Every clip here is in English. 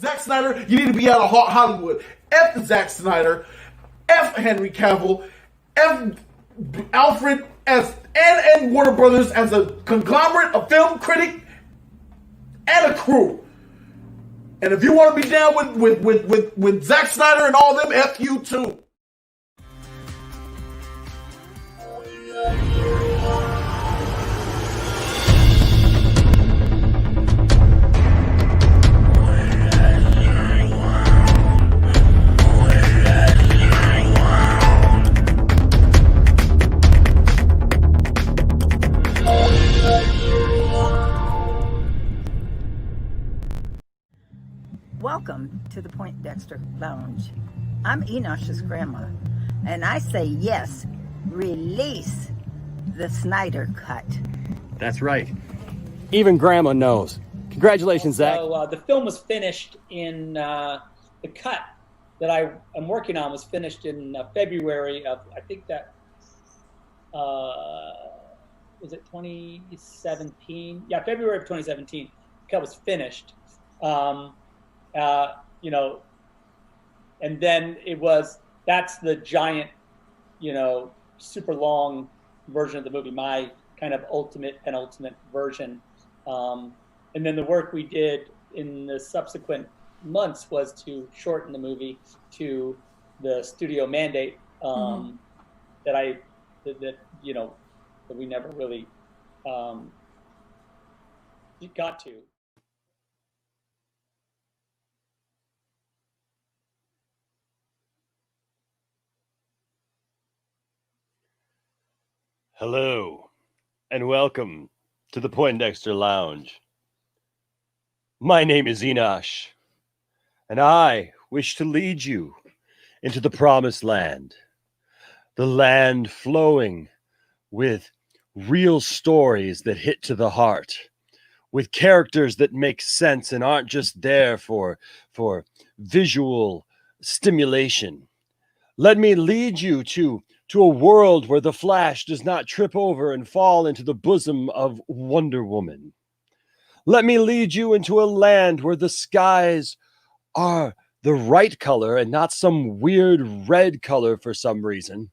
Zack Snyder, you need to be out of Hollywood. F Zack Snyder, F Henry Cavill, F Alfred as and Warner Brothers as a conglomerate, a film critic, and a crew. And if you want to be down with Zack Snyder and all them, F you too. Welcome to the Poindexter Lounge. I'm Enosh's grandma, and I say yes, release the Snyder cut. That's right. Even grandma knows. Congratulations, Zach. So the film was finished in, the cut that I'm working on was finished in February of, I think that, was it 2017? Yeah, February of 2017. The cut was finished. And then that's the giant, super long version of the movie, my kind of penultimate version. And then the work we did in the subsequent months was to shorten the movie to the studio mandate that we never really got to. Hello, and welcome to the Poindexter Lounge. My name is Enosh, and I wish to lead you into the promised land, the land flowing with real stories that hit to the heart, with characters that make sense and aren't just there for visual stimulation. Let me lead you to a world where the Flash does not trip over and fall into the bosom of Wonder Woman. Let me lead you into a land where the skies are the right color and not some weird red color for some reason.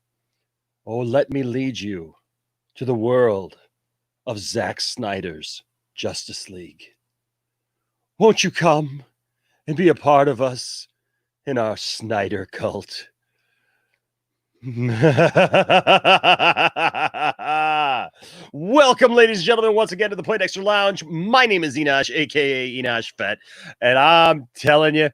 Oh, let me lead you to the world of Zack Snyder's Justice League. Won't you come and be a part of us in our Snyder cult? Welcome, ladies and gentlemen, once again to the Poindexter Lounge. My name is Enosh, aka Enosh Fett, and I'm telling you,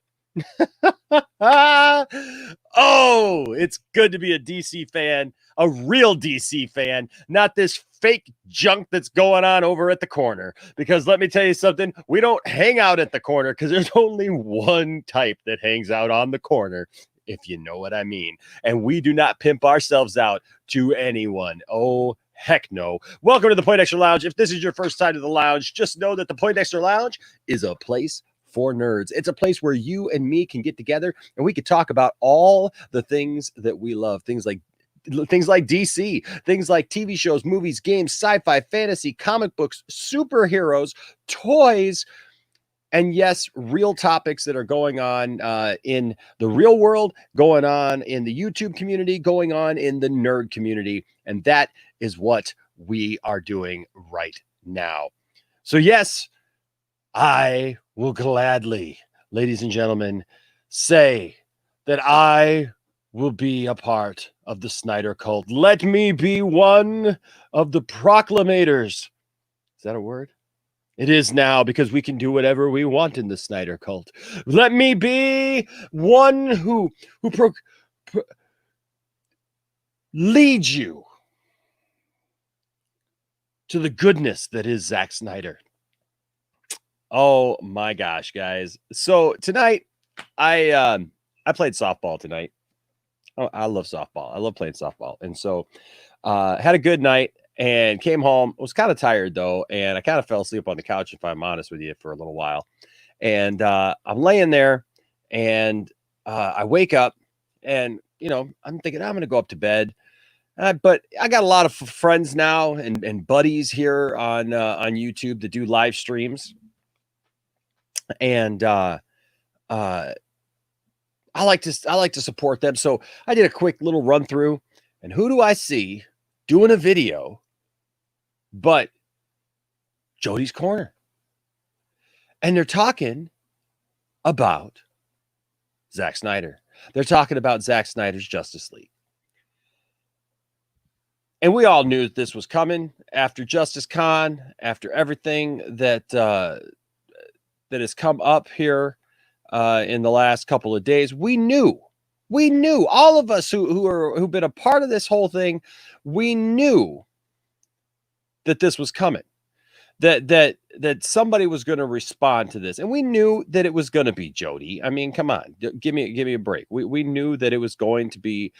it's good to be a DC fan, a real DC fan, not this fake junk that's going on over at the corner. Because let me tell you something, we don't hang out at the corner because there's only one type that hangs out on the corner, if you know what I mean. And we do not pimp ourselves out to anyone. Oh, heck no. Welcome to the Poindexter Lounge. If this is your first time to the lounge, just know that the Poindexter Lounge is a place for nerds. It's a place where you and me can get together and we can talk about all the things that we love. Things like DC, things like TV shows, movies, games, sci-fi, fantasy, comic books, superheroes, toys, and yes, real topics that are going on in the real world, going on in the YouTube community, going on in the nerd community. And that is what we are doing right now. So yes, I will gladly, ladies and gentlemen, say that I will be a part of the Snyder cult. Let me be one of the proclamators. Is that a word? It is now, because we can do whatever we want in the Snyder cult. Let me be one who leads you to the goodness that is Zack Snyder. Oh my gosh, guys. So tonight, I played softball tonight. Oh, I love softball. I love playing softball. And so had a good night. And came home, was kind of tired though, and I kind of fell asleep on the couch, if I'm honest with you, for a little while. And I'm laying there, and I wake up, and I'm thinking I'm going to go up to bed. But I got a lot of friends now and buddies here on YouTube that do live streams, and I like to support them. So I did a quick little run through, and who do I see doing a video but Jody's Corner? And they're talking about Zack Snyder. They're talking about Zack Snyder's Justice League. And we all knew that this was coming after Justice Con, after everything that that has come up here in the last couple of days. We knew, all of us who've been a part of this whole thing, we knew that this was coming, that somebody was going to respond to this, and we knew that it was going to be Jody. I mean, come on, give me a break. We knew that it was going to be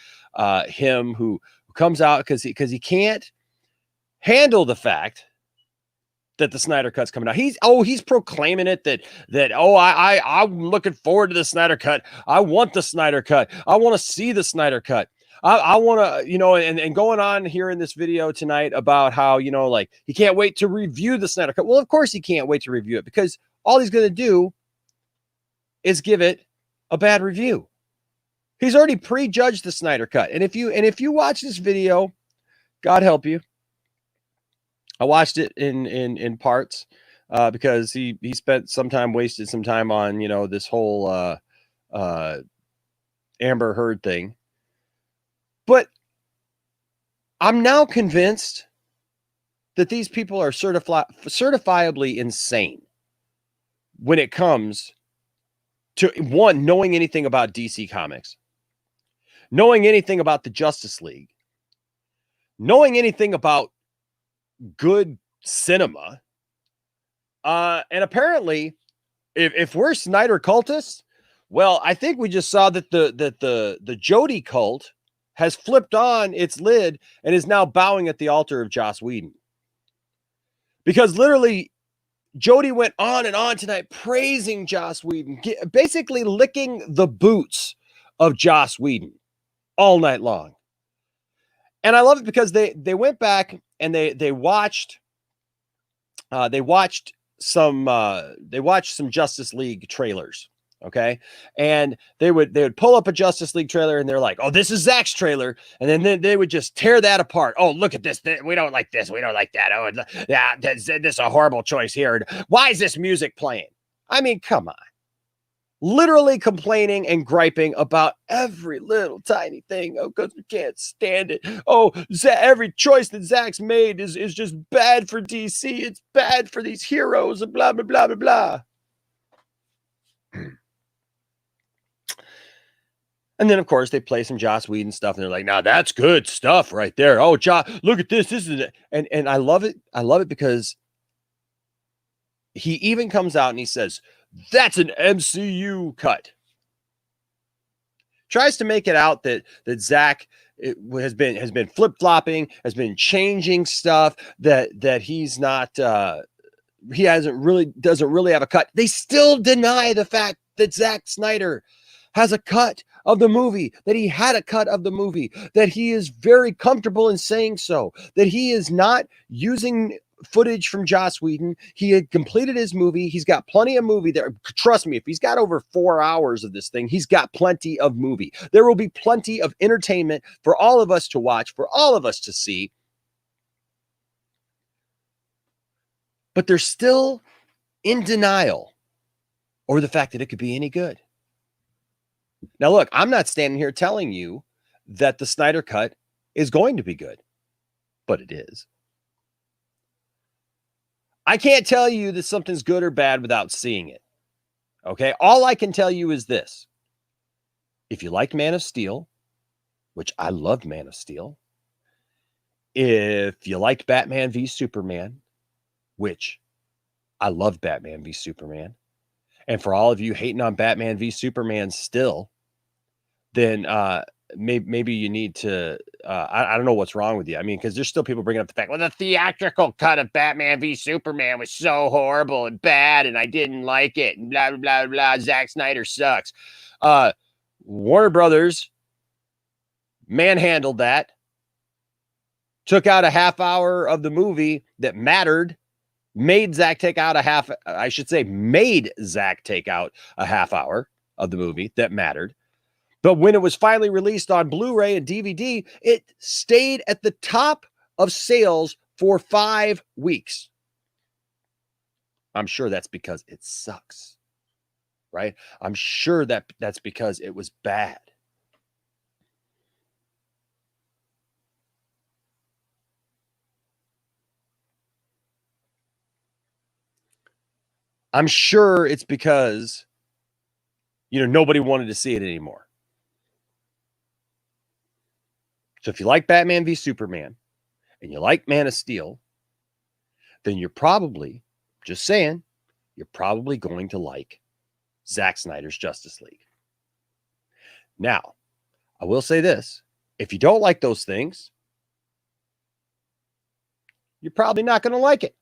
him who comes out because he can't handle the fact that the Snyder Cut's coming out. He's proclaiming it that I'm looking forward to the Snyder Cut. I want the Snyder Cut. I want to see the Snyder Cut. I want to, and going on here in this video tonight about how, like, he can't wait to review the Snyder Cut. Well, of course he can't wait to review it, because all he's going to do is give it a bad review. He's already prejudged the Snyder Cut. And if you watch this video, God help you. I watched it in parts because he wasted some time on, this whole Amber Heard thing. But I'm now convinced that these people are certifiably insane when it comes to, one, knowing anything about DC Comics, knowing anything about the Justice League, knowing anything about good cinema. And apparently, if we're Snyder cultists, well, I think we just saw that the Jody cult has flipped on its lid and is now bowing at the altar of Joss Whedon. Because literally, Jody went on and on tonight praising Joss Whedon, basically licking the boots of Joss Whedon all night long. And I love it because they went back and they watched some Justice League trailers. Okay. And they would pull up a Justice League trailer and they're like, oh, this is Zack's trailer. And then they would just tear that apart. Oh, look at this. We don't like this. We don't like that. Oh, yeah, this is a horrible choice here. Why is this music playing? I mean, come on. Literally complaining and griping about every little tiny thing. Oh, because we can't stand it. Oh, every choice that Zack's made is just bad for DC. It's bad for these heroes and blah, blah, blah, blah, blah. And then, of course, they play some Joss Whedon stuff, and they're like, "Now that's good stuff right there." Oh, Joss, look at this. This is it. And I love it. I love it because he even comes out and he says, "That's an MCU cut." Tries to make it out that Zack has been flip-flopping, has been changing stuff, that he's not he doesn't really have a cut. They still deny the fact that Zack Snyder has a cut of the movie, that he had a cut of the movie, that he is very comfortable in saying so, that he is not using footage from Joss Whedon. He had completed his movie. He's got plenty of movie there. Trust me, if he's got over 4 hours of this thing, he's got plenty of movie. There will be plenty of entertainment for all of us to watch, for all of us to see. But they're still in denial over the fact that it could be any good. Now, look, I'm not standing here telling you that the Snyder Cut is going to be good, but it is. I can't tell you that something's good or bad without seeing it. Okay? All I can tell you is this. If you liked Man of Steel, which I loved Man of Steel, if you liked Batman v Superman, which I loved Batman v Superman, and for all of you hating on Batman v Superman still, then maybe you need to, I don't know what's wrong with you. I mean, because there's still people bringing up the fact, well, the theatrical cut of Batman v Superman was so horrible and bad, and I didn't like it, and blah, blah, blah, blah. Zack Snyder sucks. Warner Brothers manhandled that, took out a half hour of the movie that mattered, made Zack take out made Zack take out a half hour. of the movie that mattered. But when it was finally released on Blu-ray and DVD, it stayed at the top of sales for 5 weeks. I'm sure that's because it sucks, right? I'm sure that that's because it was bad. I'm sure it's because, nobody wanted to see it anymore. So if you like Batman v Superman and you like Man of Steel, then you're probably, just saying, you're probably going to like Zack Snyder's Justice League. Now, I will say this. If you don't like those things, you're probably not going to like it.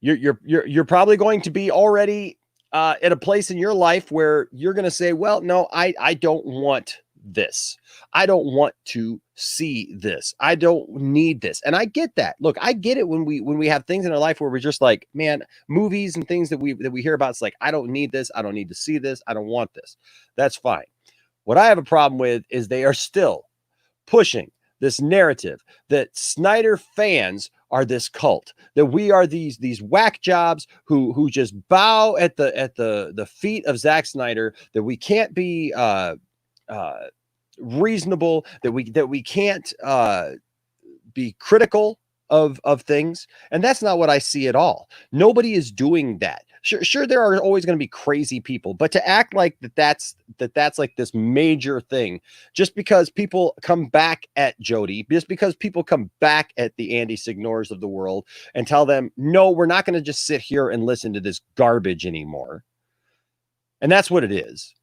You're probably going to be already at a place in your life where you're going to say, well, no, I don't want this. I don't want to see this. I don't need this. And I get that. Look, I get it when we have things in our life where we're just like, man, movies and things that we hear about, it's like, I don't need this. I don't need to see this. I don't want this. That's fine. What I have a problem with is they are still pushing this narrative that Snyder fans are this cult, that we are these whack jobs who just bow at the feet of Zack Snyder, that we can't be reasonable, that we can't be critical of things. And that's not what I see at all. Nobody is doing that. Sure, there are always going to be crazy people, but to act like that's like this major thing, just because people come back at Jody, just because people come back at the Andy Signors of the world and tell them, no, we're not going to just sit here and listen to this garbage anymore. And that's what it is.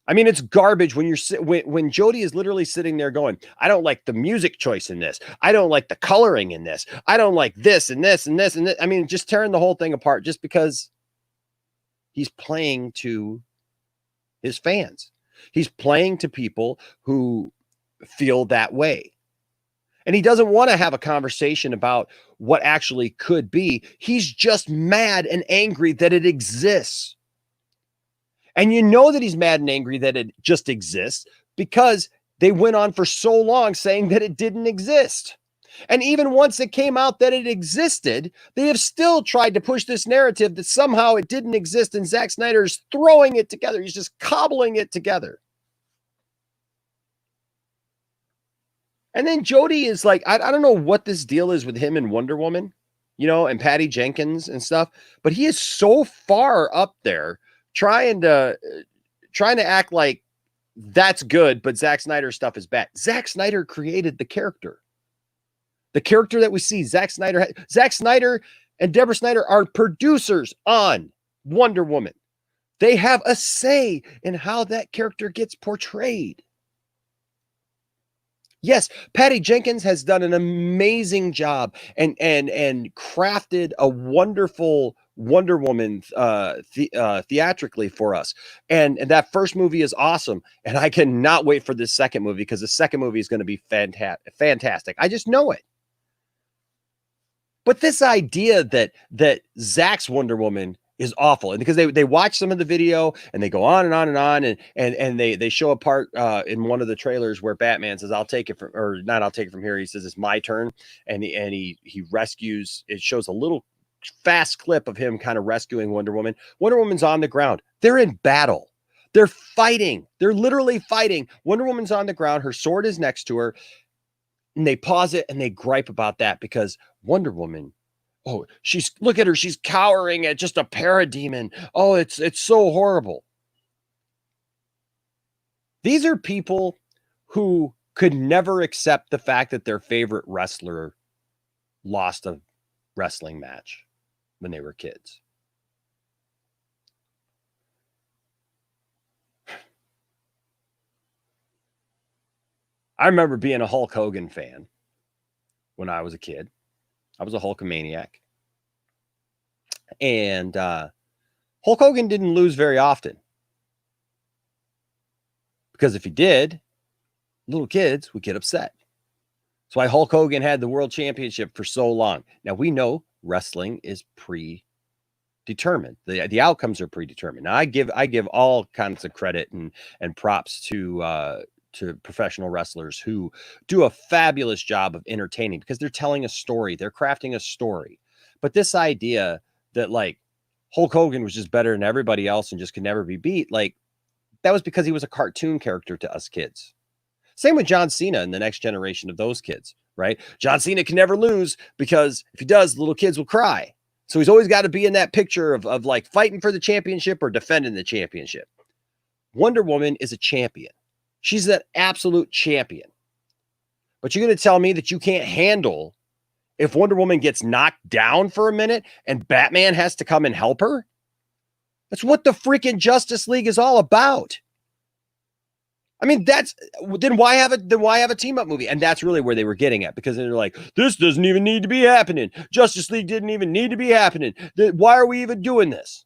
I mean, it's garbage when when Jody is literally sitting there going, I don't like the music choice in this. I don't like the coloring in this. I don't like this and this and this and this. I mean, just tearing the whole thing apart just because he's playing to his fans. He's playing to people who feel that way. And he doesn't want to have a conversation about what actually could be. He's just mad and angry that it exists. And you know that he's mad and angry that it just exists because they went on for so long saying that it didn't exist. And even once it came out that it existed, they have still tried to push this narrative that somehow it didn't exist and Zack Snyder is throwing it together. He's just cobbling it together. And then Jody is like, I don't know what this deal is with him and Wonder Woman, and Patty Jenkins and stuff, but he is so far up there trying to act like that's good, but Zack Snyder's stuff is bad. Zack Snyder created the character. The character that we see, Zack Snyder and Deborah Snyder are producers on Wonder Woman. They have a say in how that character gets portrayed. Yes, Patty Jenkins has done an amazing job and crafted a wonderful Wonder Woman theatrically for us. And that first movie is awesome. And I cannot wait for this second movie because the second movie is going to be fantastic. I just know it. But this idea that Zack's Wonder Woman is awful, and because they watch some of the video and they go on and on and on, and they show a part in one of the trailers where Batman says, I'll take it from here. He says, it's my turn. And he rescues, it shows a little fast clip of him kind of rescuing Wonder Woman. Wonder Woman's on the ground. They're in battle. They're fighting. They're literally fighting. Wonder Woman's on the ground. Her sword is next to her. And they pause it and they gripe about that because Wonder Woman, look at her. She's cowering at just a parademon. Oh, it's so horrible. These are people who could never accept the fact that their favorite wrestler lost a wrestling match when they were kids. I remember being a Hulk Hogan fan when I was a kid. I was a Hulkamaniac. And Hulk Hogan didn't lose very often. Because if he did, little kids would get upset. That's why Hulk Hogan had the world championship for so long. Now, we know wrestling is pre determined. The outcomes are predetermined. Now, I give all kinds of credit and props to professional wrestlers who do a fabulous job of entertaining because they're telling a story, they're crafting a story. But this idea that like Hulk Hogan was just better than everybody else and just could never be beat, like that was because he was a cartoon character to us kids. Same with John Cena and the next generation of those kids, right? John Cena can never lose because if he does, the little kids will cry. So he's always got to be in that picture of like fighting for the championship or defending the championship. Wonder Woman is a champion. She's an absolute champion. But you're going to tell me that you can't handle if Wonder Woman gets knocked down for a minute and Batman has to come and help her? That's what the freaking Justice League is all about. I mean, then why have a team up movie? And that's really where they were getting at, because they're like, this doesn't even need to be happening. Justice League didn't even need to be happening. Why are we even doing this?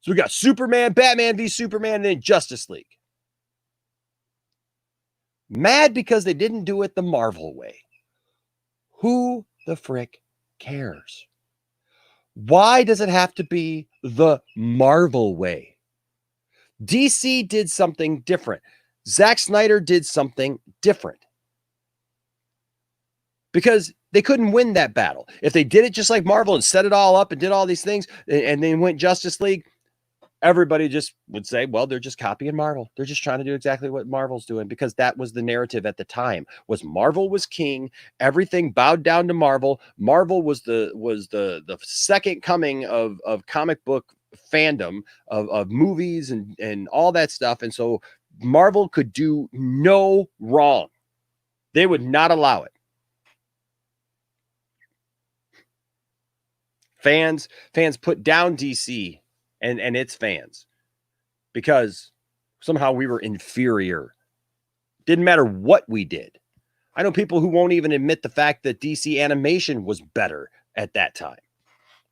So we got Superman, Batman v Superman, and then Justice League. Mad because they didn't do it the Marvel way. Who the frick cares? Why does it have to be the Marvel way? DC did something different. Zack Snyder did something different. Because they couldn't win that battle. If they did it just like Marvel and set it all up and did all these things and then went Justice League, everybody just would say, well, they're just copying Marvel. They're just trying to do exactly what Marvel's doing, because that was the narrative at the time. Was Marvel was king. Everything bowed down to Marvel. Marvel was the second coming of comic book fandom, of movies and all that stuff. And so Marvel could do no wrong. They would not allow it. Fans put down DC and its fans because somehow we were inferior. Didn't matter what we did. I know people who won't even admit the fact that DC animation was better at that time.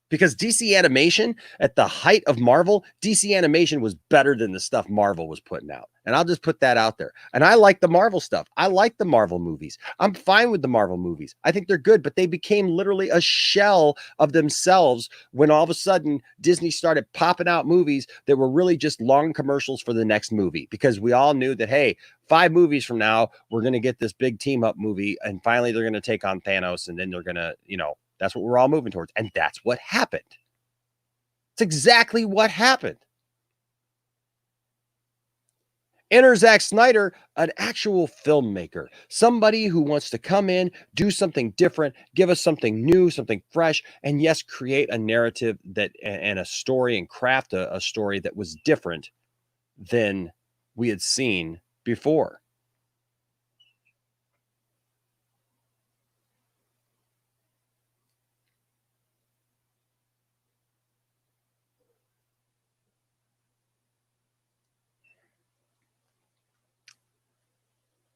Because DC animation, at the height of Marvel, DC animation was better than the stuff Marvel was putting out. And I'll just put that out there. And I like the Marvel stuff. I like the Marvel movies. I'm fine with the Marvel movies. I think they're good, but they became literally a shell of themselves when all of a sudden Disney started popping out movies that were really just long commercials for the next movie. Because we all knew that, hey, 5 movies from now, we're going to get this big team up movie. And finally, they're going to take on Thanos. And then they're going to, that's what we're all moving towards. And that's what happened. It's exactly what happened. Enter Zack Snyder, an actual filmmaker, somebody who wants to come in, do something different, give us something new, something fresh, and yes, create a narrative that and a story and craft a story that was different than we had seen before.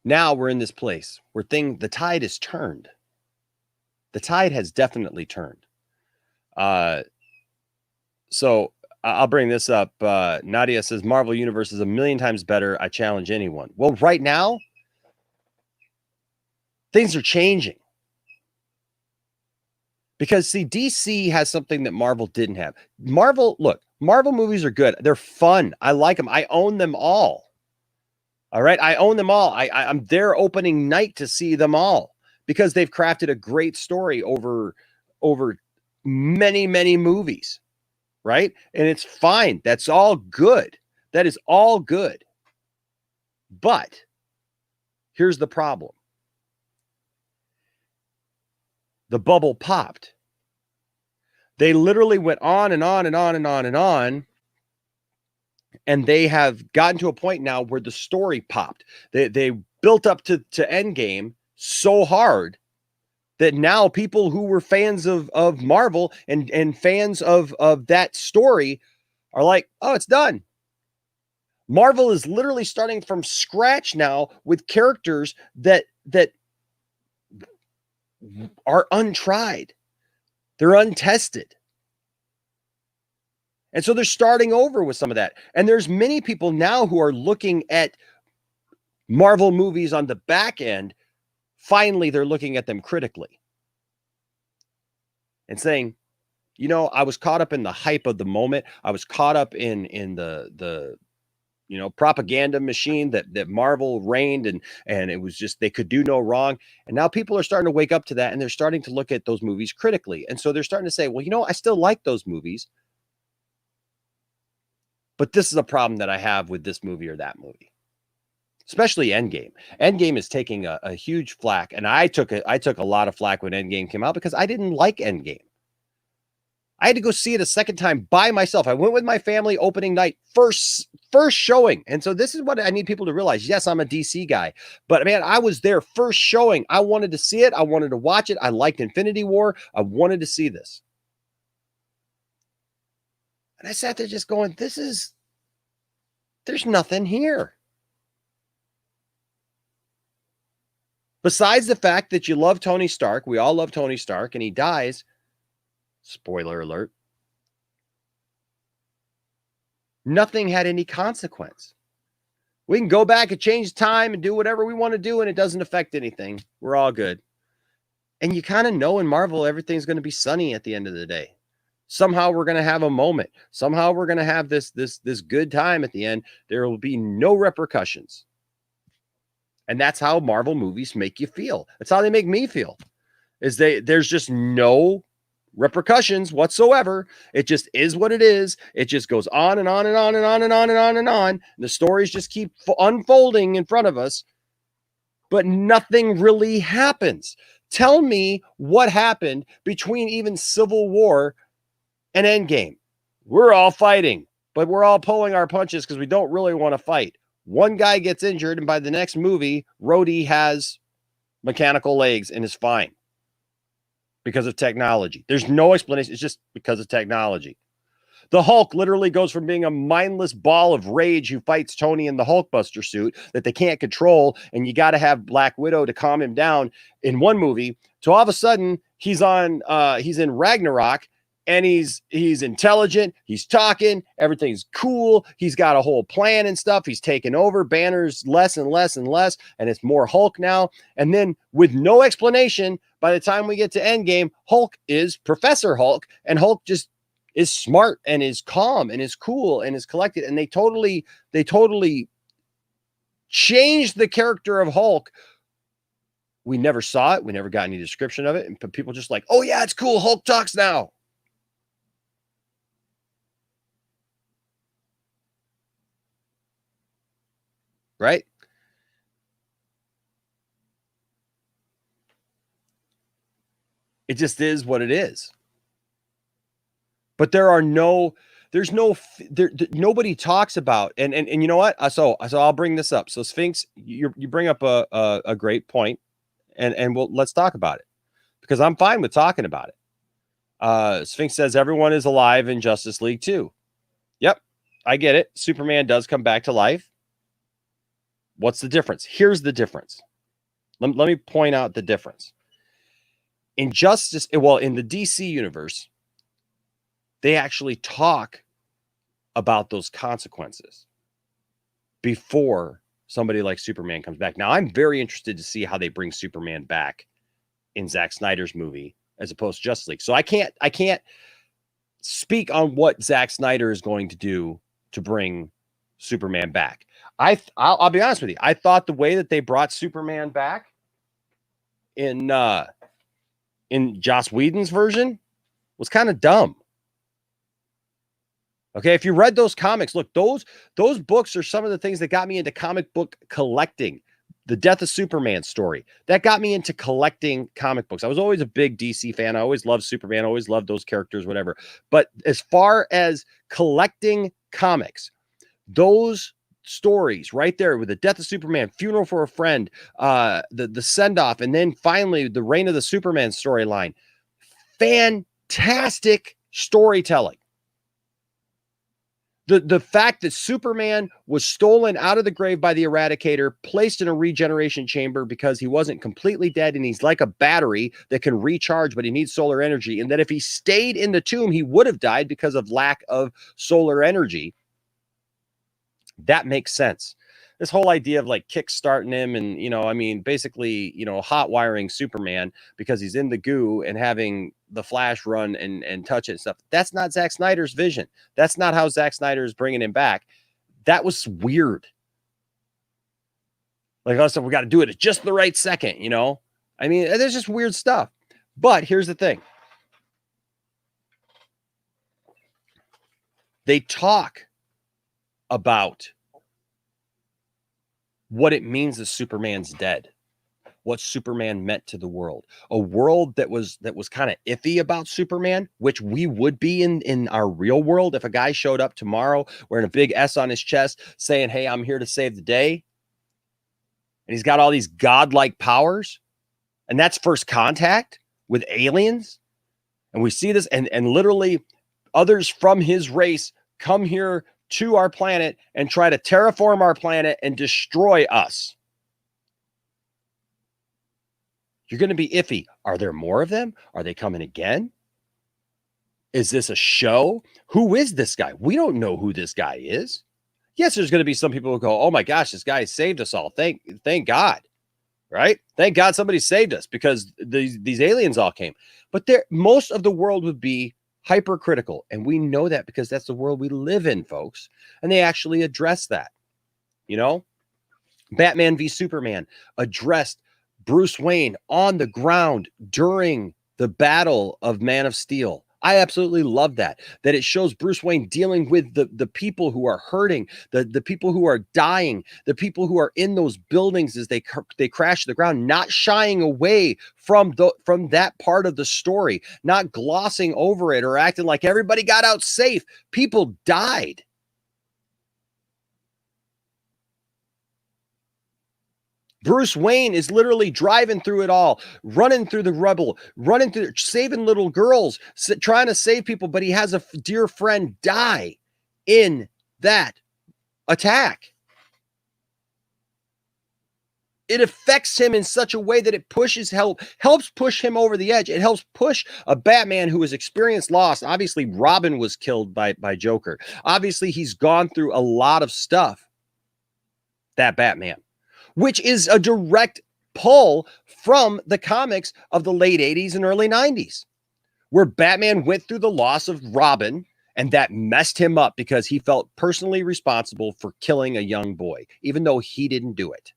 Now we're in this place where the tide is turned. The tide has definitely turned. So I'll bring this up. Nadia says, Marvel Universe is a million times better. I challenge anyone. Well, right now, things are changing. Because, see, DC has something that Marvel didn't have. Marvel movies are good. They're fun. I like them. I own them all. All right. I own them all. I'm there opening night to see them all because they've crafted a great story over many, many movies. Right. And it's fine. That's all good. That is all good. But here's the problem. The bubble popped. They literally went on and on and on and on and on. And they have gotten to a point now where the story popped. They built up to Endgame so hard that now people who were fans of Marvel and fans of that story are like, oh, it's done. Marvel is literally starting from scratch now with characters that are untried. They're untested. And so they're starting over with some of that. And there's many people now who are looking at Marvel movies on the back end. Finally, they're looking at them critically and saying, you know, I was caught up in the hype of the moment. I was caught up in the you know, propaganda machine that Marvel reigned, and it was just, they could do no wrong. And now people are starting to wake up to that, and they're starting to look at those movies critically. And so they're starting to say, well, you know, I still like those movies, but this is a problem that I have with this movie or that movie. Especially Endgame. Endgame is taking a huge flack, and I took a lot of flack when Endgame came out because I didn't like Endgame. I had to go see it a second time by myself. I went with my family opening night, first showing. And so this is what I need people to realize. Yes, I'm a DC guy, but man, I was there first showing. I wanted to see it. I wanted to watch it. I liked Infinity War. I wanted to see this. And I sat there just going, there's nothing here. Besides the fact that you love Tony Stark, we all love Tony Stark, and he dies. Spoiler alert. Nothing had any consequence. We can go back and change time and do whatever we want to do, and it doesn't affect anything. We're all good. And you kind of know in Marvel, everything's going to be sunny at the end of the day. Somehow we're going to have a moment. Somehow we're going to have this good time at the end. There will be no repercussions. And that's how Marvel movies make you feel. That's how they make me feel. There's just no repercussions whatsoever. It just is what it is. It just goes on and on and on and on and on and on and on. The stories just keep unfolding in front of us, but nothing really happens. Tell me what happened between even Civil War and Endgame. We're all fighting, but we're all pulling our punches because we don't really want to fight. One guy gets injured, and by the next movie, Rhodey has mechanical legs and is fine. Because of technology. There's no explanation. It's just because of technology. The Hulk literally goes from being a mindless ball of rage who fights Tony in the Hulkbuster suit that they can't control, and you got to have Black Widow to calm him down in one movie, to all of a sudden he's in Ragnarok, and he's intelligent, he's talking, everything's cool, he's got a whole plan and stuff, he's taken over, Banner's less and less and less, and it's more Hulk now. And then with no explanation, by the time we get to Endgame, Hulk is Professor Hulk, and Hulk just is smart and is calm and is cool and is collected. And they totally changed the character of Hulk. We never saw it. We never got any description of it. And people just like, oh yeah, it's cool. Hulk talks now. Right? It just is what it is. But nobody talks about, and you know what? So I'll bring this up. So Sphinx, you bring up a great point, and let's talk about it, because I'm fine with talking about it. Sphinx says everyone is alive in Justice League 2. Yep, I get it. Superman does come back to life. What's the difference? Here's the difference. Let me point out the difference. In the DC universe, they actually talk about those consequences before somebody like Superman comes back. Now, I'm very interested to see how they bring Superman back in Zack Snyder's movie as opposed to Justice League. So I can't speak on what Zack Snyder is going to do to bring Superman back. I'll be honest with you. I thought the way that they brought Superman back in Joss Whedon's version was kind of dumb. Okay, if you read those comics, look, those books are some of the things that got me into comic book collecting. The Death of Superman story, that got me into collecting comic books. I was always a big DC fan. I always loved Superman, I always loved those characters, whatever. But as far as collecting comics, those stories right there with the Death of Superman, Funeral for a Friend, the send-off, and then finally the Reign of the Superman storyline. Fantastic storytelling. The fact that Superman was stolen out of the grave by the Eradicator, placed in a regeneration chamber because he wasn't completely dead, and he's like a battery that can recharge, but he needs solar energy, and that if he stayed in the tomb, he would have died because of lack of solar energy. That makes sense. this whole idea of like kickstarting him and, you know, I mean, basically, you know, hot wiring Superman because he's in the goo and having the Flash run and touch it and stuff. That's not Zack Snyder's vision. That's not how Zack Snyder is bringing him back. That was weird. Like, also, we got to do it at just the right second, you know? I mean, there's just weird stuff. But here's the thing. They talk about what it means that Superman's dead, what Superman meant to the world, a world that was kind of iffy about Superman, which we would be in our real world if a guy showed up tomorrow wearing a big S on his chest saying, hey, I'm here to save the day. And he's got all these godlike powers. And that's first contact with aliens. And we see this and literally others from his race come here to our planet and try to terraform our planet and destroy us. You're going to be iffy. Are there more of them? Are they coming again? Is this a show? Who is this guy? We don't know who this guy is. Yes, there's going to be some people who go, oh my gosh, this guy saved us all. Thank God, right? Thank God somebody saved us because these aliens all came. But most of the world would be hypercritical. And we know that because that's the world we live in, folks. And they actually address that. You know, Batman v Superman addressed Bruce Wayne on the ground during the battle of Man of Steel. I absolutely love that it shows Bruce Wayne dealing with the people who are hurting, the people who are dying, the people who are in those buildings as they crash to the ground, not shying away from that part of the story, not glossing over it or acting like everybody got out safe. People died. Bruce Wayne is literally driving through it all, running through the rubble, saving little girls, trying to save people, but he has a dear friend die in that attack. It affects him in such a way that it helps push him over the edge. It helps push a Batman who has experienced loss. Obviously, Robin was killed by Joker. Obviously, he's gone through a lot of stuff, that Batman, which is a direct pull from the comics of the late 80s and early 90s, where Batman went through the loss of Robin, and that messed him up because he felt personally responsible for killing a young boy, even though he didn't do it.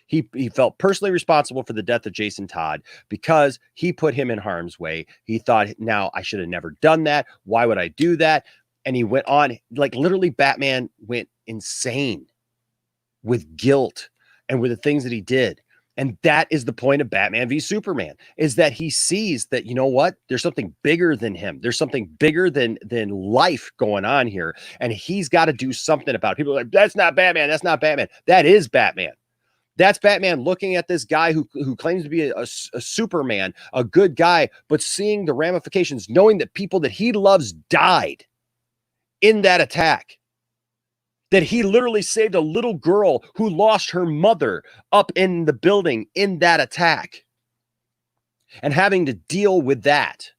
He felt personally responsible for the death of Jason Todd because he put him in harm's way. He thought, now I should have never done that. Why would I do that? And he went on, like literally Batman went insane with guilt and with the things that he did. And that is the point of Batman v Superman, is that he sees that, you know what, there's something bigger than him. There's something bigger than life going on here. And he's got to do something about it. People are like, that's not Batman. That's not Batman. That is Batman. That's Batman looking at this guy who claims to be a Superman, a good guy, but seeing the ramifications, knowing that people that he loves died in that attack. That he literally saved a little girl who lost her mother up in the building in that attack. And having to deal with that.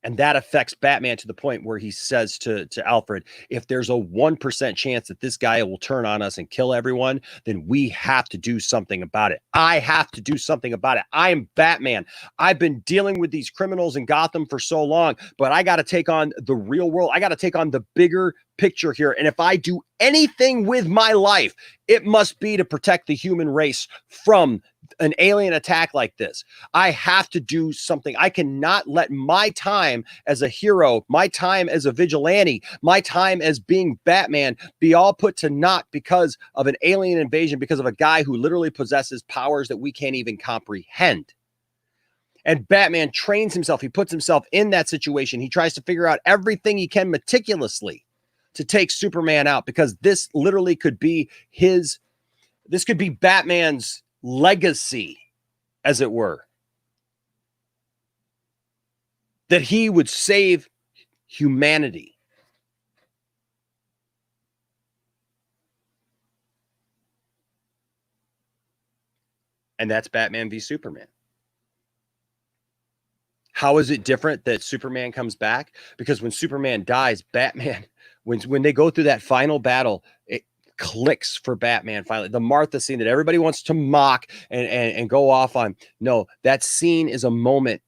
And that affects Batman to the point where he says to Alfred, if there's a 1% chance that this guy will turn on us and kill everyone, then we have to do something about it. I have to do something about it. I am Batman. I've been dealing with these criminals in Gotham for so long, but I got to take on the real world. I got to take on the bigger picture here. And if I do anything with my life, it must be to protect the human race from an alien attack like this. I have to do something. I cannot let my time as a hero, my time as a vigilante, my time as being Batman be all put to naught because of an alien invasion, because of a guy who literally possesses powers that we can't even comprehend. And Batman trains himself. He puts himself in that situation. He tries to figure out everything he can meticulously to take Superman out, because this literally could be this could be Batman's legacy, as it were, that he would save humanity. And that's Batman v Superman. How is it different that Superman comes back? Because when Superman dies, Batman, when they go through that final battle, clicks for Batman finally. The Martha scene that everybody wants to mock and go off on. No, that scene is a moment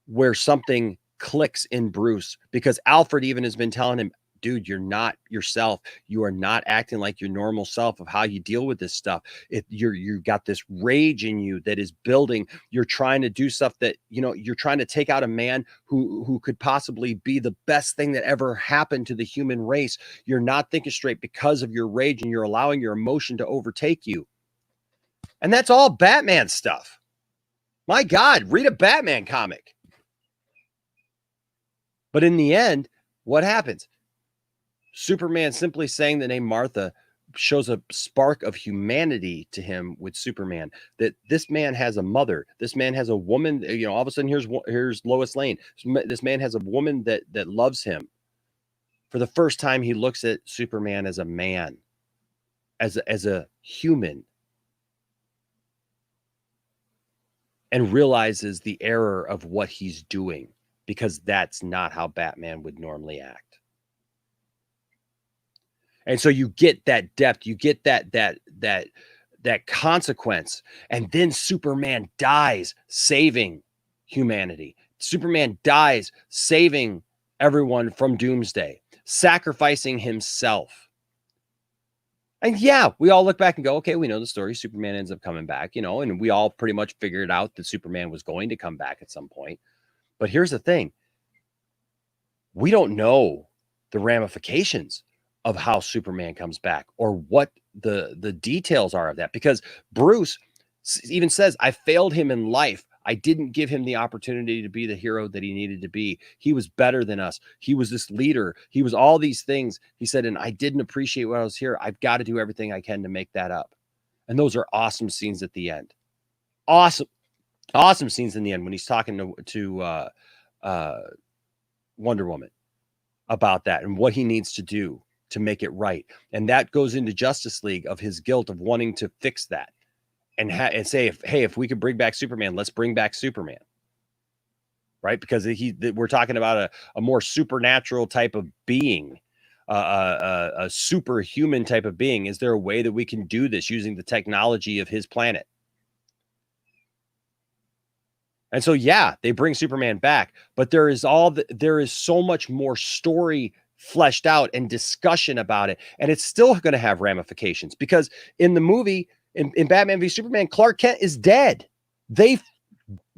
where something clicks in Bruce, because Alfred even has been telling him, dude, you're not yourself. You are not acting like your normal self of how you deal with this stuff. You got this rage in you that is building. You're trying to do stuff that, you're trying to take out a man who could possibly be the best thing that ever happened to the human race. You're not thinking straight because of your rage, and you're allowing your emotion to overtake you. And that's all Batman stuff. My God, read a Batman comic. But in the end, what happens? Superman simply saying the name Martha shows a spark of humanity to him with Superman, that this man has a mother. This man has a woman. All of a sudden, here's Lois Lane. This man has a woman that loves him. For the first time, he looks at Superman as a man, as a human, and realizes the error of what he's doing, because that's not how Batman would normally act. And so you get that depth, you get that consequence, and then Superman dies saving humanity. Superman dies saving everyone from Doomsday, sacrificing himself. And yeah, we all look back and go, okay, we know the story. Superman ends up coming back, and we all pretty much figured out that Superman was going to come back at some point. But here's the thing. We don't know the ramifications of how Superman comes back, or what the details are of that, because Bruce even says, I failed him in life. I didn't give him the opportunity to be the hero that he needed to be. He was better than us. He was this leader. He was all these things. He said, and I didn't appreciate when I was here. I've got to do everything I can to make that up. And those are awesome scenes at the end. Awesome scenes in the end when he's talking to Wonder Woman about that and what he needs to do to make it right. And that goes into Justice League, of his guilt of wanting to fix that and say, if we could bring back Superman, let's bring back Superman. Right? Because we're talking about a more supernatural type of being, a superhuman type of being. Is there a way that we can do this using the technology of his planet? And so, yeah, they bring Superman back, but there is so much more story fleshed out and discussion about it. And it's still going to have ramifications, because in the movie, in Batman v Superman, Clark Kent is dead. They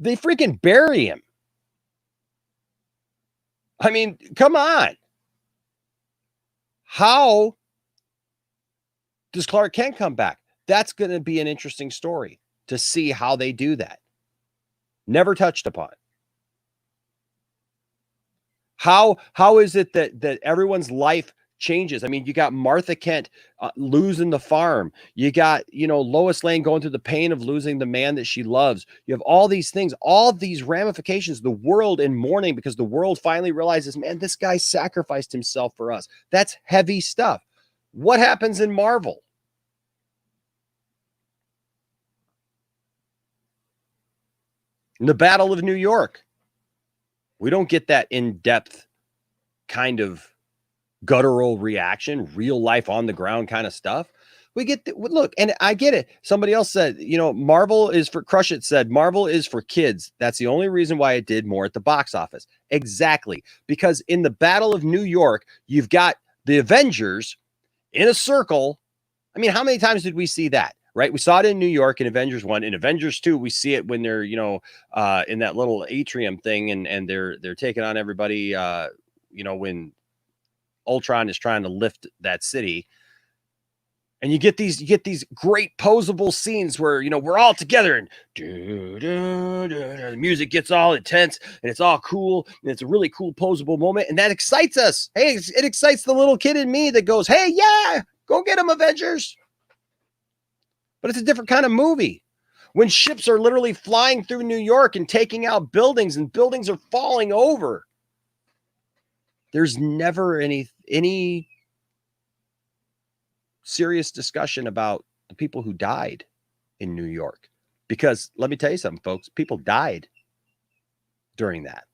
freaking bury him. I mean, come on. How does Clark Kent come back? That's going to be an interesting story to see how they do that. Never touched upon. How is it that everyone's life changes? I mean, you got Martha Kent losing the farm. You got, Lois Lane going through the pain of losing the man that she loves. You have all these things, all these ramifications, the world in mourning because the world finally realizes, man, this guy sacrificed himself for us. That's heavy stuff. What happens in Marvel? In the Battle of New York, we don't get that in-depth kind of guttural reaction, real life on the ground kind of stuff. We get look, and I get it. Somebody else said, Marvel is for Crush It said Marvel is for kids. That's the only reason why it did more at the box office. Exactly. Because in the Battle of New York, you've got the Avengers in a circle. I mean, how many times did we see that? Right? We saw it in New York in Avengers 1. In Avengers 2, we see it when they're, in that little atrium thing and they're taking on everybody, when Ultron is trying to lift that city. And you get these great posable scenes where, we're all together and the music gets all intense and it's all cool. And it's a really cool posable moment. And that excites us. Hey, it excites the little kid in me that goes, hey, yeah, go get them, Avengers. But it's a different kind of movie. When ships are literally flying through New York and taking out buildings and buildings are falling over, there's never any serious discussion about the people who died in New York. Because let me tell you something, folks, people died during that.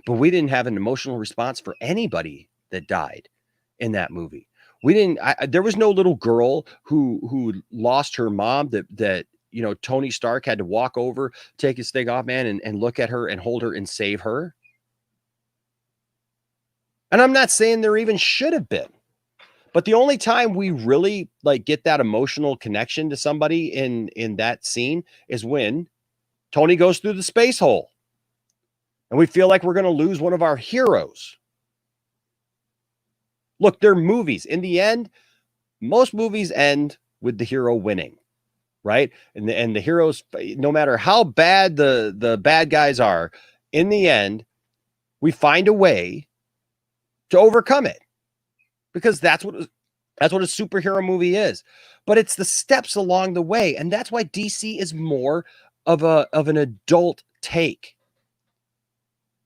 But we didn't have an emotional response for anybody that died in that movie. We didn't. There was no little girl who lost her mom that you know, Tony Stark had to walk over, take his thing off, man, and look at her and hold her and save her. And I'm not saying there even should have been, but the only time we really like get that emotional connection to somebody in that scene is when Tony goes through the space hole and we feel like we're going to lose one of our heroes. Look, they're movies. In the end, most movies end with the hero winning, right? And the heroes, no matter how bad the bad guys are, in the end, we find a way to overcome it, because that's what a superhero movie is. But it's the steps along the way, and that's why DC is more of an adult take.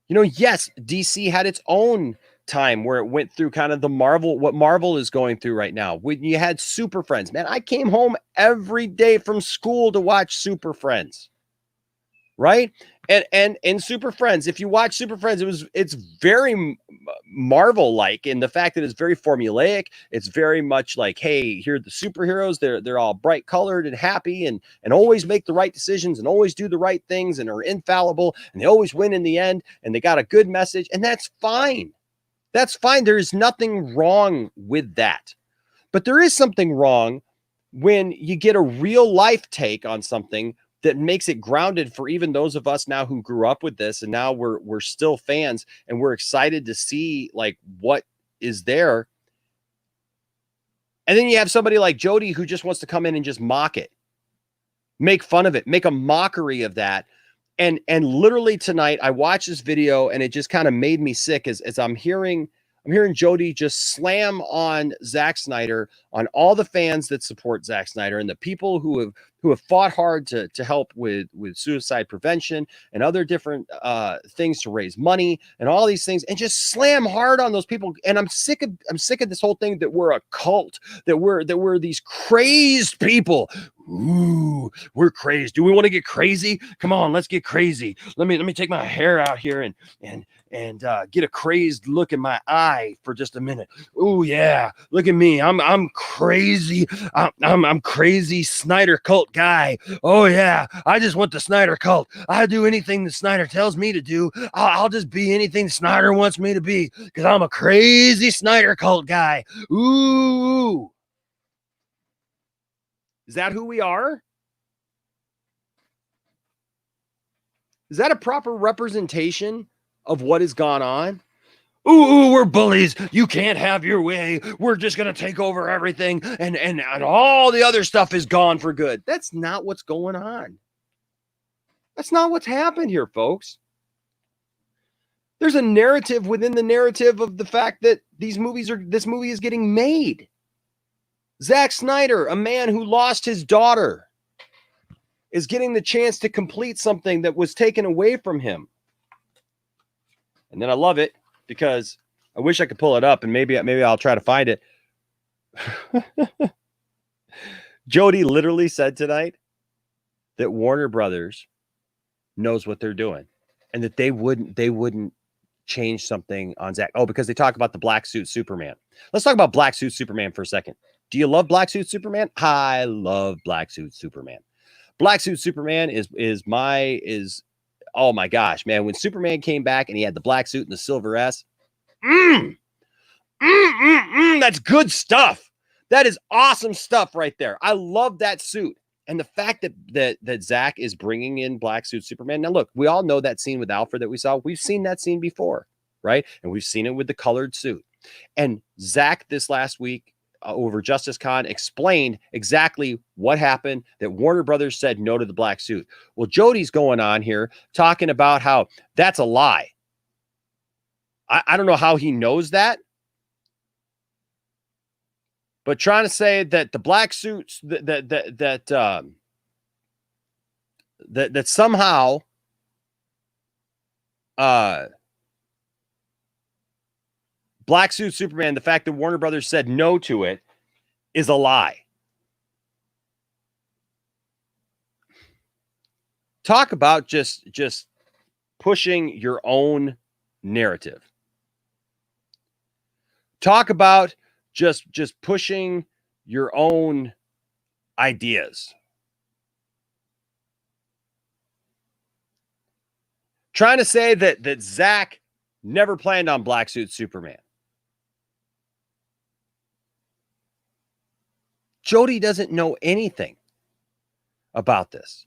You know, yes, DC had its own time where it went through kind of what Marvel is going through right now. When you had Super Friends, man, I came home every day from school to watch Super Friends, right? And Super Friends, if you watch Super Friends, it's very Marvel like in the fact that it's very formulaic. It's very much like, hey, here are the superheroes. They're all bright colored and happy and always make the right decisions and always do the right things and are infallible, and they always win in the end, and they got a good message, and that's fine. That's fine. There is nothing wrong with that. But there is something wrong when you get a real life take on something that makes it grounded for even those of us now who grew up with this, and now we're still fans and we're excited to see like what is there. And then you have somebody like Jody who just wants to come in and just mock it, make fun of it, make a mockery of that. And literally tonight I watched this video and it just kind of made me sick as I'm hearing Jody just slam on Zack Snyder, on all the fans that support Zack Snyder and the people who have fought hard to help with suicide prevention and other different things to raise money and all these things, and just slam hard on those people. And I'm sick of this whole thing that we're a cult, that we're these crazed people. Ooh, we're crazed. Do we want to get crazy? Come on, let's get crazy. Let me take my hair out here and get a crazed look in my eye for just a minute. Ooh, yeah, look at me. I'm crazy. I'm crazy Snyder cult guy. Oh yeah, I just want the Snyder cult. I do anything the Snyder tells me to do. I'll just be anything Snyder wants me to be, because I'm a crazy Snyder cult guy. Ooh. Is that who we are? Is that a proper representation of what has gone on? Ooh, we're bullies. You can't have your way. We're just going to take over everything. And all the other stuff is gone for good. That's not what's going on. That's not what's happened here, folks. There's a narrative within the narrative of the fact that this movie is getting made. Zack Snyder, a man who lost his daughter, is getting the chance to complete something that was taken away from him. And then I love it because I wish I could pull it up, and maybe I'll try to find it. Jody literally said tonight that Warner Brothers knows what they're doing, and that they wouldn't change something on Zack. Oh, because they talk about the black suit Superman. Let's talk about black suit Superman for a second. Do you love black suit Superman? I love black suit Superman. Black suit Superman is oh my gosh, man. When Superman came back and he had the black suit and the silver S, that's good stuff. That is awesome stuff right there. I love that suit. And the fact that Zack is bringing in black suit Superman. Now, look, we all know that scene with Alfred that we saw. We've seen that scene before, right? And we've seen it with the colored suit. And Zack this last week over Justice Con explained exactly what happened, that Warner Brothers said no to the black suit. Well, Jody's going on here talking about how that's a lie. I don't know how he knows that, but trying to say that the black suits that somehow black suit Superman, the fact that Warner Brothers said no to it, is a lie. Talk about just pushing your own narrative. Talk about just pushing your own ideas. Trying to say that Zach never planned on Black Suit Superman. Jody doesn't know anything about this.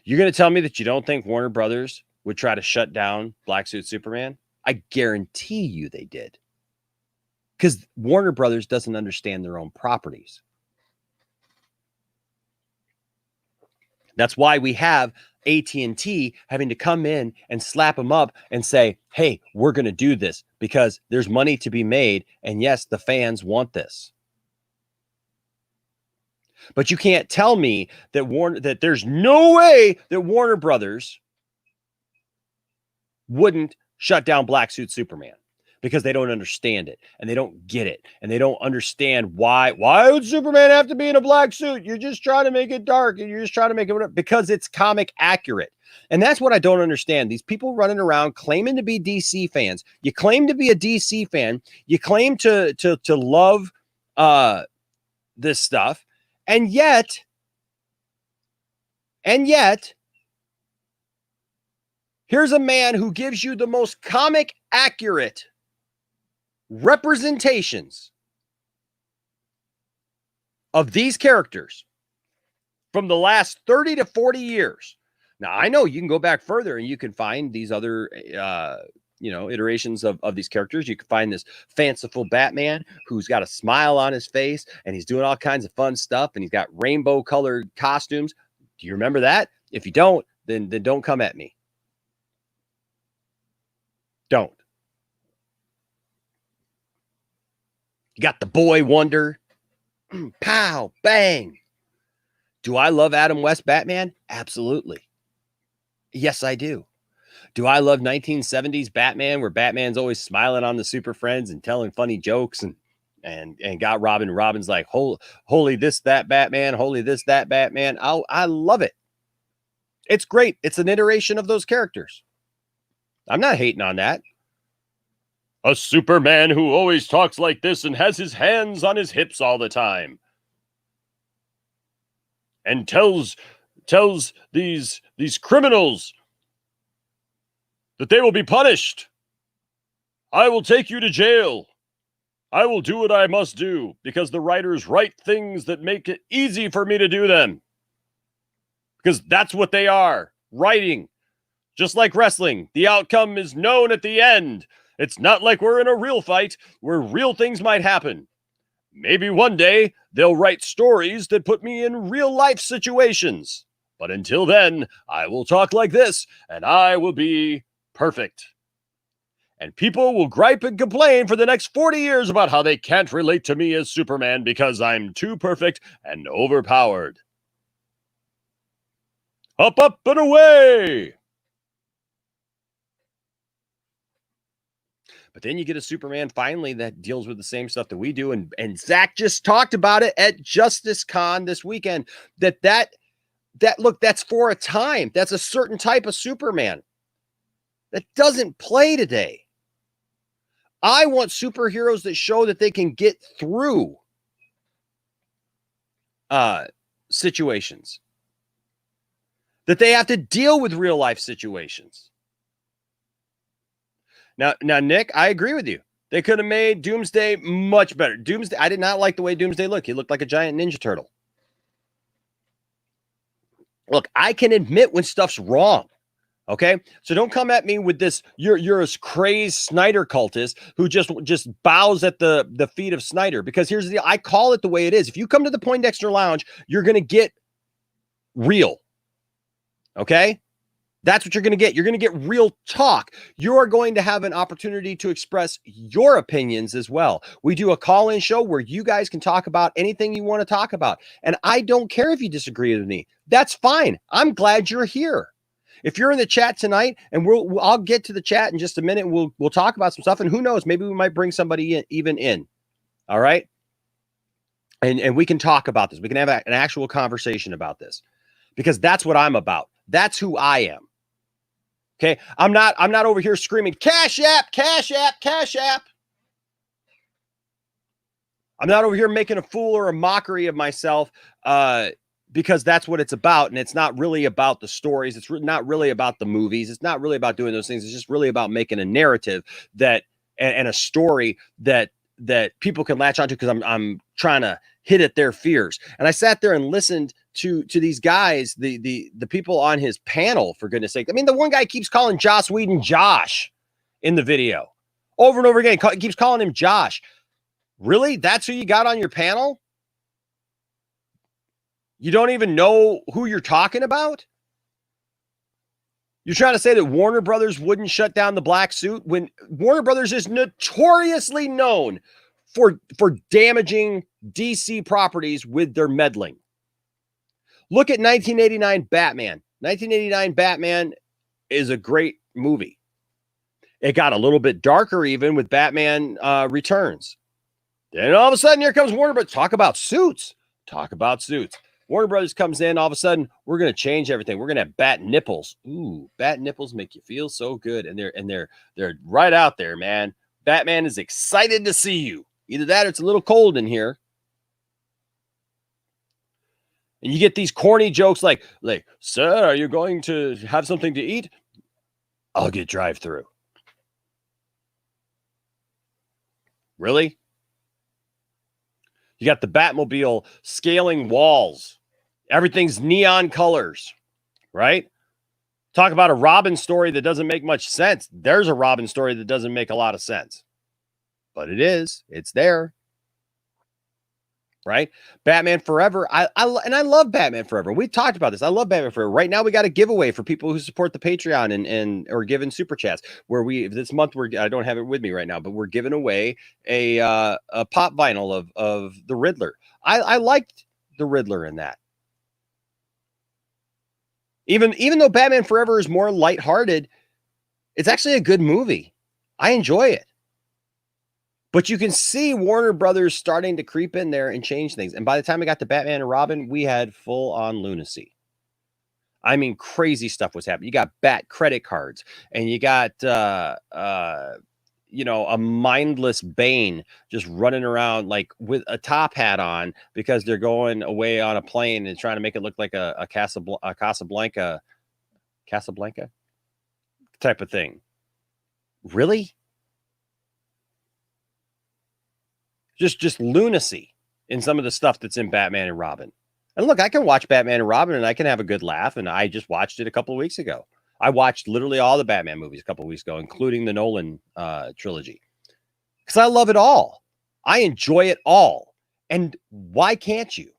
You're going to tell me that you don't think Warner Brothers would try to shut down Black Suit Superman? I guarantee you they did. Because Warner Brothers doesn't understand their own properties. That's why we have AT&T having to come in and slap them up and say, hey, we're going to do this because there's money to be made. And yes, the fans want this. But you can't tell me that there's no way that Warner Brothers wouldn't shut down Black Suit Superman, because they don't understand it and they don't get it and they don't understand why would Superman have to be in a black suit? You're just trying to make it dark and you're just trying to make it, because it's comic accurate. And that's what I don't understand. These people running around claiming to be DC fans. You claim to be a DC fan. You claim to love this stuff. And yet, here's a man who gives you the most comic accurate representations of these characters from the last 30 to 40 years. Now, I know you can go back further and you can find these other, iterations of these characters. You can find this fanciful Batman who's got a smile on his face and he's doing all kinds of fun stuff and he's got rainbow colored costumes. Do you remember that? If you don't, then don't come at me. Don't. You got the Boy Wonder. Pow, bang. Do I love Adam West Batman? Absolutely. Yes, I do. Do I love 1970s Batman, where Batman's always smiling on the super friends and telling funny jokes and got Robin? Robin's like, holy this, that Batman, holy this, that Batman. I love it. It's great. It's an iteration of those characters. I'm not hating on that. A Superman who always talks like this and has his hands on his hips all the time. And tells these criminals that they will be punished. I will take you to jail. I will do what I must do because the writers write things that make it easy for me to do them. Because that's what they are, writing. Just like wrestling, the outcome is known at the end. It's not like we're in a real fight where real things might happen. Maybe one day they'll write stories that put me in real life situations. But until then, I will talk like this and I will be perfect. And people will gripe and complain for the next 40 years about how they can't relate to me as Superman because I'm too perfect and overpowered. Up, up, and away! But then you get a Superman finally that deals with the same stuff that we do. And Zach just talked about it at Justice Con this weekend. That look, that's for a time. That's a certain type of Superman that doesn't play today. I want superheroes that show that they can get through situations, that they have to deal with real life situations. Now, Nick, I agree with you. They could have made Doomsday much better. Doomsday, I did not like the way Doomsday looked. He looked like a giant Ninja Turtle. Look, I can admit when stuff's wrong. Okay, so don't come at me with this. You're a crazed Snyder cultist who just bows at the feet of Snyder. Because here's the deal. I call it the way it is. If you come to the Poindexter Lounge, you're going to get real. Okay, that's what you're going to get. You're going to get real talk. You are going to have an opportunity to express your opinions as well. We do a call-in show where you guys can talk about anything you want to talk about, and I don't care if you disagree with me. That's fine. I'm glad you're here. If you're in the chat tonight, and I'll get to the chat in just a minute. We'll talk about some stuff, and who knows, maybe we might bring somebody in. All right, and we can talk about this. We can have an actual conversation about this, because that's what I'm about. That's who I am. Okay, I'm not over here screaming Cash App, Cash App, Cash App. I'm not over here making a fool or a mockery of myself because that's what it's about. And it's not really about the stories. It's not really about the movies. It's not really about doing those things. It's just really about making a narrative that and a story that people can latch onto, because I'm trying to hit at their fears. And I sat there and listened to these guys, the people on his panel, for goodness sake. I mean, the one guy keeps calling Joss Whedon Josh in the video over and over again. He keeps calling him Josh. Really? That's who you got on your panel? You don't even know who you're talking about? You're trying to say that Warner Brothers wouldn't shut down the black suit when Warner Brothers is notoriously known for damaging DC properties with their meddling. Look at 1989 Batman. 1989 Batman is a great movie. It got a little bit darker even with Batman Returns. Then all of a sudden, here comes Warner Brothers. Talk about suits. Warner Brothers comes in. All of a sudden, we're going to change everything. We're going to have bat nipples. Ooh, bat nipples make you feel so good, and they're right out there, man. Batman is excited to see you. Either that, or it's a little cold in here. And you get these corny jokes like, "Sir, are you going to have something to eat? I'll get drive-through." Really? You got the Batmobile scaling walls. Everything's neon colors, right? Talk about a Robin story that doesn't make much sense. There's a Robin story that doesn't make a lot of sense. But it is. It's there. Right? Batman Forever. I love Batman Forever. We talked about this. I love Batman Forever. Right now we got a giveaway for people who support the Patreon and or giving super chats, where this month I don't have it with me right now, but we're giving away a pop vinyl of the Riddler. I liked the Riddler in that. Even though Batman Forever is more lighthearted, it's actually a good movie. I enjoy it. But you can see Warner Brothers starting to creep in there and change things. And by the time we got to Batman and Robin, we had full-on lunacy. I mean, crazy stuff was happening. You got Bat credit cards, and you got, a mindless Bane just running around like with a top hat on because they're going away on a plane and trying to make it look like a Casablanca type of thing. Really? Just lunacy in some of the stuff that's in Batman and Robin. And look, I can watch Batman and Robin and I can have a good laugh. And I just watched it a couple of weeks ago. I watched literally all the Batman movies a couple of weeks ago, including the Nolan trilogy, because I love it all. I enjoy it all. And why can't you?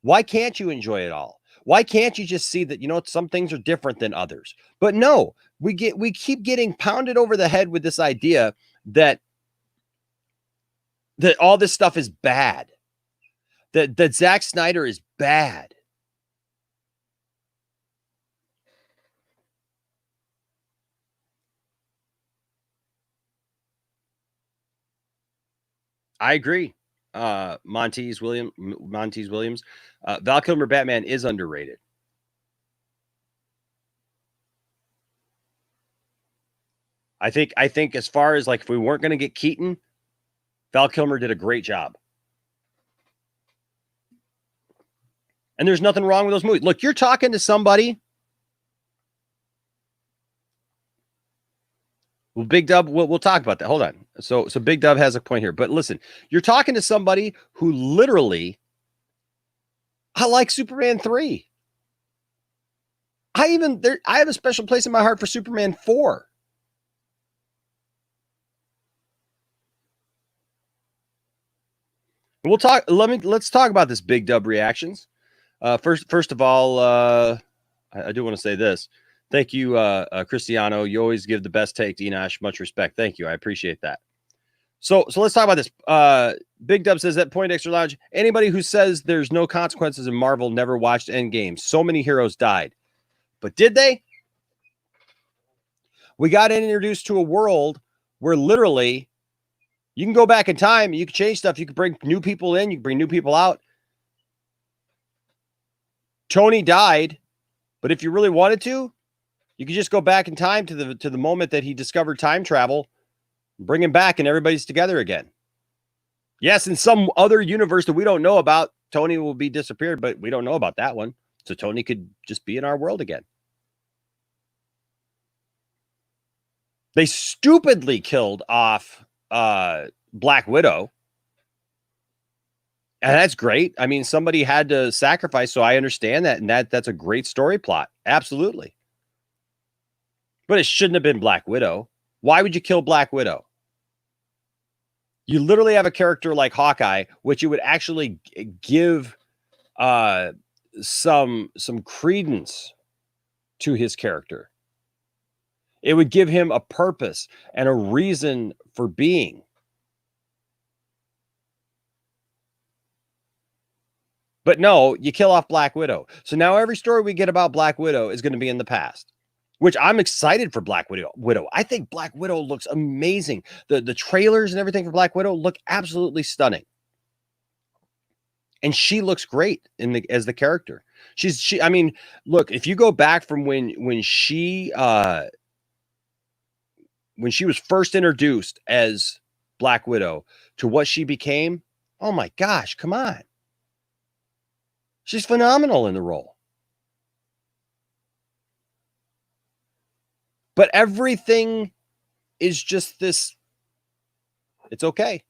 Why can't you enjoy it all? Why can't you just see that, some things are different than others? But no, we keep getting pounded over the head with this idea that all this stuff is bad, that Zack Snyder is bad. I agree. Montes Williams, Val Kilmer Batman is underrated. I think as far as if we weren't going to get Keaton, Val Kilmer did a great job. And there's nothing wrong with those movies. Look, you're talking to somebody. Well, Big Dub, we'll talk about that. Hold on. So Big Dub has a point here. But listen, you're talking to somebody who literally, I like Superman 3. I have a special place in my heart for Superman 4. We'll talk. Let's talk about this Big Dub reactions. First of all, I do want to say this. Thank you, Cristiano. You always give the best take to Enosh. Much respect. Thank you. I appreciate that. So let's talk about this. Big Dub says at Poindexter Lounge, anybody who says there's no consequences in Marvel never watched Endgame. So many heroes died. But did they? We got introduced to a world where literally you can go back in time, you can change stuff, you can bring new people in, you can bring new people out. Tony died, but if you really wanted to, you could just go back in time to the moment that he discovered time travel, bring him back, and everybody's together again. Yes, in some other universe that we don't know about, Tony will be disappeared, but we don't know about that one. So Tony could just be in our world again. They stupidly killed off Black Widow. And that's great. I mean, somebody had to sacrifice, so I understand that. And that's a great story plot. Absolutely. But it shouldn't have been Black Widow. Why would you kill Black Widow? You literally have a character like Hawkeye, which you would actually give some credence to his character. It would give him a purpose and a reason for being. But no, you kill off Black Widow. So now every story we get about Black Widow is going to be in the past, which I'm excited for Black Widow. I think Black Widow looks amazing. The trailers and everything for Black Widow look absolutely stunning. And she looks great as the character. I mean, look, if you go back from when she was first introduced as Black Widow to what she became, oh my gosh, come on. She's phenomenal in the role. But everything is just this, it's okay.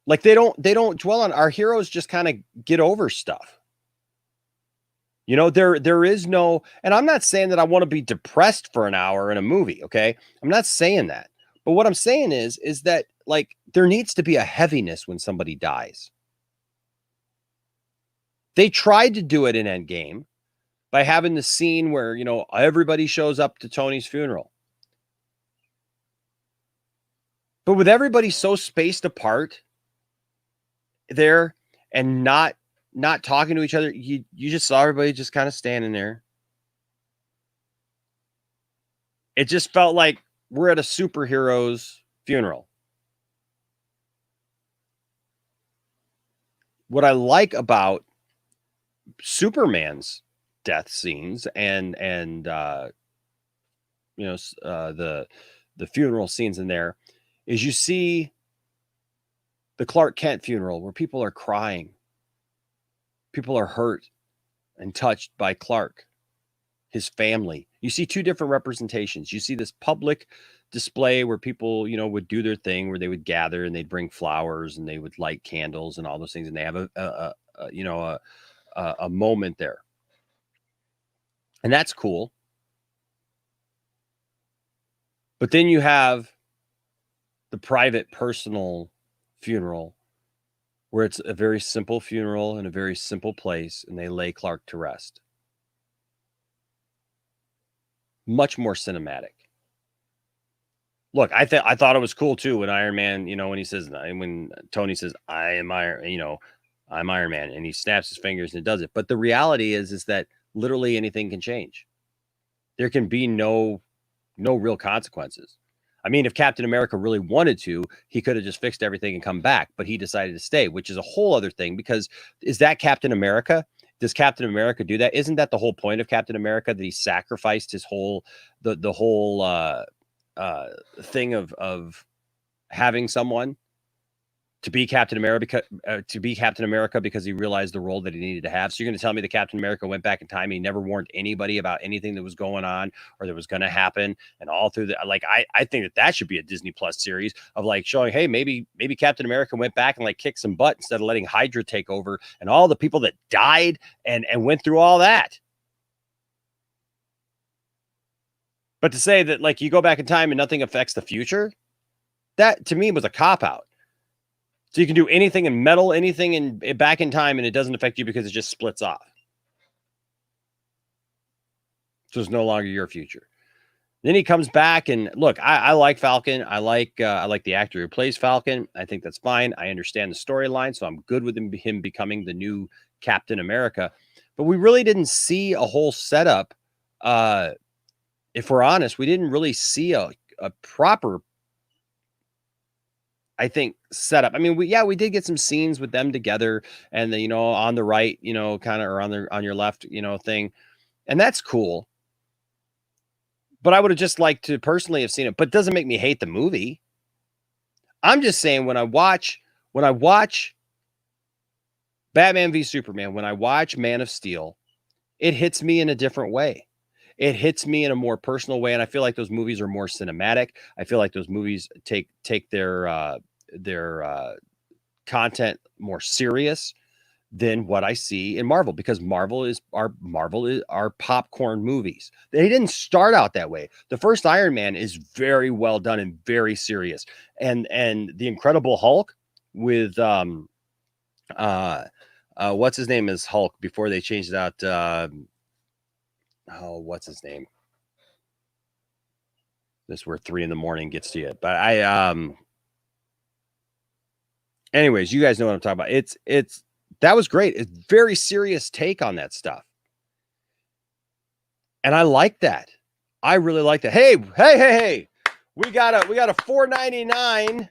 Like they don't dwell on, our heroes just kind of get over stuff. You know, there is no, and I'm not saying that I want to be depressed for an hour in a movie, okay? I'm not saying that. But what I'm saying is that like there needs to be a heaviness when somebody dies. They tried to do it in Endgame by having the scene where, you know, everybody shows up to Tony's funeral. But with everybody so spaced apart there and not talking to each other, you just saw everybody just kind of standing there. It just felt like we're at a superhero's funeral. What I like about Superman's death scenes and the funeral scenes in there is you see the Clark Kent funeral where people are crying. People are hurt and touched by Clark, his family. You see two different representations. You see this public display where people, you know, would do their thing, where they would gather and they'd bring flowers and they would light candles and all those things. And they have a moment there. And that's cool. But then you have the private, personal funeral where it's a very simple funeral in a very simple place and they lay Clark to rest. Much more cinematic. Look, I thought it was cool too when Iron Man, you know, when Tony says, I am Iron, you know, I'm Iron Man, and he snaps his fingers and it does it. But the reality is that literally anything can change. There can be no real consequences. I mean, if Captain America really wanted to, he could have just fixed everything and come back, but he decided to stay, which is a whole other thing, because is that Captain America? Does Captain America do that? Isn't that the whole point of Captain America, that he sacrificed his whole, the whole thing of having someone to be Captain America because he realized the role that he needed to have? So you're going to tell me that Captain America went back in time and he never warned anybody about anything that was going on or that was going to happen, and all through the, like, I think that should be a Disney Plus series of like showing, hey, maybe Captain America went back and like kicked some butt instead of letting Hydra take over and all the people that died and went through all that. But to say that like you go back in time and nothing affects the future, that to me was a cop-out. So you can do anything and meddle anything back in time and it doesn't affect you because it just splits off. So it's no longer your future. Then he comes back and look, I like Falcon. I like the actor who plays Falcon. I think that's fine. I understand the storyline, so I'm good with him becoming the new Captain America. But we really didn't see a whole setup. If we're honest, we didn't really see a proper, I think, setup. I mean, we did get some scenes with them together and the, you know, on the right, you know, kind of, or on your left, you know, thing. And that's cool. But I would have just liked to personally have seen it, but it doesn't make me hate the movie. I'm just saying when I watch Batman v Superman, when I watch Man of Steel, it hits me in a different way. It hits me in a more personal way, and I feel like those movies are more cinematic. I feel like those movies take their content more serious than what I see in Marvel, because Marvel is our popcorn movies. They didn't start out that way. The first Iron Man is very well done and very serious, and the Incredible Hulk with what's his name is Hulk before they changed it out. What's his name? This is where 3 a.m. gets to you. But anyways, you guys know what I'm talking about. That was great. It's very serious take on that stuff. And I like that. I really like that. Hey. We got a $4.99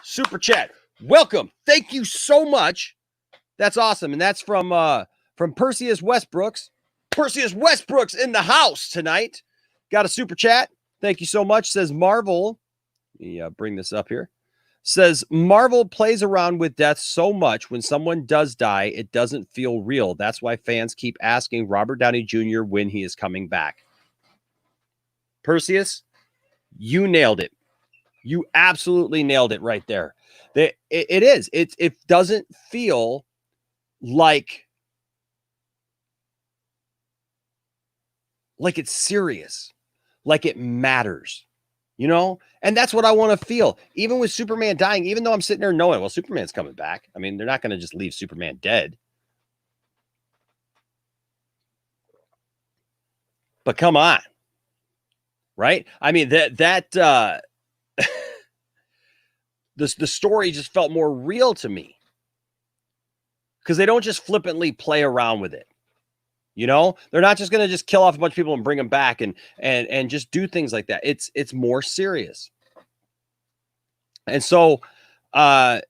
super chat. Welcome. Thank you so much. That's awesome. And that's from Perseus Westbrooks. Perseus Westbrooks in the house tonight. Got a super chat. Thank you so much. Says Marvel. Let me bring this up here. Says Marvel plays around with death so much. When someone does die, it doesn't feel real. That's why fans keep asking Robert Downey Jr. when he is coming back. Perseus, you nailed it. You absolutely nailed it right there. It is. It doesn't feel like it's serious, like it matters, you know? And that's what I want to feel. Even with Superman dying, even though I'm sitting there knowing, well, Superman's coming back. I mean, they're not going to just leave Superman dead. But come on. Right? I mean, the story just felt more real to me, because they don't just flippantly play around with it. You know, they're not just going to just kill off a bunch of people and bring them back and just do things like that. It's more serious. And so now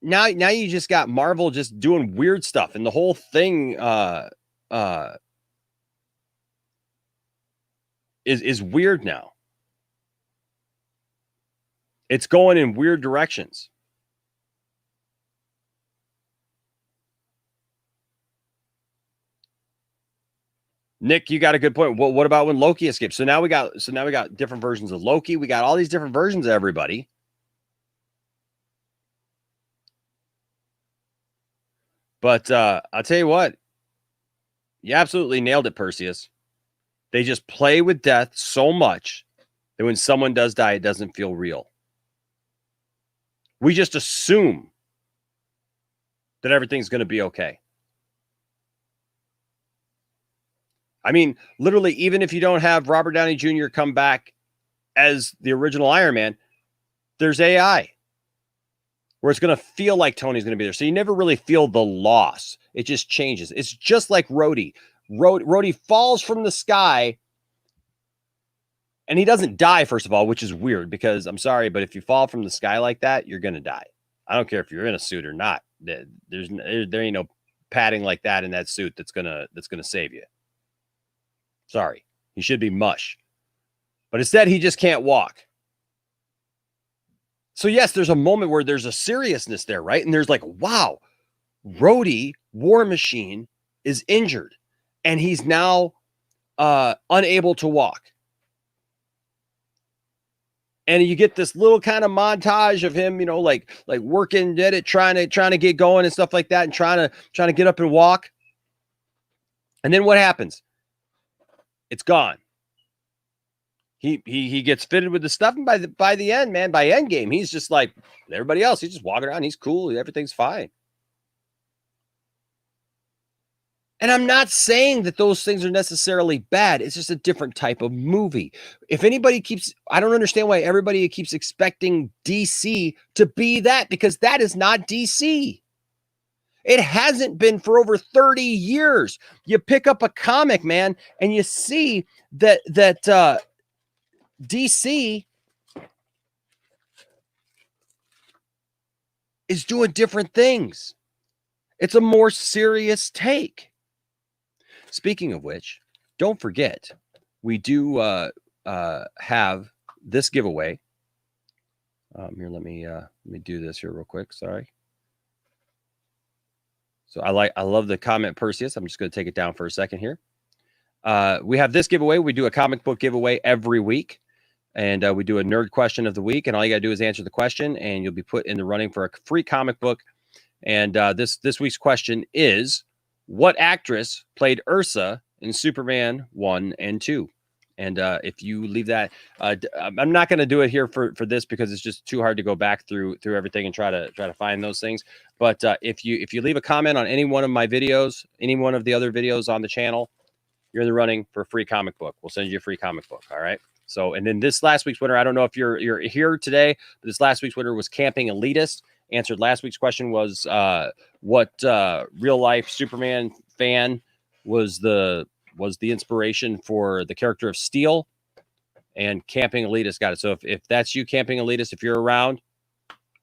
you just got Marvel just doing weird stuff, and the whole thing is weird now. It's going in weird directions. Nick, you got a good point. What about when Loki escaped? So now we got different versions of Loki. We got all these different versions of everybody. But I'll tell you what, you absolutely nailed it, Perseus. They just play with death so much that when someone does die, it doesn't feel real. We just assume that everything's going to be okay. I mean, literally, even if you don't have Robert Downey Jr. come back as the original Iron Man, there's AI where it's going to feel like Tony's going to be there. So you never really feel the loss. It just changes. It's just like Rhodey. Rhodey falls from the sky, and he doesn't die, first of all, which is weird, because I'm sorry, but if you fall from the sky like that, you're going to die. I don't care if you're in a suit or not. There ain't no padding like that in that suit that's going to save you. Sorry. He should be mush. But instead, he just can't walk. So yes, there's a moment where there's a seriousness there, right? And there's like, wow, Rhodey, War Machine, is injured, and he's now unable to walk. And you get this little kind of montage of him, you know, like working at it, trying to get going and stuff like that, and trying to get up and walk. And then what happens? It's gone. He gets fitted with the stuff, and by the end, man, by end game, he's just like everybody else. He's just walking around. He's cool. Everything's fine. And I'm not saying that those things are necessarily bad. It's just a different type of movie. If anybody I don't understand why everybody keeps expecting DC to be that, because that is not DC. It hasn't been for over 30 years. You pick up a comic, man, and you see that DC is doing different things. It's a more serious take. Speaking of which, don't forget, we do have this giveaway Here, let me do this here real quick. Sorry. So I love the comment, Perseus. I'm just going to take it down for a second here. We have this giveaway. We do a comic book giveaway every week, and we do a nerd question of the week. And all you got to do is answer the question, and you'll be put in the running for a free comic book. And this week's question is, what actress played Ursa in Superman 1 and 2? And if you leave that, I'm not going to do it here for this because it's just too hard to go back through everything and try to find those things. But if you leave a comment on any one of my videos, any one of the other videos on the channel, you're in the running for a free comic book. We'll send you a free comic book. All right. So, and then this last week's winner, I don't know if you're here today, but this last week's winner was Camping Elitist. Answered last week's question was what real life Superman fan was the inspiration for the character of Steel, and Camping Elitist got it. So if that's you, Camping Elitist, if you're around,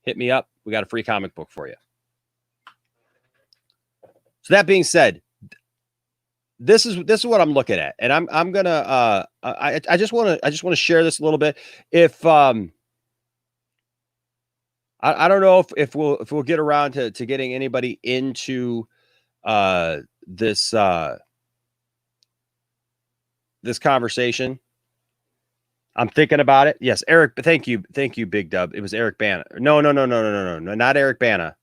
hit me up. We got a free comic book for you. So that being said, this is what I'm looking at, and I'm gonna I just want to share this a little bit. If I don't know if we'll get around to getting anybody into this this conversation. I'm thinking about it. Yes, Eric. Thank you, Big Dub. It was Eric Bana. No, not Eric Bana.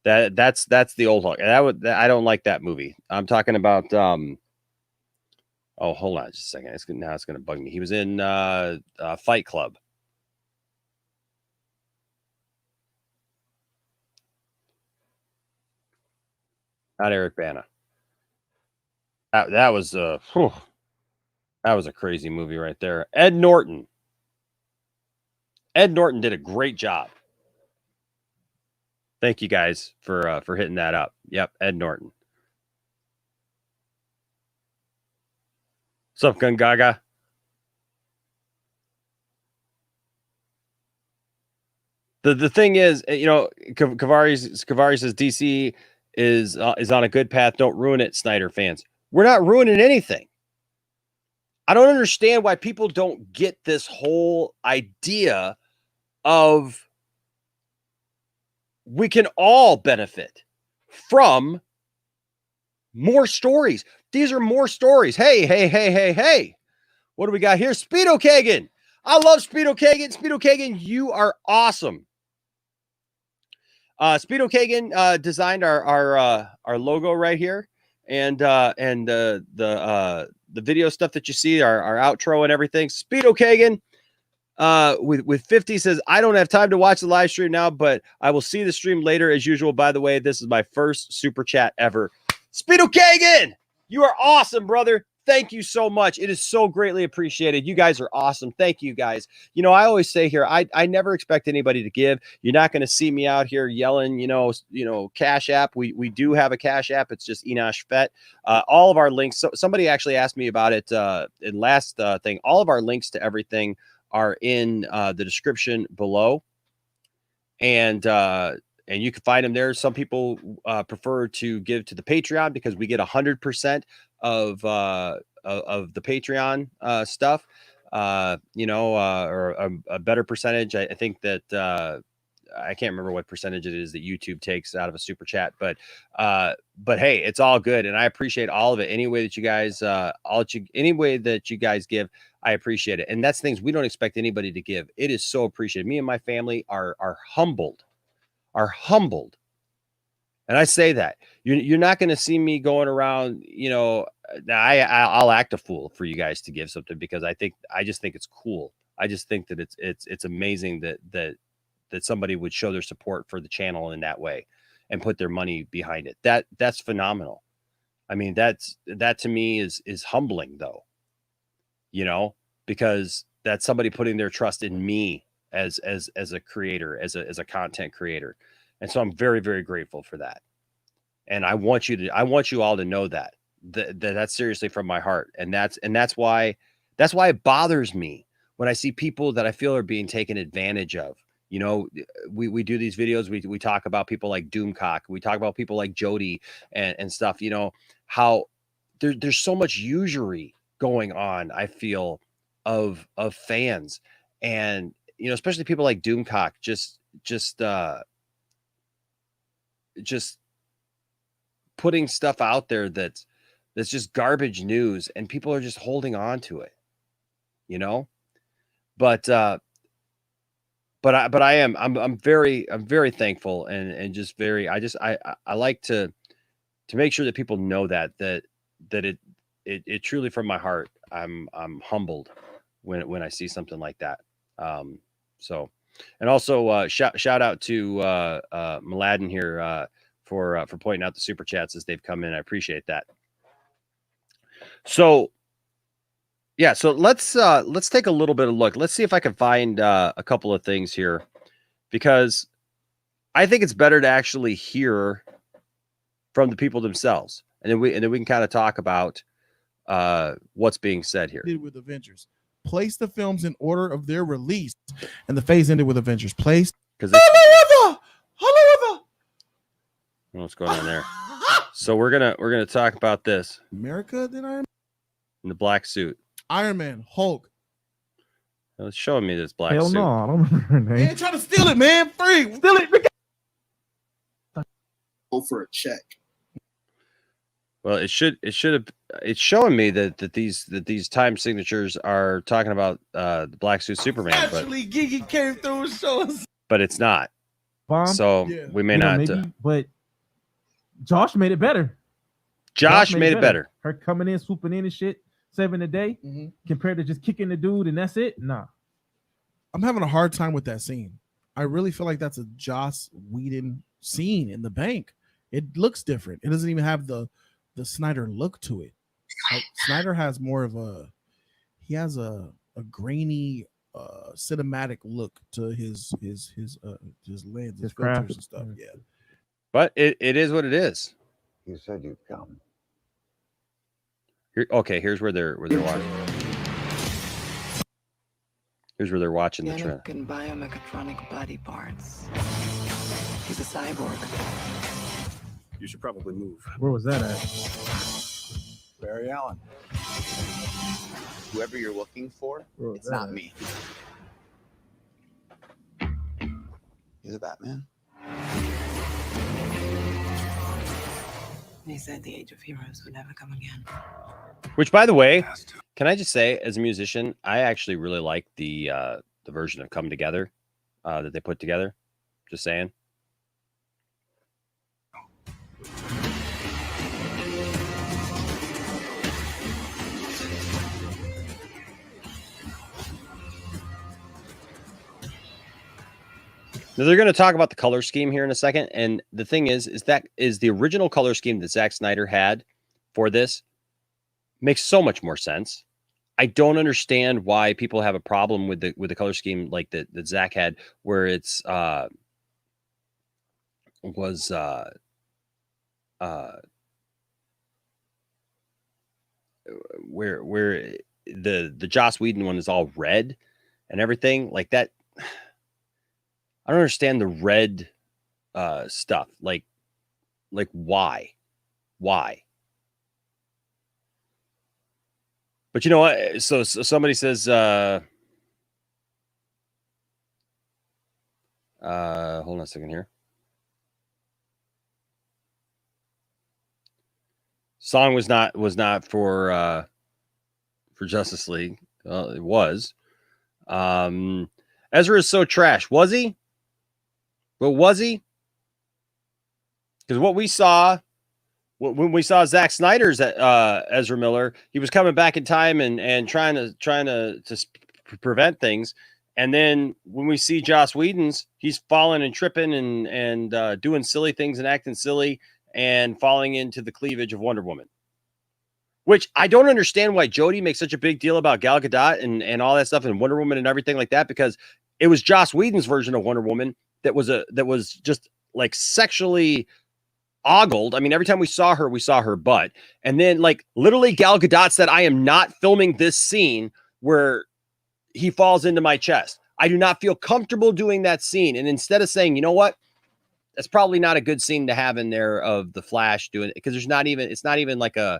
That's the old Hulk. I don't like that movie. I'm talking about oh, hold on just a second. It's going to bug me. He was in Fight Club. Not Eric Bana. That was that was a crazy movie right there. Ed Norton. Ed Norton did a great job. Thank you guys for hitting that up. Yep, Ed Norton. What's up, Gun Gaga? The thing is, you know, Kavari says DC is on a good path. Don't ruin it, Snyder fans. We're not ruining anything. I don't understand why people don't get this whole idea of we can all benefit from more stories. These are more stories. Hey. What do we got here? Speedo Kagan. I love Speedo Kagan. Speedo Kagan, you are awesome. Speedo Kagan designed our logo right here, and the video stuff that you see, our outro and everything. Speedo Kagan with 50 says, I don't have time to watch the live stream now, but I will see the stream later as usual. By the way, this is my first super chat ever. Speedo Kagan, you are awesome, brother. Thank you so much. It is so greatly appreciated. You guys are awesome. Thank you, guys. You know, I always say here, I never expect anybody to give. You're not going to see me out here yelling, you know, Cash App. We do have a Cash App. It's just Enosh Fett. All of our links. So somebody actually asked me about it in last thing. All of our links to everything are in the description below. And you can find them there. Some people prefer to give to the Patreon because we get 100% of the Patreon stuff, or a better percentage. I think that I can't remember what percentage it is that YouTube takes out of a super chat, but hey, it's all good. And I appreciate all of it. Any way that you guys, any way that you guys give, I appreciate it. And that's things we don't expect anybody to give. It is so appreciated. Me and my family are humbled. And I say that you're not going to see me going around, I'll act a fool for you guys to give something because I just think it's cool. I just think that it's amazing that somebody would show their support for the channel in that way and put their money behind it. That's phenomenal. I mean, that to me is humbling though, because that's somebody putting their trust in me as a creator, as a content creator. And so I'm very, very grateful for that. And I want you all to know that's seriously from my heart. And that's why it bothers me when I see people that I feel are being taken advantage of. We do these videos. We talk about people like Doomcock. We talk about people like Jody and stuff, how there's so much usury going on, I feel, of fans. And you know, especially people like Doomcock, just putting stuff out there that's just garbage news, and people are just holding on to it, you know. But I'm very thankful and just very, I like to make sure that people know that it truly, from my heart, I'm humbled when I see something like that. So, and also shout out to Mladen here for pointing out the super chats as they've come in. I appreciate that. So yeah, so let's take a little bit of a look. Let's see if I can find a couple of things here, because I think it's better to actually hear from the people themselves, and then we can kind of talk about what's being said here. With Avengers, place the films in order of their release, and the phase ended with Avengers. Place because what's going on there? So we're gonna talk about this. America did Iron in the black suit. Iron Man, Hulk. It's showing me this black Hell suit. no, I don't remember her name. Man, trying to steal it, man. Free, steal it. Go for a check. Well, it should have. It's showing me that these time signatures are talking about the black suit Superman. Actually, Gigi came through and showed us. But it's not. Bomb. So Yeah. we may not. Maybe, but Josh made it better. Josh made it better. Her coming in, swooping in and shit, saving the day, compared to just kicking the dude and that's it. Nah. I'm having a hard time with that scene. I really feel like that's a Joss Whedon scene in the bank. It looks different. It doesn't even have the Snyder look to it. Like, Snyder has more of a grainy cinematic look to his lens, his filters and stuff. Yeah. But it is what it is. You said you'd come. Here's where they're watching. Here's where they're watching the trailer. And biomechatronic body parts. He's a cyborg. You should probably move. Where was that at? Barry Allen. Whoever you're looking for, it's not me. He's a Batman. He said the age of heroes would never come again. Which, by the way, can I just say, as a musician, I actually really like the version of "Come Together" that they put together. Just saying. Now, they're going to talk about the color scheme here in a second, and the thing is that the original color scheme that Zack Snyder had for this makes so much more sense. I don't understand why people have a problem with the color scheme like that Zack had, where it's where the Joss Whedon one is all red and everything like that. I don't understand the red stuff. Like why? But you know what? So somebody says, hold on a second here. Song was not for Justice League. It was. Ezra is so trash. Was he? But was he? Because what we saw when we saw Zack Snyder's Ezra Miller, he was coming back in time and trying to prevent things. And then when we see Joss Whedon's, he's falling and tripping and doing silly things and acting silly and falling into the cleavage of Wonder Woman. Which I don't understand why Jody makes such a big deal about Gal Gadot and all that stuff and Wonder Woman and everything like that, because it was Joss Whedon's version of Wonder Woman that was just like sexually ogled. I mean, every time we saw her butt. And then like literally Gal Gadot said, I am not filming this scene where he falls into my chest. I do not feel comfortable doing that scene. And instead of saying, you know what, that's probably not a good scene to have in there of the Flash doing it, because it's not even like a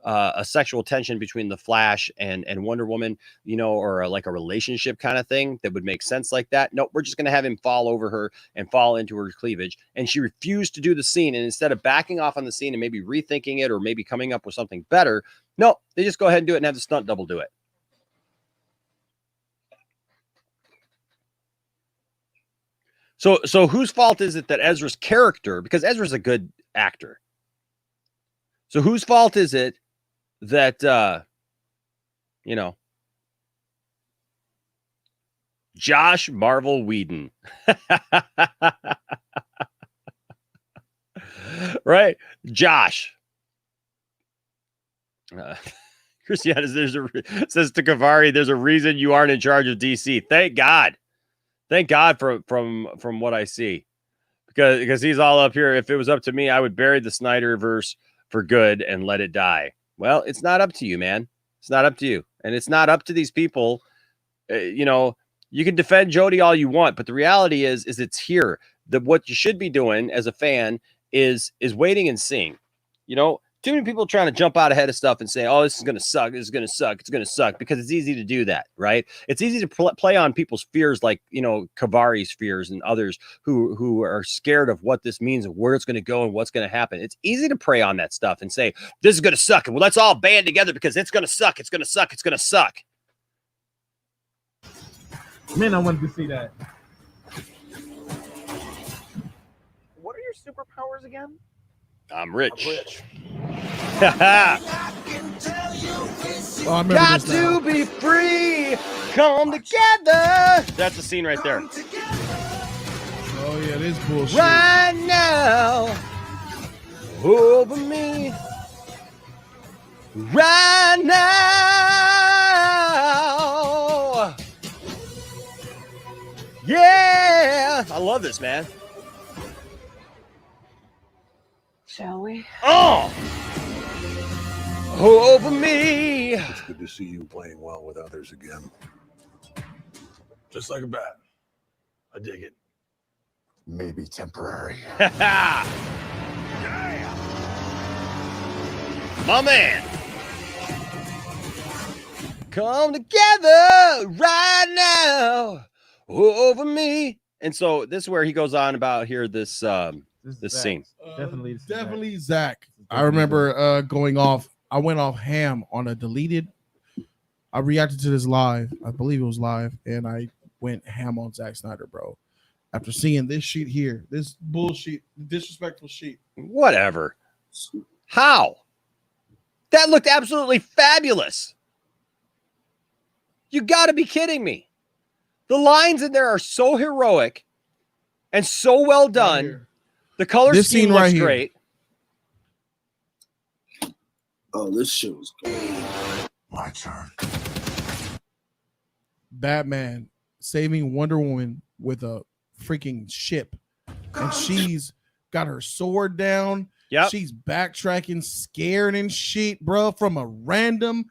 a sexual tension between the Flash and Wonder Woman, you know, or like a relationship kind of thing that would make sense like that. Nope, we're just going to have him fall over her and fall into her cleavage. And she refused to do the scene. And instead of backing off on the scene and maybe rethinking it or maybe coming up with something better, no, they just go ahead and do it and have the stunt double do it. So whose fault is it that Ezra's character, because Ezra's a good actor. So whose fault is it that, you know, Josh Marvel Whedon, right? Josh. Christiana says to Kavari, there's a reason you aren't in charge of DC. Thank God. Thank God from what I see, because he's all up here. If it was up to me, I would bury the Snyderverse for good and let it die. Well, it's not up to you, man. It's not up to you, and it's not up to these people. You know, you can defend Jody all you want, but the reality is it's here. What you should be doing as a fan is waiting and seeing. You know, too many people trying to jump out ahead of stuff and say, oh, this is going to suck. This is going to suck. It's going to suck, because it's easy to do that, right? It's easy to play on people's fears, like, you know, Kavari's fears and others who are scared of what this means and where it's going to go and what's going to happen. It's easy to prey on that stuff and say, this is going to suck. And well, let's all band together because it's going to suck. It's going to suck. It's going to suck. Man, I wanted to see that. What are your superpowers again? I'm rich. Oh, Got to be free. Come together. That's the scene right there. Oh yeah, this bullshit. Right now, over me. Right now. Yeah. I love this, man. Shall we? Oh. Over me. It's good to see you playing well with others again. Just like a bat. I dig it. Maybe temporary. My man. Come together right now over me. And so this is where he goes on about here this scene. Definitely Zach. I remember going off. I went off ham on a deleted. I reacted to this live. I believe it was live, and I went ham on Zack Snyder, bro. After seeing this sheet here, this bullshit, disrespectful sheet. Whatever. How? That looked absolutely fabulous. You got to be kidding me. The lines in there are so heroic and so well done. Right, the color this scheme scene looks right here. great. Oh, this shit was great. My turn. Batman saving Wonder Woman with a freaking ship, and she's got her sword down. Yep. She's backtracking, scared and shit, bro, from a random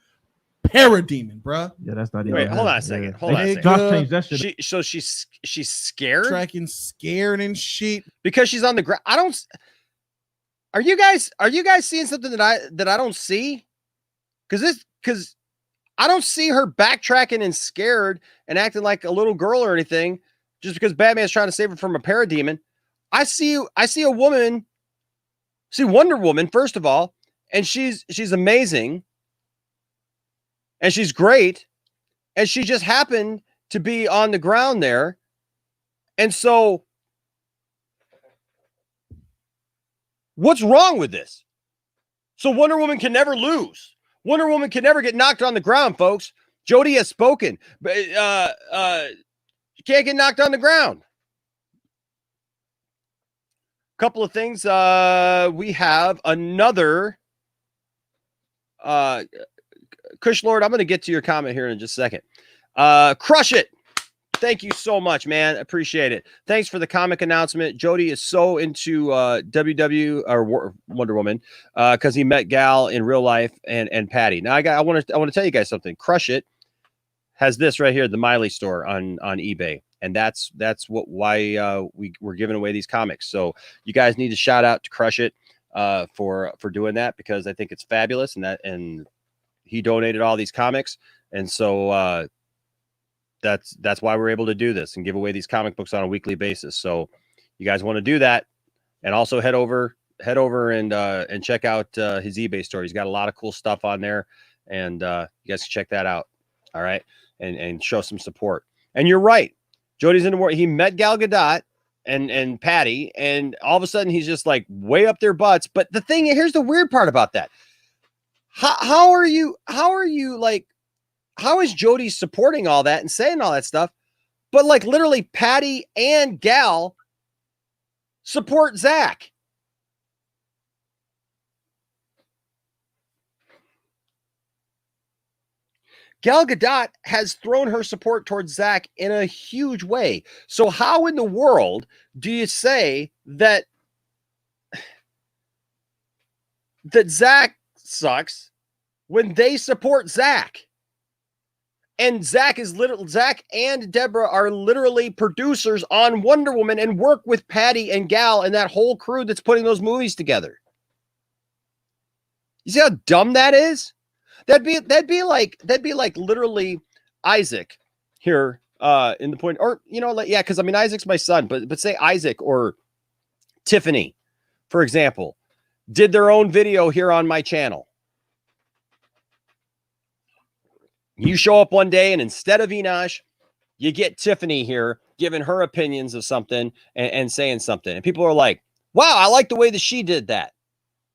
parademon, bro. Yeah, that's not even. Wait, hold on a second. Hold on a second. Josh changed that shit. So she's scared? Tracking, scared and shit because she's on the ground. I don't. Are you guys seeing something that I don't see? Because I don't see her backtracking and scared and acting like a little girl or anything just because Batman's trying to save her from a parademon. I see a woman, see Wonder Woman, first of all, and she's amazing and she's great, and she just happened to be on the ground there. And so what's wrong with this? So Wonder Woman can never lose. Wonder Woman can never get knocked on the ground, folks. Jody has spoken. But you can't get knocked on the ground. Couple of things. We have another Kush Lord. I'm going to get to your comment here in just a second. Crush it. Thank you so much, man. Appreciate it. Thanks for the comic announcement. Jody is so into WW or Wonder Woman because he met Gal in real life and Patty. Now I want to tell you guys something. Crush It has this right here, the Miley store on eBay, and that's why we're giving away these comics. So you guys need to shout out to Crush It. for doing that, because I think it's fabulous, and he donated all these comics, and so that's why we're able to do this and give away these comic books on a weekly basis. So you guys want to do that, and also head over and check out his eBay store. He's got a lot of cool stuff on there, and you guys can check that out. All right, and show some support. And you're right, Jody's in the war. He met Gal Gadot and Patty, and all of a sudden he's just like way up their butts. But the thing, here's the weird part about that. How is Jody supporting all that and saying all that stuff? But like literally Patty and Gal support Zach. Gal Gadot has thrown her support towards Zach in a huge way. So how in the world do you say that Zach sucks when they support Zach? And Zach and Deborah are literally producers on Wonder Woman and work with Patty and Gal and that whole crew that's putting those movies together. You see how dumb that is? That'd be like literally Isaac here in the point, or yeah, because I mean Isaac's my son, but say Isaac or Tiffany, for example, did their own video here on my channel. You show up one day and instead of Enosh, you get Tiffany here giving her opinions of something and saying something, and people are like, "Wow, I like the way that she did that.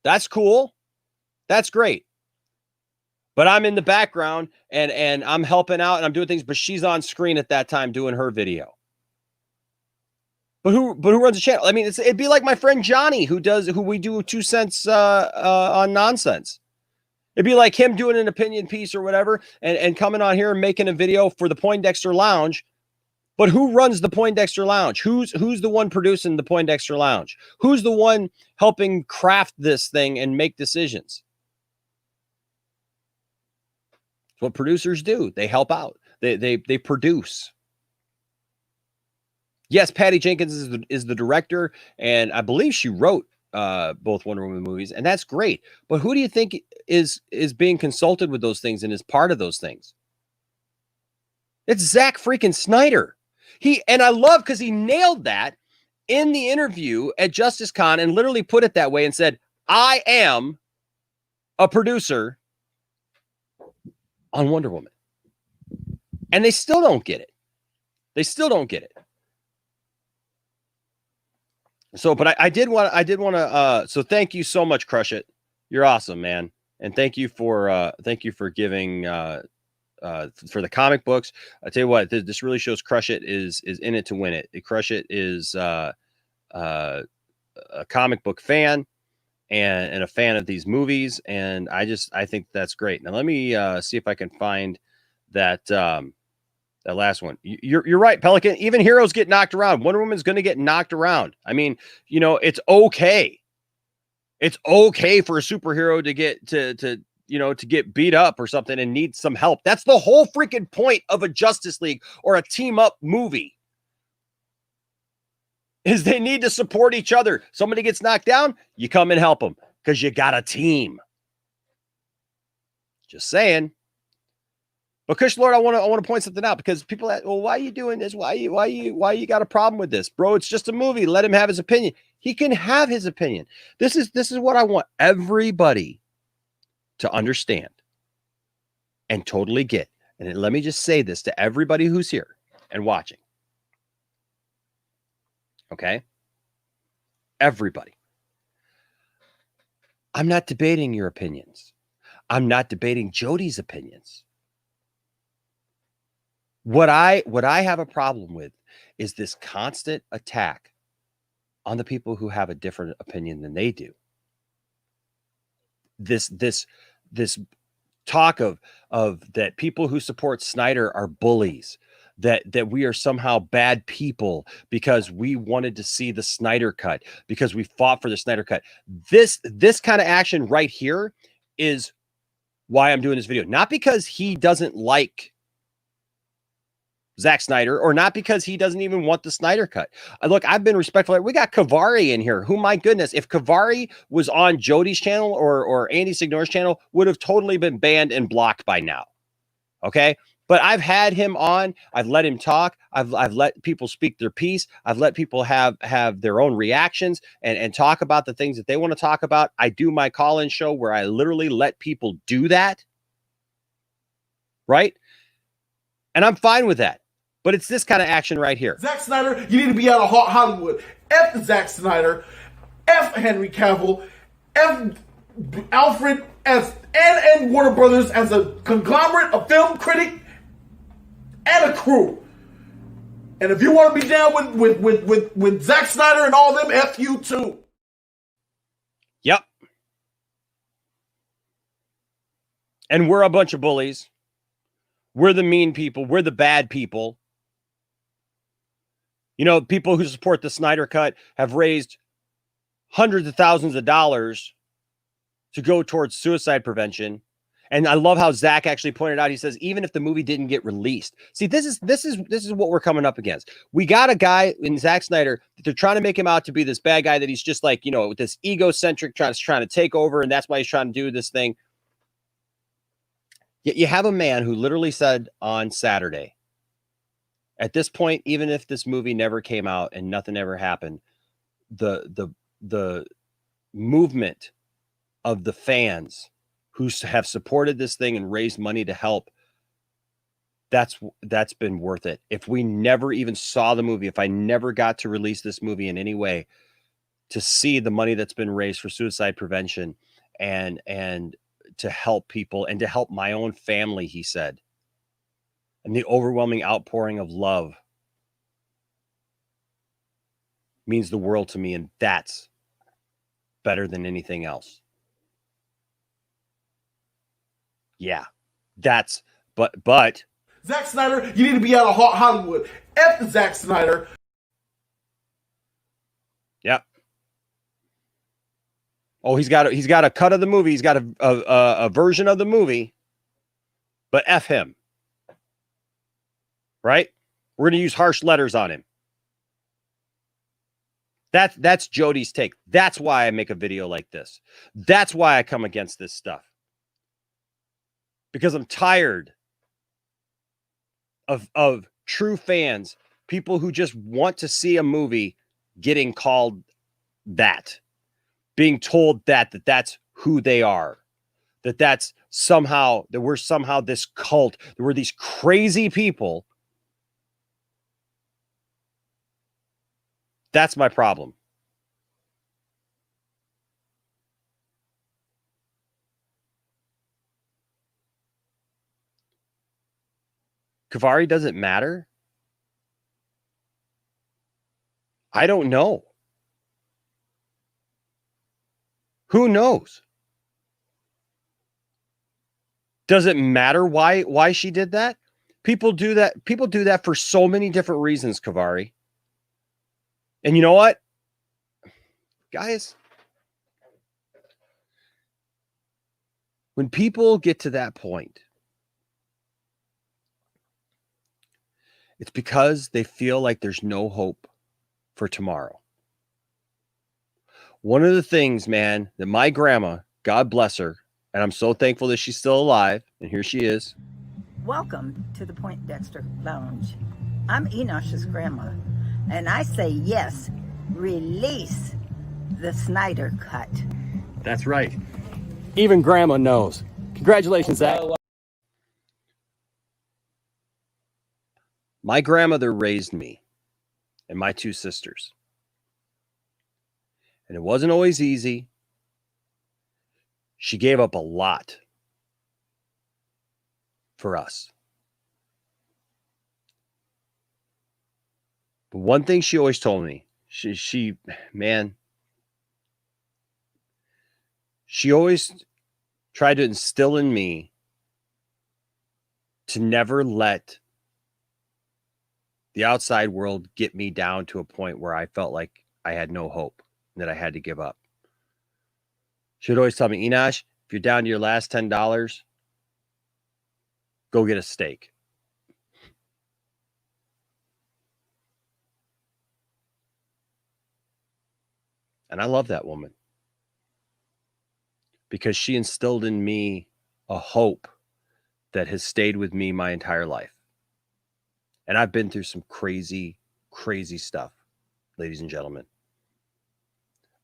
That's cool. That's great." But I'm in the background and I'm helping out and I'm doing things, but she's on screen at that time doing her video. But who runs the channel? I mean, it'd be like my friend Johnny who we do 2 cents on nonsense. It'd be like him doing an opinion piece or whatever and coming on here and making a video for the Poindexter Lounge. But who runs the Poindexter Lounge? Who's the one producing the Poindexter Lounge? Who's the one helping craft this thing and make decisions? It's what producers do. They help out. They produce. Yes, Patty Jenkins is the director, and I believe she wrote both Wonder Woman movies, and that's great. But who do you think is being consulted with those things and is part of those things? It's Zack freaking Snyder. And I love because he nailed that in the interview at Justice Con and literally put it that way and said, "I am a producer on Wonder Woman." And they still don't get it. So, but I did want to, so thank you so much, Crush It. You're awesome, man. And thank you for giving, for the comic books. I tell you what, this really shows Crush It is in it to win it. Crush It is, a comic book fan and a fan of these movies. And I think that's great. Now let me see if I can find that that last one. You're right, Pelican. Even heroes get knocked around. Wonder Woman's going to get knocked around. I mean, it's okay. It's okay for a superhero to get beat up or something and need some help. That's the whole freaking point of a Justice League or a team up movie. Is they need to support each other. Somebody gets knocked down, you come and help them because you got a team. Just saying. But Kush Lord, I want to point something out because people ask, well, why are you doing this? Why you got a problem with this? Bro, it's just a movie. Let him have his opinion. He can have his opinion. This is what I want everybody to understand and totally get. And let me just say this to everybody who's here and watching. Okay? Everybody. I'm not debating your opinions. I'm not debating Jody's opinions. What I have a problem with is this constant attack on the people who have a different opinion than they do. This talk of that people who support Snyder are bullies, that we are somehow bad people because we wanted to see the Snyder cut, because we fought for the Snyder cut. This kind of action right here is why I'm doing this video. Not because he doesn't like Zack Snyder, or not because he doesn't even want the Snyder cut. Look, I've been respectful. We got Kavari in here, who, my goodness, if Kavari was on Jody's channel or Andy Signor's channel, would have totally been banned and blocked by now. Okay? But I've had him on. I've let him talk. I've let people speak their piece. I've let people have their own reactions and talk about the things that they want to talk about. I do my call-in show where I literally let people do that. Right? And I'm fine with that. But it's this kind of action right here. Zack Snyder, you need to be out of Hollywood. F Zack Snyder, F Henry Cavill, F Alfred as and Warner Brothers as a conglomerate, a film critic, and a crew. And if you want to be down with Zack Snyder and all them, F you too. Yep. And we're a bunch of bullies. We're the mean people. We're the bad people. You know, people who support the Snyder Cut have raised hundreds of thousands of dollars to go towards suicide prevention. And I love how Zach actually pointed out, he says, even if the movie didn't get released. See, this is what we're coming up against. We got a guy in Zack Snyder that they're trying to make him out to be this bad guy that he's just like, you know, this egocentric trying to take over. And that's why he's trying to do this thing. Yet you have a man who literally said on Saturday, at this point, even if this movie never came out and nothing ever happened, the movement of the fans who have supported this thing and raised money to help, that's been worth it. If we never even saw the movie, if I never got to release this movie in any way, to see the money that's been raised for suicide prevention and to help people and to help my own family, he said, and the overwhelming outpouring of love means the world to me. And that's better than anything else. Yeah, but Zack Snyder, you need to be out of Hollywood. F Zack Snyder. Yep. Oh, he's got a cut of the movie. He's got a version of the movie, but F him. Right? We're going to use harsh letters on him. That's Jody's take. That's why I make a video like this. That's why I come against this stuff. Because I'm tired of true fans, people who just want to see a movie getting called that, being told that's who they are, that we're somehow this cult, that we're these crazy people. That's my problem. Kavari doesn't matter. I don't know. Who knows? Does it matter why she did that? People do that. People do that for so many different reasons, Kavari. And you know what? Guys, when people get to that point, it's because they feel like there's no hope for tomorrow. One of the things, man, that my grandma, God bless her, and I'm so thankful that she's still alive, and here she is. Welcome to the Point Dexter Lounge. I'm Enosh's grandma, and I say yes, release the Snyder Cut. That's right. Even grandma knows. Congratulations, Zach. My grandmother raised me and my two sisters. And it wasn't always easy. She gave up a lot for us. But one thing she always told me, she always tried to instill in me to never let the outside world get me down to a point where I felt like I had no hope and that I had to give up. She'd always tell me, Enosh, if you're down to your last $10, go get a steak. And I love that woman because she instilled in me a hope that has stayed with me my entire life. And I've been through some crazy, crazy stuff, ladies and gentlemen.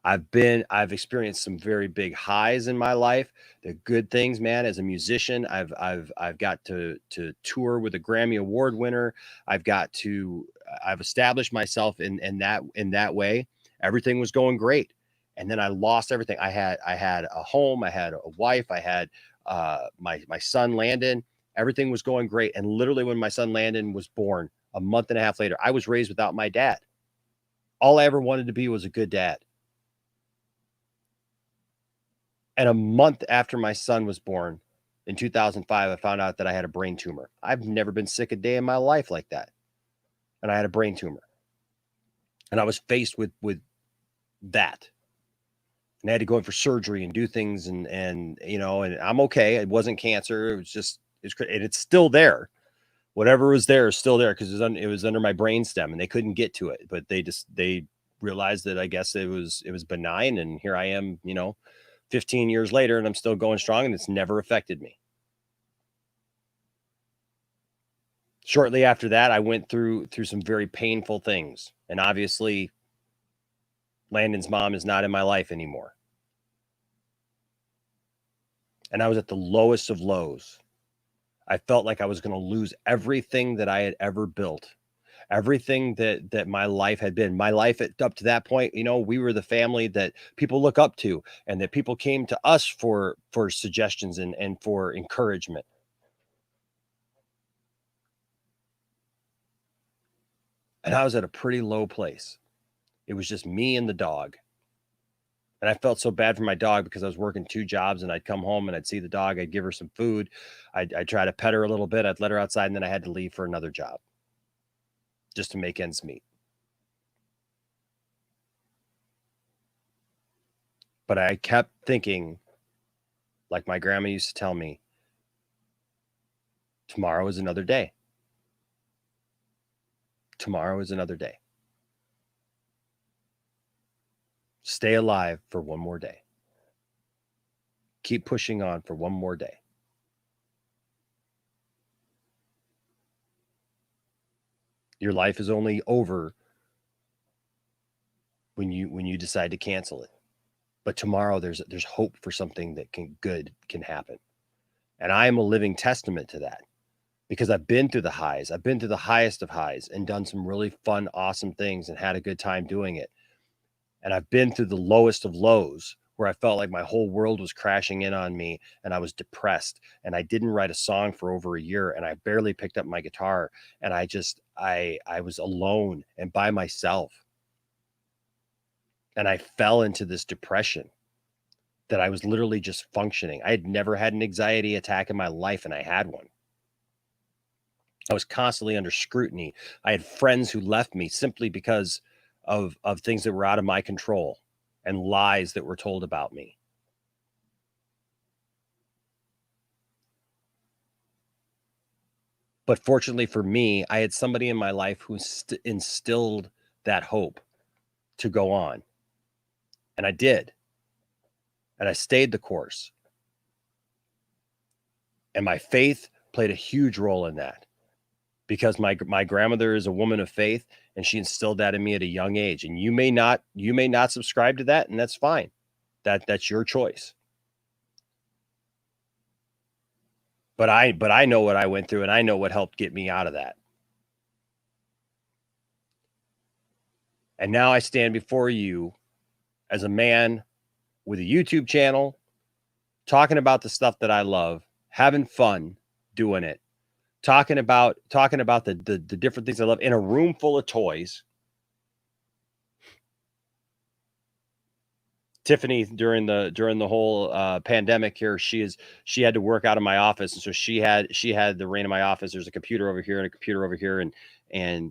I've experienced some very big highs in my life. The good things, man. As a musician, I've got to tour with a Grammy Award winner. I've established myself in that way. Everything was going great, and then I lost everything. I had a home, I had a wife, I had my son Landon. Everything was going great, and literally when my son Landon was born, a month and a half later, I was raised without my dad. All I ever wanted to be was a good dad. And a month after my son was born in 2005, I found out that I had a brain tumor. I've never been sick a day in my life like that. And I had a brain tumor. And I was faced with that. And I had to go in for surgery and do things and I'm okay. It wasn't cancer. It was and it's still there. Whatever was there is still there because it was under my brainstem and they couldn't get to it. But they realized that I guess it was benign. And here I am, 15 years later, and I'm still going strong, and it's never affected me. Shortly after that, I went through some very painful things. And obviously, Landon's mom is not in my life anymore. And I was at the lowest of lows. I felt like I was going to lose everything that I had ever built. Everything that my life had been. My life up to that point, we were the family that people look up to and that people came to us for suggestions and for encouragement. And I was at a pretty low place. It was just me and the dog. And I felt so bad for my dog because I was working 2 jobs and I'd come home and I'd see the dog. I'd give her some food. I'd try to pet her a little bit. I'd let her outside and then I had to leave for another job just to make ends meet. But I kept thinking, like my grandma used to tell me, tomorrow is another day. Tomorrow is another day. Stay alive for one more day. Keep pushing on for one more day. Your life is only over when you decide to cancel it. But tomorrow there's hope for something that can happen. And I am a living testament to that because I've been through the highs. I've been through the highest of highs and done some really fun, awesome things and had a good time doing it. And I've been through the lowest of lows where I felt like my whole world was crashing in on me and I was depressed and I didn't write a song for over a year and I barely picked up my guitar and I was alone and by myself. And I fell into this depression that I was literally just functioning. I had never had an anxiety attack in my life and I had one. I was constantly under scrutiny. I had friends who left me simply because of things that were out of my control and lies that were told about me. But fortunately for me, I had somebody in my life who instilled that hope to go on. And I did. And I stayed the course. And my faith played a huge role in that. Because my grandmother is a woman of faith and she instilled that in me at a young age. And you may not subscribe to that, and that's fine. That's your choice. But I know what I went through and I know what helped get me out of that. And now I stand before you as a man with a YouTube channel, talking about the stuff that I love, having fun doing it. Talking about the different things I love in a room full of toys. Tiffany, during the whole pandemic here, she had to work out of my office, and so she had the reign of my office. There's a computer over here and a computer over here, and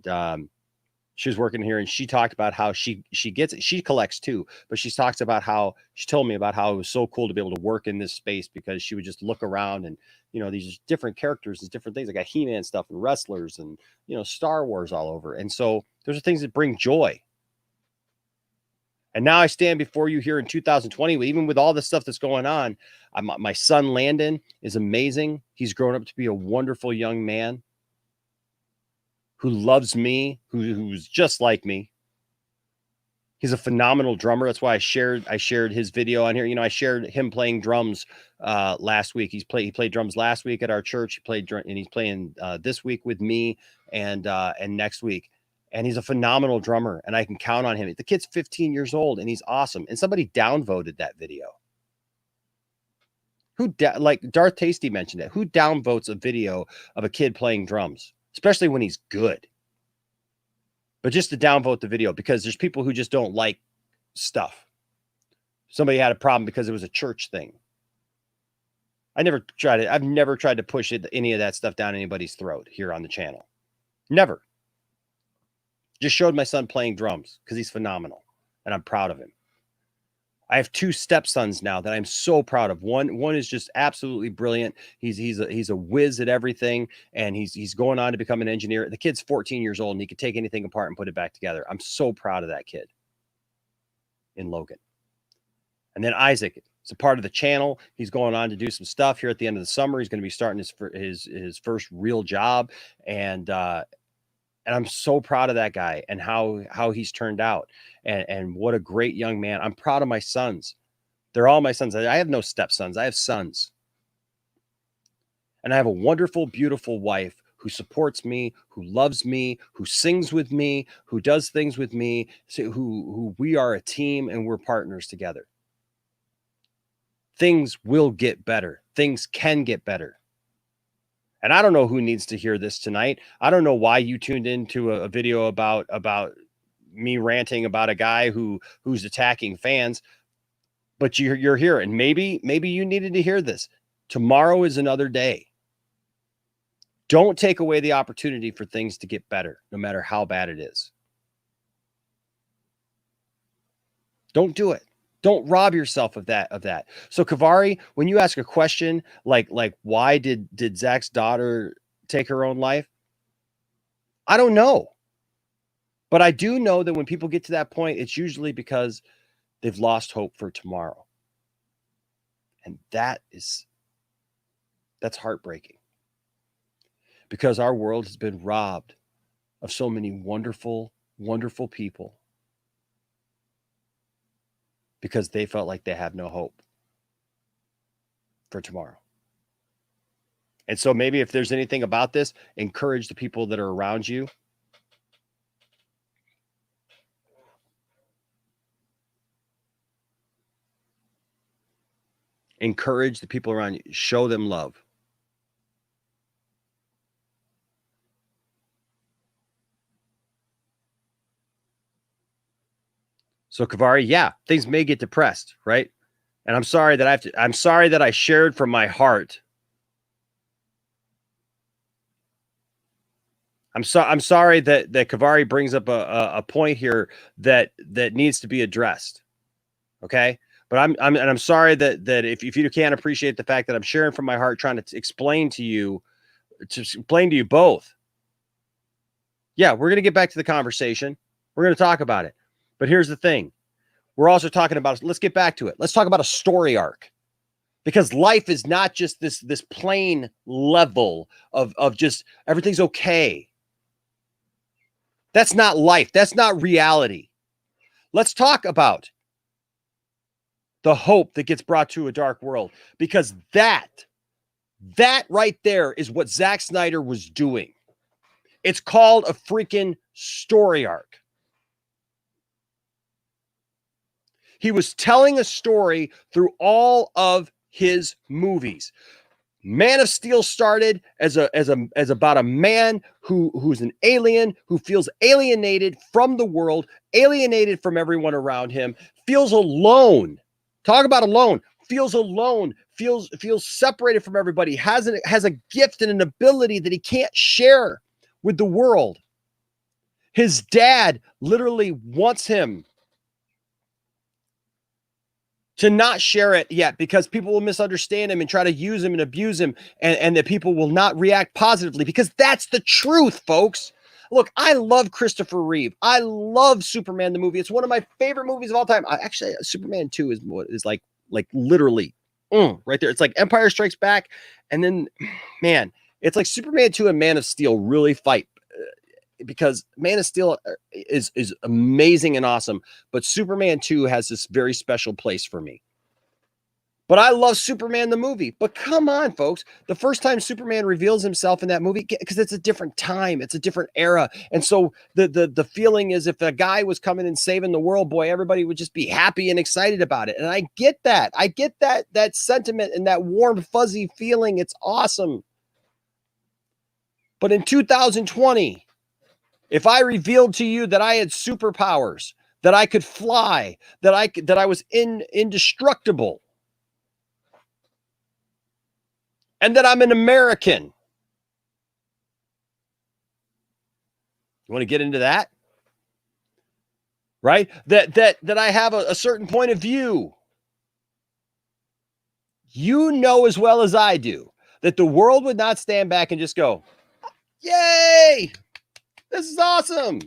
she was working here, and she talked about how she gets it. She collects too, but she told me about how it was so cool to be able to work in this space because she would just look around and these different characters and different things. I got He-Man stuff and wrestlers and Star Wars all over, and so those are things that bring joy. And now I stand before you here in 2020, even with all the stuff that's going on. My son, Landon, is amazing. He's grown up to be a wonderful young man who loves me, who's just like me. He's a phenomenal drummer. That's why I shared his video on here. You know, I shared him playing drums last week. He played drums last week at our church. He played and he's playing this week with me and next week. And he's a phenomenal drummer, and I can count on him. The kid's 15 years old, and he's awesome. And somebody downvoted that video. Like Darth Tasty mentioned it. Who downvotes a video of a kid playing drums, especially when he's good? But just to downvote the video, because there's people who just don't like stuff. Somebody had a problem because it was a church thing. I've never tried to push any of that stuff down anybody's throat here on the channel. Never. Just showed my son playing drums because he's phenomenal, and I'm proud of him. I have 2 stepsons now that I'm so proud of. One is just absolutely brilliant. He's a whiz at everything, and he's going on to become an engineer. The kid's 14 years old, and he could take anything apart and put it back together. I'm so proud of that kid in Logan. And then Isaac is a part of the channel. He's going on to do some stuff here at the end of the summer. He's going to be starting his first real job, and I'm so proud of that guy and how he's turned out, and what a great young man. I'm proud of my sons. They're all my sons. I have no stepsons. I have sons. And I have a wonderful, beautiful wife who supports me, who loves me, who sings with me, who does things with me, who we are a team and we're partners together. Things will get better. Things can get better. And I don't know who needs to hear this tonight. I don't know why you tuned into a video about me ranting about a guy who's attacking fans, but you're here, and maybe you needed to hear this. Tomorrow is another day. Don't take away the opportunity for things to get better, no matter how bad it is. Don't do it. Don't rob yourself of that. So Kavari, when you ask a question like why did Zach's daughter take her own life? I don't know. But I do know that when people get to that point, it's usually because they've lost hope for tomorrow. And that's heartbreaking. Because our world has been robbed of so many wonderful, wonderful people, because they felt like they have no hope for tomorrow. And so maybe if there's anything about this, encourage the people that are around you. Encourage the people around you. Show them love. So Kavari, yeah, things may get depressed, right? And I'm sorry that I'm sorry that I shared from my heart. I'm sorry that Kavari brings up a point here that needs to be addressed. Okay? But I'm sorry that if you can't appreciate the fact that I'm sharing from my heart, trying to explain to you both. Yeah, we're going to get back to the conversation. We're going to talk about it. But here's the thing. We're also talking about, let's get back to it. Let's talk about a story arc, because life is not just this plain level of just everything's okay. That's not life. That's not reality. Let's talk about the hope that gets brought to a dark world, because that right there is what Zack Snyder was doing. It's called a freaking story arc. He was telling a story through all of his movies. Man of Steel started as about a man who's an alien, who feels alienated from the world, alienated from everyone around him, feels alone. Talk about alone. Feels alone, feels separated from everybody, has a gift and an ability that he can't share with the world. His dad literally wants him to not share it yet, because people will misunderstand him and try to use him and abuse him, and that people will not react positively, because that's the truth, folks. Look, I love Christopher Reeve. I love Superman the movie. It's one of my favorite movies of all time. Actually, Superman 2 is like literally right there. It's like Empire Strikes Back, and then man, it's like Superman 2 and Man of Steel really fight because Man of Steel is amazing and awesome, but Superman 2 has this very special place for me. But I love Superman the movie. But come on, folks. The first time Superman reveals himself in that movie, because it's a different time, it's a different era. And so the feeling is if a guy was coming and saving the world, boy, everybody would just be happy and excited about it. And I get that. I get that sentiment and that warm, fuzzy feeling. It's awesome. But in 2020, if I revealed to you that I had superpowers, that I could fly, that I was indestructible, and that I'm an American. You want to get into that? Right? That I have a certain point of view. You know as well as I do that the world would not stand back and just go, yay! This is awesome.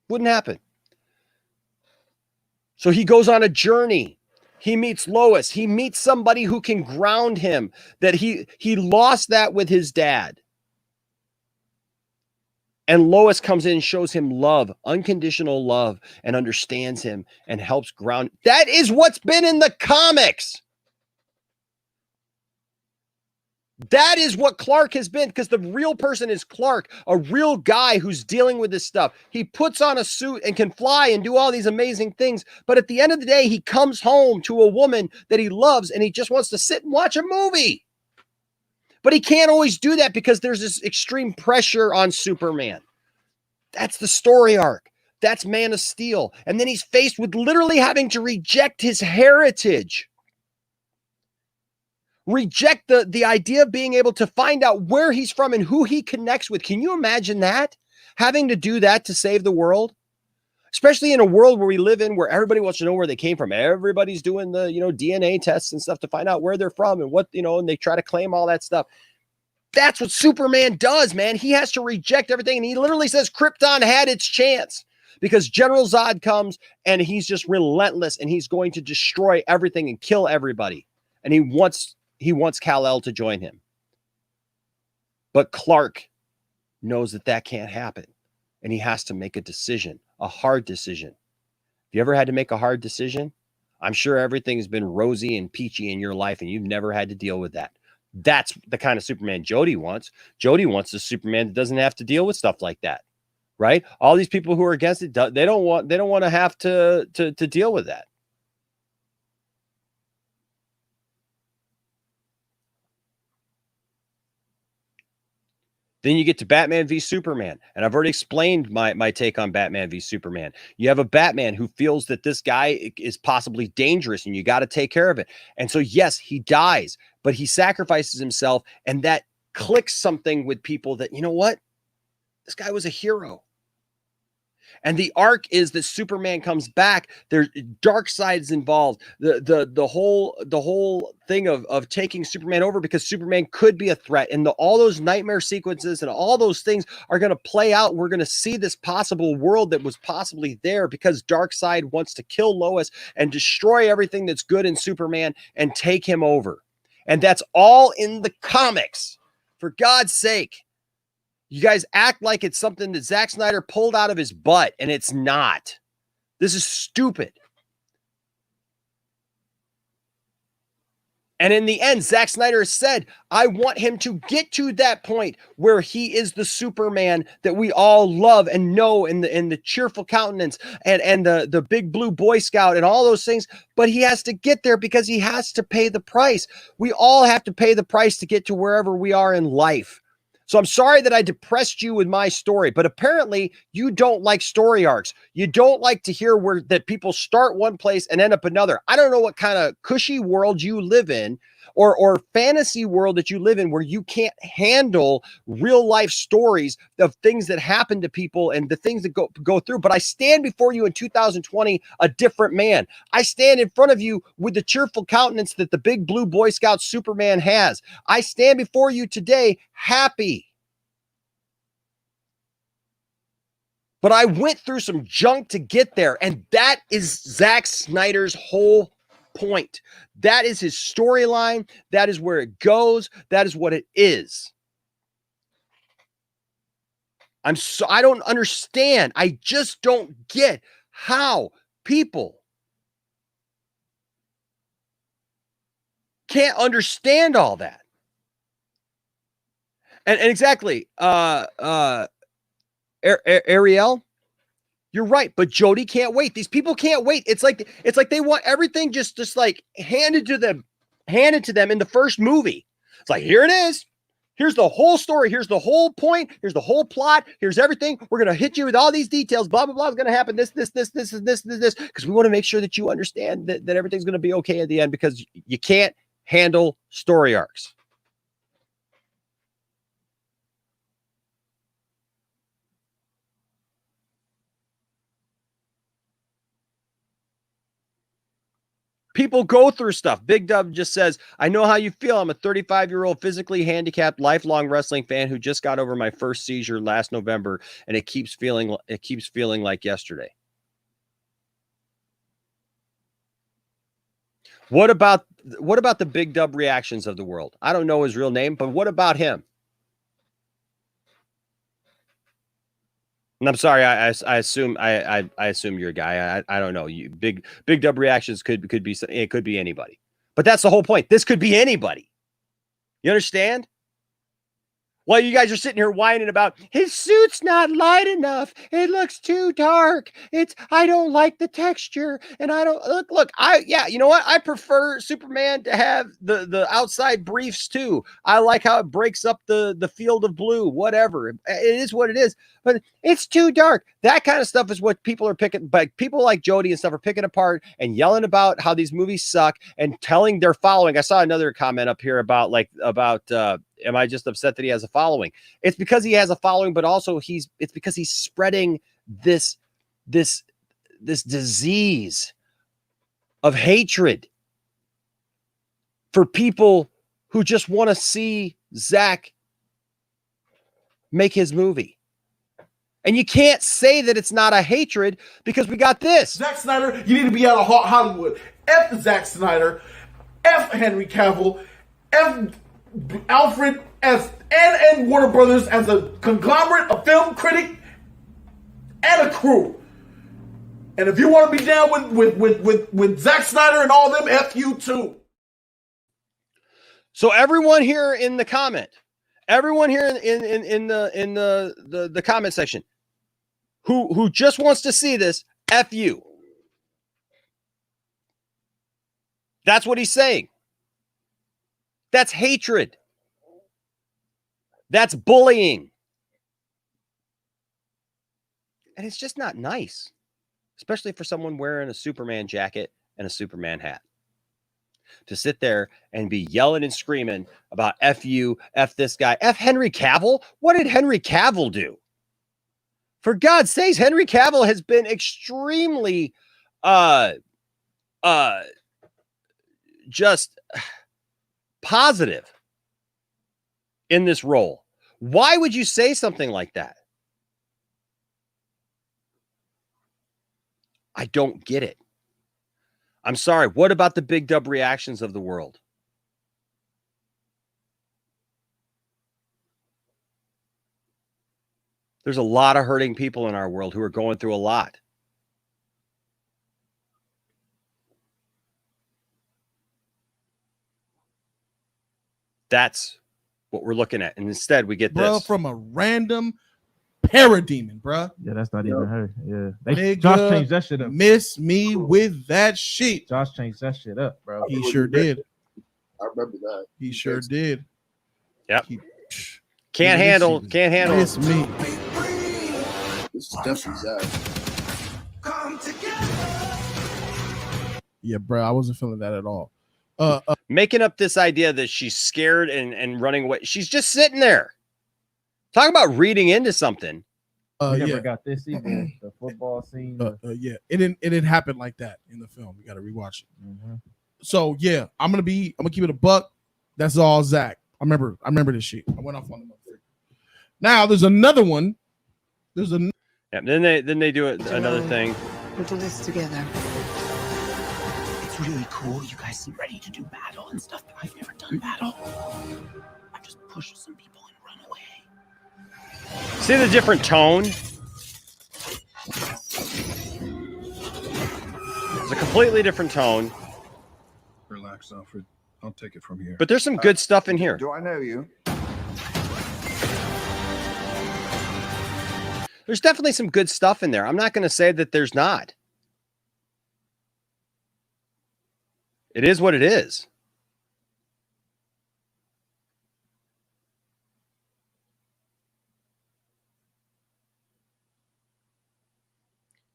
Wouldn't happen. So he goes on a journey. He meets Lois. He meets somebody who can ground him, that he lost that with his dad. And Lois comes in and shows him love, unconditional love, and understands him and helps ground. That is what's been in the comics. That is what Clark has been, because the real person is Clark, a real guy who's dealing with this stuff. He puts on a suit and can fly and do all these amazing things. But at the end of the day, he comes home to a woman that he loves and he just wants to sit and watch a movie. But he can't always do that because there's this extreme pressure on Superman. That's the story arc. That's Man of Steel. And then he's faced with literally having to reject his heritage. Reject the idea of being able to find out where he's from and who he connects with. Can you imagine that? Having to do that to save the world? Especially in a world where we live in, where everybody wants to know where they came from. Everybody's doing the, DNA tests and stuff to find out where they're from and what, and they try to claim all that stuff. That's what Superman does, man. He has to reject everything. And he literally says Krypton had its chance because General Zod comes and he's just relentless and he's going to destroy everything and kill everybody. And he wants Kal-El to join him. But Clark knows that can't happen. And he has to make a decision, a hard decision. Have you ever had to make a hard decision? I'm sure everything's been rosy and peachy in your life and you've never had to deal with that. That's the kind of Superman Jody wants. Jody wants a Superman that doesn't have to deal with stuff like that. Right? All these people who are against it, they don't want to have to deal with that. Then you get to Batman v Superman. And I've already explained my take on Batman v Superman. You have a Batman who feels that this guy is possibly dangerous and you got to take care of it. And so, yes, he dies, but he sacrifices himself. And that clicks something with people that, you know what? This guy was a hero. And the arc is that Superman comes back. There's Darkseid's involved. The whole thing of taking Superman over because Superman could be a threat. And all those nightmare sequences and all those things are going to play out. We're going to see this possible world that was possibly there because Darkseid wants to kill Lois and destroy everything that's good in Superman and take him over. And that's all in the comics. For God's sake. You guys act like it's something that Zack Snyder pulled out of his butt, and it's not. This is stupid. And in the end, Zack Snyder said, I want him to get to that point where he is the Superman that we all love and know, and the cheerful countenance and the big blue Boy Scout and all those things. But he has to get there because he has to pay the price. We all have to pay the price to get to wherever we are in life. So I'm sorry that I depressed you with my story, but apparently you don't like story arcs. You don't like to hear that people start one place and end up another. I don't know what kind of cushy world you live in or fantasy world that you live in where you can't handle real life stories of things that happen to people and the things that go through. But I stand before you in 2020, a different man. I stand in front of you with the cheerful countenance that the big blue Boy Scout Superman has. I stand before you today happy. But I went through some junk to get there, and that is Zack Snyder's whole point. That is his storyline. That is where it goes. That is what it is. I don't understand. I just don't get how people can't understand all that. And exactly, Ariel, you're right, but Jody can't wait. These people can't wait. It's like they want everything just like handed to them in the first movie. It's like, here it is. Here's the whole story. Here's the whole point. Here's the whole plot. Here's everything. We're going to hit you with all these details. Blah, blah, blah is going to happen. This, because we want to make sure that you understand that everything's going to be okay at the end, because you can't handle story arcs. People go through stuff. Big Dub just says, I know how you feel. I'm a 35-year-old physically handicapped, lifelong wrestling fan who just got over my first seizure last November, and it keeps feeling like yesterday. What about the Big Dub reactions of the world? I don't know his real name, but what about him? And I'm sorry, I assume you're a guy. I don't know. You big Dub reactions could be, it could be anybody. But that's the whole point. This could be anybody. You understand? While you guys are sitting here whining about his suit's not light enough, it looks too dark. I don't like the texture, and I don't look. You know what? I prefer Superman to have the outside briefs too. I like how it breaks up the field of blue. Whatever, it is what it is. But it's too dark. That kind of stuff is what people are picking. But people like Jody and stuff are picking apart and yelling about how these movies suck and telling their following. I saw another comment up here about am I just upset that he has a following? It's because he has a following, but also it's because he's spreading this disease of hatred for people who just want to see Zack make his movie. And you can't say that it's not a hatred, because we got this. Zack Snyder, you need to be out of Hollywood. F Zack Snyder, F Henry Cavill, F Alfred and Warner Brothers as a conglomerate, a film critic, and a crew. And if you want to be down with Zack Snyder and all them, F you too. So everyone here in the comment, everyone here in the comment section, who just wants to see this, F you. That's what he's saying. That's hatred. That's bullying. And it's just not nice, especially for someone wearing a Superman jacket and a Superman hat, to sit there and be yelling and screaming about F you, F this guy, F Henry Cavill. What did Henry Cavill do? For God's sakes, Henry Cavill has been extremely just positive in this role. Why would you say something like that? I don't get it. I'm sorry. What about the Big Dub reactions of the world? There's a lot of hurting people in our world who are going through a lot. That's what we're looking at. And instead we get this. From a random parademon, bro. Yeah, that's not even her. Yeah. Nigga, Josh changed that shit up. Miss me with that shit. Josh changed that shit up, bro. He sure did. I remember that. He sure did. Yep. Can't handle. Miss me. This is definitely Zack. Yeah, bro. I wasn't feeling that at all. Making up this idea that she's scared and running away. She's just sitting there. Talk about reading into something. We never got this either. The football scene. Yeah, it didn't happen like that in the film. You got to rewatch it. Mm-hmm. So yeah, I'm gonna keep it a buck. That's all Zack. I remember this shit. I went off on the. Now there's another one. Yeah, then they do another thing. We'll do this together. It's really cool. You guys seem ready to do battle and stuff, but I've never done battle. I just push some people and run away. See the different tone? It's a completely different tone. Relax, Alfred. I'll take it from here. But there's some good stuff in here. Do I know you? There's definitely some good stuff in there. I'm not going to say that there's not. It is what it is.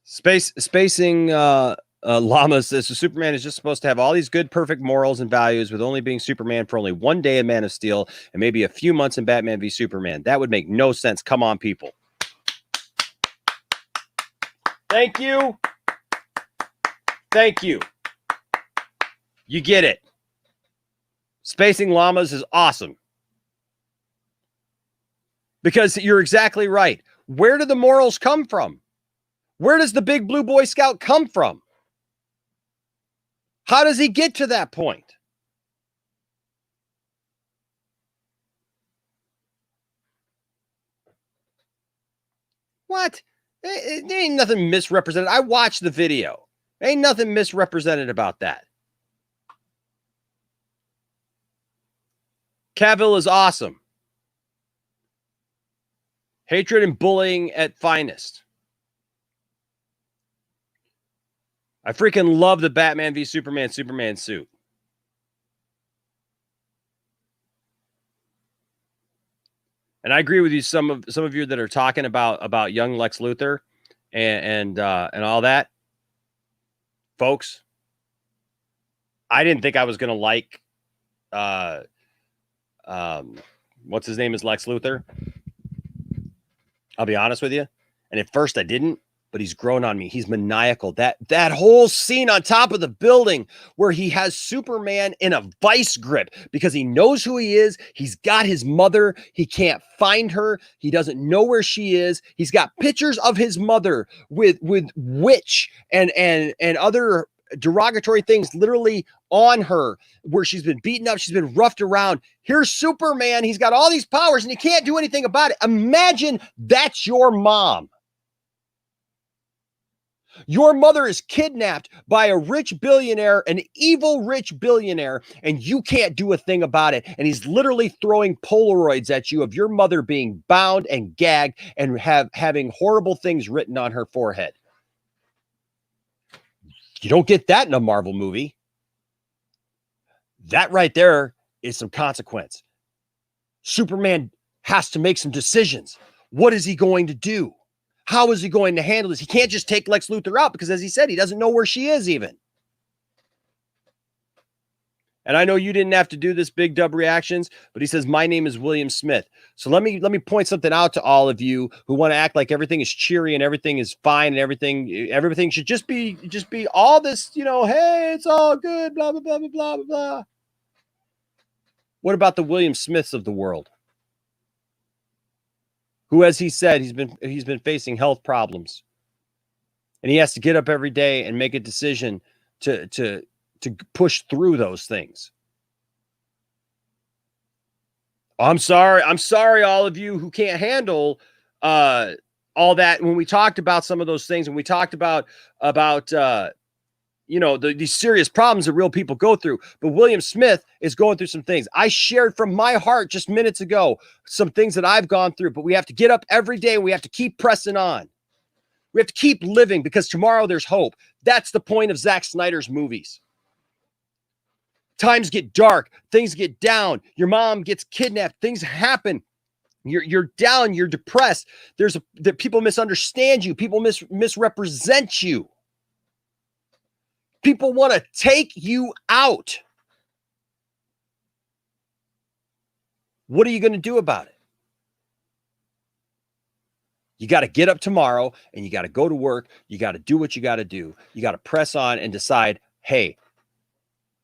Spacing Llama says, so Superman is just supposed to have all these good, perfect morals and values with only being Superman for only one day in Man of Steel and maybe a few months in Batman v Superman. That would make no sense. Come on, people. Thank you. Thank you. You get it. Spacing Llamas is awesome. Because you're exactly right. Where do the morals come from? Where does the big blue Boy Scout come from? How does he get to that point? What? There ain't nothing misrepresented. I watched the video. Ain't nothing misrepresented about that. Cavill is awesome. Hatred and bullying at finest. I freaking love the Batman v Superman suit. And I agree with you. Some of you that are talking about young Lex Luthor and all that, folks. I didn't think I was gonna like what's his name is Lex Luthor. I'll be honest with you. And at first I didn't, but he's grown on me. He's maniacal. That whole scene on top of the building where he has Superman in a vice grip because he knows who he is. He's got his mother. He can't find her. He doesn't know where she is. He's got pictures of his mother with witch and other derogatory things literally on her where she's been beaten up. She's been roughed around. Here's Superman. He's got all these powers and he can't do anything about it. Imagine that's your mom. Your mother is kidnapped by a rich billionaire, an evil rich billionaire, and you can't do a thing about it. And he's literally throwing Polaroids at you of your mother being bound and gagged and having horrible things written on her forehead. You don't get that in a Marvel movie. That right there is some consequence. Superman has to make some decisions. What is he going to do? How is he going to handle this? He can't just take Lex Luthor out because, as he said, he doesn't know where she is even. And I know you didn't have to do this, Big Dub Reactions, but he says, my name is William Smith. So let me point something out to all of you who want to act like everything is cheery and everything is fine and everything should just be all this, hey, it's all good, blah, blah, blah, blah, blah, blah. What about the William Smiths of the world? Who, as he said, he's been facing health problems. And he has to get up every day and make a decision to push through those things. I'm sorry, all of you who can't handle all that. When we talked about some of those things, and we talked about these serious problems that real people go through. But William Smith is going through some things. I shared from my heart just minutes ago some things that I've gone through, but we have to get up every day and we have to keep pressing on. We have to keep living because tomorrow there's hope. That's the point of Zack Snyder's movies. Times get dark, things get down, your mom gets kidnapped, things happen. You're down, you're depressed. That people misunderstand you, people misrepresent you. People want to take you out. What are you going to do about it? You got to get up tomorrow and you got to go to work. You got to do what you got to do. You got to press on and decide, hey,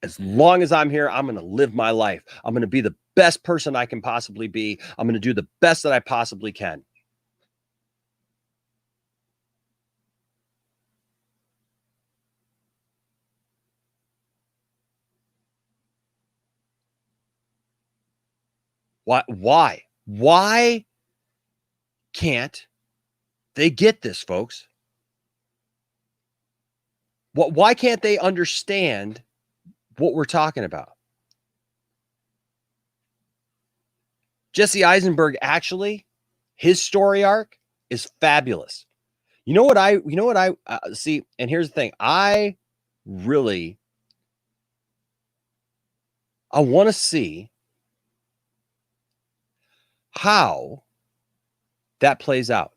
as long as I'm here, I'm going to live my life. I'm going to be the best person I can possibly be. I'm going to do the best that I possibly can. Why can't they get this, folks? Why can't they understand what we're talking about? Jesse Eisenberg, actually, his story arc is fabulous. You know what I see? And here's the thing. I want to see how that plays out.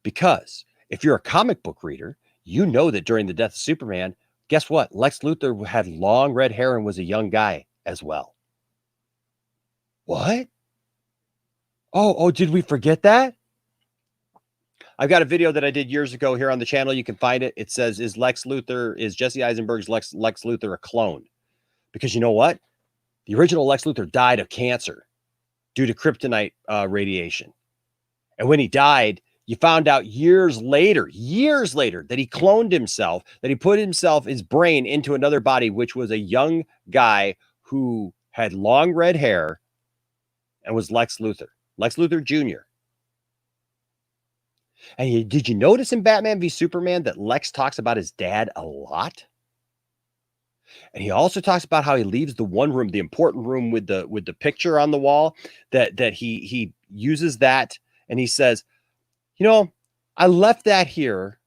Because if you're a comic book reader, you know that during the death of Superman, guess what? Lex Luthor had long red hair and was a young guy as well. What? Oh, did we forget that? I've got a video that I did years ago here on the channel. You can find it. It says, is Jesse Eisenberg's Lex Luthor a clone? Because you know what? The original Lex Luthor died of cancer due to kryptonite radiation. And when he died, you found out years later, that he cloned himself, that he put his brain into another body, which was a young guy who had long red hair and was Lex Luthor Jr. And did you notice in Batman v Superman that Lex talks about his dad a lot? And he also talks about how he leaves the one room, the important room with the picture on the wall, that he uses that, and he says, I left that here.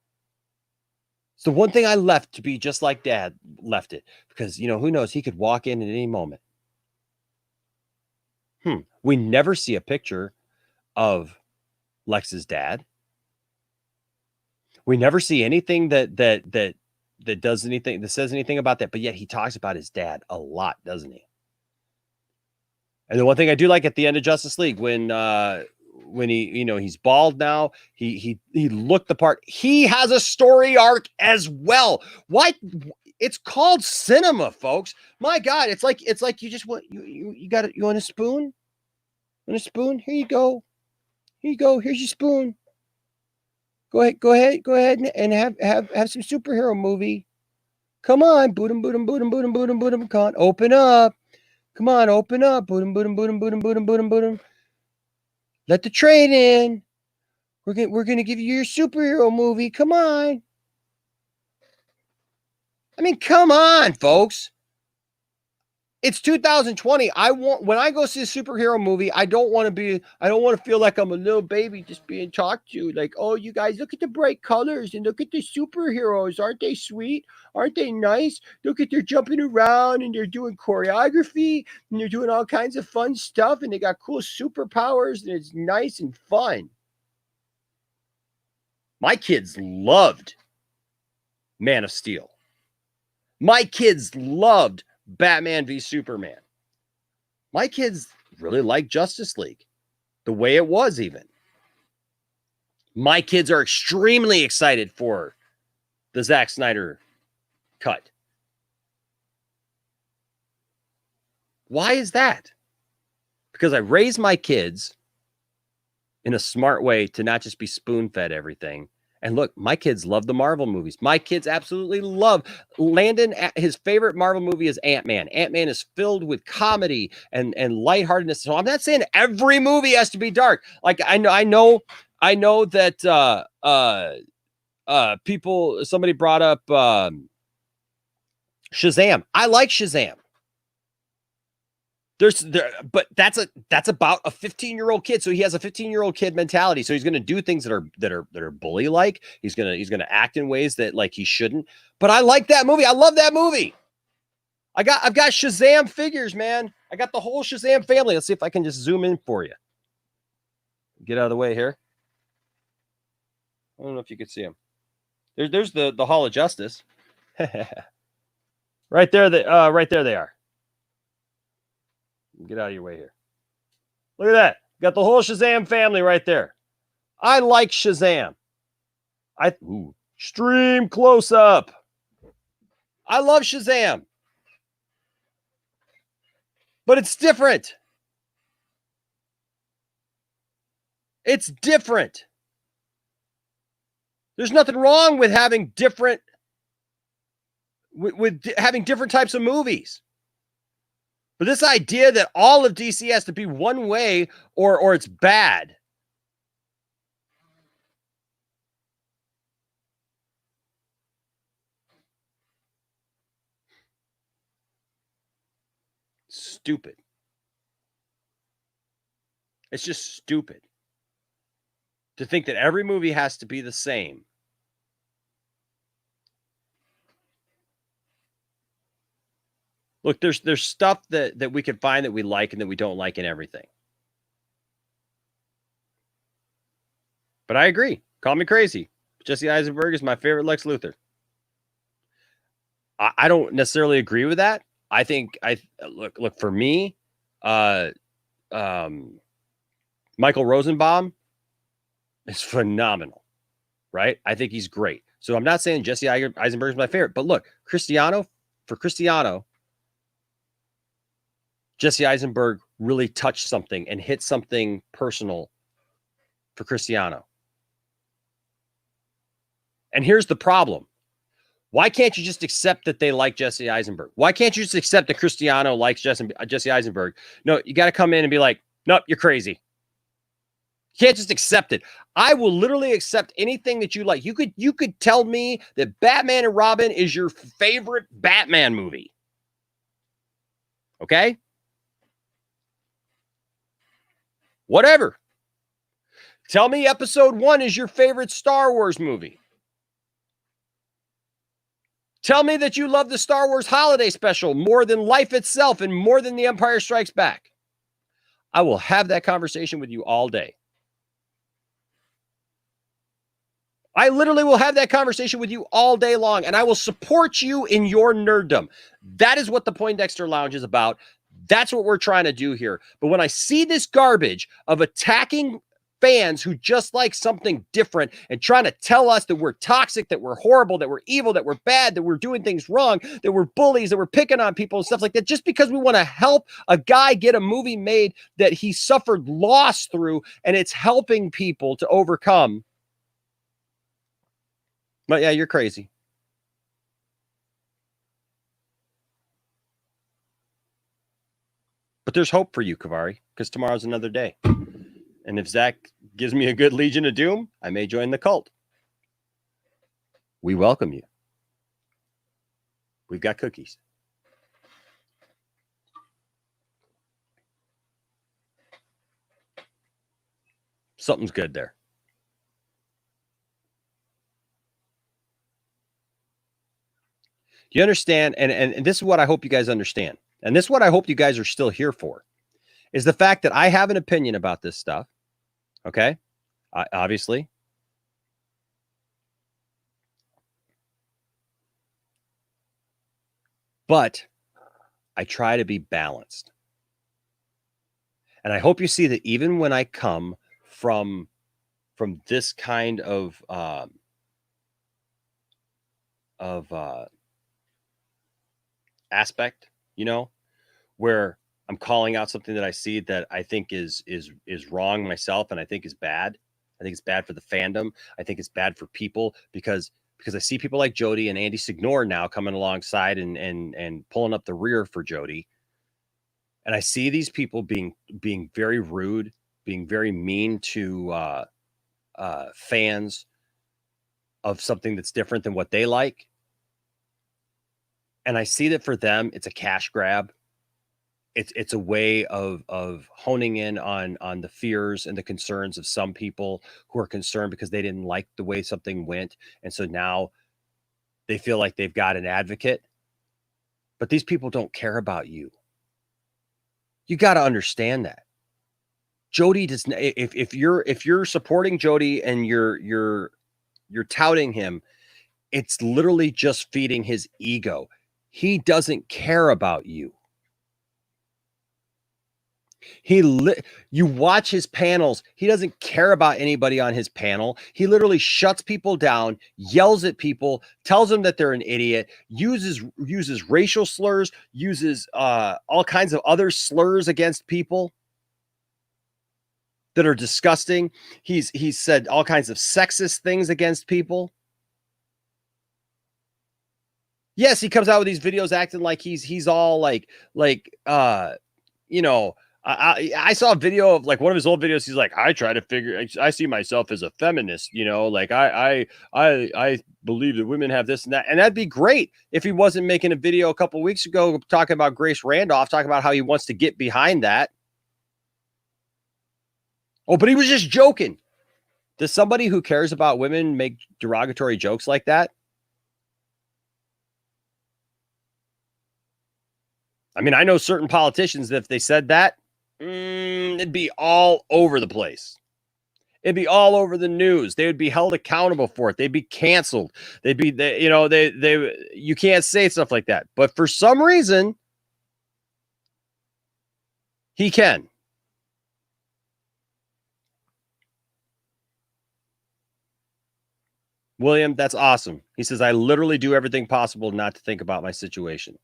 It's the one thing I left to be just like Dad left it, because who knows, he could walk in at any moment. We never see a picture of Lex's dad. We never see anything that does anything, that says anything about that, but yet he talks about his dad a lot, doesn't he? And the one thing I do like at the end of Justice League, when he, he's bald now, he looked the part. He has a story arc as well. Why? It's called cinema, folks. My God, it's like you just want you got it. You want a spoon? Want a spoon? Here you go. Here you go. Here's your spoon. Go ahead and have some superhero movie. Come on, boodum, boodum, boodum, boodum, boodum, boodum. Come on, open up. Come on, open up. Boodum, boodum, boodum, boodum, boodum, boodum, boodum. Let the train in. We're gonna give you your superhero movie. Come on. I mean, come on, folks. It's 2020. When I go see a superhero movie, I don't want to feel like I'm a little baby just being talked to. Like, oh, you guys, look at the bright colors and look at the superheroes. Aren't they sweet? Aren't they nice? Look at they're jumping around and they're doing choreography and they're doing all kinds of fun stuff and they got cool superpowers and it's nice and fun. My kids loved Man of Steel. My kids loved Batman v Superman. My kids really like Justice League, the way it was even. My kids are extremely excited for the Zack Snyder cut. Why is that? Because I raised my kids in a smart way to not just be spoon-fed everything. And look, my kids love the Marvel movies. My kids absolutely love Landon. His favorite Marvel movie is Ant-Man. Ant-Man is filled with comedy and lightheartedness. So I'm not saying every movie has to be dark. Like I know that somebody brought up Shazam. I like Shazam. But that's about a 15-year-old kid. So he has a 15-year-old kid mentality. So he's going to do things that are bully like. He's going to act in ways that like he shouldn't. But I like that movie. I love that movie. I've got Shazam figures, man. I got the whole Shazam family. Let's see if I can just zoom in for you. Get out of the way here. I don't know if you could see him. There's the Hall of Justice. Right there they are. Get out of your way here. Look at that. Got the whole Shazam family right there. I like Shazam. Extreme close up. I love Shazam. But it's different. It's different. There's nothing wrong with having different having different types of movies. But this idea that all of DC has to be one way or it's bad. Stupid. It's just stupid to think that every movie has to be the same. Look, there's stuff that we can find that we like and that we don't like in everything. But I agree. Call me crazy. Jesse Eisenberg is my favorite Lex Luthor. I don't necessarily agree with that. I think look for me, Michael Rosenbaum is phenomenal, right? I think he's great. So I'm not saying Jesse Eisenberg is my favorite, but look, Cristiano, Jesse Eisenberg really touched something and hit something personal for Cristiano. And here's the problem. Why can't you just accept that they like Jesse Eisenberg? Why can't you just accept that Cristiano likes Jesse Eisenberg? No, you got to come in and be like, nope, you're crazy. You can't just accept it. I will literally accept anything that you like. You could tell me that Batman and Robin is your favorite Batman movie. Okay? Whatever. Tell me episode 1 is your favorite Star Wars movie. Tell me that you love the Star Wars holiday special more than life itself and more than The Empire Strikes Back. I will have that conversation with you all day. I literally will have that conversation with you all day long, and I will support you in your nerddom. That is what the Poindexter Lounge is about. That's what we're trying to do here. But when I see this garbage of attacking fans who just like something different and trying to tell us that we're toxic, that we're horrible, that we're evil, that we're bad, that we're doing things wrong, that we're bullies, that we're picking on people and stuff like that, just because we want to help a guy get a movie made that he suffered loss through and it's helping people to overcome. But yeah, you're crazy. But there's hope for you, Kavari, because tomorrow's another day. And if Zach gives me a good Legion of Doom, I may join the cult. We welcome you. We've got cookies. Something's good there. Do you understand? And this is what I hope you guys understand. And this is what I hope you guys are still here for, is the fact that I have an opinion about this stuff. Okay? Obviously. But I try to be balanced. And I hope you see that even when I come from this kind of aspect, you know, where I'm calling out something that I see that I think is wrong myself and I think is bad. I think it's bad for the fandom. I think it's bad for people because I see people like Jody and Andy Signore now coming alongside and pulling up the rear for Jody. And I see these people being very rude, being very mean to fans of something that's different than what they like. And I see that for them, it's a cash grab. It's a way of honing in on the fears and the concerns of some people who are concerned because they didn't like the way something went. And so now they feel like they've got an advocate. But these people don't care about you. You got to understand that. Jody does. If you're supporting Jody and you're touting him, it's literally just feeding his ego. He doesn't care about you. You watch his panels. He doesn't care about anybody on his panel. He literally shuts people down, yells at people, tells them that they're an idiot, uses racial slurs, uses all kinds of other slurs against people that are disgusting. He's said all kinds of sexist things against people. Yes, he comes out with these videos acting like he's all like you know, I saw a video of like one of his old videos. He's like, I see myself as a feminist, you know, like I believe that women have this and that. And that'd be great if he wasn't making a video a couple weeks ago talking about Grace Randolph, talking about how he wants to get behind that. Oh, but he was just joking. Does somebody who cares about women make derogatory jokes like that? I mean, I know certain politicians that if they said that, it'd be all over the place. It'd be all over the news. They would be held accountable for it. They'd be canceled. You can't say stuff like that. But for some reason, he can. William, that's awesome. He says, I literally do everything possible not to think about my situation.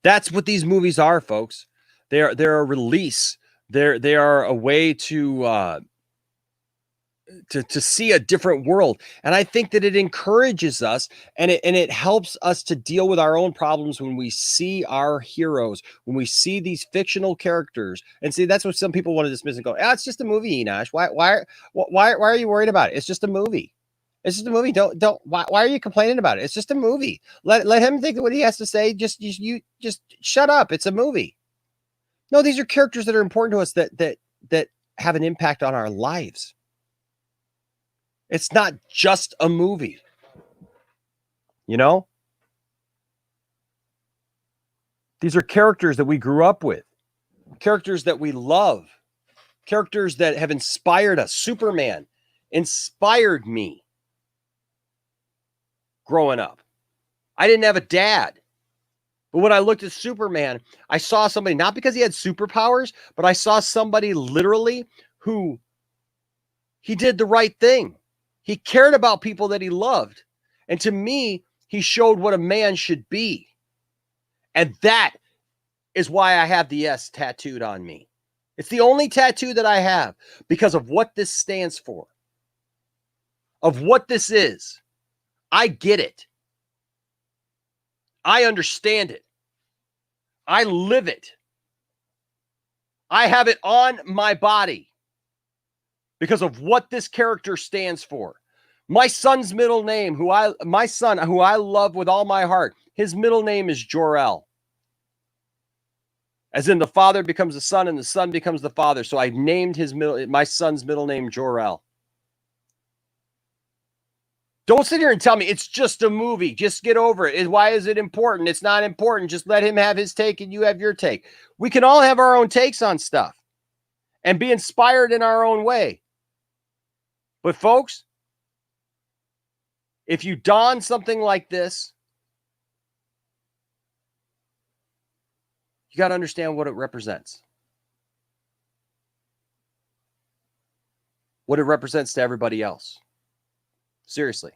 That's what these movies are, folks. They're a release. They are a way to see a different world. And I think that it encourages us and it helps us to deal with our own problems when we see our heroes, when we see these fictional characters. And see, that's what some people want to dismiss and go, it's just a movie, Enosh. Why are you worried about it? It's just a movie. It's just a movie. Why are you complaining about it? It's just a movie. Let him think what he has to say. Just shut up. It's a movie. No, these are characters that are important to us that have an impact on our lives. It's not just a movie. You know? These are characters that we grew up with. Characters that we love. Characters that have inspired us. Superman inspired me growing up. I didn't have a dad. But when I looked at Superman, I saw somebody, not because he had superpowers, but I saw somebody literally who he did the right thing. He cared about people that he loved. And to me, he showed what a man should be. And that is why I have the S tattooed on me. It's the only tattoo that I have because of what this stands for. Of what this is. I get it. I understand it. I live it. I have it on my body because of what this character stands for. My son's middle name, who I love with all my heart, his middle name is Jor-El. As in the father becomes the son and the son becomes the father. So I named my son's middle name Jor-El. Don't sit here and tell me it's just a movie. Just get over it. Why is it important? It's not important. Just let him have his take and you have your take. We can all have our own takes on stuff and be inspired in our own way. But folks, if you don something like this, you got to understand what it represents. What it represents to everybody else. Seriously.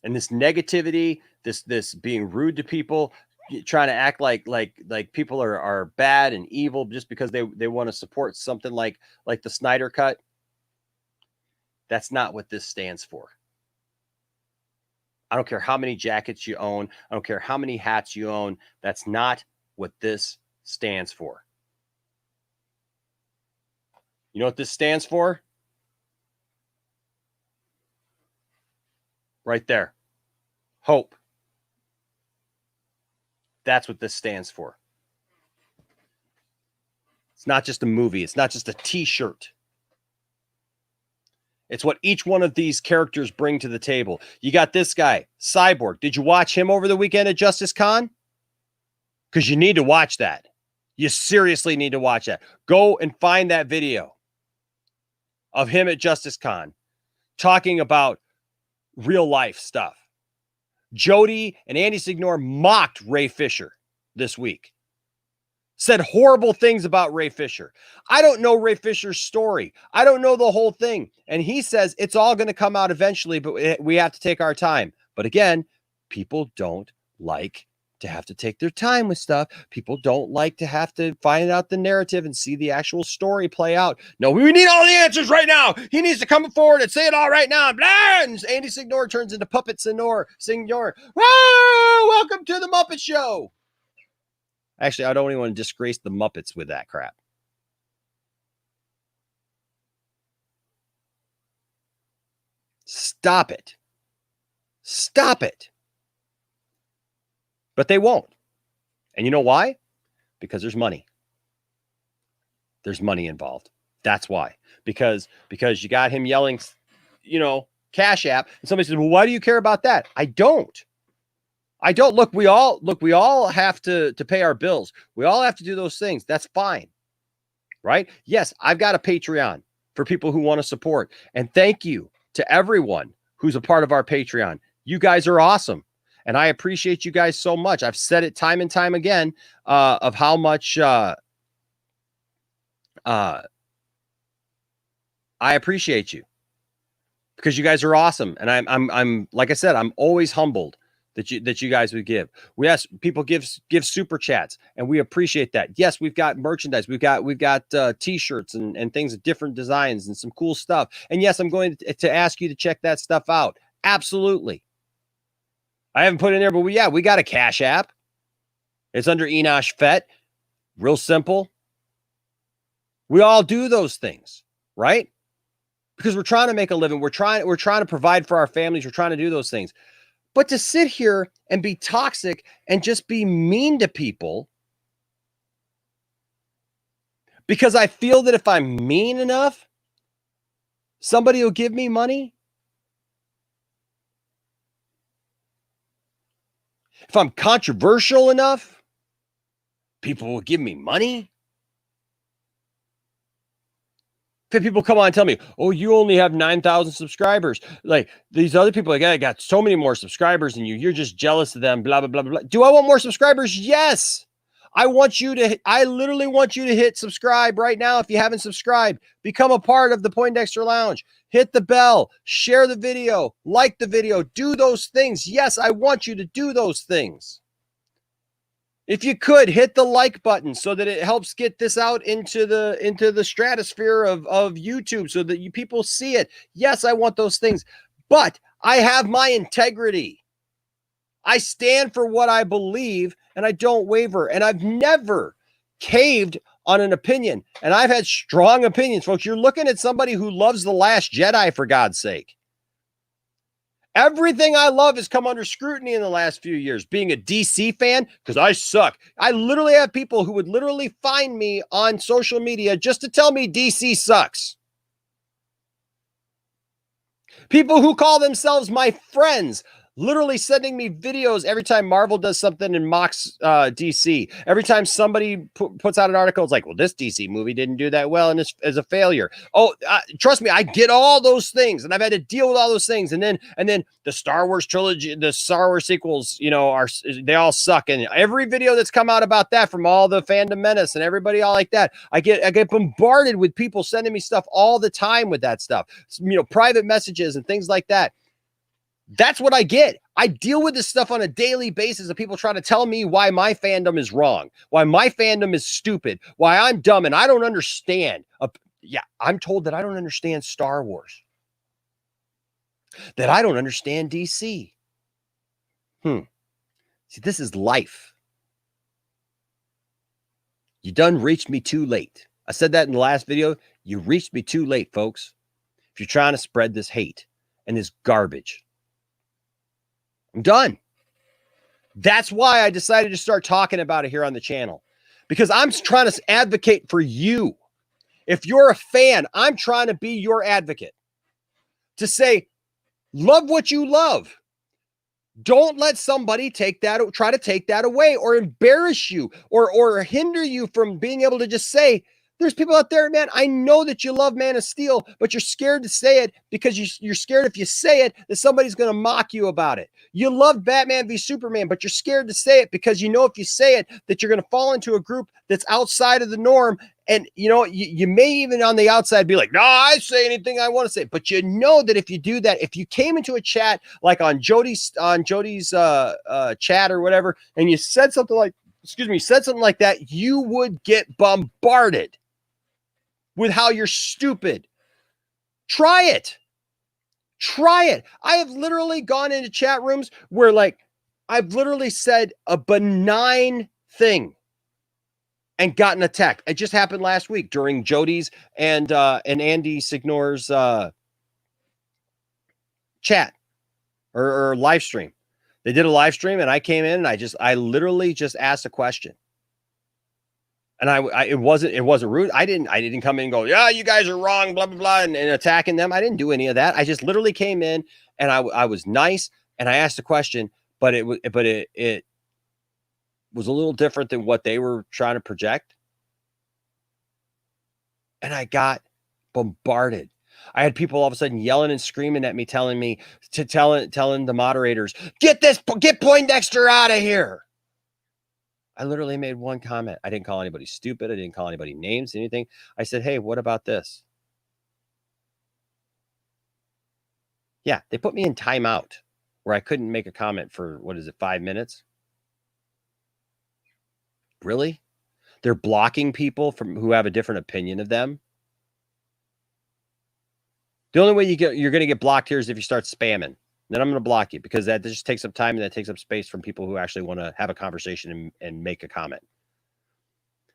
And this negativity, this being rude to people, trying to act like people are bad and evil just because they want to support something like the Snyder Cut. That's not what this stands for. I don't care how many jackets you own. I don't care how many hats you own. That's not what this stands for. You know what this stands for? Right there. Hope. That's what this stands for. It's not just a movie. It's not just a t-shirt. It's what each one of these characters bring to the table. You got this guy, Cyborg. Did you watch him over the weekend at Justice Con? Because you need to watch that. You seriously need to watch that. Go and find that video of him at Justice Con talking about real life stuff. Jody and Andy Signor mocked Ray Fisher this week. Said horrible things about Ray Fisher. I don't know Ray Fisher's story. I don't know the whole thing. And he says it's all going to come out eventually, but we have to take our time. But again, people don't like to have to take their time with stuff. People don't like to have to find out the narrative and see the actual story play out. No, we need all the answers right now. He needs to come forward and say it all right now. Blah! And Andy Signor turns into Puppet Signor. Whoa! Welcome to the Muppet Show. Actually, I don't even want to disgrace the Muppets with that crap. Stop it. Stop it. But they won't. And you know why? Because there's money. There's money involved. That's why. Because you got him yelling, Cash App. And somebody says, well, why do you care about that? I don't. Look, we all have to pay our bills. We all have to do those things. That's fine. Right? Yes, I've got a Patreon for people who want to support. And thank you to everyone who's a part of our Patreon. You guys are awesome. And I appreciate you guys so much. I've said it time and time again of how much I appreciate you, because you guys are awesome. And I'm like I said, I'm always humbled that you guys would give. Yes, people give super chats, and we appreciate that. Yes, we've got merchandise. We've got t-shirts and things of different designs and some cool stuff. And yes, I'm going to ask you to check that stuff out. Absolutely. I haven't put it in there, but we got a Cash App. It's under Enosh Fett. Real simple. We all do those things, right? Because we're trying to make a living. We're trying to provide for our families. We're trying to do those things. But to sit here and be toxic and just be mean to people because I feel that if I'm mean enough, somebody will give me money. If I'm controversial enough, people will give me money. If people come on and tell me, oh, you only have 9,000 subscribers. Like these other people, like, I got so many more subscribers than you. You're just jealous of them, blah, blah, blah, blah. Do I want more subscribers? Yes. I literally want you to hit subscribe right now. If you haven't subscribed, become a part of the Poindexter Lounge. Hit the bell, share the video, like the video, do those things. Yes, I want you to do those things. If you could hit the like button so that it helps get this out into the stratosphere of YouTube so that people see it. Yes, I want those things, but I have my integrity. I stand for what I believe and I don't waver. And I've never caved on an opinion. And I've had strong opinions, folks. You're looking at somebody who loves The Last Jedi, for God's sake. Everything I love has come under scrutiny in the last few years. Being a DC fan, because I suck. I literally have people who would literally find me on social media just to tell me DC sucks. People who call themselves my friends, literally sending me videos every time Marvel does something and mocks DC. Every time somebody puts out an article, it's like, well, this DC movie didn't do that well and it's as a failure. Oh, trust me, I get all those things, and I've had to deal with all those things. And then the Star Wars trilogy, the Star Wars sequels, they all suck. And every video that's come out about that from all the fandom menace and everybody all like that, I get bombarded with people sending me stuff all the time with that stuff. Private messages and things like that. That's what I get. I deal with this stuff on a daily basis of people trying to tell me why my fandom is wrong, why my fandom is stupid, why I'm dumb and I don't understand. I'm told that I don't understand Star Wars, that I don't understand DC. See, this is life. You done reached me too late. I said that in the last video. You reached me too late, folks. If you're trying to spread this hate and this garbage. I'm done. That's why I decided to start talking about it here on the channel, because I'm trying to advocate for you. If you're a fan, I'm trying to be your advocate to say, love what you love. Don't let somebody try to take that away or embarrass you or hinder you from being able to just say, There's people out there, man. I know that you love Man of Steel, but you're scared to say it because you're scared if you say it that somebody's going to mock you about it. You love Batman v Superman, but you're scared to say it because you know if you say it that you're going to fall into a group that's outside of the norm. And, you know, you may even on the outside be like, no, I say anything I want to say. But you know that if you do that, if you came into a chat like on JODY'S chat or whatever, and you said something like, that, you would get bombarded with how you're stupid. Try it. Try it. I have literally gone into chat rooms where, like, I've literally said a benign thing and gotten attacked. It just happened last week during JODY'S and Andy Signor's chat or live stream. They did a live stream and I came in and I literally just asked a question. And it wasn't rude. I didn't come in and go, yeah, you guys are wrong, blah, blah, blah, and attacking them. I didn't do any of that. I just literally came in and I was nice and I asked a question, but it was a little different than what they were trying to project. And I got bombarded. I had people all of a sudden yelling and screaming at me, telling the moderators, get Poindexter out of here. I literally made one comment. I didn't call anybody stupid. I didn't call anybody names, anything. I said, hey, what about this? Yeah, they put me in timeout where I couldn't make a comment for, 5 minutes? Really? They're blocking people who have a different opinion of them. The only way you're going to get blocked here is if you start spamming. Then I'm going to block you because that just takes up time and that takes up space from people who actually want to have a conversation and make a comment.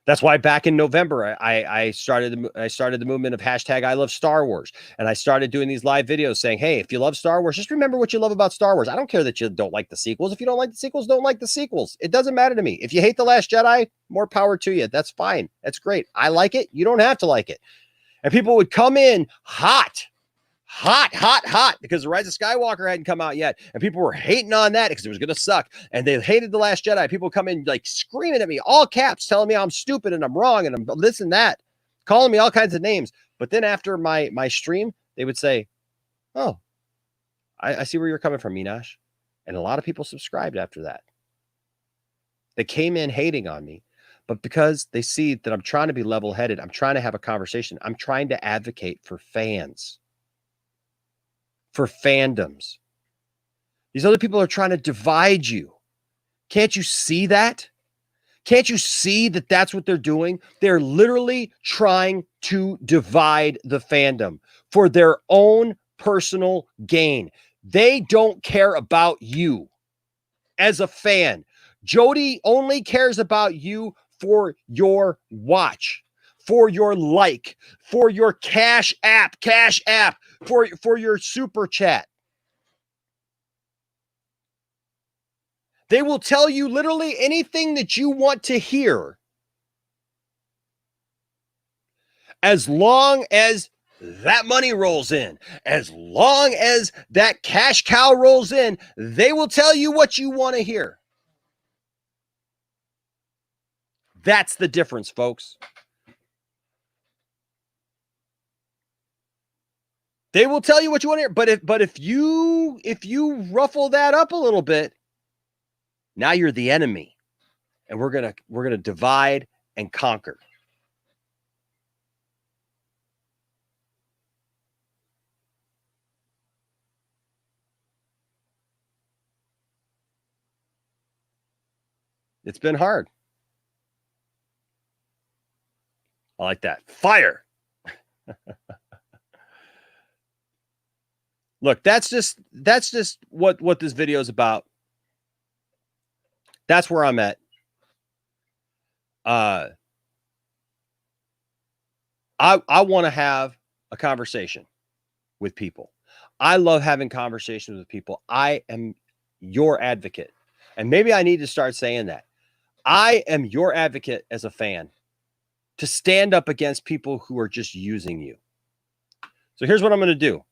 That's why back in November, I started the movement of hashtag I love Star Wars. And I started doing these live videos saying, hey, if you love Star Wars, just remember what you love about Star Wars. I don't care that you don't like the sequels. If you don't like the sequels, don't like the sequels. It doesn't matter to me. If you hate The Last Jedi, more power to you. That's fine. That's great. I like it. You don't have to like it. And people would come in hot because The Rise of Skywalker hadn't come out yet. And people were hating on that because it was going to suck. And they hated The Last Jedi. People come in like screaming at me, all caps, telling me I'm stupid and I'm wrong and I'm this and that, calling me all kinds of names. But then after my stream, they would say, oh, I see where you're coming from, Enosh. And a lot of people subscribed after that. They came in hating on me. But because they see that I'm trying to be level-headed, I'm trying to have a conversation. I'm trying to advocate for fans. For fandoms. These other people are trying to divide you. Can't you see that? Can't you see that that's what they're doing? They're literally trying to divide the fandom for their own personal gain. They don't care about you as a fan. Jody only cares about you for your watch, for your like, for your cash app, for your super chat. They will tell you literally anything that you want to hear as long as that money rolls in, as long as that cash cow rolls in, they will tell you what you want to hear. That's the difference, folks. They will tell you what you want to hear, but if you ruffle that up a little bit, now you're the enemy, and we're gonna divide and conquer. It's been hard. I like that. Fire. Look, that's just what this video is about. That's where I'm at. I want to have a conversation with people. I love having conversations with people. I am your advocate. And maybe I need to start saying that. I am your advocate as a fan to stand up against people who are just using you. So here's what I'm going to do.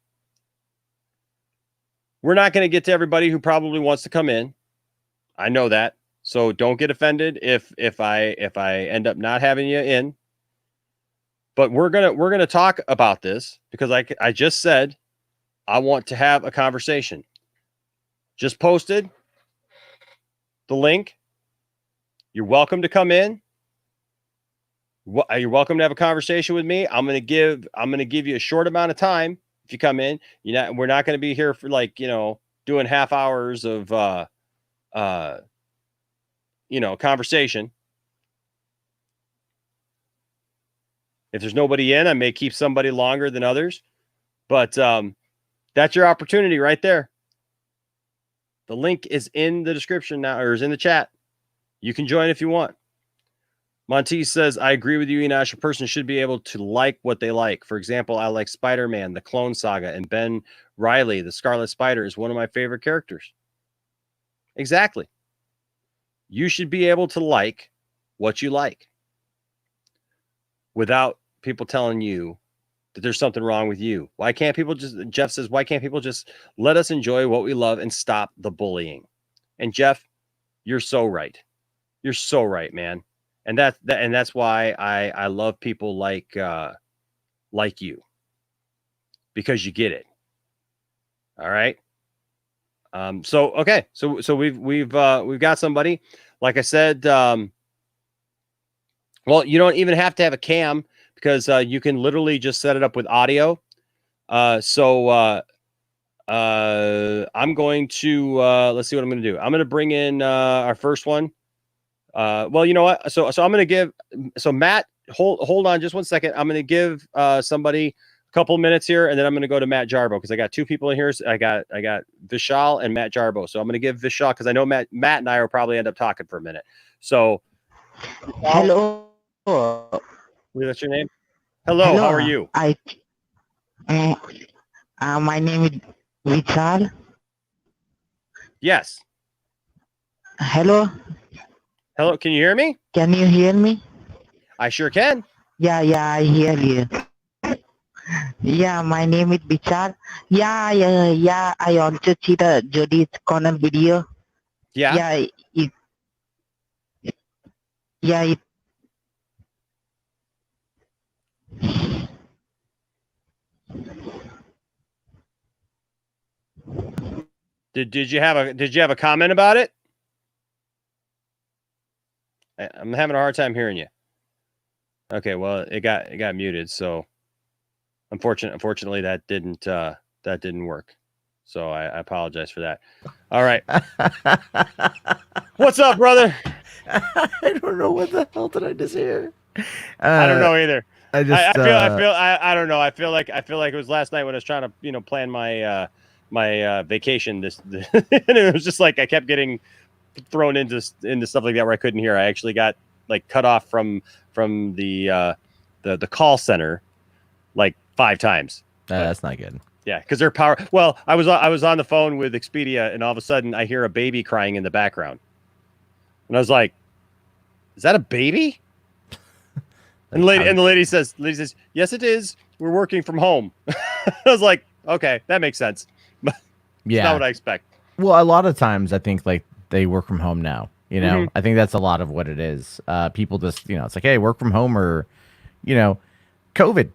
We're not going to get to everybody who probably wants to come in. I know that. So don't get offended if I end up not having you in. But we're gonna talk about this because I just said I want to have a conversation. Just posted the link. You're welcome to come in. You're welcome to have a conversation with me. I'm gonna give you a short amount of time if you come in. We're not gonna be here for doing half hours of conversation. If there's nobody in, I may keep somebody longer than others, but that's your opportunity right there. The link is in the description now, or is in the chat. You can join if you want. Montes says, I agree with you, Enosh. A person should be able to like what they like. For example, I like Spider-Man, the Clone Saga, and Ben Reilly, the Scarlet Spider, is one of my favorite characters. Exactly. You should be able to like what you like without people telling you that there's something wrong with you. Why can't people just, Jeff says, why can't people just let us enjoy what we love and stop the bullying? And Jeff, you're so right. You're so right, man. And that's why I love people like you, because you get it. All right. So we've got somebody, like I said, well, you don't even have to have a cam because you can literally just set it up with audio. I'm going to let's see what I'm going to do. I'm going to bring in our first one. Well, you know what? So I'm going to give. So Matt, hold on just 1 second. I'm going to give somebody a couple minutes here, and then I'm going to go to Matt Jarbo because I got two people in here. So I got Vishal and Matt Jarbo. So I'm going to give Vishal because I know Matt and I will probably end up talking for a minute. So, hello. What's your name? Hello. How are you? My name is Vishal. Yes. Hello. Hello, can you hear me? Can you hear me? I sure can. Yeah, I hear you. Yeah, my name is Vishal. Yeah. I also see the JODY'S corner video. Yeah. Did you have a comment about it? I'm having a hard time hearing you. Okay, well, it got muted, so unfortunately that didn't work. So I apologize for that. All right. What's up, brother? I don't know what the hell did I just hear. I don't know either. I don't know. I feel like it was last night when I was trying to plan my vacation. And it was just like I kept getting thrown into stuff like that where I couldn't hear. I actually got like cut off from the call center like 5 times. That's not good. Yeah, because their power. Well, I was on the phone with Expedia, and all of a sudden I hear a baby crying in the background, and I was like, "Is that a baby?" And the lady says, "Yes, it is. We're working from home." I was like, "Okay, that makes sense." But yeah, not what I expect. Well, a lot of times I think like they work from home now. You know, Mm-hmm. I think that's a lot of what it is. People just, it's like, hey, work from home or, COVID.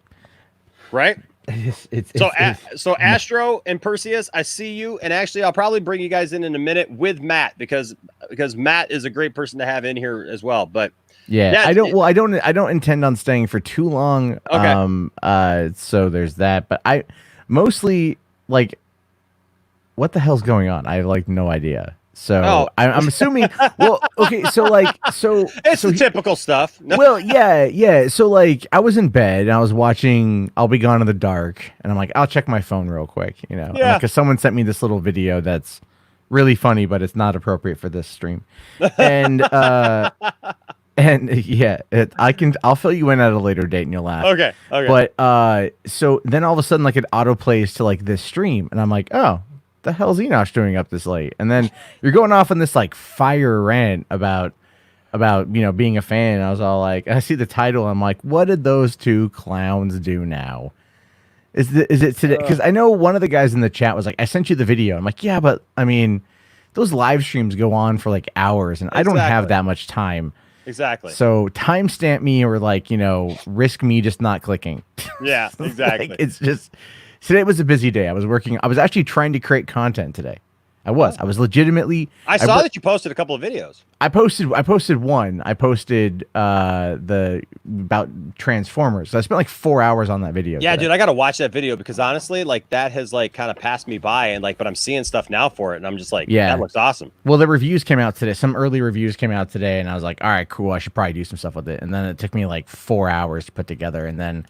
Right. It's so Astro and Perseus, I see you, and actually I'll probably bring you guys in a minute with Matt because Matt is a great person to have in here as well. But yeah, I don't intend on staying for too long. Okay. So there's that, but I mostly like, what the hell's going on? I have like no idea. So I'm assuming. Well, okay. So it's the typical stuff. No. Well, yeah. So like, I was in bed and I was watching "I'll Be Gone in the Dark," and I'm like, I'll check my phone real quick, Yeah. because someone sent me this little video that's really funny, but it's not appropriate for this stream. And yeah, I'll fill you in at a later date and you'll laugh. Okay. But so then all of a sudden, like, it auto plays to like this stream, and I'm like, oh. The hell's Enosh doing up this late? And then you're going off on this like fire rant about being a fan. And I was all like, I see the title. I'm like, what did those two clowns do now? Is it today? Because I know one of the guys in the chat was like, I sent you the video. I'm like, yeah, but I mean, those live streams go on for like hours, and I don't have that much time. Exactly. So timestamp me or like, risk me just not clicking. Yeah, exactly. Like, it's just today was a busy day. I was working. I was actually trying to create content today. I was legitimately. I saw that you posted a couple of videos. I posted one. I posted the about Transformers. So I spent like 4 hours on that video. Yeah, today. dude, I gotta watch that video because honestly, like that has like kind of passed me by, and like, but I'm seeing stuff now for it, and I'm just like, Yeah. that looks awesome. Well, the reviews came out today. Some early reviews came out today, and I was like, all right, cool. I should probably do some stuff with it. And then it took me like 4 hours to put together. And then,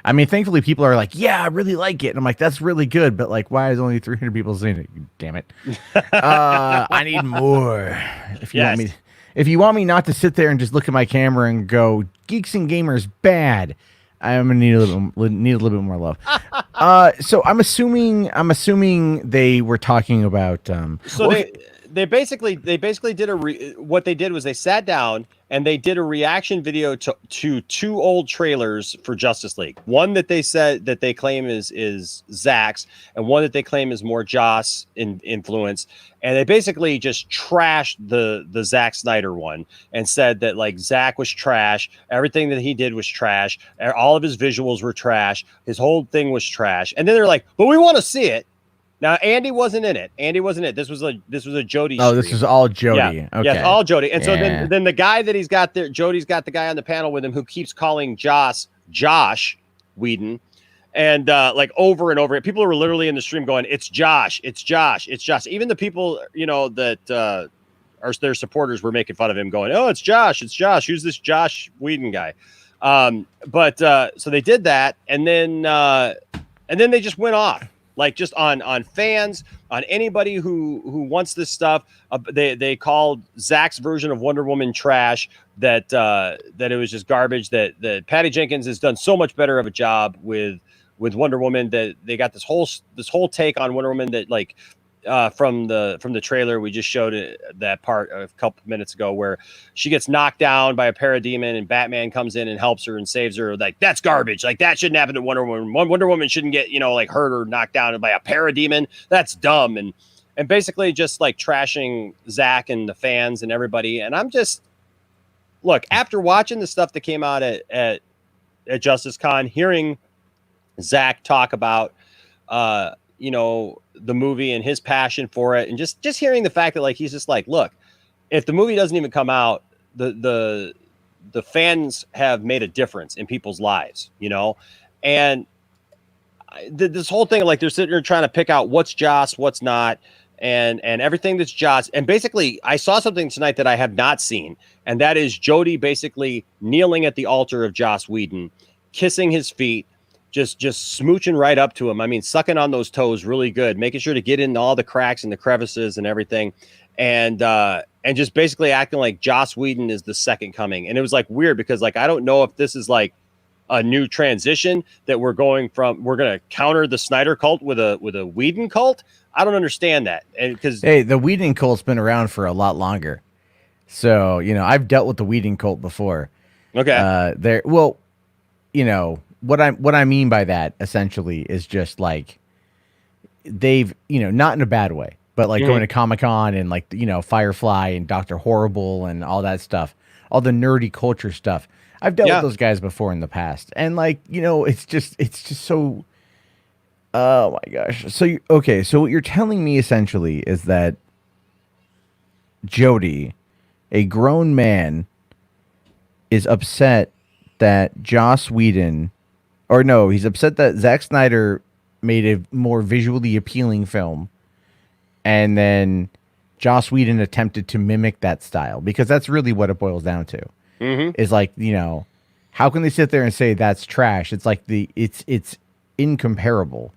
I mean, thankfully, people are like, yeah, I really like it. And I'm like, that's really good. But like, why is only 300 people seeing it? Damn it. I need more. If you want me not to sit there and just look at my camera and go, Geeks and Gamers bad, I'm gonna need a little bit more love. So I'm assuming they were talking about. They basically did what they did was they sat down and they did a reaction video to two old trailers for Justice League. One that they said that they claim is Zack's, and one that they claim is more Joss influence. And they basically just trashed the Zack Snyder one and said that like Zack was trash, everything that he did was trash, all of his visuals were trash, his whole thing was trash. And then they're like, but we want to see it. Now Andy wasn't in it. This was a Jody. Oh, this is all Jody. Yeah. Okay. Yes, all Jody. And so then the guy that he's got there, Jody's got the guy on the panel with him who keeps calling Josh Whedon, and like over and over. People are literally in the stream going, "It's Josh, it's Josh, it's Josh." Even the people that are their supporters were making fun of him, going, "Oh, it's Josh, it's Josh. Who's this Josh Whedon guy?" But so they did that, and then they just went off. Like just on fans, on anybody who wants this stuff. They called Zack's version of Wonder Woman trash. That it was just garbage. That Patty Jenkins has done so much better of a job with Wonder Woman. That they got this whole take on Wonder Woman that like from the trailer we just showed that part a couple minutes ago where she gets knocked down by a parademon and Batman comes in and helps her and saves her. Like that's garbage. Like that shouldn't happen to Wonder Woman. Wonder Woman shouldn't get like hurt or knocked down by a parademon. That's dumb. And basically just like trashing Zack and the fans and everybody. And I'm just look after watching the stuff that came out at Justice Con, hearing Zack talk about the movie and his passion for it, and just hearing the fact that like he's just like, look, if the movie doesn't even come out, the fans have made a difference in people's lives, and this whole thing like they're sitting there trying to pick out what's Joss, what's not, and everything that's Joss. And basically, I saw something tonight that I have not seen, and that is Jody basically kneeling at the altar of Joss Whedon, kissing his feet. Just smooching right up to him. I mean, sucking on those toes really good, making sure to get in all the cracks and the crevices and everything. And just basically acting like Joss Whedon is the second coming. And it was like weird because like, I don't know if this is like a new transition that we're going to counter the Snyder cult with a Whedon cult. I don't understand that. And because the Whedon cult's been around for a lot longer. So, I've dealt with the Whedon cult before. Okay. What I mean by that essentially is just like they've, not in a bad way, but like going to Comic-Con and like, Firefly and Dr. Horrible and all that stuff, all the nerdy culture stuff. I've dealt with those guys before in the past. And like, it's just so, oh my gosh. So, so what you're telling me essentially is that Jody, a grown man, is upset that Joss Whedon, or no, he's upset that Zack Snyder made a more visually appealing film, and then Joss Whedon attempted to mimic that style, because that's really what it boils down to. Is like, how can they sit there and say that's trash? It's like it's incomparable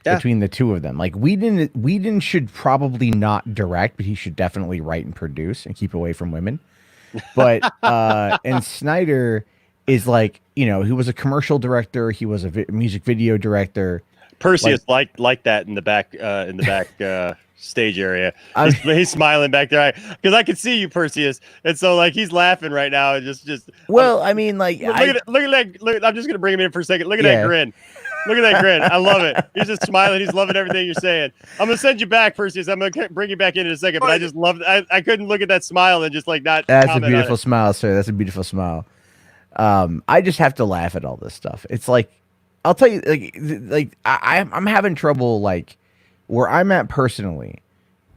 between the two of them. Like Whedon should probably not direct, but he should definitely write and produce and keep away from women. But and Snyder is like, he was a commercial director. He was a music video director. Perseus like that in the back stage area. He's smiling back there because I can see you, Perseus, and so like he's laughing right now and just. Well, I mean, like look at that. Look, I'm just gonna bring him in for a second. Look at that grin. Look at that grin. I love it. He's just smiling. He's loving everything you're saying. I'm gonna send you back, Perseus. I'm gonna bring you back in a second. But I just loved. I couldn't look at that smile and just like not. That's a comment on beautiful it. smile, sir. That's a beautiful smile. I just have to laugh at all this stuff. It's like, I'll tell you, I'm having trouble. Like, where I'm at personally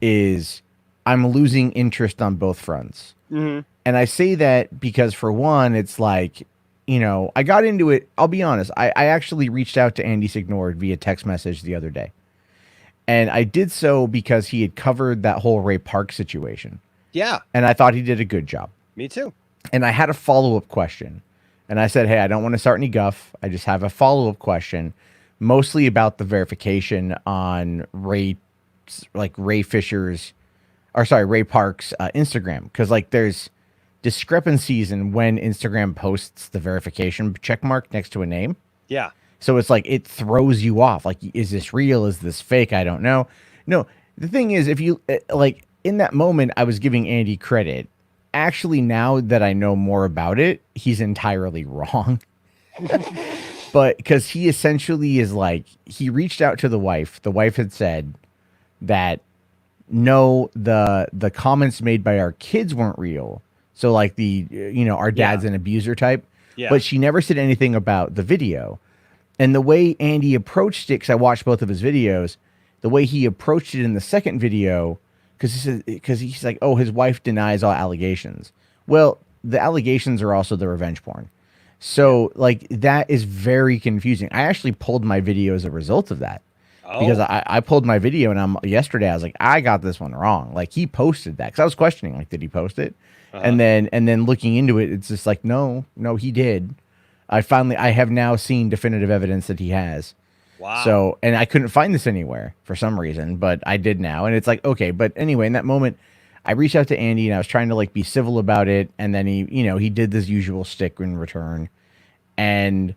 is I'm losing interest on both fronts. Mm-hmm. And I say that because, for one, it's like, I got into it. I'll be honest. I actually reached out to Andy Signored via text message the other day. And I did so because he had covered that whole Ray Park situation. Yeah. And I thought he did a good job. Me too. And I had a follow-up question. And I said, hey, I don't want to start any guff. I just have a follow-up question, mostly about the verification on Ray Park's Instagram. Because, like, there's discrepancies in when Instagram posts the verification check mark next to a name. Yeah. So it's like it throws you off. Like, is this real? Is this fake? I don't know. No, the thing is, if you like in that moment, I was giving Andy credit. Actually, now that I know more about it, he's entirely wrong. But because he essentially is like, he reached out to the wife. The wife had said that no, the comments made by our kids weren't real. So like our dad's an abuser type. Yeah. But she never said anything about the video. And the way Andy approached it, because I watched both of his videos, the way he approached it in the second video, because he's like, oh, his wife denies all allegations. Well, the allegations are also the revenge porn. So like that is very confusing. I actually pulled my video as a result of that. Because I pulled my video and yesterday I was like, I got this one wrong. Like he posted that because I was questioning, like, did he post it? And then looking into it, it's just like, no, he did. I have now seen definitive evidence that he has. Wow. So, and I couldn't find this anywhere for some reason, but I did now. And it's like, okay. But anyway, in that moment, I reached out to Andy and I was trying to like be civil about it. And then he did this usual stick in return. And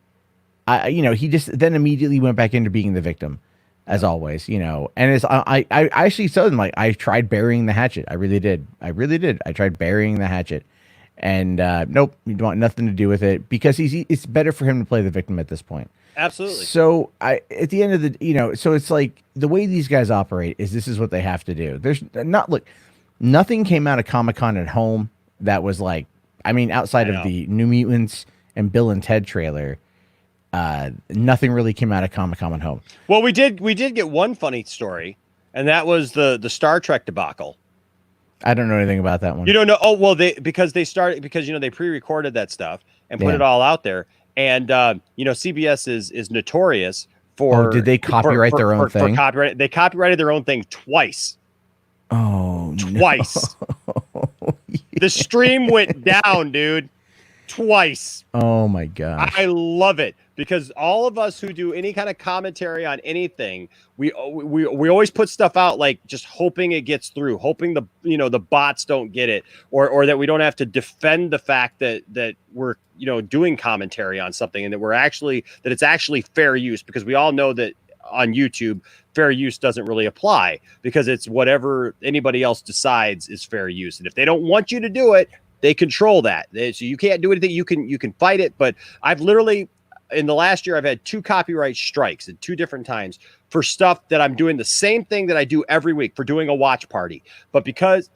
he just then immediately went back into being the victim, as always, and it's, I actually told him, like, I tried burying the hatchet. I really did. I tried burying the hatchet. And nope, you don't want nothing to do with it because it's better for him to play the victim at this point. Absolutely. So at the end of the, so it's like the way these guys operate is this is what they have to do. There's nothing came out of Comic-Con at home that was like, outside of the New Mutants and Bill and Ted trailer, nothing really came out of Comic-Con at home. Well, we did get one funny story, and that was the Star Trek debacle. I don't know anything about that one. You don't know? Oh, well, they pre-recorded that stuff and put it all out there. And CBS is notorious for. Oh, did they copyright their own thing? They copyrighted their own thing twice. Oh, twice. No. The stream went down, dude. Twice. Oh my gosh. I love it because all of us who do any kind of commentary on anything, we always put stuff out like just hoping it gets through, hoping the bots don't get it, or that we don't have to defend the fact that we're doing commentary on something and that it's actually fair use, because we all know that on YouTube fair use doesn't really apply because it's whatever anybody else decides is fair use, and if they don't want you to do it, they control that. So you can't do anything. You can fight it. But I've literally, in the last year, I've had 2 copyright strikes at 2 different times for stuff that I'm doing the same thing that I do every week for doing a watch party. But because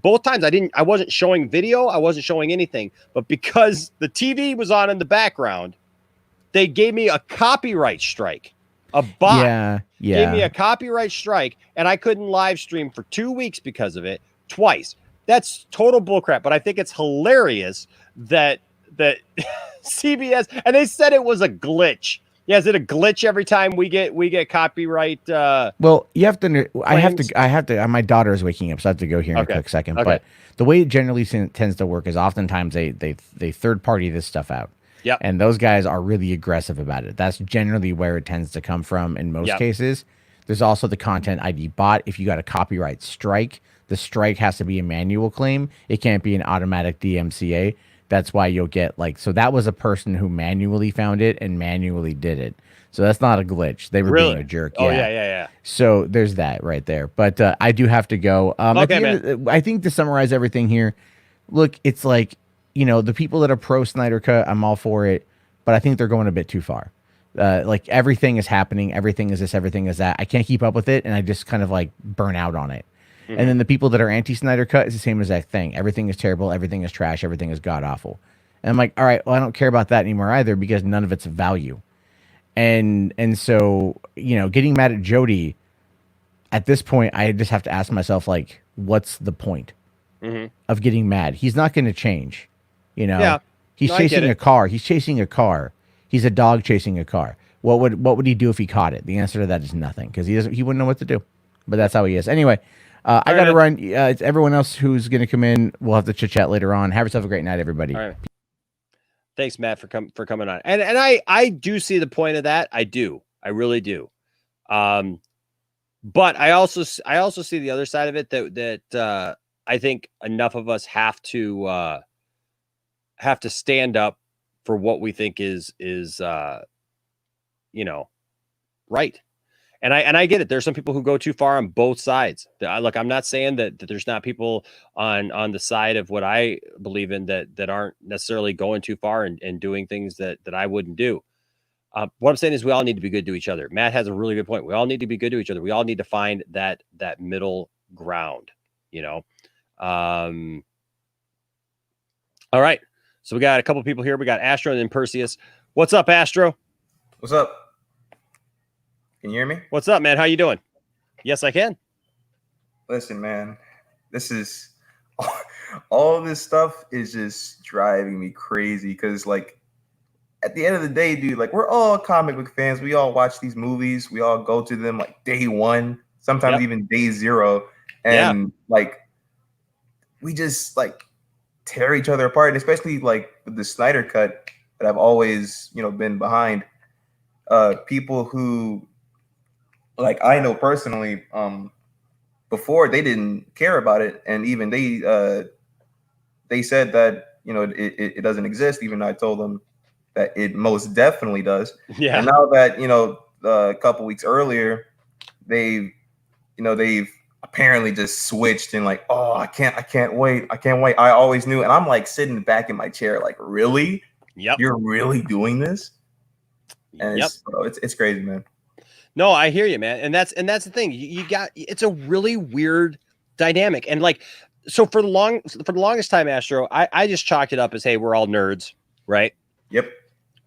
both times I wasn't showing video, I wasn't showing anything. But because the TV was on in the background, they gave me a copyright strike. A bot gave me a copyright strike, and I couldn't live stream for 2 weeks because of it, twice. That's total bullcrap, but I think it's hilarious that CBS, and they said it was a glitch. Yeah, is it a glitch every time we get copyright? Well, you have to. I have to. My daughter is waking up, so I have to go here in a quick second. Okay. But the way it generally tends to work is oftentimes they third party this stuff out. Yeah, and those guys are really aggressive about it. That's generally where it tends to come from in most cases. There's also the Content ID bot. If you got a copyright strike, the strike has to be a manual claim. It can't be an automatic DMCA. That's why you'll get so that was a person who manually found it and manually did it. So that's not a glitch. They were being a jerk. Oh, yeah. So there's that right there. But I do have to go. Okay, man. I think to summarize everything here, look, it's like, the people that are pro Snyder Cut, I'm all for it. But I think they're going a bit too far. Like everything is happening, everything is this, everything is that. I can't keep up with it, and I just kind of like burn out on it. Mhm. And then the people that are anti-Snyder Cut is the same exact thing. Everything is terrible, everything is trash, everything is god awful. And I'm like, all right, well, I don't care about that anymore either because none of it's of value. And so, you know, getting mad at Jody at this point, I just have to ask myself, like, what's the point of getting mad? He's not going to change, you know. Yeah. He's No, I get chasing it. a car. He's chasing a car. He's a dog chasing a car. What would he do if he caught it? The answer to that is nothing because he wouldn't know what to do. But that's how he is. Anyway, I got to run. It's everyone else who's going to come in. We'll have to chit chat later on. Have yourself a great night, everybody. All right. Thanks, Matt, for coming on. And I do see the point of that. I do. I really do. But I also see the other side of it that I think enough of us have to stand up for what we think is you know, right. And I get it. There's some people who go too far on both sides. Look, I'm not saying that there's not people on the side of what I believe in that aren't necessarily going too far and doing things that I wouldn't do. What I'm saying is we all need to be good to each other. Matt has a really good point. We all need to be good to each other. We all need to find that middle ground, you know? All right. So we got a couple people here. We got Astro and then Perseus. What's up, Astro? What's up? Can you hear me? What's up, man? How you doing? Yes, I can. Listen, man, this is all this stuff is just driving me crazy because, like, at the end of the day, dude, like, we're all comic book fans. We all watch these movies. We all go to them like day one, sometimes even day zero, and like, we just like tear each other apart. And especially like with the Snyder Cut that I've always, you know, been behind. People who, like, I know personally, before they didn't care about it, and even they said that, you know, it doesn't exist, even though I told them that it most definitely does. Yeah. And now that, you know, a couple weeks earlier, they've apparently just switched and like, oh, I can't wait. I always knew. And I'm like sitting back in my chair, like, really? Yep. You're really doing this? And it's crazy, man. No, I hear you, man. And that's the thing. You got, it's a really weird dynamic. And like, so for the longest time, Astro, I just chalked it up as, hey, we're all nerds, right? Yep.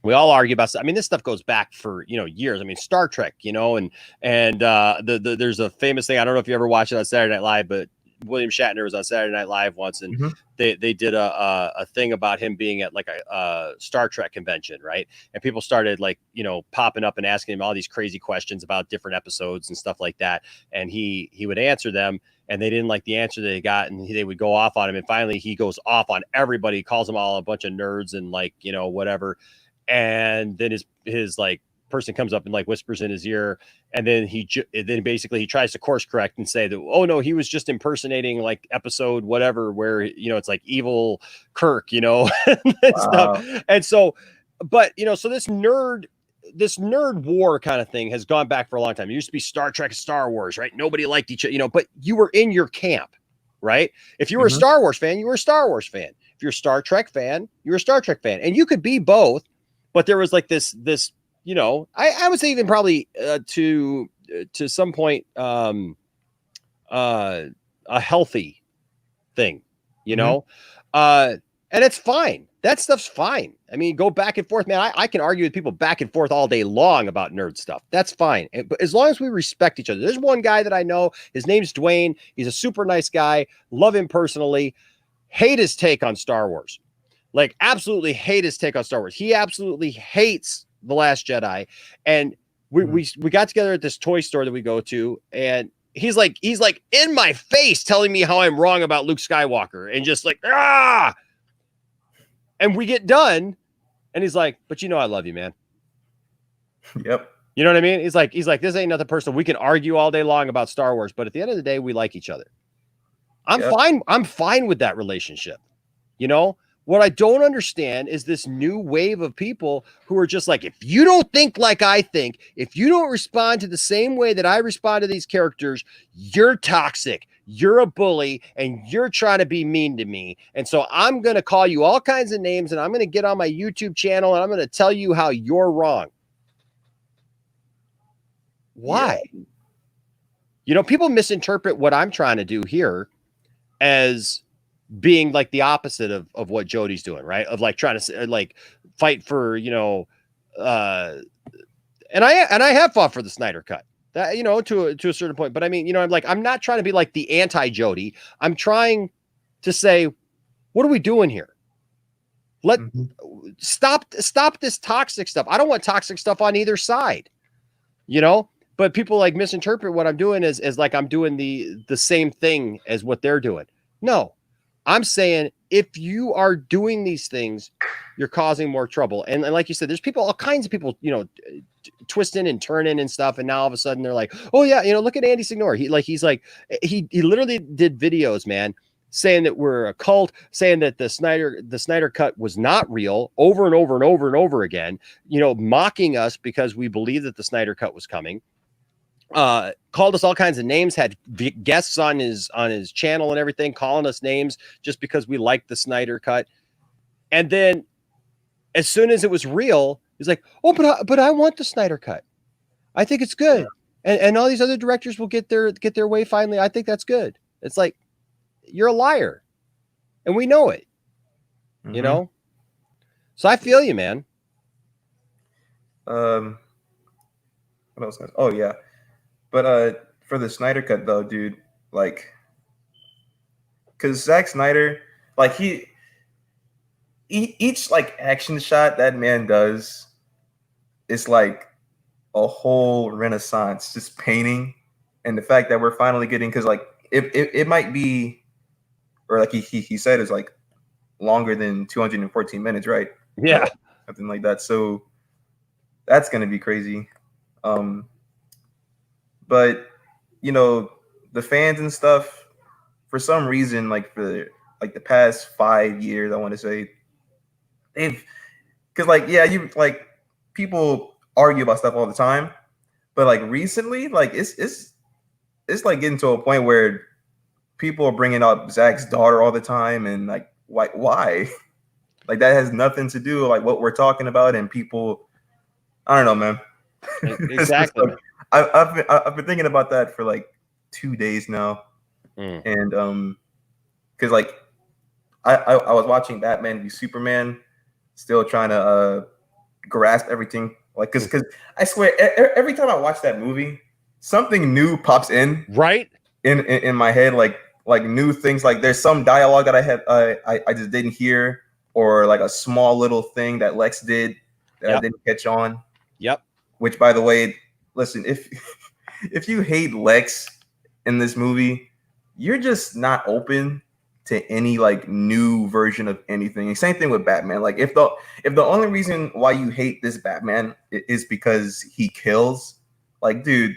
We all argue about stuff. I mean, this stuff goes back for, you know, years. I mean, Star Trek, you know, and there's a famous thing. I don't know if you ever watched it on Saturday Night Live, but William Shatner was on Saturday Night Live once, and they did a thing about him being at like a Star Trek convention, right? And people started, like, you know, popping up and asking him all these crazy questions about different episodes and stuff like that, and he would answer them, and they didn't like the answer that they got, and they would go off on him, and finally he goes off on everybody, calls them all a bunch of nerds and, like, you know, whatever. And then his like person comes up and like whispers in his ear, and then then basically he tries to course correct and say that, oh no, he was just impersonating like episode whatever, where, you know, it's like evil Kirk, you know, and stuff. And so, but, you know, so this nerd war kind of thing has gone back for a long time. It used to be Star Trek and Star Wars, right? Nobody liked each other, you know, but you were in your camp, right? If you were a Star Wars fan, you were a Star Wars fan. If you're a Star Trek fan, you were a Star Trek fan, and you could be both. But there was like this, you know, I would say even probably to some point a healthy thing, you know, and it's fine. That stuff's fine. I mean, go back and forth, man. I can argue with people back and forth all day long about nerd stuff. That's fine. But as long as we respect each other. There's one guy that I know. His name's Dwayne. He's a super nice guy. Love him personally. Hate his take on Star Wars. Like, absolutely hate his take on Star Wars. He absolutely hates The Last Jedi. And we got together at this toy store that we go to, and he's like in my face telling me how I'm wrong about Luke Skywalker, and just like, ah. And we get done, and he's like, but you know, I love you, man. Yep. You know what I mean? He's like, this ain't nothing personal. We can argue all day long about Star Wars, but at the end of the day, we like each other. I'm fine. I'm fine with that relationship. You know, what I don't understand is this new wave of people who are just like, if you don't think like I think, if you don't respond to the same way that I respond to these characters, you're toxic, you're a bully, and you're trying to be mean to me. And so I'm going to call you all kinds of names, and I'm going to get on my YouTube channel, and I'm going to tell you how you're wrong. Why? You know, people misinterpret what I'm trying to do here as being like the opposite of what Jody's doing, right? Of like trying to like fight for, you know, and I have fought for the Snyder cut, that, you know, to a certain point. But I mean, you know, I'm not trying to be like the anti-Jody. I'm trying to say, what are we doing here? Stop this toxic stuff. I don't want toxic stuff on either side, you know. But people like misinterpret what I'm doing as like I'm doing the same thing as what they're doing. No, I'm saying if you are doing these things, you're causing more trouble. And like you said, there's all kinds of people, you know, twisting and turning and stuff. And now all of a sudden they're like, oh yeah, you know, look at Andy Signore. He literally did videos, man, saying that we're a cult, saying that the Snyder cut was not real over and over and over and over again, you know, mocking us because we believed that the Snyder cut was coming. Called us all kinds of names, had guests on his channel and everything, calling us names just because we liked the Snyder cut. And then as soon as it was real, he's like, oh, but I want the Snyder cut. I think it's good. And all these other directors will get their way finally. I think that's good. It's like, you're a liar. And we know it. You know? So I feel you, man. What else? Oh yeah. But for the Snyder cut though, dude, like, because Zack Snyder, like each like action shot that man does is like a whole renaissance, just painting, and the fact that we're finally getting, because like it might be, or like he said, is like longer than 214 minutes, right? Yeah, something like that. So that's gonna be crazy. But you know, the fans and stuff, for some reason, like for like the past 5 years, I want to say, because like, yeah, you like, people argue about stuff all the time, but like recently, like it's like getting to a point where people are bringing up Zach's daughter all the time, and like, why? Like, that has nothing to do with like what we're talking about, and people, I don't know, man. Exactly. I've been thinking about that for like 2 days now, and because like I was watching Batman v Superman, still trying to grasp everything, like, because I swear every time I watch that movie, something new pops in in my head, like new things, like there's some dialogue that I just didn't hear, or like a small little thing that Lex did that I didn't catch on. Yep. Which, by the way, listen, if you hate Lex in this movie, you're just not open to any like new version of anything. Same thing with Batman. Like, if the only reason why you hate this Batman is because he kills, like, dude,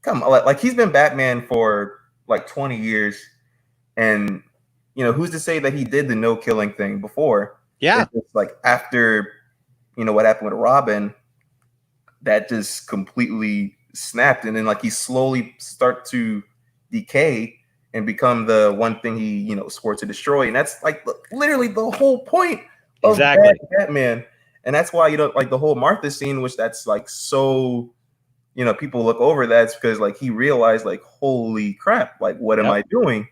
come on, like he's been Batman for like 20 years, and you know, who's to say that he did the no killing thing before? Yeah, it's like after, you know, what happened with Robin, that just completely snapped, and then like he slowly start to decay and become the one thing he, you know, swore to destroy. And that's like literally the whole point of Batman. And that's why, you know, like the whole Martha scene, which that's like, so, you know, people look over, that's because like he realized, like, holy crap, like, what am I doing?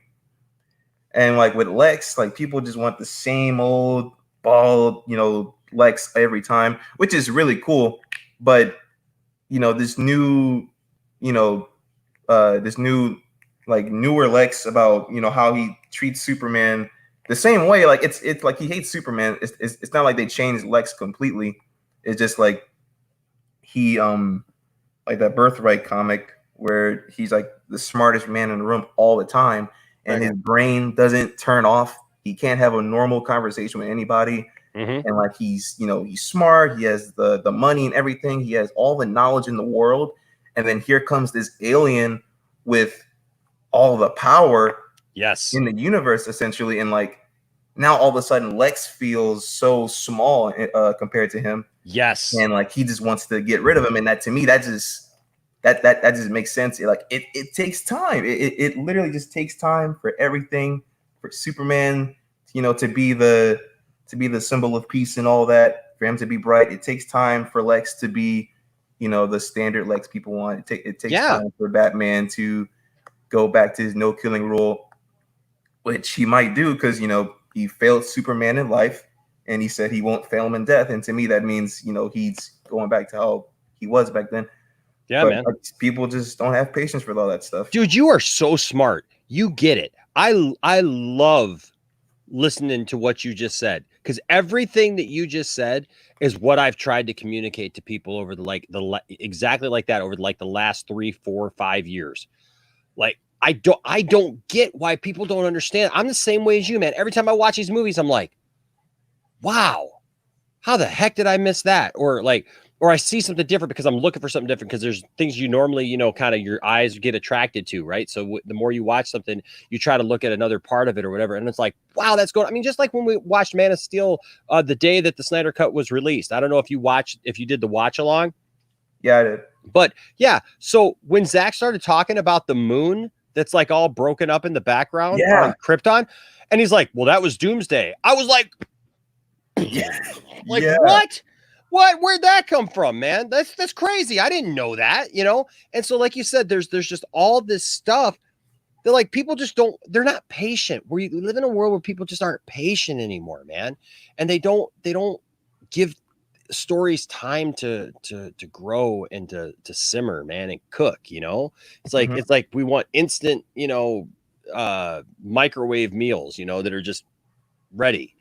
And like with Lex, like, people just want the same old bald, you know, Lex every time, which is really cool. But you know, this new, you know, this new, like, newer Lex, about, you know, how he treats Superman the same way. Like, it's like he hates Superman. It's not like they changed Lex completely. It's just like he like that Birthright comic where he's like the smartest man in the room all the time, and his brain doesn't turn off. He can't have a normal conversation with anybody. And like, he's, you know, he's smart, he has the money and everything, he has all the knowledge in the world, and then here comes this alien with all the power in the universe, essentially. And like, now all of a sudden Lex feels so small compared to him. And like, he just wants to get rid of him. And that, to me, that just makes sense. It takes time. It literally just takes time for everything, for Superman, you know, to be the symbol of peace and all that, for him to be bright. It takes time for Lex to be, the standard Lex people want. It takes Yeah. time for Batman to go back to his no killing rule, which he might do because he failed Superman in life, and he said he won't fail him in death. And to me, that means he's going back to how he was back then. Yeah, But man. people just don't have patience for all that stuff. Dude, you are so smart. You get it. I love listening to what you just said, because everything that you just said is what I've tried to communicate to people over exactly like that over the last 3, 4, 5 years. Like, I don't get why people don't understand. I'm the same way as you, man. Every time I watch these movies, I'm like, wow, how the heck did I miss that? Or I see something different because I'm looking for something different, because there's things you normally, kind of your eyes get attracted to, right? So the more you watch something, you try to look at another part of it or whatever. And it's like, wow, that's going. I mean, just like when we watched Man of Steel the day that the Snyder Cut was released. I don't know if you did the watch along. Yeah, I did. But yeah, so when Zach started talking about the moon that's like all broken up in the background on Krypton, and he's like, well, that was Doomsday. I was like, what? Where'd that come from, man? That's crazy. I didn't know that, And so, like you said, there's just all this stuff that, like, people just they're not patient. We live in a world where people just aren't patient anymore, man. And they don't give stories time to grow and to simmer, man, and cook. It's like it's like we want instant, microwave meals, that are just ready.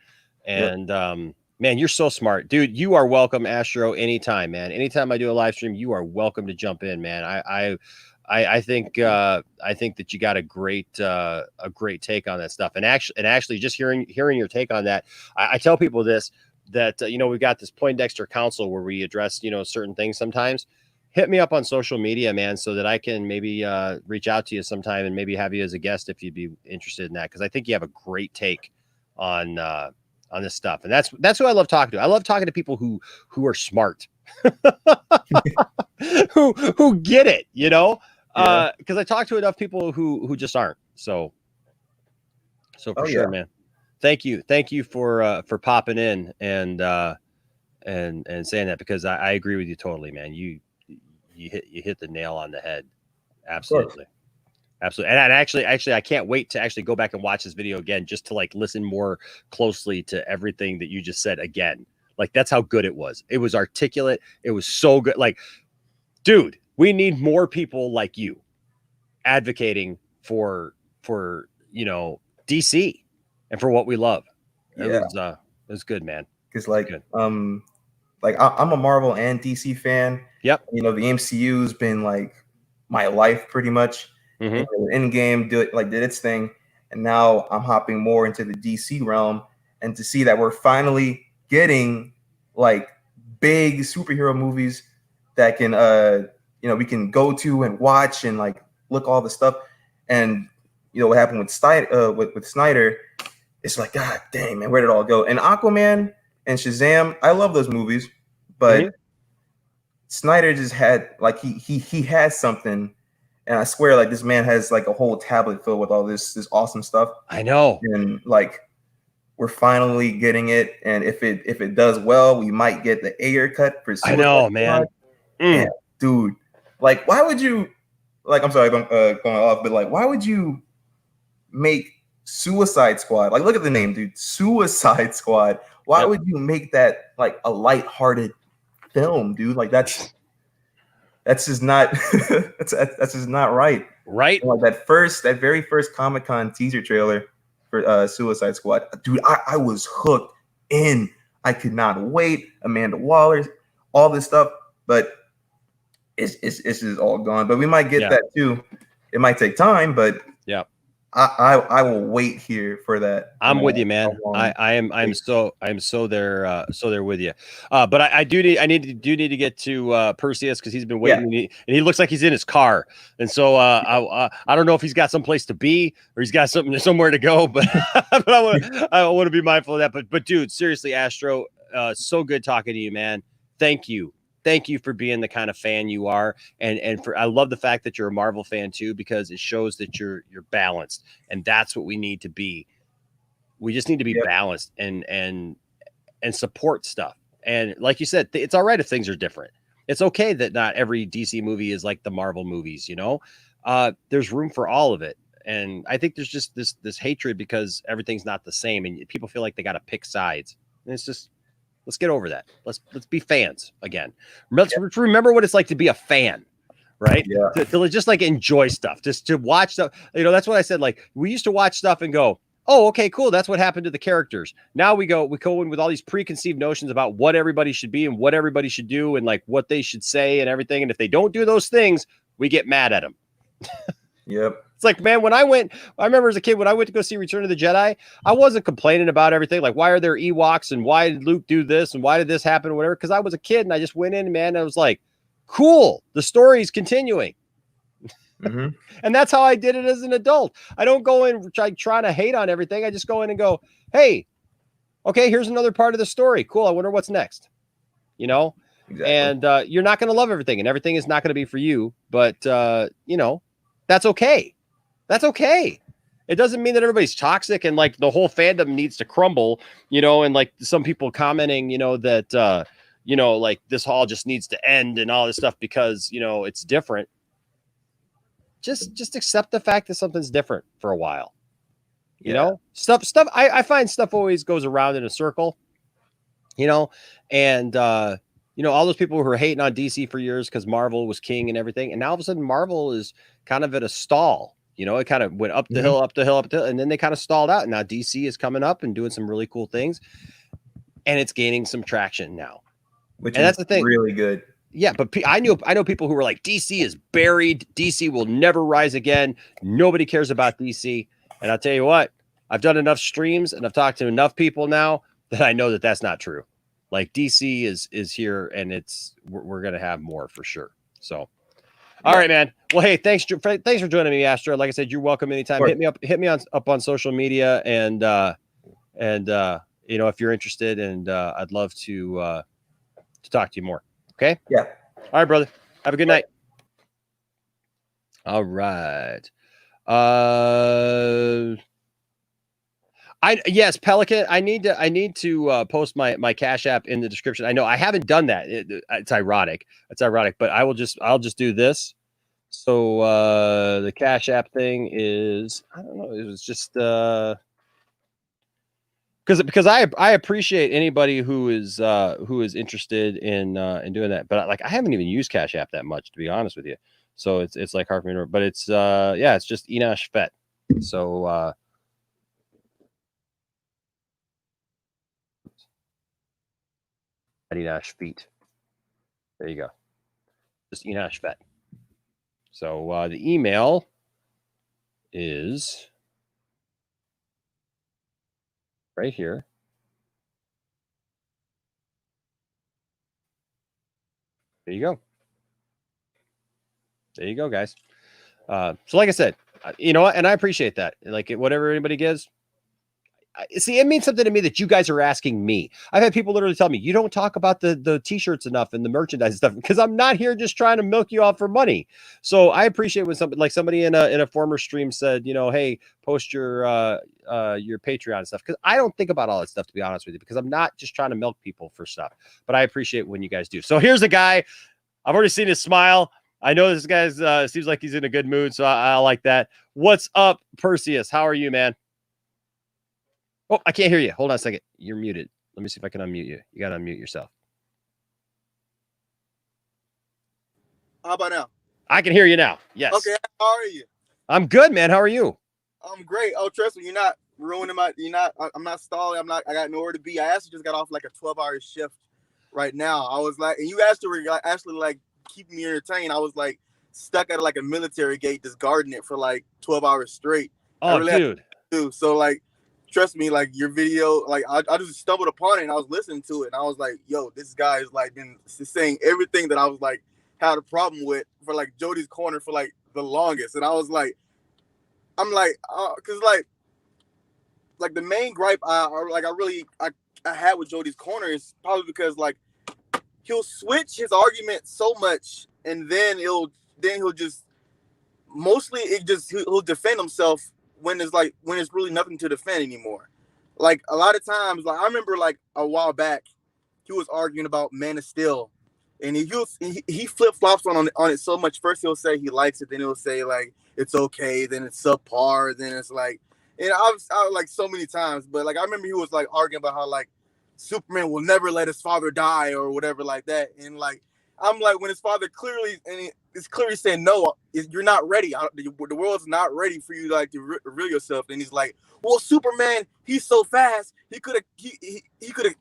And man, you're so smart, dude. You are welcome, Astro, anytime, man. Anytime I do a live stream, you are welcome to jump in, man. I think that you got a great take on that stuff. And actually just hearing your take on that, I tell people this, that we've got this Poindexter Council where we address certain things sometimes. Hit me up on social media, man, so that I can maybe reach out to you sometime and maybe have you as a guest if you'd be interested in that, because I think you have a great take on this stuff. And that's who I love talking to. I love talking to people who are smart, who get it, because I talk to enough people who just aren't. So for sure, man. Thank you for popping in and saying that, because I agree with you totally, man. You hit the nail on the head. Absolutely. Absolutely. And actually, I can't wait to actually go back and watch this video again, just to listen more closely to everything that you just said again. Like, that's how good it was. It was articulate. It was so good. Like, dude, we need more people like you advocating for DC and for what we love. It was good, man. Because I'm a Marvel and DC fan. Yep. The MCU's been like my life pretty much. Endgame did its thing, and now I'm hopping more into the DC realm, and to see that we're finally getting like big superhero movies that can we can go to and watch and like look all the stuff. And what happened with Snyder, it's like, god dang, man, where did it all go? And Aquaman and Shazam, I love those movies, but Snyder just had he has something. And I swear, like, this man has like a whole tablet filled with all this awesome stuff. I know. And like, we're finally getting it. And if it does well, we might get the Ayer cut for Suicide I know, Squad. man. And, dude, like, why would you I'm sorry, going off, but like, why would you make Suicide Squad? Like, look at the name, dude. Suicide Squad. Why would you make that like a lighthearted film, dude? Like, that's just not that's just not right. Right. Like that very first Comic-Con teaser trailer for Suicide Squad, dude, I was hooked in. I could not wait. Amanda Waller, all this stuff, but it's just all gone. But we might get that too. It might take time, but I will wait here for that. I'm with you, man. I'm so there with you. But I do need to get to Perseus, because he's been waiting, and he looks like he's in his car. And so I don't know if he's got someplace to be or he's got somewhere to go, but I want to be mindful of that. But dude, seriously, Astro, so good talking to you, man. Thank you. Thank you for being the kind of fan you are. And I love the fact that you're a Marvel fan too, because it shows that you're balanced, and that's what we need to be. We just need to be balanced and support stuff. And like you said, it's all right if things are different. It's okay that not every DC movie is like the Marvel movies, you know. There's room for all of it. And I think there's just this hatred because everything's not the same and people feel like they got to pick sides. And it's just, let's get over that. Let's be fans again. Let's remember what it's like to be a fan, right? Yeah. To just like enjoy stuff, just to watch stuff. You know, that's what I said. Like we used to watch stuff and go, oh, okay, cool. That's what happened to the characters. Now we go in with all these preconceived notions about what everybody should be and what everybody should do and like what they should say and everything. And if they don't do those things, we get mad at them. Yep. It's like, man, I remember as a kid, when I went to go see Return of the Jedi, I wasn't complaining about everything. Like, why are there Ewoks and why did Luke do this and why did this happen or whatever? Because I was a kid and I just went in, man, and I was like, cool. The story's continuing. Mm-hmm. And that's how I did it as an adult. I don't go in trying to hate on everything. I just go in and go, hey, okay, here's another part of the story. Cool. I wonder what's next. You know? Exactly. And you're not going to love everything and everything is not going to be for you. But, you know, that's okay. That's okay. It doesn't mean that everybody's toxic and like the whole fandom needs to crumble, you know, and like some people commenting, you know, that, you know, like this all just needs to end and all this stuff because, you know, it's different. Just accept the fact that something's different for a while. You know, stuff. I find stuff always goes around in a circle, you know, and, you know, all those people who were hating on DC for years because Marvel was king and everything. And now all of a sudden Marvel is kind of at a stall. You know, it kind of went up the hill, up the hill, and then they kind of stalled out. And now DC is coming up and doing some really cool things. And it's gaining some traction now. Which and is that's the thing. Really good. Yeah, but I know people who were like, DC is buried. DC will never rise again. Nobody cares about DC. And I'll tell you what, I've done enough streams and I've talked to enough people now that I know that that's not true. Like DC is here and we're going to have more for sure. So, all right, man. Well, hey, thanks for joining me, Astro. Like I said, you're welcome anytime. Hit me up on social media and you know, if you're interested and I'd love to talk to you more. Okay. Yeah. All right, brother. Have a good night. All right. Yes, Pelican. I need to post my Cash App in the description. I know I haven't done that. It's ironic. But I'll just do this. So the Cash App thing is, I don't know. It was just because I appreciate anybody who is interested in doing that, but like I haven't even used Cash App that much, to be honest with you. So it's like hard for me to, but it's yeah, it's just Enosh Fett. So Enosh Feet. There you go. Just Enosh Fett. So the email is right here. There you go. There you go, guys. So like I said, you know what? And I appreciate that. Like whatever anybody gives. See, it means something to me that you guys are asking me. I've had people literally tell me, you don't talk about the t-shirts enough and the merchandise and stuff because I'm not here just trying to milk you off for money. So I appreciate when somebody in a former stream said, you know, hey, post your Patreon and stuff. Because I don't think about all that stuff, to be honest with you, because I'm not just trying to milk people for stuff. But I appreciate when you guys do. So here's a guy. I've already seen his smile. I know this guy's seems like he's in a good mood, so I like that. What's up, Perseus? How are you, man? Oh, I can't hear you. Hold on a second. You're muted. Let me see if I can unmute you. You got to unmute yourself. How about now? I can hear you now. Yes. Okay. How are you? I'm good, man. How are you? I'm great. Oh, trust me, you're not ruining I'm not stalling. I got nowhere to be. I actually just got off like a 12-hour shift right now. I was like, and you actually like keeping me entertained. I was like stuck at like a military gate, just guarding it for like 12 hours straight. Oh, really dude. So like, trust me, like your video, like I just stumbled upon it and I was listening to it and I was like, yo, this guy is like been saying everything that I was like had a problem with for like Jody's Corner for like the longest. And I was like, I'm like, cause like the main gripe I had with Jody's Corner is probably because like he'll switch his argument so much and then he'll just mostly he'll defend himself when it's really nothing to defend anymore. Like a lot of times, like I remember like a while back, he was arguing about Man of Steel and he flip flops on it so much. First he'll say he likes it, then he'll say like it's okay, then it's subpar, then it's like, and I was like so many times, but like I remember he was like arguing about how like Superman will never let his father die or whatever like that, and like I'm like, when his father clearly is clearly saying no, you're not ready. The world's not ready for you like to reveal yourself. And he's like, well, Superman, he's so fast, he could have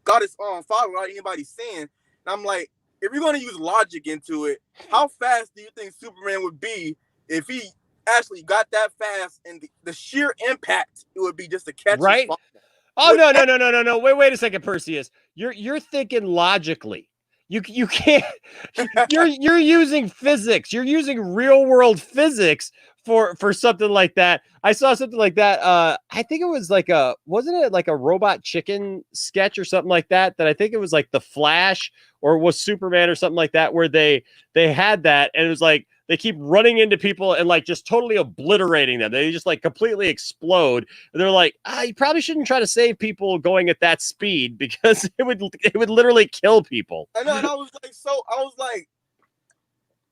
got his father without anybody seeing. And I'm like, if you're going to use logic into it, how fast do you think Superman would be if he actually got that fast? And the sheer impact it would be just to catch his father. Oh, no. Wait a second, Perseus. You're thinking logically. You can't. You're using physics. You're using real world physics for something like that. I saw something like that. I think it was like wasn't it like a Robot Chicken sketch or something like that? That I think it was like the Flash or was Superman or something like that, where they had that, and it was like they keep running into people and like just totally obliterating them. They just like completely explode. And they're like, you probably shouldn't try to save people going at that speed because it would literally kill people. I know, and I was like,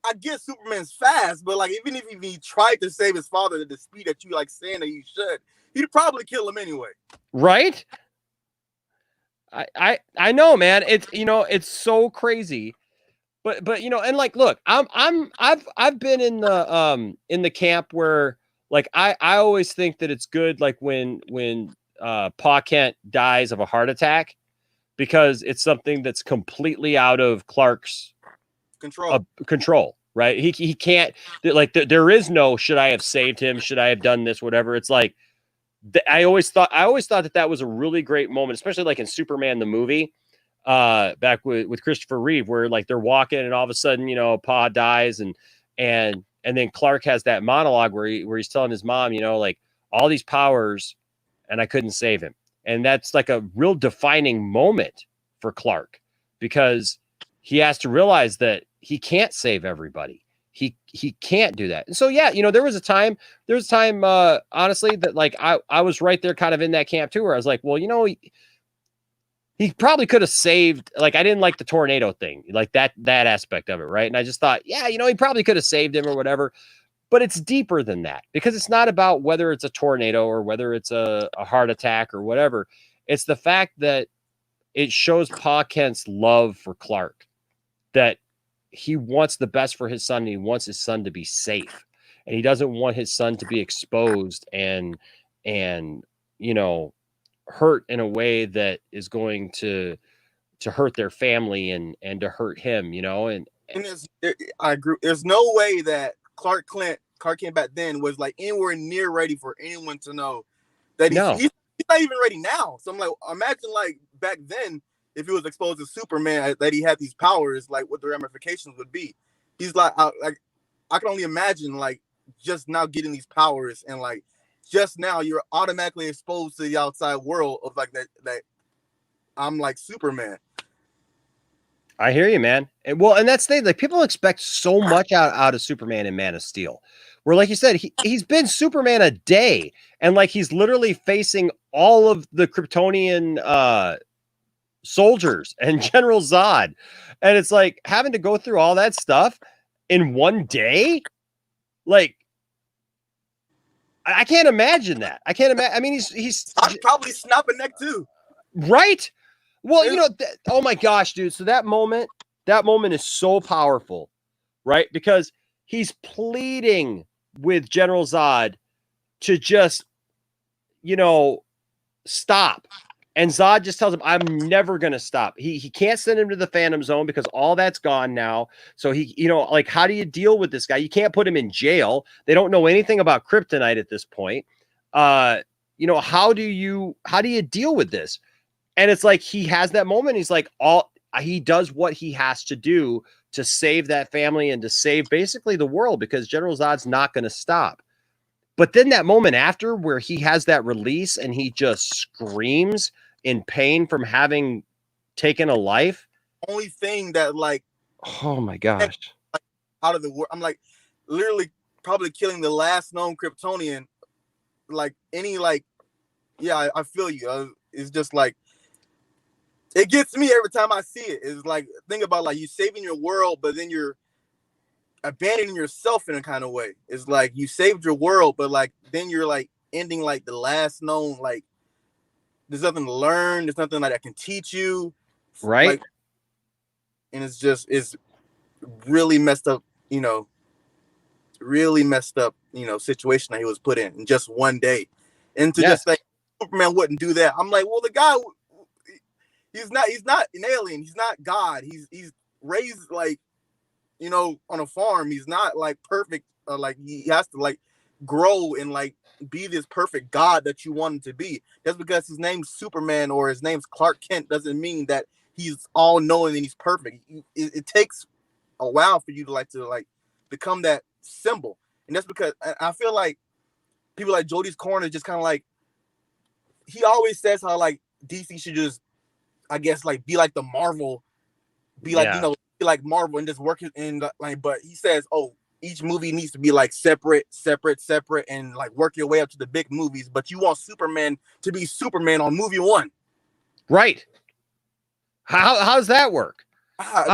I get Superman's fast, but like even if he tried to save his father at the speed that you like saying that you should, he'd probably kill him anyway. Right? I know, man. It's it's so crazy. But and like, look, I've been in the camp where like I always think that it's good like when Pa Kent dies of a heart attack, because it's something that's completely out of Clark's control, right? He can't, like, there is no should I have saved him, should I have done this, whatever. It's like I always thought that was a really great moment, especially like in Superman the movie. Back with Christopher Reeve, where like they're walking and all of a sudden, Pa dies, and then Clark has that monologue where he's telling his mom, like all these powers and I couldn't save him. And that's like a real defining moment for Clark, because he has to realize that he can't save everybody. He can't do that. And so, yeah, there was a time, honestly, that like I was right there kind of in that camp too, where I was like, well, he probably could have saved, like, I didn't like the tornado thing, like that aspect of it, right? And I just thought, yeah, he probably could have saved him or whatever. But it's deeper than that, because it's not about whether it's a tornado or whether it's a heart attack or whatever. It's the fact that it shows Pa Kent's love for Clark, that he wants the best for his son, and he wants his son to be safe, and he doesn't want his son to be exposed and hurt in a way that is going to hurt their family and to hurt him, and I agree. There's no way that Clark Kent back then was like anywhere near ready for anyone to know that he's not even ready now. So I'm like, imagine like back then, if he was exposed to Superman, that he had these powers, like what the ramifications would be. He's like, I can only imagine like just now getting these powers, and like just now you're automatically exposed to the outside world of like that I'm like Superman. I hear you, man. And that's the thing. Like, people expect so much out of Superman and Man of Steel, where, like you said, he's been Superman a day, and like he's literally facing all of the Kryptonian soldiers and General Zod, and it's like having to go through all that stuff in one day. Like, I can't imagine that. I can't imagine. I mean, he's I'd probably snap a neck too, right? Well, oh my gosh, dude. So that moment is so powerful, right? Because he's pleading with General Zod to just, stop. And Zod just tells him, I'm never going to stop. He can't send him to the Phantom Zone because all that's gone now. So he, like, how do you deal with this guy? You can't put him in jail. They don't know anything about kryptonite at this point. How do you deal with this? And it's like, he has that moment. He's like, he does what he has to do to save that family and to save basically the world, because General Zod's not going to stop. But then that moment after, where he has that release and he just screams in pain from having taken a life. Only thing that, like, oh my gosh, out of the world, I'm like literally probably killing the last known Kryptonian. Like any, like, yeah, I feel you. It's just like, it gets me every time I see it. It's like, think about like you saving your world, but then you're abandoning yourself in a kind of way. It's like you saved your world, but like then you're like ending like the last known, like there's nothing to learn, there's nothing like that can teach you. Right. Like, and it's really messed up, really messed up, situation that he was put in just one day. And to just like Superman wouldn't do that. I'm like, well, the guy, he's not an alien, he's not God. He's raised like, on a farm. He's not like perfect, like he has to like grow and like be this perfect God that you want him to be. Just because his name's Superman or his name's Clark Kent doesn't mean that he's all knowing and he's perfect. It takes a while for you to become that symbol. And that's because I feel like people like Jody's Corner just kind of like, he always says how like DC should just, I guess, like be like the Marvel, be like, be like Marvel and just work it in like, but he says, oh, each movie needs to be like separate, and like work your way up to the big movies. But you want Superman to be Superman on movie one. Right. How does that work? How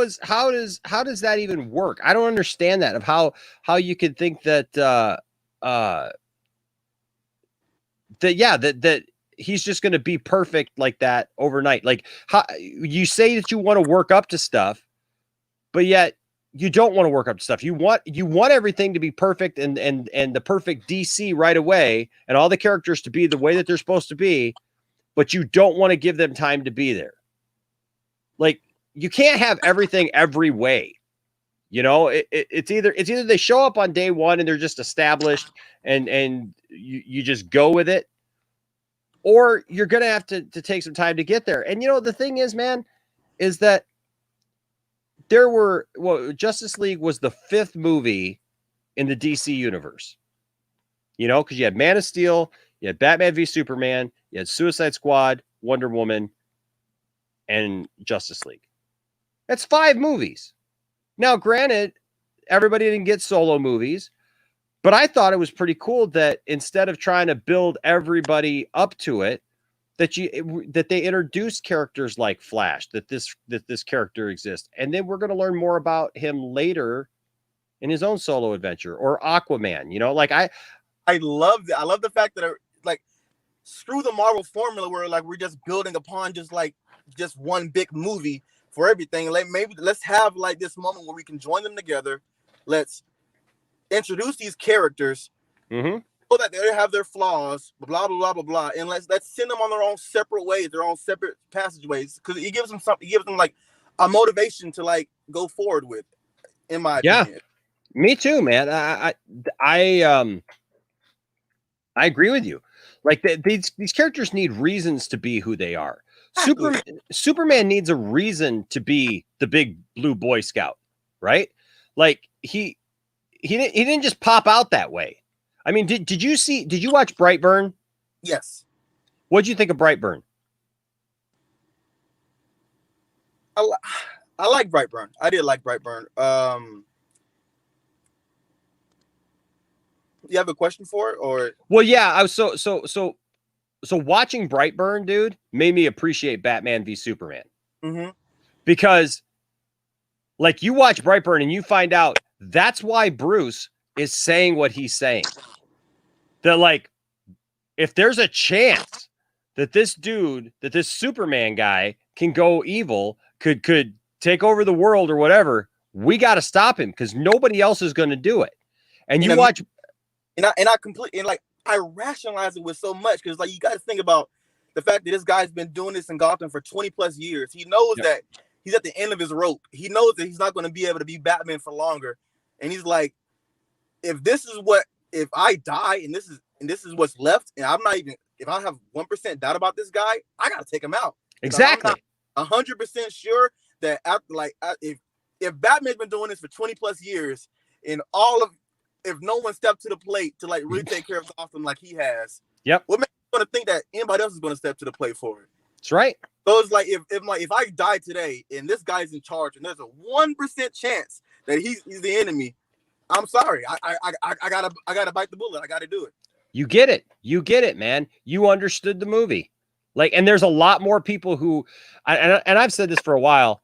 does that even work? I don't understand that, of how you could think that that he's just going to be perfect like that overnight. Like, how you say that you want to work up to stuff, but yet you don't want to work up to stuff. You want everything to be perfect and the perfect DC right away, and all the characters to be the way that they're supposed to be, but you don't want to give them time to be there. Like, you can't have everything every way. It's either they show up on day one and they're just established and you just go with it, or you're going to have to take some time to get there. And, the thing is, man, is that Justice League was the 5th movie in the DC universe, because you had Man of Steel, you had Batman v Superman, you had Suicide Squad, Wonder Woman, and Justice League. That's 5 movies. Now, granted, everybody didn't get solo movies, but I thought it was pretty cool that instead of trying to build everybody up to it, that they introduced characters like Flash, that this character exists, and then we're going to learn more about him later in his own solo adventure, or Aquaman. Like I love that. I love the fact that like, screw the Marvel formula where like we're just building upon just one big movie for everything. Like, let's have like this moment where we can join them together. Let's introduce these characters, so that they have their flaws, blah blah blah blah blah, and let's send them on their own separate ways, their own separate passageways, because it gives them something. It gives them like a motivation to like go forward with. In my opinion. Me too, man. I agree with you. Like, these characters need reasons to be who they are. Superman needs a reason to be the big blue Boy Scout, right? Like, he didn't just pop out that way. I mean, did you watch Brightburn? Yes. What'd you think of Brightburn? I like Brightburn. I did like Brightburn. You have a question for it, or? Well, yeah. I was so watching Brightburn, dude, made me appreciate Batman v Superman. Because, like, you watch Brightburn and you find out that's why Bruce is saying what he's saying. That, like, if there's a chance that this Superman guy can go evil, could take over the world or whatever, we got to stop him, because nobody else is going to do it. And you watch, and I completely, and like, I rationalize it with so much, because like, you got to think about the fact that this guy's been doing this in Gotham for 20 plus years. He knows that he's at the end of his rope. He knows that he's not going to be able to be Batman for longer. And he's like, if I die and this is what's left, and I'm not even, if I have 1% doubt about this guy, I got to take him out. Exactly. I'm not 100% sure that if Batman's been doing this for 20 plus years, and if no one stepped to the plate to like really take care of Gotham like he has, what makes you going to think that anybody else is going to step to the plate for it? That's right. So it's like, if I die today and this guy's in charge and there's a 1% chance that he's the enemy, I'm sorry. I gotta bite the bullet. I gotta do it. You get it, man. You understood the movie. Like, and there's a lot more people who, and I've said this for a while,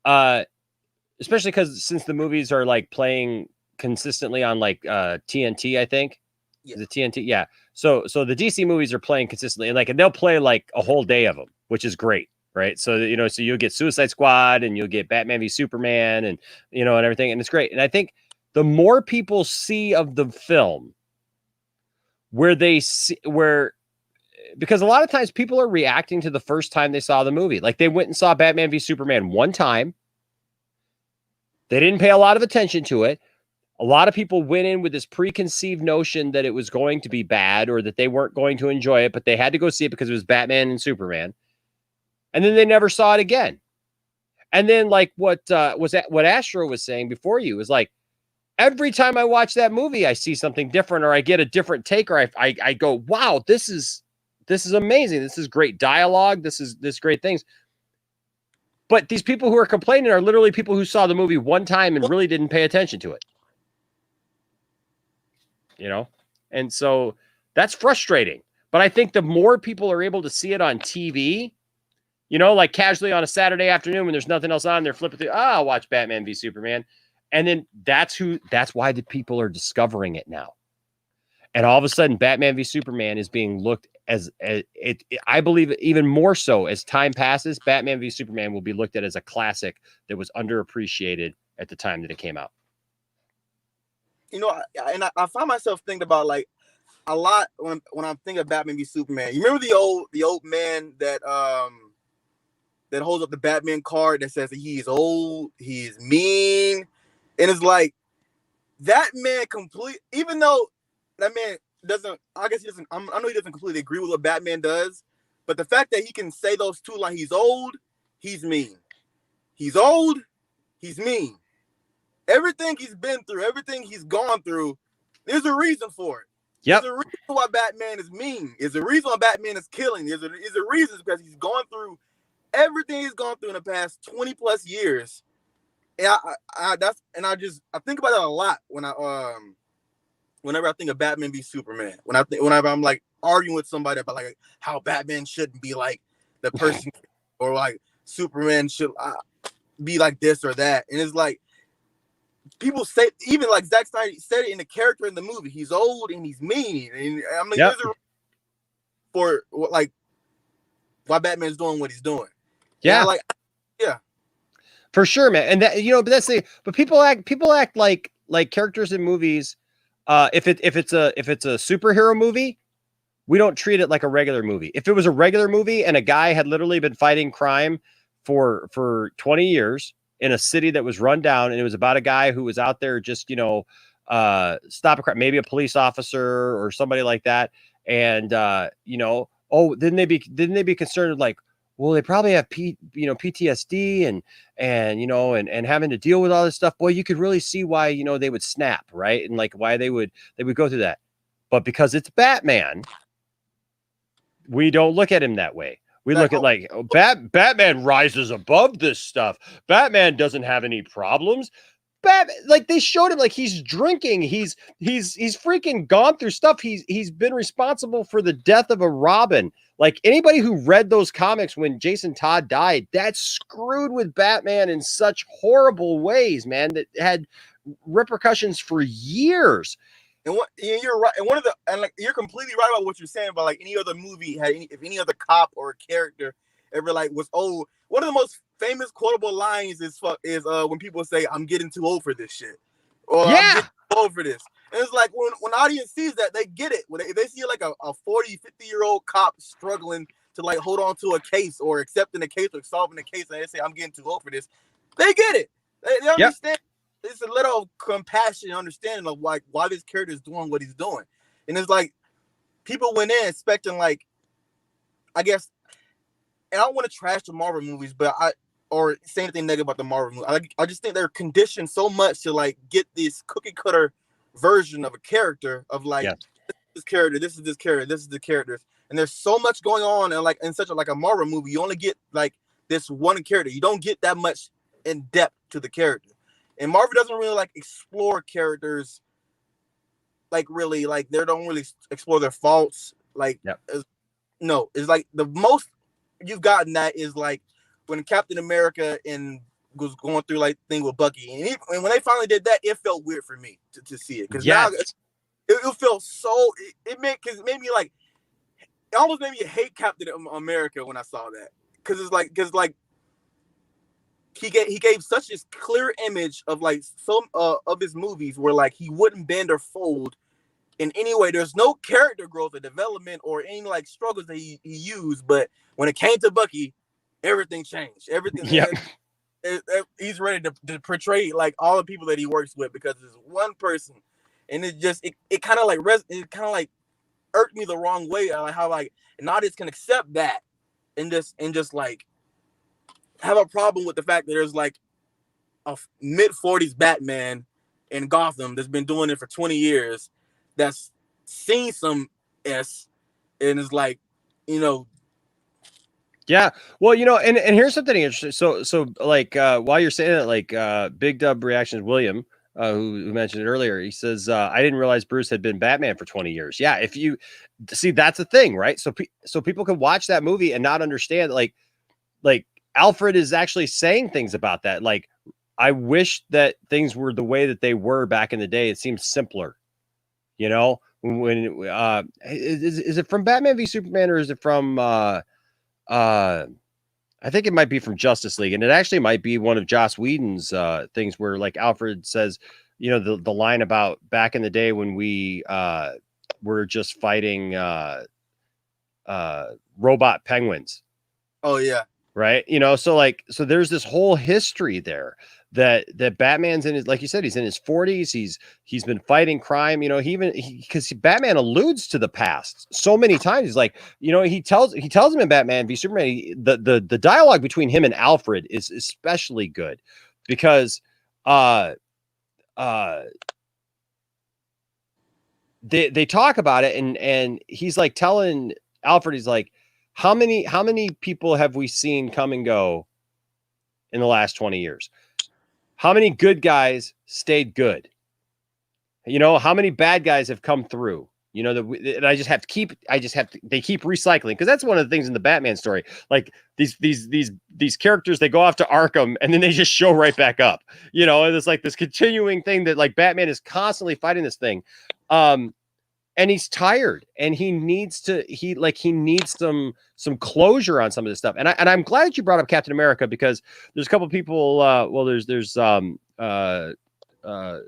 especially because since the movies are like playing consistently on like TNT, I think. Yeah. The TNT, yeah. So the DC movies are playing consistently, and they'll play like a whole day of them, which is great, right? So so you'll get Suicide Squad and you'll get Batman v Superman, and and everything, and it's great. And I think the more people see of the film, because a lot of times people are reacting to the first time they saw the movie, like they went and saw Batman v Superman one time, they didn't pay a lot of attention to it. A lot of people went in with this preconceived notion that it was going to be bad or that they weren't going to enjoy it, but they had to go see it because it was Batman and Superman. And then they never saw it again. And then like what Astro was saying before you was like, every time I watch that movie, I see something different, or I get a different take, or I go, wow, this is amazing. This is great dialogue. This great things. But these people who are complaining are literally people who saw the movie one time and really didn't pay attention to it. And so that's frustrating. But I think the more people are able to see it on TV, like casually on a Saturday afternoon when there's nothing else on, they're flipping through, I'll watch Batman v Superman. And then that's why the people are discovering it now. And all of a sudden, Batman v Superman is being looked as it. I believe even more so as time passes, Batman v Superman will be looked at as a classic that was underappreciated at the time that it came out. I find myself thinking about like a lot when I'm thinking of Batman v Superman. You remember the old man that holds up the Batman card that says that he is old, he is mean, and it's like that man even though that man doesn't, I guess he doesn't. I know he doesn't completely agree with what Batman does, but the fact that he can say those two, like he's old, he's mean, he's old, he's mean. Everything he's been through, everything he's gone through, there's a reason for it. Yep. There's a reason why Batman is mean. There's a reason why Batman is killing. There's a reason because he's gone through everything he's gone through in the past 20 plus years. And I think about that a lot whenever I think of Batman v Superman. Whenever I'm like arguing with somebody about like how Batman shouldn't be like the person or like Superman should be like this or that. And it's like, people say, even like Zack Snyder said it in the character in the movie, he's old and he's mean. And I mean, there's a for like why Batman's doing what he's doing. Yeah, yeah, for sure, man. And that but that's but people act like characters in movies. If it's a superhero movie, we don't treat it like a regular movie. If it was a regular movie and a guy had literally been fighting crime for 20 years. In a city that was run down, and it was about a guy who was out there just, stop a crime, maybe a police officer or somebody like that. And, didn't they be concerned with like, well, they probably have PTSD and having to deal with all this stuff. Boy, you could really see why, they would snap, right? And like why they would go through that. But because it's Batman, we don't look at him that way. We look at like Batman rises above this stuff. Batman doesn't have any problems. Like they showed him like he's drinking. He's freaking gone through stuff. He's been responsible for the death of a Robin. Like anybody who read those comics when Jason Todd died, that screwed with Batman in such horrible ways, man, that had repercussions for years. And you're right. And like you're completely right about what you're saying about like any other movie if any other cop or character ever like was old. One of the most famous quotable lines is when people say, "I'm getting too old for this shit," or "I'm getting too old for this." And it's like when the audience sees that, they get it. When they see like a 40, 50-year-old cop struggling to like hold on to a case or accepting a case or solving a case, and they say, "I'm getting too old for this," they get it. They understand. It's a little compassion and understanding of like why this character is doing what he's doing. And it's like people went in expecting like, I guess, and I don't want to trash the Marvel movies, or say anything negative about the Marvel movies. I just think they're conditioned so much to like get this cookie cutter version of a character of like this character, this is this character, this is the characters. And there's so much going on and like in such a Marvel movie, you only get like this one character. You don't get that much in depth to the character. And Marvel doesn't really like explore characters like really like they don't really explore their faults. Like no, it's like the most you've gotten that is like when Captain America and was going through like thing with Bucky, and when they finally did that, it felt weird for me to see it, because now it felt so it made me like, it almost made me hate Captain America when I saw that, because he gave such a clear image of like some of his movies where like he wouldn't bend or fold in any way. There's no character growth or development or any like struggles that he used, but when it came to Bucky, everything changed. Everything. Yep. He's ready to portray like all the people that he works with, because it's one person, and it kind of like irked me the wrong way. Like how like an audience can accept that and just like have a problem with the fact that there's like a mid-40s Batman in Gotham that's been doing it for 20 years, that's seen some S, and is like, Yeah. Well, and here's something interesting. So like while you're saying it, like Big Dub Reactions William, who mentioned it earlier, he says, I didn't realize Bruce had been Batman for 20 years. Yeah, if you see, that's the thing, right? So people can watch that movie and not understand, like Alfred is actually saying things about that. Like, I wish that things were the way that they were back in the day. It seems simpler, when is it from Batman v Superman, or is it from I think it might be from Justice League, and it actually might be one of Joss Whedon's things where like Alfred says, the line about back in the day when we were just fighting robot penguins. Oh yeah. Right. So there's this whole history there that Batman's in his, like you said, he's in his 40s. He's been fighting crime, because Batman alludes to the past so many times. He's like, he tells him in Batman v Superman, the dialogue between him and Alfred is especially good, because they talk about it, and he's like telling Alfred, he's like, how many people have we seen come and go in the last 20 years? How many good guys stayed good? How many bad guys have come through? And they keep recycling, because that's one of the things in the Batman story. Like these characters, they go off to Arkham and then they just show right back up. And it's like this continuing thing that like Batman is constantly fighting this thing. And he's tired, and he needs some closure on some of this stuff. And I'm glad that you brought up Captain America, because there's a couple people. There's a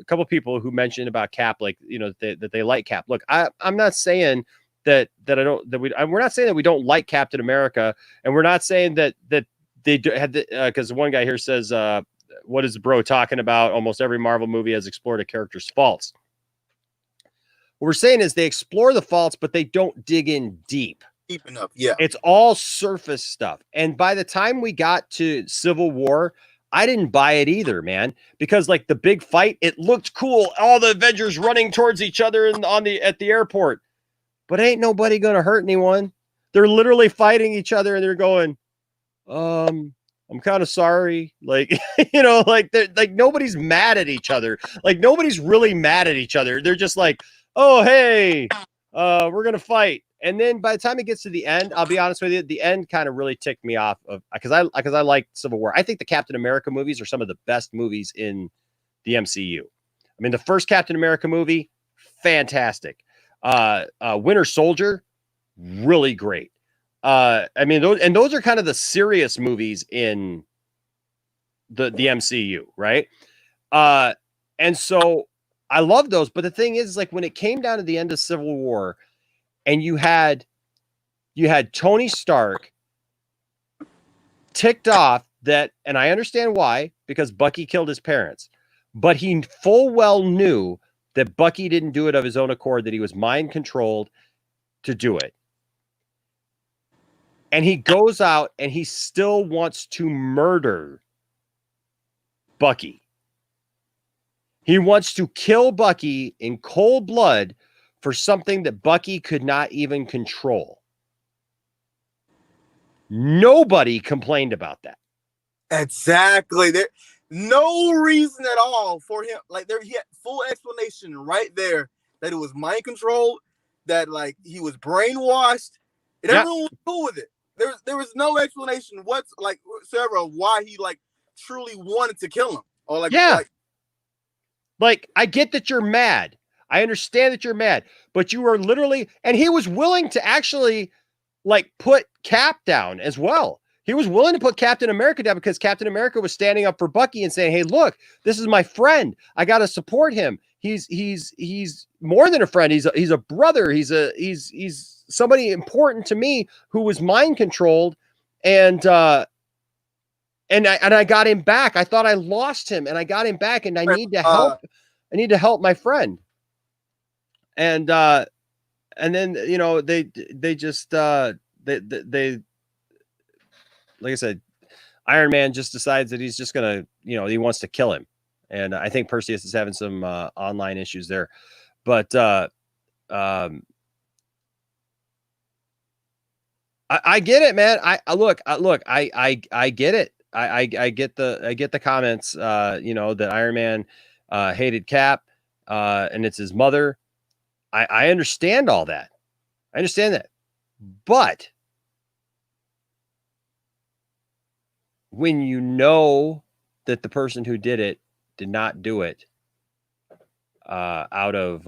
couple people who mentioned about Cap, like that they like Cap. Look, I'm not saying we're not saying that we don't like Captain America, and we're not saying that they had because one guy here says, "What is the bro talking about? Almost every Marvel movie has explored a character's faults." What we're saying is they explore the faults, but they don't dig in deep enough. Yeah. It's all surface stuff. And by the time we got to Civil War, I didn't buy it either, man, because like the big fight, it looked cool. All the Avengers running towards each other at the airport, but ain't nobody going to hurt anyone. They're literally fighting each other, and they're going, I'm kind of sorry. Like, like they're like, nobody's mad at each other. Like nobody's really mad at each other. They're just like, oh, hey, we're going to fight. And then by the time it gets to the end, I'll be honest with you, the end kind of really ticked me off because I like Civil War. I think the Captain America movies are some of the best movies in the MCU. I mean, the first Captain America movie, fantastic. Winter Soldier, really great. I mean, those are kind of the serious movies in the MCU, right? And so I love those, but the thing is, like, when it came down to the end of Civil War, and you had Tony Stark ticked off that, and I understand why, because Bucky killed his parents, but he full well knew that Bucky didn't do it of his own accord, that he was mind controlled to do it. And he goes out and he still wants to murder Bucky. He wants to kill Bucky in cold blood for something that Bucky could not even control. Nobody complained about that. Exactly. There, no reason at all for him. Like he had full explanation right there that it was mind control, that like he was brainwashed, and everyone was cool with it. there was no explanation whatsoever of why he like truly wanted to kill him or like I get that you're mad. I understand that you're mad, but you were literally, and he was willing to actually like put Cap down as well. He was willing to put Captain America down because Captain America was standing up for Bucky and saying, "Hey, look, this is my friend. I got to support him. He's more than a friend. He's a brother. He's somebody important to me who was mind controlled." And I got him back. I thought I lost him, and I got him back, and I need to help. I need to help my friend. And then they just they like I said, Iron Man just decides that he's just gonna, he wants to kill him. And I think Perseus is having some online issues there. But I get it, man. I get it. I get the comments, that Iron Man hated Cap, and it's his mother. I understand all that. I understand that. But when you know that the person who did it did not do it out of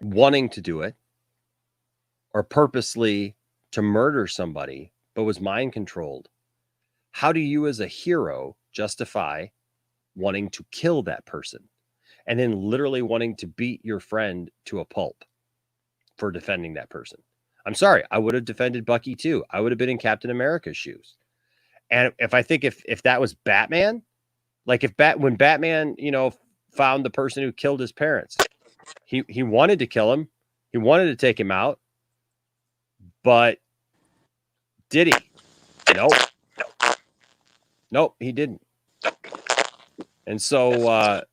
wanting to do it or purposely to murder somebody, but was mind controlled, how do you as a hero justify wanting to kill that person and then literally wanting to beat your friend to a pulp for defending that person? I'm sorry, I would have defended Bucky too. I would have been in Captain America's shoes. And if that was Batman, like when Batman, found the person who killed his parents, he wanted to kill him. He wanted to take him out. But did he? Nope, he didn't. And so,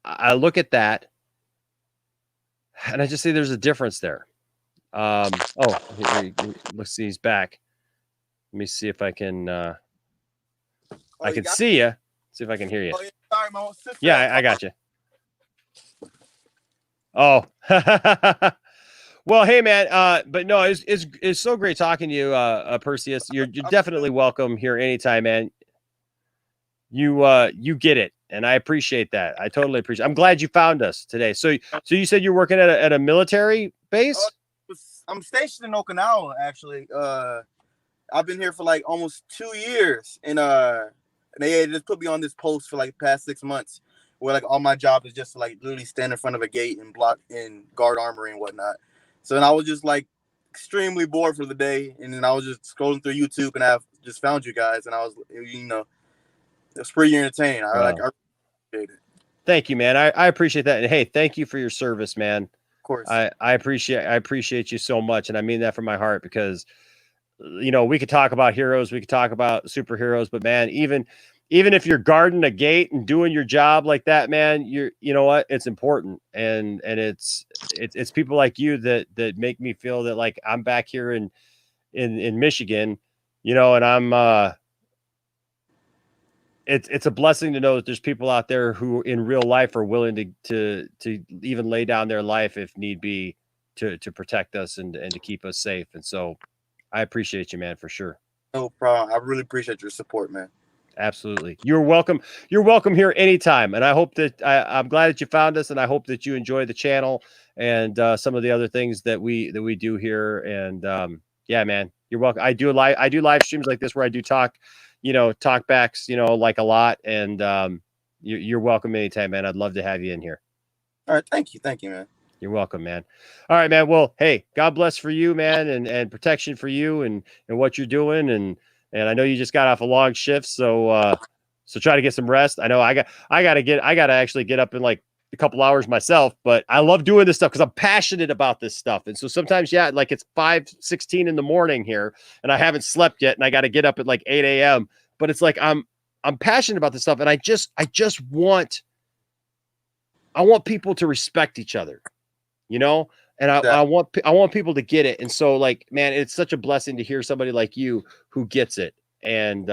I look at that and I just say there's a difference there. Let's see, he's back. Let me see if I can, I can see you. See if I can hear you. Oh, yeah, sorry, man. Yeah, I got you. Oh, well, hey man. But no, it's so great talking to you, Perseus. You're definitely welcome here anytime, man. You get it, and I appreciate that. I totally appreciate. I'm glad you found us today. So you said you're working at a military base? I'm stationed in Okinawa, actually. I've been here for like almost 2 years, and they just put me on this post for like the past 6 months, where like all my job is just to like literally stand in front of a gate and block and guard armory and whatnot. So then I was just like extremely bored for the day, and then I was just scrolling through YouTube, and I just found you guys, and I was, it's pretty entertaining. I appreciate it. Thank you, man. I appreciate that. And hey, thank you for your service, man. Of course. I appreciate you so much. And I mean that from my heart because, we could talk about heroes, we could talk about superheroes, but man, even if you're guarding a gate and doing your job like that, man, you know what? It's important. And it's people like you that make me feel that like I'm back here in Michigan, and I'm, it's a blessing to know that there's people out there who in real life are willing to even lay down their life if need be to protect us and to keep us safe. And so I appreciate you, man, for sure. No problem. I really appreciate your support, man. Absolutely. You're welcome. You're welcome here anytime. And I hope that I'm glad that you found us, and I hope that you enjoy the channel and some of the other things that we do here. And yeah, man, you're welcome. I do live streams like this where I do talk backs, like a lot. And you're welcome anytime, man. I'd love to have you in here. All right. Thank you, man. You're welcome, man. All right, man. Well, hey, God bless for you, man, and protection for you and what you're doing. And I know you just got off a long shift, so try to get some rest. I know I got to actually get up in like a couple hours myself, but I love doing this stuff because I'm passionate about this stuff. And so sometimes, yeah, like it's 5:16 in the morning here and I haven't slept yet and I got to get up at like 8 a.m. But it's like, I'm passionate about this stuff. And I just want people to respect each other, and I want people to get it. And so like, man, it's such a blessing to hear somebody like you who gets it. And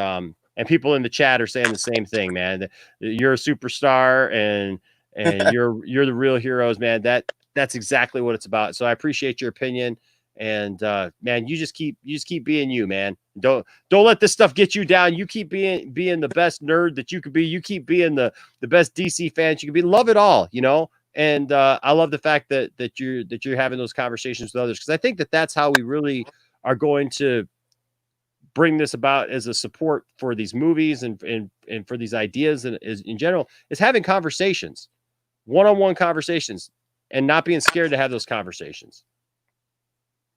people in the chat are saying the same thing, man. You're a superstar and you're the real heroes, man. that's exactly what it's about. So I appreciate your opinion. And man, you just keep being you, man. Don't let this stuff get you down. You keep being the best nerd that you could be. You keep being the best DC fans you could be. Love it all, you know. And I love the fact that you're having those conversations with others, because I think that that's how we really are going to bring this about as a support for these movies and for these ideas and in general, is having conversations, one-on-one conversations, and not being scared to have those conversations.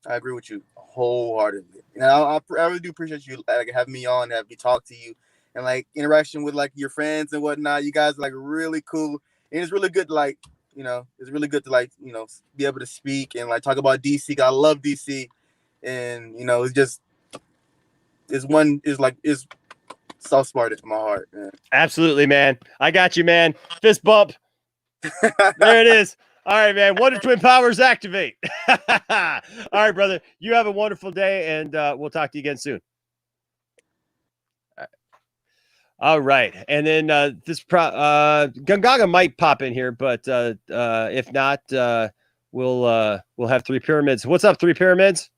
I agree with you wholeheartedly. And I really do appreciate you like having me on, have me talk to you, and like interaction with like your friends and whatnot. You guys are like really cool, and it's really good. Like, you know, it's really good to like, you know, be able to speak and like talk about DC. I love DC, and you know, it's soft spot in my heart, man. Absolutely, man. I got you, man. Fist bump. There it is. All right, man. Wonder Twin powers activate. All right, brother. You have a wonderful day, and we'll talk to you again soon. All right. And then Gungaga might pop in here, but if not, we'll have Three Pyramids. What's up, Three Pyramids?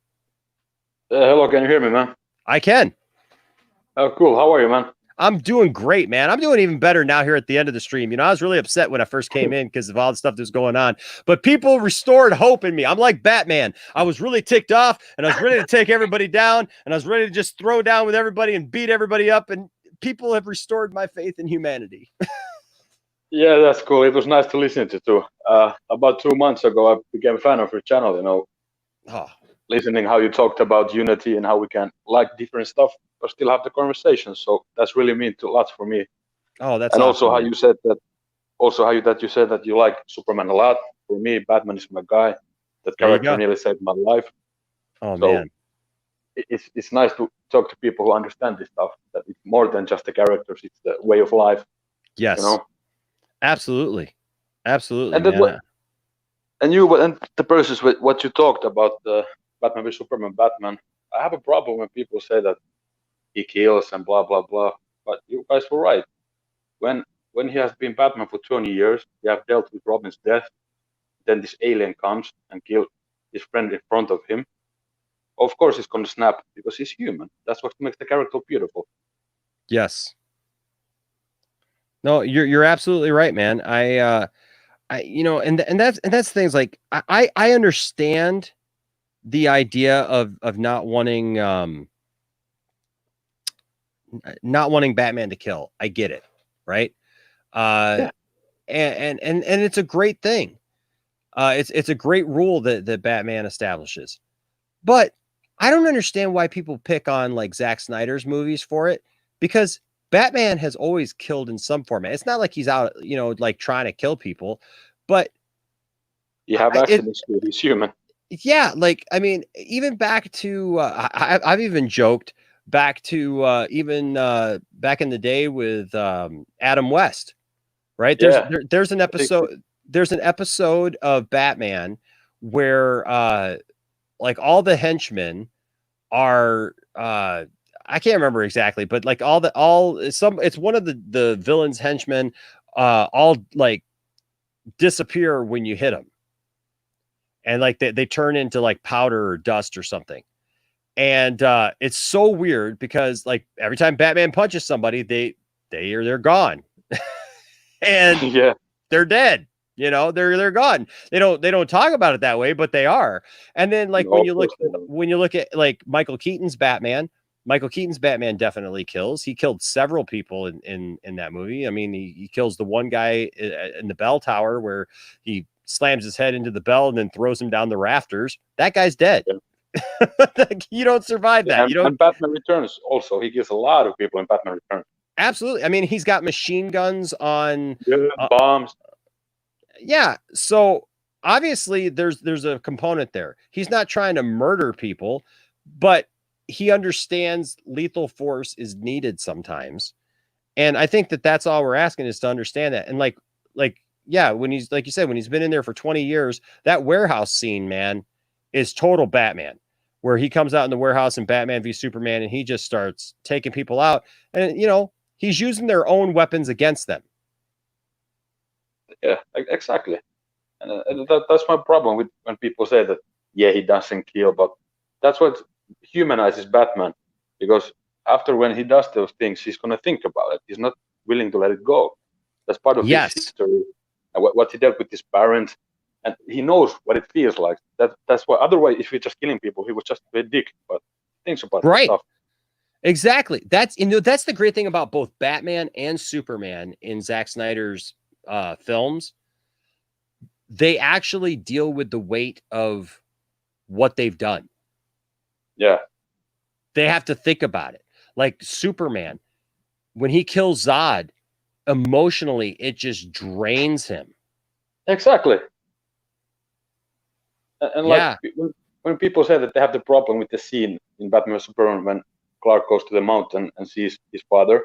Hello, can you hear me, man? I can. Oh, cool. How are you, man? I'm doing great, man. I'm doing even better now here at the end of the stream. You know, I was really upset when I first came in because of all the stuff that was going on, but people restored hope in me. I'm like Batman. I was really ticked off, and I was ready to take everybody down, and I was ready to just throw down with everybody and beat everybody up, and people have restored my faith in humanity. Yeah, that's cool. It was nice to listen to too. About 2 months ago, I became a fan of your channel, you know. Oh. Listening how you talked about unity and how we can like different stuff but still have the conversation. So that's really meant a lot for me. Oh, that's and awesome, also how man. you said that. Also how you said that you like Superman a lot. For me, Batman is my guy. That There you character go. nearly saved my life. Oh, So man. it's nice to talk to people who understand this stuff. That it's more than just the characters; it's the way of life. Yes. You know. Absolutely. Absolutely, And then man. and the process with what you talked about the Batman v Superman, Batman. I have a problem when people say that he kills and blah blah blah. But you guys were right. When he has been Batman for 20 years, he have dealt with Robin's death. Then this alien comes and kills his friend in front of him. Of course, he's gonna snap because he's human. That's what makes the character beautiful. Yes. No, you're absolutely right, man. I you know, and that's things like I understand the idea of not wanting Batman to kill. I get it, right? Yeah. And it's a great thing. It's a great rule that Batman establishes. But I don't understand why people pick on like Zack Snyder's movies for it, because Batman has always killed in some format. It's not like he's out, you know, like trying to kill people, but You have accidents with he's human. yeah, like I mean, even back to I've even joked back to even back in the day with Adam West, right? Yeah. There's an episode of Batman where like all the henchmen are I can't remember exactly, but like it's one of the villain's henchmen all like disappear when you hit them. And like they turn into like powder or dust or something. And it's so weird because like every time Batman punches somebody, they're gone. And yeah, they're dead. You know, they're gone. They don't talk about it that way, but they are. And then like when you look at like Michael Keaton's Batman definitely kills. He killed several people in that movie. I mean, he kills the one guy in the bell tower where he slams his head into the bell and then throws him down the rafters. That guy's dead. Yeah. You don't survive that. And Batman Returns also. He kills a lot of people in Batman Returns. Absolutely. I mean, he's got machine guns on bombs. Yeah. So obviously there's a component there. He's not trying to murder people, but he understands lethal force is needed sometimes. And I think that's all we're asking is to understand that. And like, yeah, when he's, like you said, when he's been in there for 20 years, that warehouse scene, man, is total Batman, where he comes out in the warehouse in Batman v Superman and he just starts taking people out. And, you know, he's using their own weapons against them. Yeah, exactly. And that's my problem with when people say that, yeah, he doesn't kill, but that's what humanizes Batman, because after when he does those things, he's gonna think about it. He's not willing to let it go. That's part of his Yes. history and what he dealt with his parents, and he knows what it feels like. That's why. Otherwise, if he's just killing people, he would just be a dick. But he thinks about Right. stuff. Exactly. That's that's the great thing about both Batman and Superman in Zack Snyder's films. They actually deal with the weight of what they've done. Yeah. They have to think about it. Like Superman, when he kills Zod, emotionally, it just drains him. Exactly. And Yeah. like when people say that they have the problem with the scene in Batman vs Superman when Clark goes to the mountain and sees his father,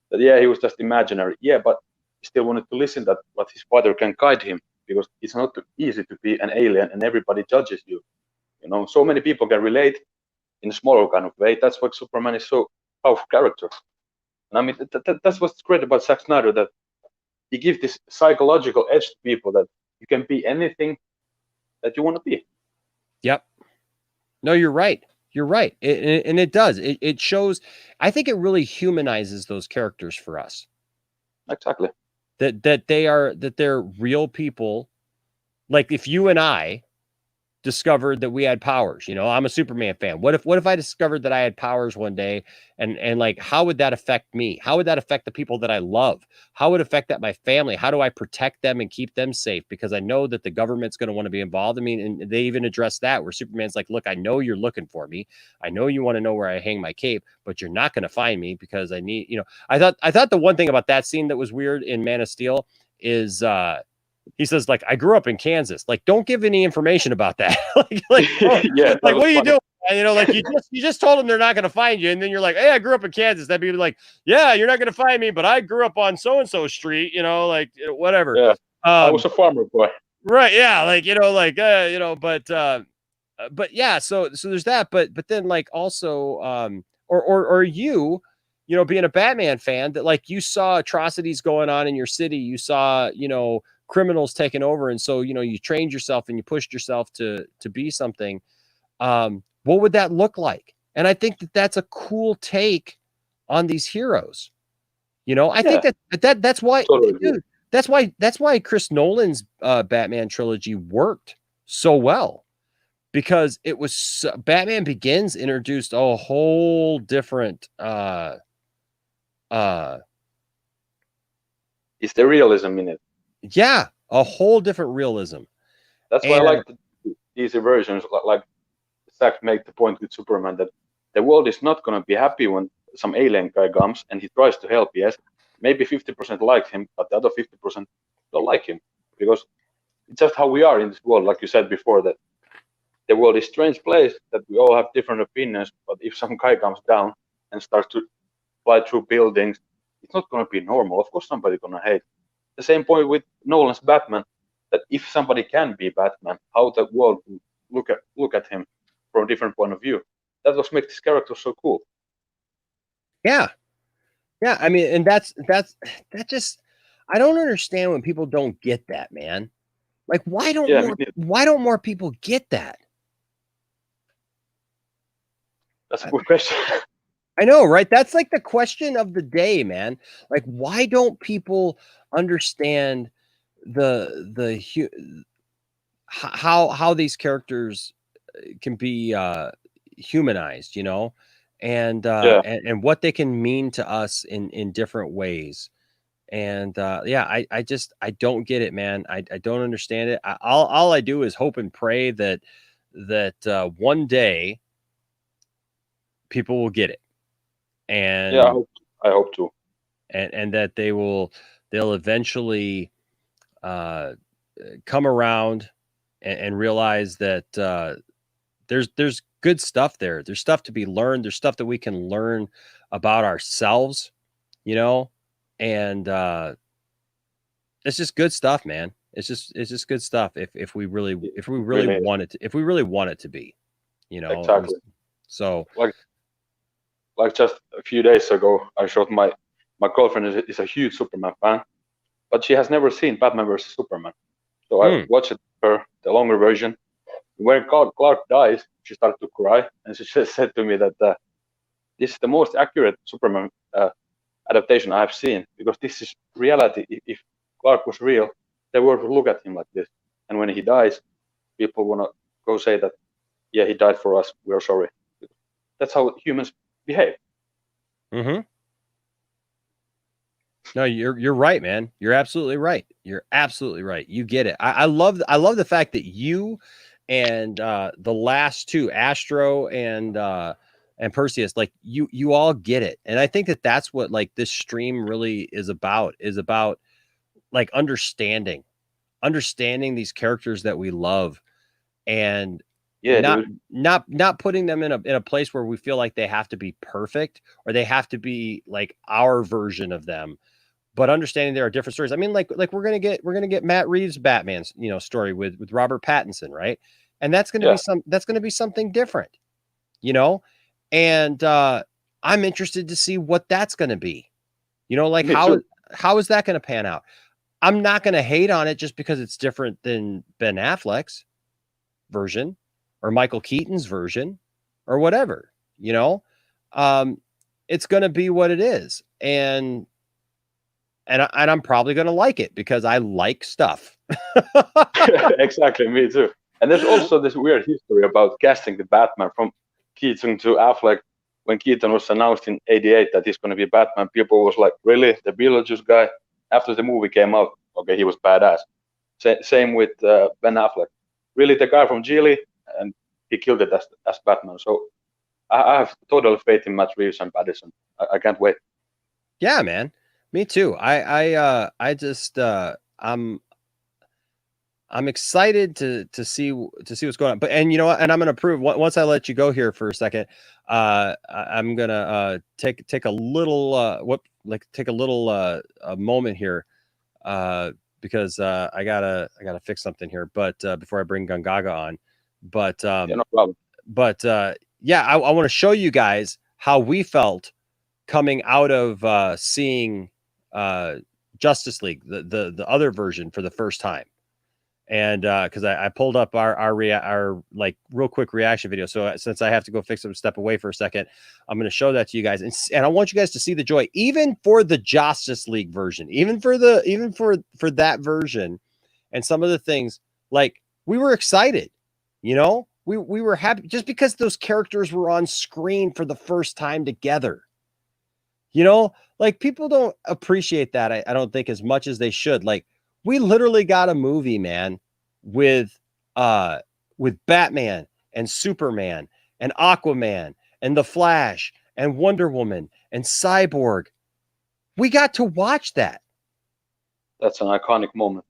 that yeah, he was just imaginary. Yeah, but he still wanted to listen that what his father can guide him, because it's not too easy to be an alien and everybody judges you. You know, so many people can relate in a smaller kind of way. That's why Superman is so powerful character. And I mean, that's what's great about Zack Snyder, that he gives this psychological edge to people that you can be anything that you want to be. Yep. No, you're right. You're right. And it does. It shows, I think it really humanizes those characters for us. Exactly. That they're real people. Like if you and I discovered that we had powers, you know, I'm a Superman fan. What if I discovered that I had powers one day, and like, how would that affect me? How would that affect the people that I love? How would it affect that my family? How do I protect them and keep them safe? Because I know that the government's going to want to be involved. I mean, and they even address that where Superman's like, look, I know you're looking for me. I know you want to know where I hang my cape, but you're not going to find me because I need, you know, I thought the one thing about that scene that was weird in Man of Steel is, he says, like, I grew up in Kansas. Like, don't give any information about that. Yeah, like, what are you doing? And, you know, like you just told them they're not going to find you, and then you're like, hey, I grew up in Kansas. That'd be like, yeah, you're not going to find me, but I grew up on so and so street. You know, like whatever. Yeah, I was a farmer boy. Right? Yeah, like you know, like you know, but yeah. So there's that, but then like also, or you know, being a Batman fan, that like you saw atrocities going on in your city, you saw, you know, criminals taking over, and so, you know, you trained yourself and you pushed yourself to be something. What would that look like? And I think that that's a cool take on these heroes. You know, I think that's why, dude, that's why Chris Nolan's Batman trilogy worked so well, because it was Batman Begins introduced a whole different is the realism in it. Yeah, a whole different realism. That's why I like these versions. Like Zack made the point with Superman that the world is not going to be happy when some alien guy comes and he tries to help. Yes, maybe 50% like him, but the other 50% don't like him, because it's just how we are in this world. Like you said before, that the world is a strange place, that we all have different opinions. But if some guy comes down and starts to fly through buildings, it's not going to be normal. Of course, somebody's going to hate. The same point with Nolan's Batman, that if somebody can be Batman, how the world look at him from a different point of view. That was make this character so cool. Yeah. Yeah, I mean, and that just, I don't understand when people don't get that, man. Like, why don't more people get that? That's a good question. I know, right? That's like the question of the day, man. Like, why don't people understand how these characters can be humanized, you know, and and what they can mean to us in different ways. And yeah, I don't get it, man. I don't understand it. All I do is hope and pray that one day people will get it. And yeah, I hope to. And that they'll eventually come around and realize that there's good stuff there. There's stuff to be learned. There's stuff that we can learn about ourselves, you know, and it's just good stuff, man. It's just good stuff if we really want it to be, you know. Exactly. So like just a few days ago, I showed my girlfriend is a huge Superman fan, but she has never seen Batman vs Superman. So I watched her the longer version. When Clark dies, she started to cry, and she just said to me that this is the most accurate Superman adaptation I've seen, because this is reality. If Clark was real, the world would look at him like this. And when he dies, people want to go say that, yeah, he died for us. We're sorry. That's how humans behave. Mm-hmm. No, you're right, man. You're absolutely right. You're absolutely right. You get it. I love the fact that you and the last two, Astro and Perseus, like you all get it. And I think that that's what like this stream really is about like understanding these characters that we love, and not putting them in a place where we feel like they have to be perfect or they have to be like our version of them, but understanding there are different stories. I mean, like we're gonna get Matt Reeves' Batman's story with Robert Pattinson, right? And that's gonna be something different, and I'm interested to see what that's gonna be, like how is that gonna pan out? I'm not gonna hate on it just because it's different than Ben Affleck's version or Michael Keaton's version or whatever, it's going to be what it is. And I'm probably going to like it because I like stuff. Exactly. Me too. And there's also this weird history about casting the Batman from Keaton to Affleck. When Keaton was announced in '88 that he's going to be Batman, people was like, really? The Beetlejuice guy? After the movie came out, okay, he was badass. Same with Ben Affleck. Really, the guy from Geely, and he killed it as Batman. So I have total faith in Matt Reeves and Pattinson. I can't wait. Yeah, man, me too. I just I'm excited to see what's going on. But and you know what? And I'm gonna prove once I let you go here for a second. I'm gonna take a little a moment here because I gotta fix something here. But before I bring Gungaga on, but no problem. But I want to show you guys how we felt coming out of seeing Justice League, the other version for the first time. And because I pulled up our like real quick reaction video. So since I have to go fix them, step away for a second, I'm going to show that to you guys. And I want you guys to see the joy, even for the Justice League version, even for that version. And some of the things, like, we were excited, we were happy just because those characters were on screen for the first time together. Like, people don't appreciate that. I don't think as much as they should. Like, we literally got a movie, man, with Batman and Superman and Aquaman and The Flash and Wonder Woman and Cyborg. We got to watch that. That's an iconic moment.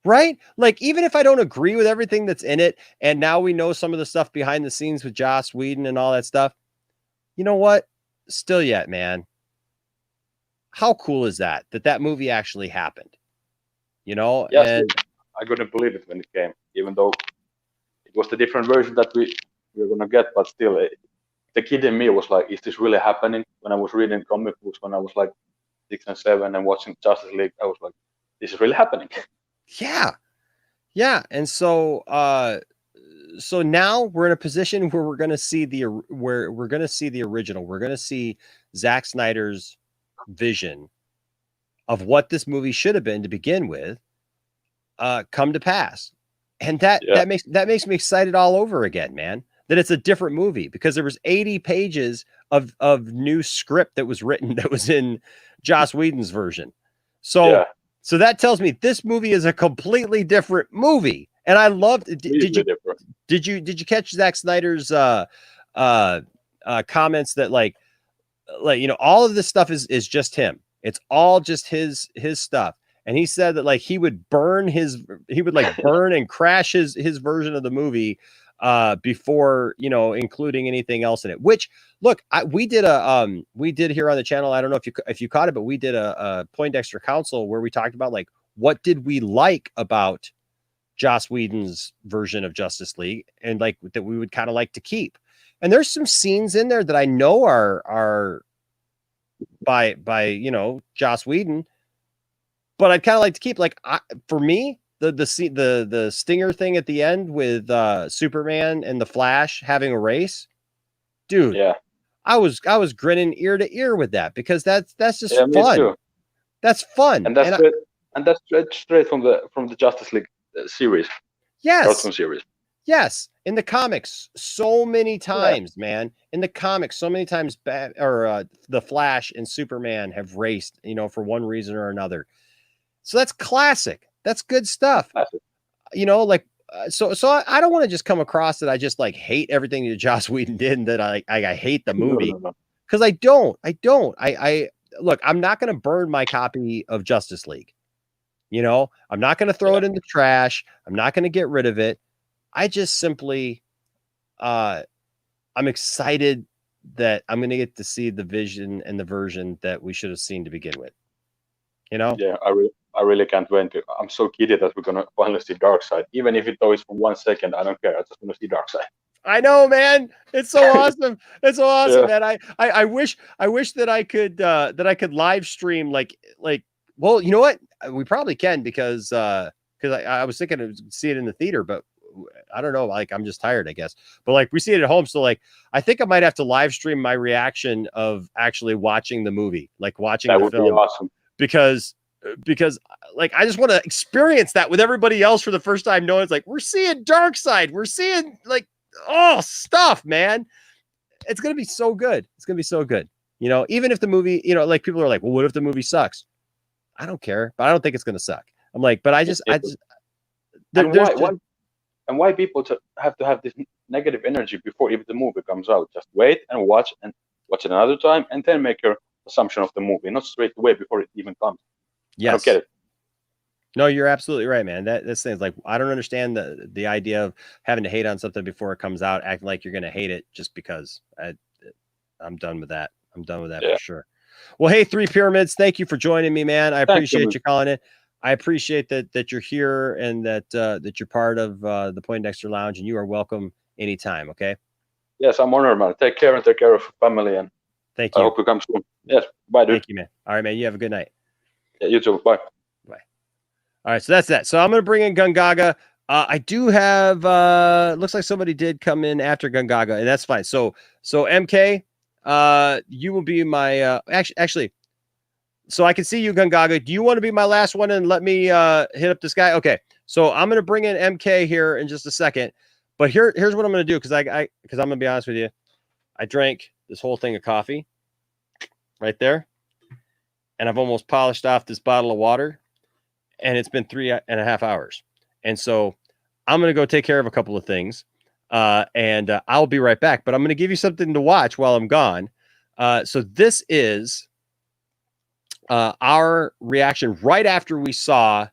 Right? Like, even if I don't agree with everything that's in it, and now we know some of the stuff behind the scenes with Joss Whedon and all that stuff, you know what? Still yet, man. How cool is that movie actually happened? Yes, and I couldn't believe it when it came, even though it was the different version that we were gonna get. But still, the kid in me was like, "Is this really happening?" When I was reading comic books, when I was like 6 and 7, and watching Justice League, I was like, "This is really happening." Yeah. And so, so now we're in a position where we're gonna see the original. We're gonna see Zack Snyder's vision of what this movie should have been to begin with, come to pass. And that makes me excited all over again, man, that it's a different movie, because there was 80 pages of new script that was written that was in Joss Whedon's version. So that tells me this movie is a completely different movie. And I loved it. Did you catch Zack Snyder's comments that like all of this stuff is just him. It's all just his stuff. And he said that like he would burn and crash his version of the movie before, including anything else in it. Which, look, we did here on the channel. I don't know if you caught it, but we did a Poindexter Council where we talked about like, what did we like about Joss Whedon's version of Justice League, and like that we would kind of like to keep. And there's some scenes in there that I know are by Joss Whedon, but I'd kind of like to keep. Like, for me, the stinger thing at the end with Superman and the Flash having a race, dude. Yeah. I was grinning ear to ear with that because that's just Yeah, me fun. too. That's fun. And that's straight from the Justice League series. Yes. Cartoon series. Yes, in the comics, so many times, man. In the comics, so many times, the Flash and Superman have raced, for one reason or another. So that's classic. That's good stuff. Classic. So I don't want to just come across that I just like hate everything that Joss Whedon did and that I hate the movie because I don't. I look. I'm not going to burn my copy of Justice League. I'm not going to throw it in the trash. I'm not going to get rid of it. I just simply, I'm excited that I'm going to get to see the vision and the version that we should have seen to begin with. Yeah, I really can't wait. I'm so giddy that we're gonna finally see Darkseid, even if it goes for 1 second. I don't care. I just want to see Darkseid. I know, man. It's so awesome. It's so awesome, Yeah. man. I wish that I could live stream like. Well, you know what? We probably can because I was thinking of see it in the theater, but I don't know. Like I'm just tired, I guess. But like we see it at home, so like I think I might have to live stream my reaction of actually watching the movie, like watching That the would film, be awesome. because like I just want to experience that with everybody else for the first time. Knowing it's like we're seeing Darkseid, we're seeing like stuff, man. It's gonna be so good. It's gonna be so good. Even if the movie, like people are like, well, what if the movie sucks? I don't care, but I don't think it's gonna suck. I'm like, but I just and why people have to have this negative energy before even the movie comes out? Just wait and watch it another time, and then make your assumption of the movie, not straight away before it even comes. Yes. I don't get it. No, you're absolutely right, man. This thing's like I don't understand the idea of having to hate on something before it comes out, acting like you're gonna hate it just because. I'm done with that. I'm done with that for sure. Well, hey, Three Pyramids, thank you for joining me, man. I appreciate you calling it. I appreciate that you're here and that you're part of the Poindexter Lounge, and you are welcome anytime. Okay. Yes, I'm honored, man. Take care and take care of family, and thank you. I hope you come soon. Yes, bye, dude. Thank you, man. All right, man. You have a good night. Yeah, you too. Bye. Bye. All right, so that's that. So I'm gonna bring in Gungaga. I do have. Looks like somebody did come in after Gungaga, and that's fine. So MK, you will be my actually. So I can see you, Gungaga. Do you want to be my last one and let me hit up this guy? Okay. So I'm gonna bring in MK here in just a second. But here's what I'm gonna do because I'm gonna be honest with you. I drank this whole thing of coffee right there, and I've almost polished off this bottle of water, and it's been 3.5 hours. And so I'm gonna go take care of a couple of things, and I'll be right back. But I'm gonna give you something to watch while I'm gone. So this is our reaction right after we saw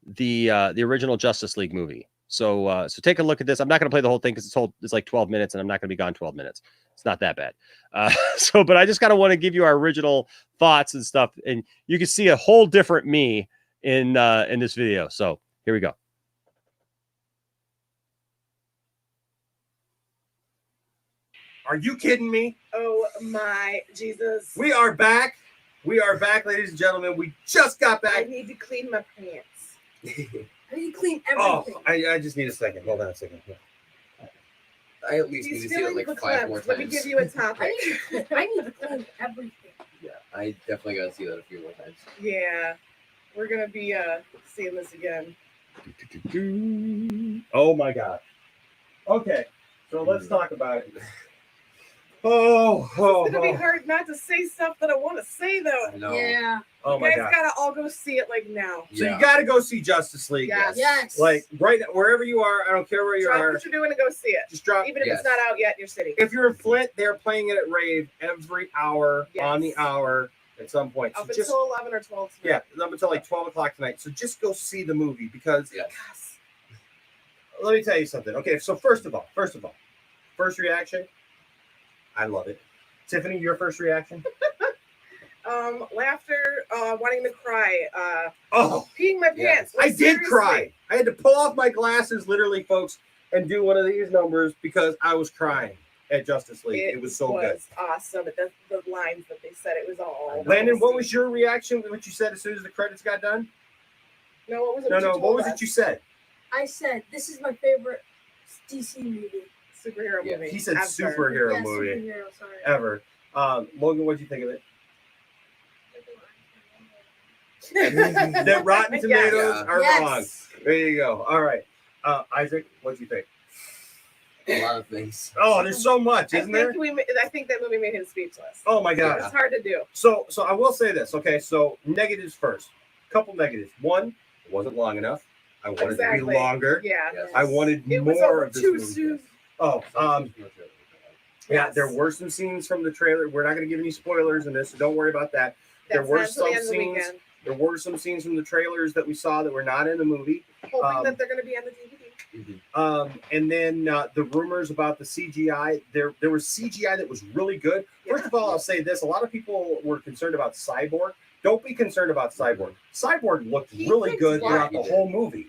the original Justice League movie. So take a look at this. I'm not going to play the whole thing because it's like 12 minutes, and I'm not going to be gone 12 minutes. It's not that bad. But I just kind of want to give you our original thoughts and stuff, and you can see a whole different me in this video. So here we go. Are you kidding me? Oh my Jesus. We are back. We are back, ladies and gentlemen. We just got back. I need to clean my pants. I need to clean everything. I just need a second. Hold on a second. I at least need to see it like 5 more times. Let me give you a topic. I need to clean everything. Yeah, I definitely got to see that a few more times. Yeah, we're gonna be seeing this again. Oh my God. Okay, so let's talk about it. It's gonna be hard not to say stuff that I want to say though. I know. Yeah. Oh my you God. guys gotta all go see it like now. So you gotta go see Justice League. Yes. Like right now, wherever you are, I don't care where you Drop are. what you're doing and go see it. Just drop. Even if it's not out yet in your city. If you're in Flint, they're playing it at Rave every hour on the hour at some point. Up So just until 11 or 12 tonight. yeah, up until like 12 o'clock tonight. So just go see the movie because let me tell you something. Okay, so first of all, first reaction, I love it. Tiffany, your first reaction? Laughter, wanting to cry, peeing my pants. Like, I did seriously. cry. I had to pull off my glasses, literally, folks, and do one of these numbers because I was crying at Justice League. It was so good. Awesome. The lines that they said, it was all. Landon, what was your reaction? What you said as soon as the credits got done? No, what was it? No, you no. told What was us? it you said? I said this is my favorite DC movie. Superhero movie. He said ever. superhero Yeah, movie superhero, sorry. ever. Logan, what did you think of it? That Rotten Tomatoes Yes. are Yes. wrong. There you go. All right. Isaac, what do you think? A lot of things. Oh, there's so much, isn't there? I think that movie made him speechless. Oh my God. It's hard to do. So I will say this. Okay, so negatives first. Couple negatives. One, it wasn't long enough. I wanted it to Exactly. be longer. Yeah. I wanted It was more over of this too movie. soon. Oh, yeah, Yes. there were some scenes from the trailer. We're not going to give any spoilers in this, so don't worry about that. There That's were not until the some end of the scenes. weekend. There were some scenes from the trailers that we saw that were not in the movie. Hoping that they're going to be on the DVD. And then the rumors about the CGI. There was CGI that was really good. First of all, I'll say this: a lot of people were concerned about Cyborg. Don't be concerned about Cyborg. Cyborg looked really good throughout the whole movie.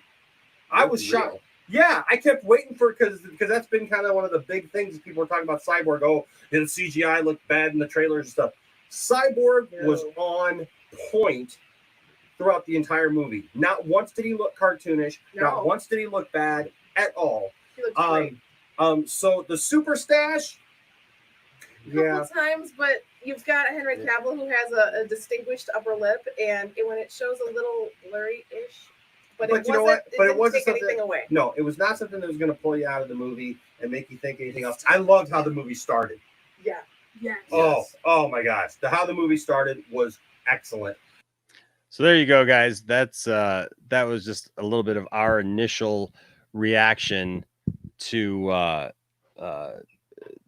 I was shocked. Yeah, I kept waiting for it because that's been kind of one of the big things people were talking about Cyborg. Oh, did the CGI look bad in the trailers and stuff? Cyborg was on point throughout the entire movie. Not once did he look cartoonish. No. Not once did he look bad at all. He looks great. So the super stash. Couple times, but you've got Henry Cavill who has a distinguished upper lip, and when it shows a little blurry-ish, but it you know wasn't. what? But it didn't wasn't take something. anything away. No, it was not something that was going to pull you out of the movie and make you think anything else. I loved how the movie started. Yeah. Yes. Oh my gosh, how the movie started was excellent. So there you go, guys. That's that was just a little bit of our initial reaction to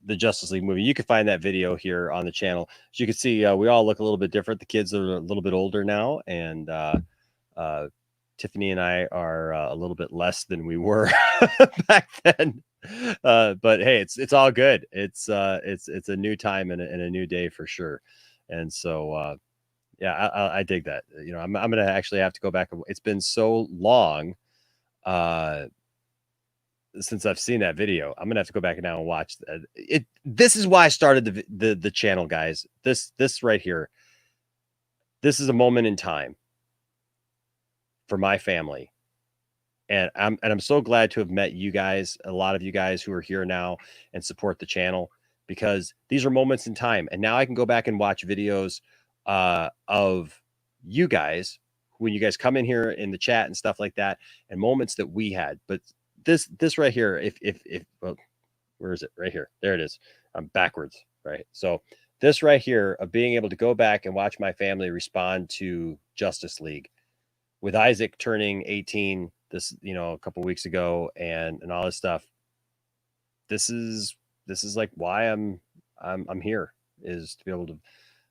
the Justice League movie. You can find that video here on the channel. As you can see, we all look a little bit different. The kids are a little bit older now, and Tiffany and I are a little bit less than we were back then. But hey, it's all good. It's a new time and a new day for sure. And so yeah, I dig that. You know, I'm gonna actually have to go back. It's been so long since I've seen that video. I'm gonna have to go back now and watch it. This is why I started the channel, guys. This right here. This is a moment in time for my family, and I'm so glad to have met you guys. A lot of you guys who are here now and support the channel, because these are moments in time. And now I can go back and watch videos of you guys when you guys come in here in the chat and stuff like that, and moments that we had. But this right here, if well, where is it? Right here. There it is. I'm backwards, right? So this right here of being able to go back and watch my family respond to Justice League with Isaac turning 18 this, a couple weeks ago, and all this stuff. This is like why I'm here, is to be able to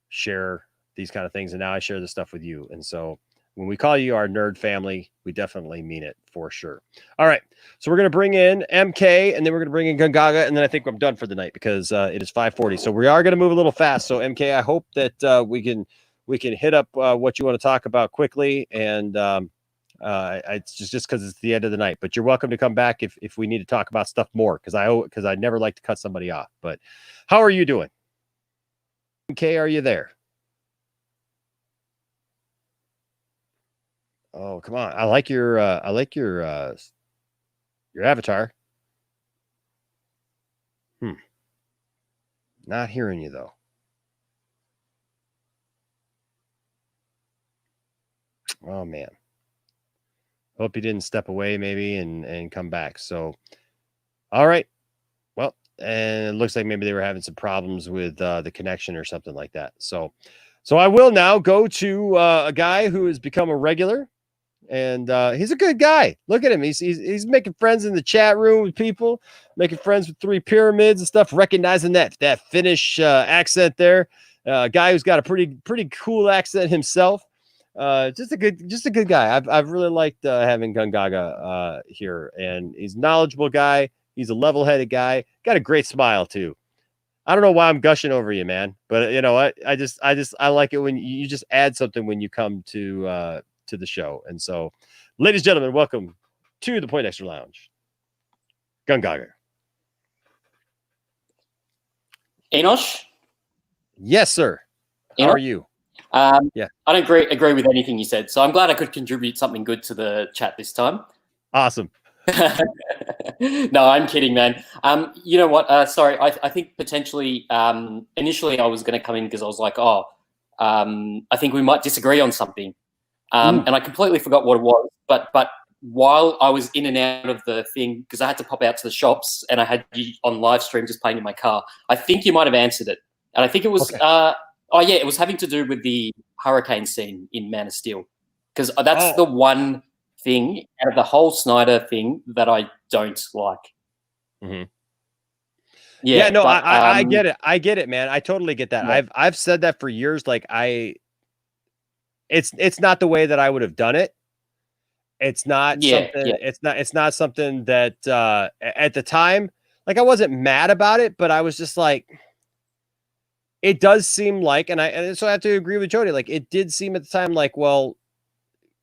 share these kind of things. And now I share this stuff with you. And so when we call you our nerd family, we definitely mean it for sure. All right. So we're going to bring in MK, and then we're going to bring in Gungaga. And then I think I'm done for the night, because it is 5:40. So we are going to move a little fast. So MK, I hope that we can hit up what you want to talk about quickly. And it's just because it's the end of the night, but you're welcome to come back if we need to talk about stuff more, because I never like to cut somebody off. But how are you doing? MK, are you there? Oh, come on. I like your avatar. Not hearing you though. Oh man. Hope you didn't step away maybe and come back. So all right. Well, and it looks like maybe they were having some problems with the connection or something like that. So I will now go to a guy who has become a regular. And he's a good guy. Look at him. He's making friends in the chat room with people, making friends with Three Pyramids and stuff, recognizing that Finnish accent there. Guy who's got a pretty cool accent himself. Just a good guy. I've really liked having Gungaga here, and he's a knowledgeable guy. He's a level-headed guy. Got a great smile too. I don't know why I'm gushing over you, man, but you know what? I like it when you just add something when you come to the show. And so, ladies and gentlemen, welcome to the Point Extra Lounge. Gungaga. Enosh? Yes, sir. How are you? Yeah. I don't agree with anything you said, so I'm glad I could contribute something good to the chat this time. Awesome. No, I'm kidding, man. You know what? Sorry, I think potentially initially I was going to come in because I was like, I think we might disagree on something, and I completely forgot what it was. But while I was in and out of the thing, because I had to pop out to the shops and I had you on live stream just playing in my car, I think you might have answered it, and I think it was it was having to do with the hurricane scene in Man of Steel, because that's the one thing out of the whole Snyder thing that I don't like. Mm-hmm. Yeah, no, but, I get it. I get it, man. I totally get that. Yeah. I've said that for years. Like it's not the way that I would have done it. It's not something. Yeah. It's not something that at the time, like I wasn't mad about it, but I was just like, it does seem like, and so I have to agree with Jody. Like it did seem at the time like, well,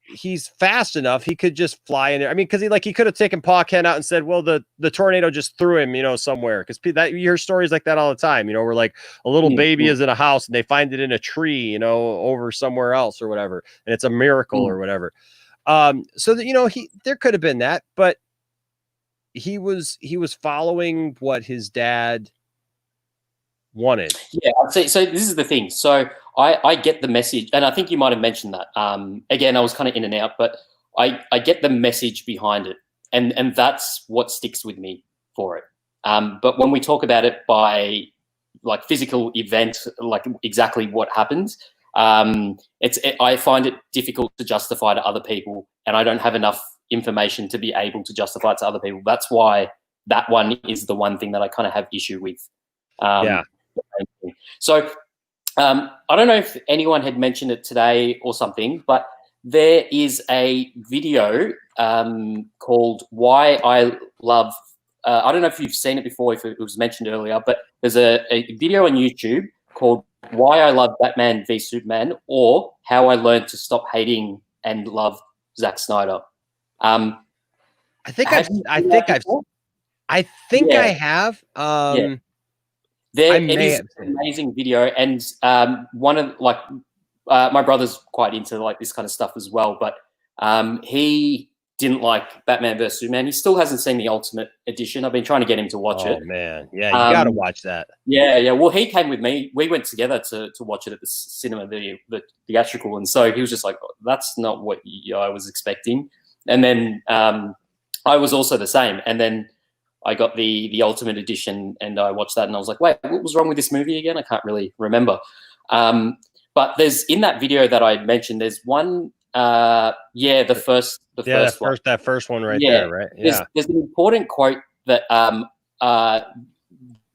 he's fast enough. He could just fly in there. I mean, because he could have taken Pa Kent out and said, well, the tornado just threw him, somewhere. Because that you hear stories like that all the time, where like a little baby is in a house and they find it in a tree, over somewhere else or whatever, and it's a miracle or whatever. So that there could have been that, but he was following what his dad wanted. Yeah, so this is the thing. So I get the message, and I think you might have mentioned that. Again, I was kind of in and out, but I get the message behind it, and that's what sticks with me for it. But when we talk about it by like physical event, like exactly what happens, I find it difficult to justify to other people, and I don't have enough information to be able to justify it to other people. That's why that one is the one thing that I kind of have issue with. So I don't know if anyone had mentioned it today or something, but there is a video called Why I Love, I don't know if you've seen it before, if it was mentioned earlier, but there's a video on YouTube called Why I Love Batman v Superman, or How I Learned to Stop Hating and Love Zack Snyder. I think I have. It is an amazing video, and one of my brother's quite into like this kind of stuff as well, but he didn't like Batman vs Superman. He still hasn't seen the Ultimate Edition. I've been trying to get him to watch it. Oh man, yeah, you got to watch that. Yeah. Well, he came with me. We went together to watch it at the cinema, the theatrical, and so he was just like, oh, "That's not what I was expecting." And then I was also the same, and then I got the Ultimate Edition and I watched that and I was like, wait, what was wrong with this movie again? I can't really remember. But there's in that video that I mentioned, there's one, the first one. That first one right there, right? Yeah. There's an important quote that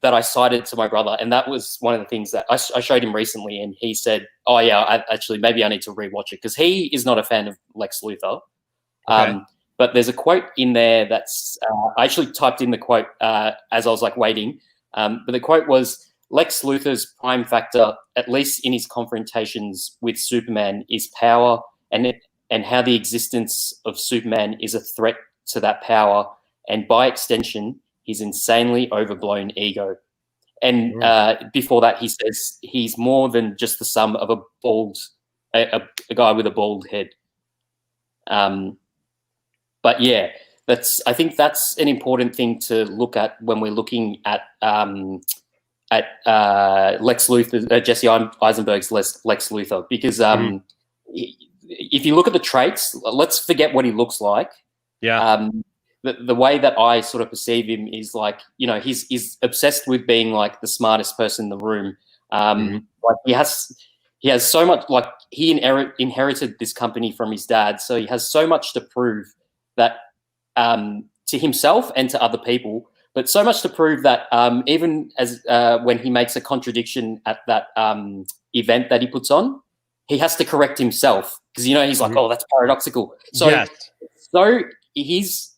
that I cited to my brother, and that was one of the things that I showed him recently, and he said, oh yeah, maybe I need to rewatch it, because he is not a fan of Lex Luthor. Okay. But there's a quote in there that's, I actually typed in the quote as I was like waiting. But the quote was, Lex Luthor's prime factor, at least in his confrontations with Superman, is power, and how the existence of Superman is a threat to that power, and by extension, his insanely overblown ego. And before that, he says he's more than just the sum of a guy with a bald head. But yeah, I think that's an important thing to look at when we're looking at Lex Luthor, Jesse Eisenberg's Lex Luthor, because if you look at the traits, let's forget what he looks like. Yeah. The way that I sort of perceive him is like, he's obsessed with being like the smartest person in the room. Like he has so much, like he inherited this company from his dad, so he has so much to prove that to himself and to other people, but so much to prove that even as when he makes a contradiction at that event that he puts on, he has to correct himself, because he's like, oh, that's paradoxical. So, so his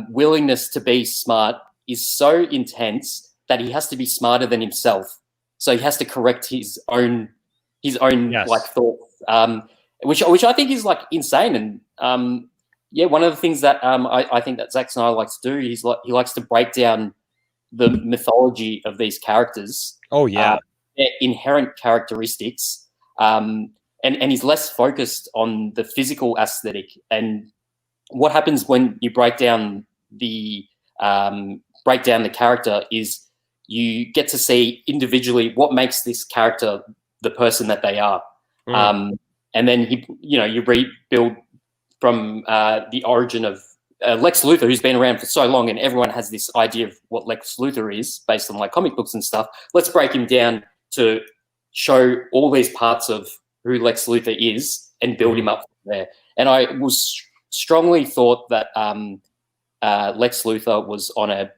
willingness to be smart is so intense that he has to be smarter than himself. So he has to correct his own like thoughts, which I think is like insane. And one of the things that I think that Zack Snyder likes to do, he likes to break down the mythology of these characters. Oh yeah, their inherent characteristics, and he's less focused on the physical aesthetic. And what happens when you break down the character is you get to see individually what makes this character the person that they are. And then you rebuild from the origin of Lex Luthor, who's been around for so long, and everyone has this idea of what Lex Luthor is based on like comic books and stuff. Let's break him down to show all these parts of who Lex Luthor is and build him up from there. And I was strongly thought that Lex Luthor was on a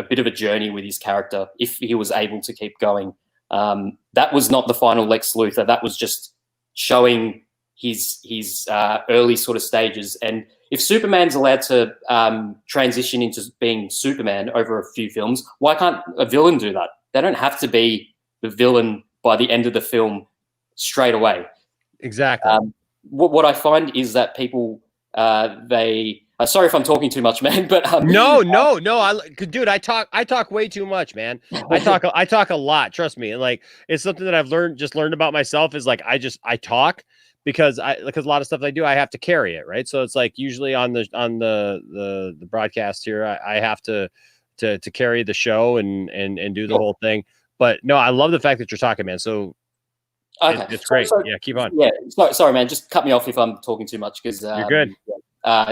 bit of a journey with his character if he was able to keep going. That was not the final Lex Luthor. That was just showing his early sort of stages. And if Superman's allowed to transition into being Superman over a few films, why can't a villain do that? They don't have to be the villain by the end of the film straight away. Exactly. What I find is that people sorry if I'm talking too much, man, but no, dude, I talk way too much, man. I talk a lot. Trust me. And like, it's something that I've learned about myself is like, I talk because a lot of stuff I do, I have to carry it. Right. So it's like usually on the broadcast here, I have to carry the show and do the whole thing. But no, I love the fact that you're talking, man. So okay. It's great. Yeah. Keep on. Yeah. Sorry, man. Just cut me off if I'm talking too much because you're good.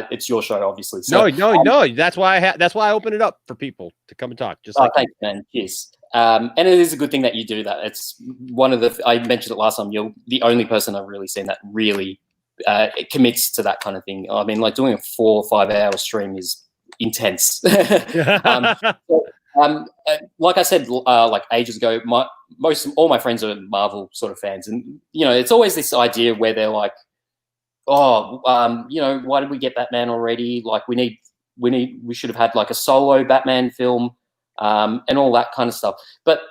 It's your show, obviously. So, no. That's why I open it up for people to come and talk. Just like thanks, man. Cheers. And it is a good thing that you do that. It's one of the. I mentioned it last time. You're the only person I've really seen that really commits to that kind of thing. I mean, like doing a 4 or 5 hour stream is intense. Like I said, like ages ago, all my friends are Marvel sort of fans, and it's always this idea where they're like, why did we get Batman already? Like we should have had like a solo Batman film, and all that kind of stuff. But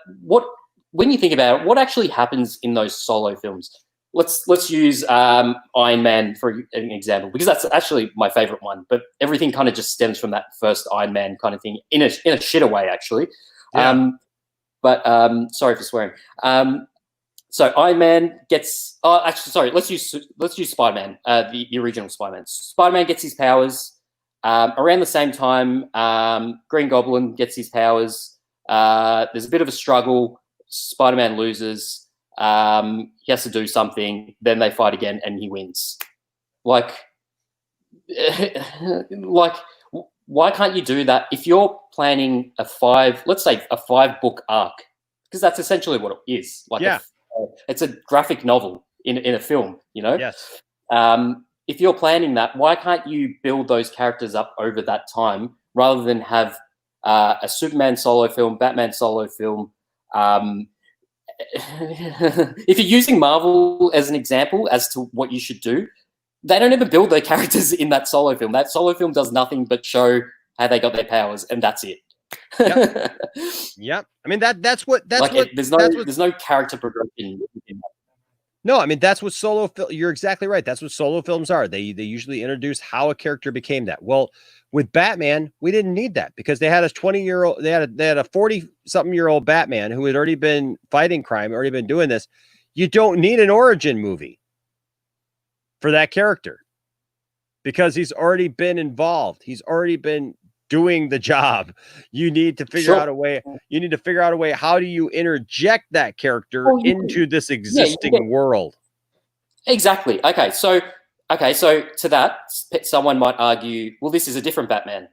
when you think about it, what actually happens in those solo films? Let's use Iron Man for an example, because that's actually my favorite one. But everything kind of just stems from that first Iron Man kind of thing in a shitter way, actually. Yeah. Sorry for swearing. So Iron Man gets. Let's use Spider-Man, the original Spider-Man. Spider-Man gets his powers around the same time. Green Goblin gets his powers. There's a bit of a struggle. Spider-Man loses. He has to do something. Then they fight again, and he wins. Like, why can't you do that if you're planning let's say a 5-book arc? Because that's essentially what it is. Like, yeah. It's a graphic novel in a film, Yes. If you're planning that, why can't you build those characters up over that time rather than have a Superman solo film, Batman solo film? If you're using Marvel as an example as to what you should do, they don't ever build their characters in that solo film. That solo film does nothing but show how they got their powers, and that's it. Yep. I mean that's what there's no character progression. No, I mean that's what solo film. You're exactly right. That's what solo films are. They usually introduce how a character became that. Well, with Batman, we didn't need that because they had a 20-year-old, they had a 40-something-year-old Batman who had already been fighting crime, already been doing this. You don't need an origin movie for that character because he's already been involved. He's already been doing the job. You need to figure out a way. You need to figure out a way. How do you interject that character into this existing world? Exactly. Okay. So to that, someone might argue, well, this is a different Batman.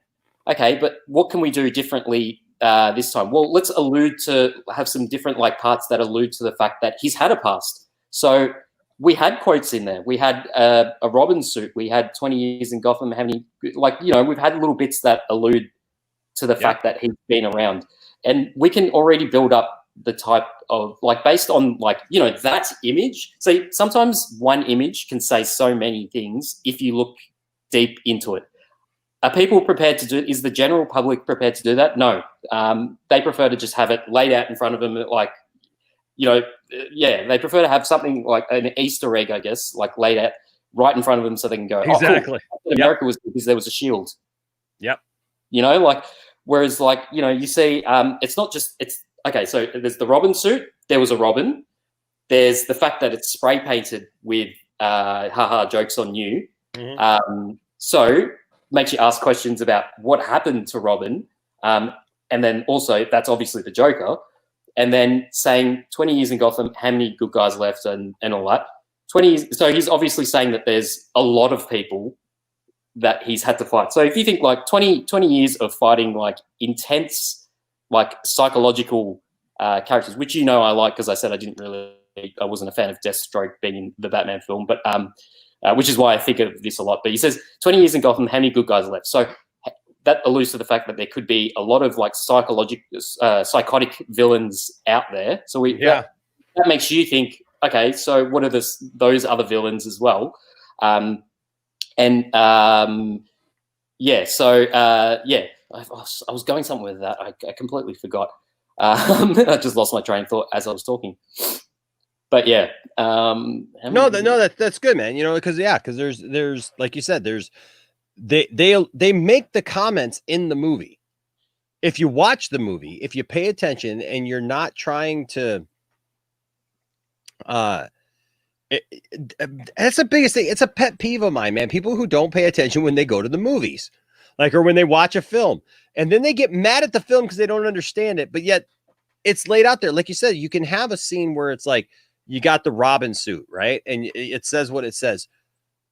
Okay, but what can we do differently this time? Well, let's have some different parts that allude to the fact that he's had a past. So we had quotes in there. We had a Robin suit. We had 20 years in Gotham. We've had little bits that allude to the fact that he's been around. And we can already build up the type of, based on, that image. So sometimes one image can say so many things if you look deep into it. Are people prepared to do it? Is the general public prepared to do that? No. They prefer to just have it laid out in front of them they prefer to have something like an Easter egg, I guess, laid out right in front of them so they can go, exactly. Oh, cool. America was because there was a shield. Yep. Whereas you see, it's not just, so there's the Robin suit. There was a Robin. there's the fact that it's spray painted with haha jokes on you. So makes you ask questions about what happened to Robin. And then also that's obviously the Joker. And then saying 20 years in Gotham, how many good guys left and all that. 20 years, so he's obviously saying that there's a lot of people that he's had to fight. So if you think like 20 years of fighting like intense, like psychological characters, which I like because I said I wasn't a fan of Deathstroke being in the Batman film, but which is why I think of this a lot. But he says 20 years in Gotham, how many good guys left? So that alludes to the fact that there could be a lot of like psychotic villains out there. So that makes you think, okay, so what are those other villains as well? I was going somewhere with that. I completely forgot. I just lost my train of thought as I was talking. But yeah, that's good, man. Because there's like you said, they make the comments in the movie. If you watch the movie, if you pay attention, and you're not trying to, that's the biggest thing. It's a pet peeve of mine, man. People who don't pay attention when they go to the movies, or when they watch a film, and then they get mad at the film because they don't understand it. But yet, it's laid out there, like you said. You can have a scene where it's like you got the Robin suit, right, and it says what it says.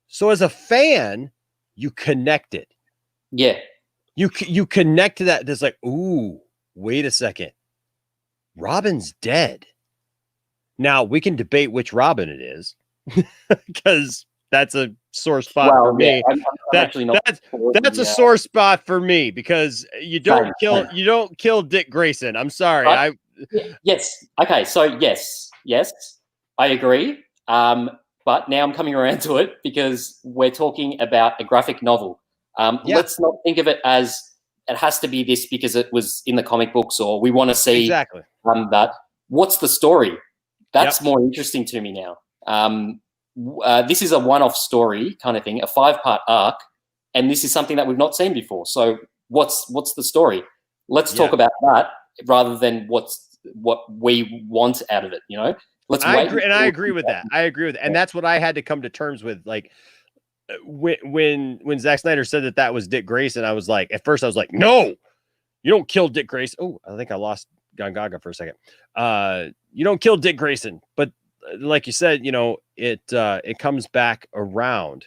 So as a fan, you connect it. Yeah. You connect to that. There's like, ooh, wait a second. Robin's dead. Now we can debate which Robin it is because that's a sore spot for me. That's a sore spot for me because you don't kill Dick Grayson. I'm sorry. Yes. Okay. So yes, I agree. But now I'm coming around to it because we're talking about a graphic novel. Let's not think of it as it has to be this because it was in the comic books or we want to see that. What's the story? That's more interesting to me now. This is a one-off story kind of thing, a 5-part arc, and this is something that we've not seen before. So what's the story? Let's talk about that rather than what we want out of it. I agree with that. And that's what I had to come to terms with. Like when Zack Snyder said that was Dick Grayson, I was like, at first I was like, no, you don't kill Dick Grayson. Oh, I think I lost Gongaga for a second. You don't kill Dick Grayson, but like you said, it comes back around.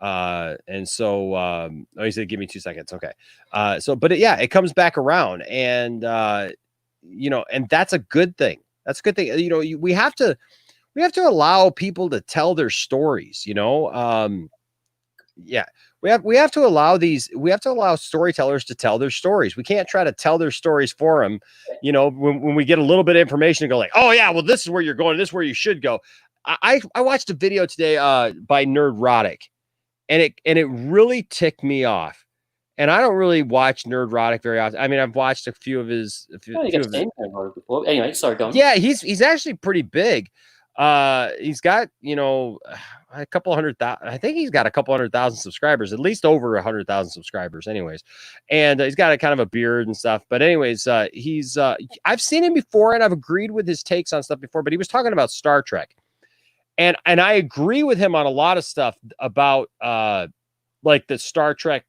And so, he said, give me 2 seconds. Okay. It comes back around and, and that's a good thing. That's a good thing. We have to allow people to tell their stories, we have to allow storytellers to tell their stories. We can't try to tell their stories for them. When we get a little bit of information and go like, oh yeah, well, this is where you're going. This is where you should go. I watched a video today, by Nerdrotic and it really ticked me off. And I don't really watch Nerdrotic very often. I mean, I've watched a few of his. Anyway, sorry, go on. Yeah, he's actually pretty big. He's got a couple 100,000. I think he's got a couple 100,000 subscribers, at least over 100,000 subscribers. Anyways, and he's got a kind of a beard and stuff. But anyways, he's I've seen him before, and I've agreed with his takes on stuff before. But he was talking about Star Trek, and I agree with him on a lot of stuff about like the Star Trek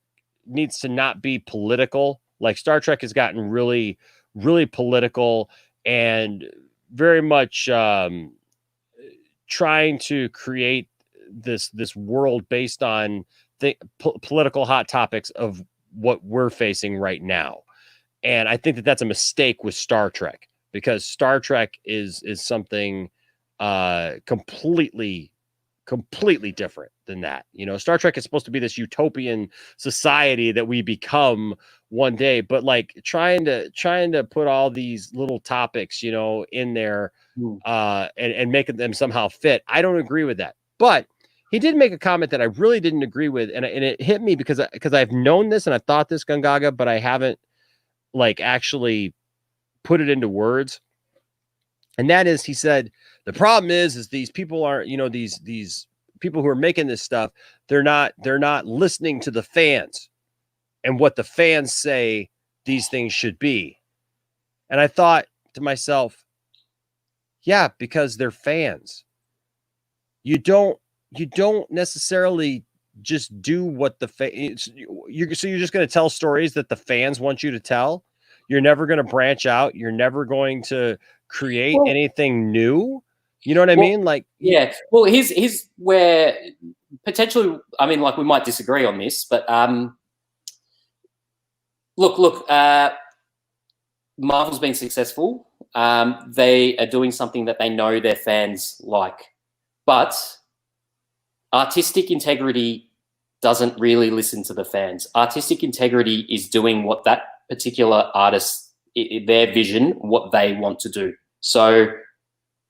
needs to not be political. Like Star Trek has gotten really, really political and very much trying to create this world based on political hot topics of what we're facing right now. And I think that that's a mistake with Star Trek because Star Trek is something completely different than that. Star Trek is supposed to be this utopian society that we become one day, but like trying to put all these little topics, in there, and making them somehow fit. I don't agree with that. But he did make a comment that I really didn't agree with, and it hit me because I've known this and I've thought this, Gongaga, but I haven't like actually put it into words. And that is, he said, the problem is these people aren't, these people who are making this stuff, they're not listening to the fans and what the fans say these things should be. And I thought to myself, Yeah, because they're fans. You don't necessarily just do what the you're just going to tell stories that the fans want you to tell. You're never going to branch out. You're never going to create anything new. You know what I mean? Like, yeah. Well, here's where potentially, I mean, like we might disagree on this, but look, Marvel's been successful. They are doing something that they know their fans like, but artistic integrity doesn't really listen to the fans. Artistic integrity is doing what that particular artist, their vision, what they want to do. So,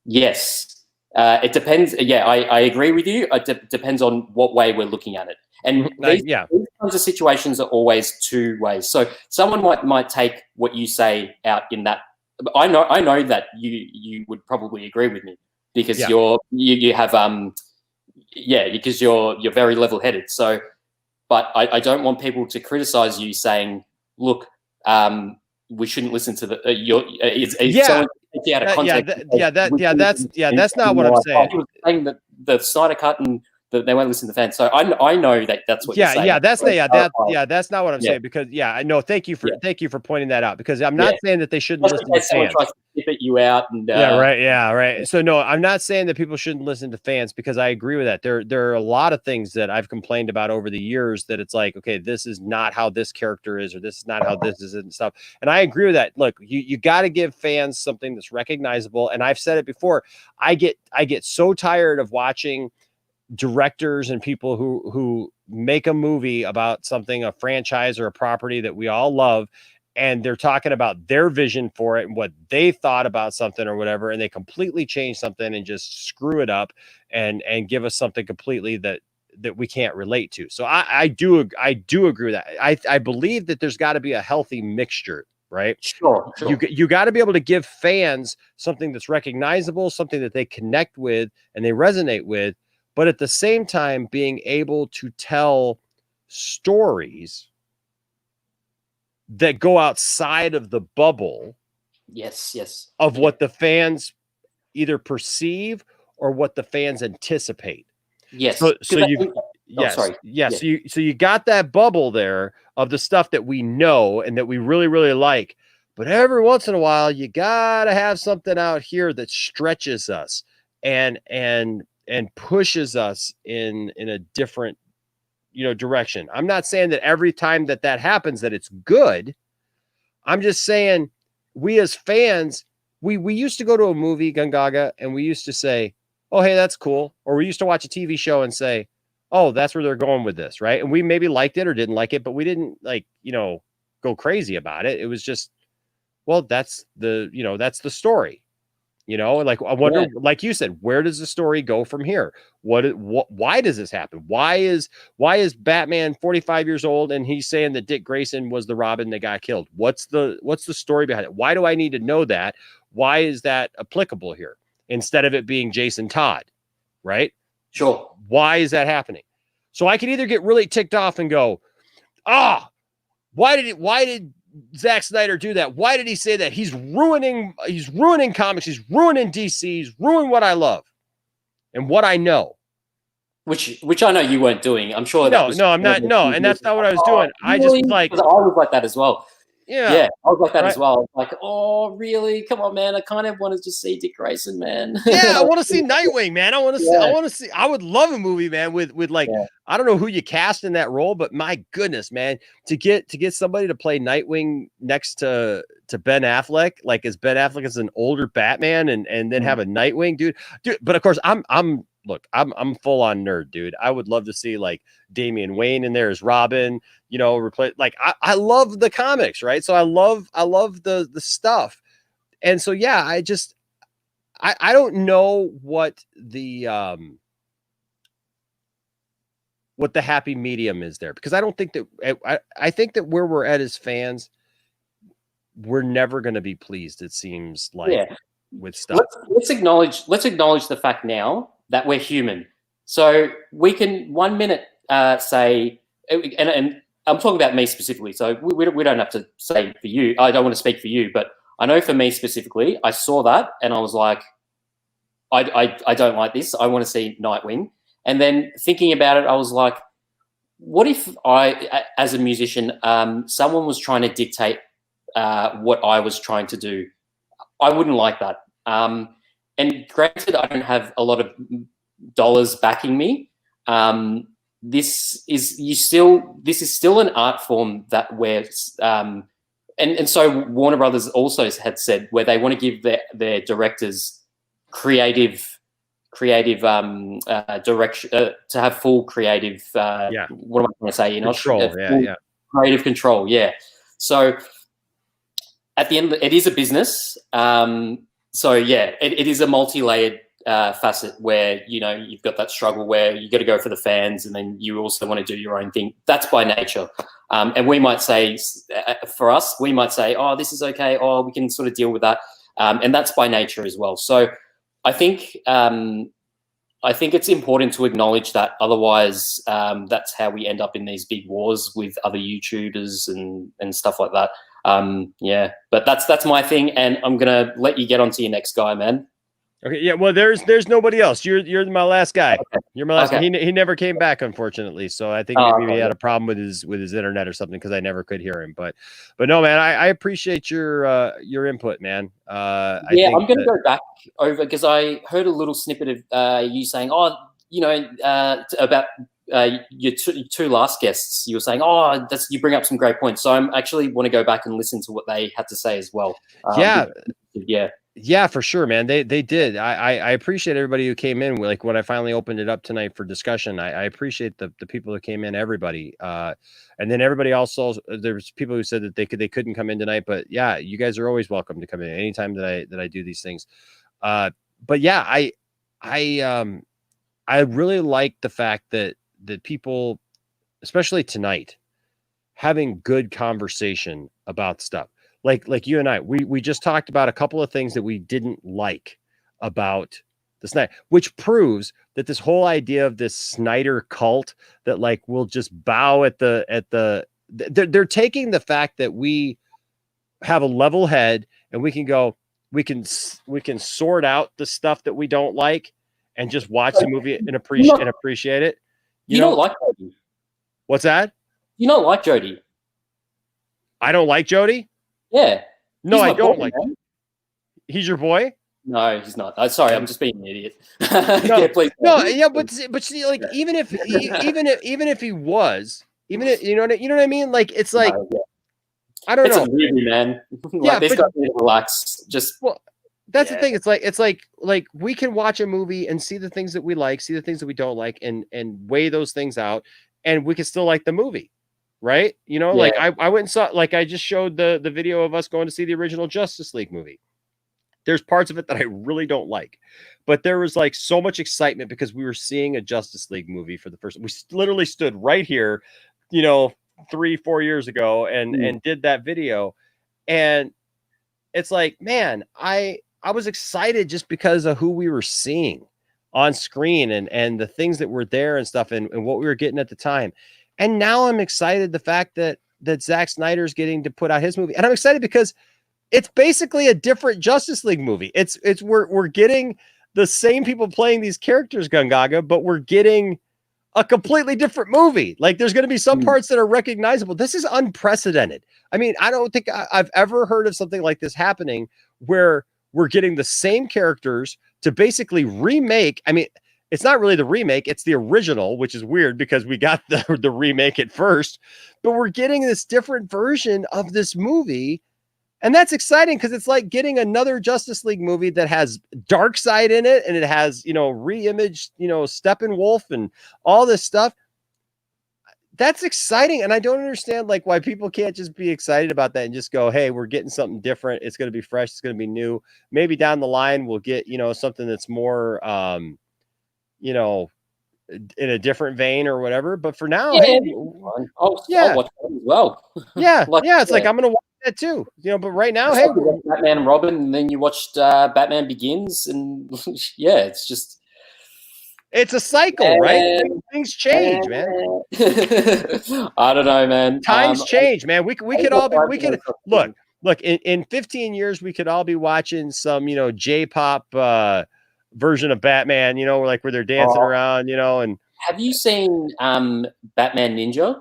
yes, it depends. Yeah, I agree with you. It depends on what way we're looking at it. And these kinds of situations are always two ways. So someone might take what you say out in that. I know that you would probably agree with me because you have because you're very level-headed. So, but I don't want people to criticize you saying, look, we shouldn't listen to the someone take you out of context. That's not what I'm saying. He was saying that the Snyder cut and they won't listen to the fans. So I know that's what you're saying. That's not what I'm saying, because I know. Thank you for pointing that out, because I'm not saying that they shouldn't listen to fans. Tries to tip you out and right. So no, I'm not saying that people shouldn't listen to fans, because I agree with that. There are a lot of things that I've complained about over the years that it's like, okay, this is not how this character is, or this is not how this is and stuff. And I agree with that. Look, you got to give fans something that's recognizable. And I've said it before. I get so tired of watching directors and people who make a movie about something, a franchise or a property that we all love, and they're talking about their vision for it and what they thought about something or whatever, and they completely change something and just screw it up and give us something completely that we can't relate to. So I do agree with that. I believe that there's got to be a healthy mixture, right? Sure. You got to be able to give fans something that's recognizable, something that they connect with and they resonate with, but at the same time being able to tell stories that go outside of the bubble of what the fans either perceive or what the fans anticipate. Yes. So you got that bubble there of the stuff that we know and that we really, really like, but every once in a while you gotta have something out here that stretches us and pushes us in a different direction. I'm not saying that every time that happens that it's good. I'm just saying we as fans, we used to go to a movie, Gungaga, and we used to say, oh, hey, that's cool. Or we used to watch a TV show and say, oh, that's where they're going with this, right? And we maybe liked it or didn't like it, but we didn't go crazy about it. It was just, well, that's the story. Like I wonder, like you said, where does the story go from here? Why does this happen? Why is Batman 45 years old and he's saying that Dick Grayson was the Robin that got killed? What's the story behind it? Why do I need to know that? Why is that applicable here instead of it being Jason Todd? Right? Sure. Why is that happening? So I can either get really ticked off and go, why did Zack Snyder do that? Why did he say that? He's ruining comics. He's ruining DC. He's ruining what I love and what I know. Which I know you weren't doing. I'm sure. No, I'm not. No, and that's not what I was doing. I just I was like that as well. Yeah, I was like that as well. I was like, oh, really? Come on, man. I kind of want to just see Dick Grayson, man. Yeah, I want to see Nightwing, man. I want to see. I would love a movie, man, with like I don't know who you cast in that role, but my goodness, man, to get somebody to play Nightwing next to Ben Affleck, like as Ben Affleck as an older Batman, and then have a Nightwing, dude. But of course, I'm full on nerd, dude. I would love to see like Damian Wayne in there as Robin, replace I love the comics, right? So I love the stuff. And so, yeah, I don't know what the happy medium is there, because I don't think that I think that where we're at as fans, we're never going to be pleased. It seems like with stuff. Let's acknowledge the fact now that we're human. So we can 1 minute say, and I'm talking about me specifically, so we don't have to say for you. I don't want to speak for you, but I know for me specifically, I saw that and I was like, I don't like this. I want to see Nightwing. And then thinking about it, I was like, what if as a musician, someone was trying to dictate what I was trying to do? I wouldn't like that. And granted, I don't have a lot of dollars backing me. This is still an art form that and so Warner Brothers also had said where they want to give their directors creative direction to have full creative what am I going to say? Control, creative control. Yeah. So at the end, it is a business. So yeah, it is a multi-layered facet where you've got that struggle where you got to go for the fans, and then you also want to do your own thing. That's by nature. And we might say, for us, we might say, oh, this is okay. Oh, we can sort of deal with that. And that's by nature as well. So I think it's important to acknowledge that. Otherwise, that's how we end up in these big wars with other YouTubers and stuff like that. Yeah, but that's my thing, and I'm gonna let you get on to your next guy, man. Okay, yeah. Well, there's nobody else. You're my last guy. Okay. You're my last guy. He never came back, unfortunately. So I think maybe he had a problem with his internet or something, because I never could hear him. But no, man, I appreciate your input, man. I'm gonna go back over, because I heard a little snippet of you saying, about your two last guests. You were saying, you bring up some great points. So I'm actually want to go back and listen to what they had to say as well. Yeah, for sure, man. They did. I appreciate everybody who came in. Like when I finally opened it up tonight for discussion, I appreciate the people who came in, everybody. And then everybody also, there's people who said that they couldn't come in tonight, but yeah, you guys are always welcome to come in anytime that I do these things. But yeah, I really like the fact that people, especially tonight, having good conversation about stuff. Like you and I, we just talked about a couple of things that we didn't like about the Snyder, which proves that this whole idea of this Snyder cult that will just bow at they're taking the fact that we have a level head and we can sort out the stuff that we don't like and just watch the movie and appreciate it. You don't like Jody. What's that? You don't like Jody. I don't like Jody? Yeah. No, I don't like him. He's your boy? No, he's not. Sorry, I'm just being an idiot. No, please. No, yeah, but see, even if he was, you know what I mean? It's like, I don't know. It's a movie, man. This guy needs to relax. That's the thing. It's like we can watch a movie and see the things that we like, see the things that we don't like, and weigh those things out, and we can still like the movie. Right? I went and saw, I just showed the video of us going to see the original Justice League movie. There's parts of it that I really don't like, but there was so much excitement because we were seeing a Justice League movie for the first. We literally stood right here, 3-4 years ago and did that video. And it's like, man, I was excited just because of who we were seeing on screen and the things that were there and stuff and what we were getting at the time. And now I'm excited the fact that Zack Snyder's getting to put out his movie. And I'm excited because it's basically a different Justice League movie. It's we're getting the same people playing these characters, Gungaga, but we're getting a completely different movie. There's going to be some parts that are recognizable. This is unprecedented. I mean, I don't think I've ever heard of something like this happening where we're getting the same characters to basically remake. I mean, it's not really the remake, it's the original, which is weird because we got the remake at first, but we're getting this different version of this movie. And that's exciting because it's like getting another Justice League movie that has Darkseid in it, and it has, re-imaged, Steppenwolf and all this stuff. That's exciting. And I don't understand why people can't just be excited about that and just go, hey, we're getting something different. It's going to be fresh. It's going to be new. Maybe down the line, we'll get, something that's more, in a different vein or whatever. But for now, I'll watch that as well. Yeah, it's like I'm gonna watch that too. But right now, hey, Batman and Robin, and then you watched Batman Begins, and it's just it's a cycle, right? Things change, man. I don't know, man. Times change, man. We could all be. We could look. In 15 years, we could all be watching some J-pop version of Batman, you know, like where they're dancing around, you know. And have you seen Batman Ninja?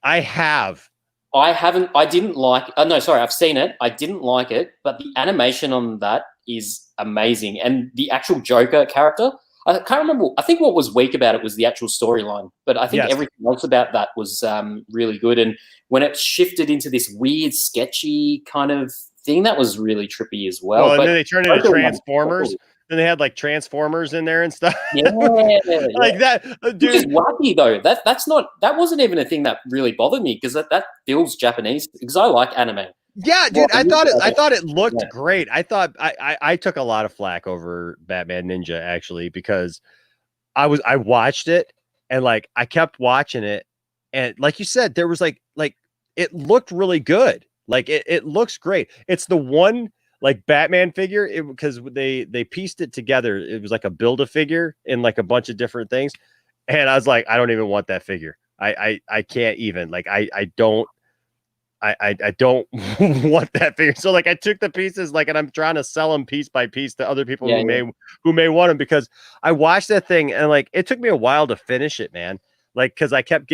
I have. I haven't. I didn't like. No, sorry, I've seen it. I didn't like it, but the animation on that is amazing, and the actual Joker character. I can't remember. I think what was weak about it was the actual storyline, but I think everything else about that was really good. And when it shifted into this weird, sketchy kind of thing, that was really trippy as well. Well, and but then they turned into Transformers. Then they had like Transformers in there and stuff. Yeah, like that, dude. dude. Which is wacky though. That wasn't even a thing that really bothered me because that feels Japanese because I like anime. Yeah, dude. I thought it looked great. I thought I took a lot of flack over Batman Ninja actually because I watched it and like I kept watching it and like you said there was like it looked really good. Like it looks great. It's the one like Batman figure because they pieced it together. It was like a build-a-figure in like a bunch of different things. And I was like, I don't even want that figure. I can't even like I don't want that figure. So like I took the pieces like and I'm trying to sell them piece by piece to other people who may want them because I watched that thing and like it took me a while to finish it, man. Like because I kept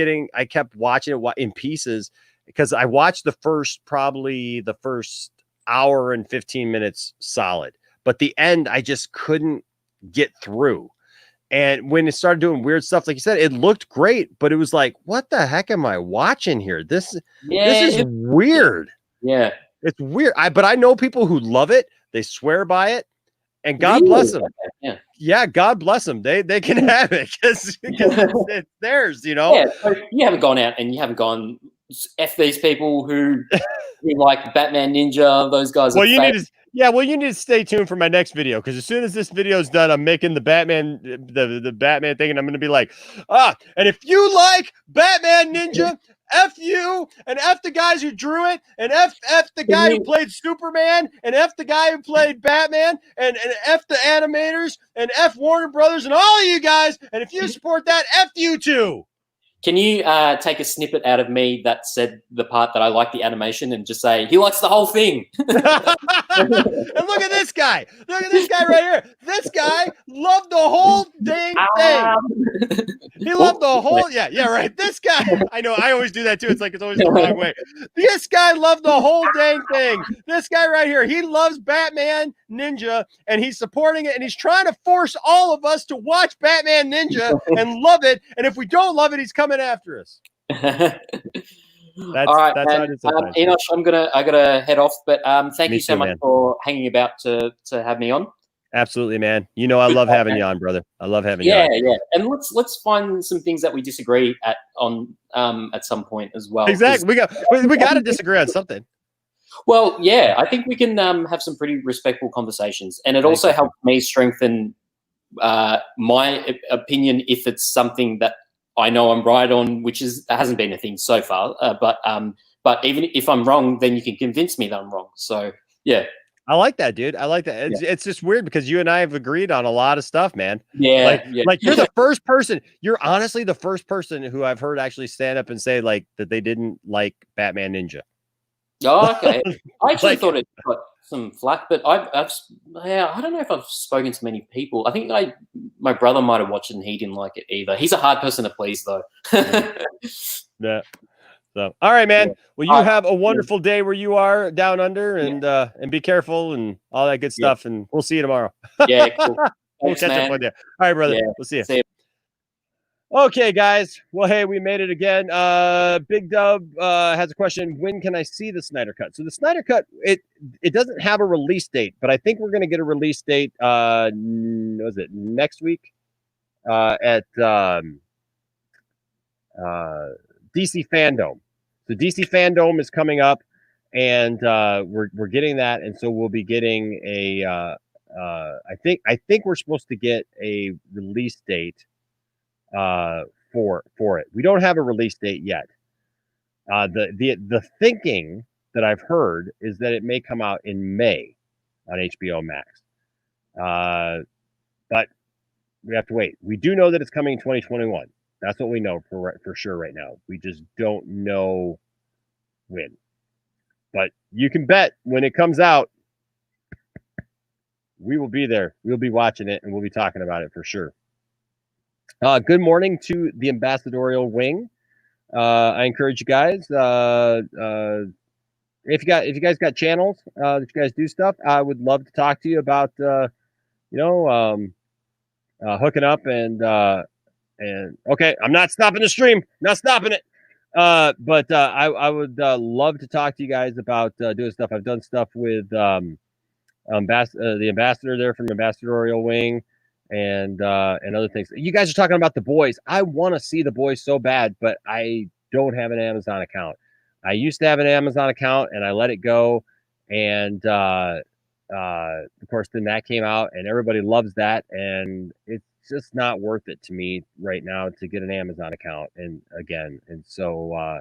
watching it in pieces because I watched probably the first hour and 15 minutes solid, but the end I just couldn't get through. And when it started doing weird stuff, like you said, it looked great, but it was like, what the heck am I watching here? This is weird. Yeah, it's weird. But I know people who love it. They swear by it, and God bless them. Yeah, God bless them. They can have it because it's theirs. You know. Yeah, so you haven't gone out and you haven't gone F these people who like Batman Ninja. Those guys. Well, you need to stay tuned for my next video because as soon as this video is done, I'm making the Batman the Batman thing, and I'm going to be like, and if you like Batman Ninja, F you, and F the guys who drew it, and F the guy who played Superman, and F the guy who played Batman, and F the animators, and F Warner Brothers, and all of you guys, and if you support that, F you too. Can you take a snippet out of me that said the part that I like the animation and just say he likes the whole thing? And look at this guy. Look at this guy right here. This guy loved the whole dang thing. He loved the whole. Yeah, right. This guy. I know. I always do that too. It's like it's always the wrong way. This guy loved the whole dang thing. This guy right here. He loves Batman Ninja, and he's supporting it, and he's trying to force all of us to watch Batman Ninja and love it. And if we don't love it, he's coming after us. All right, Enosh, I gotta head off, but thank you so much for hanging about to have me on. Absolutely, man. You know I love having you on, brother. I love having you on. Yeah. And let's find some things that we disagree at some point as well. Exactly. We got to disagree on something. Well, yeah, I think we can have some pretty respectful conversations, and it also helps me strengthen my opinion if it's something that I know I'm right on, which hasn't been a thing so far. But even if I'm wrong, then you can convince me that I'm wrong. So yeah, I like that, dude. I like that. It's just weird because you and I have agreed on a lot of stuff, man. Yeah, like you're the first person. You're honestly the first person who I've heard actually stand up and say like that they didn't like Batman Ninja. Oh, okay. I actually thought it got some flack, but I don't know if I've spoken to many people. I think my brother might have watched it and he didn't like it either. He's a hard person to please, though. Yeah. So, all right, man. Well, you have a wonderful day where you are down under, and be careful and all that good stuff. And we'll see you tomorrow. Yeah, cool. We'll catch up with you. All right, brother. Yeah. We'll see you. See you. Okay, guys. Well, hey, we made it again. Big Dub has a question. When can I see the Snyder Cut? So the Snyder Cut, it doesn't have a release date, but I think we're going to get a release date. Was it next week? At DC Fandom. So DC Fandom is coming up, and we're getting that, and so we'll be getting a. I think we're supposed to get a release date. For it. We don't have a release date yet. The thinking that I've heard is that it may come out in May on HBO Max. But we have to wait. We do know that it's coming in 2021. That's what we know for sure right now. We just don't know when. But you can bet when it comes out, we will be there. We'll be watching it, and we'll be talking about it for sure. Good morning to the ambassadorial wing. I encourage you guys. If you guys got channels that you guys do stuff, I would love to talk to you about hooking up and okay, I'm not stopping the stream, not stopping it. But I would love to talk to you guys about doing stuff. I've done stuff with the ambassador there from Ambassadorial Wing and other things. You guys are talking about The Boys. I want to see The Boys so bad, but I don't have an Amazon account. I used to have an Amazon account and I let it go. And of course, then that came out and everybody loves that. And it's just not worth it to me right now to get an Amazon account. And again, and so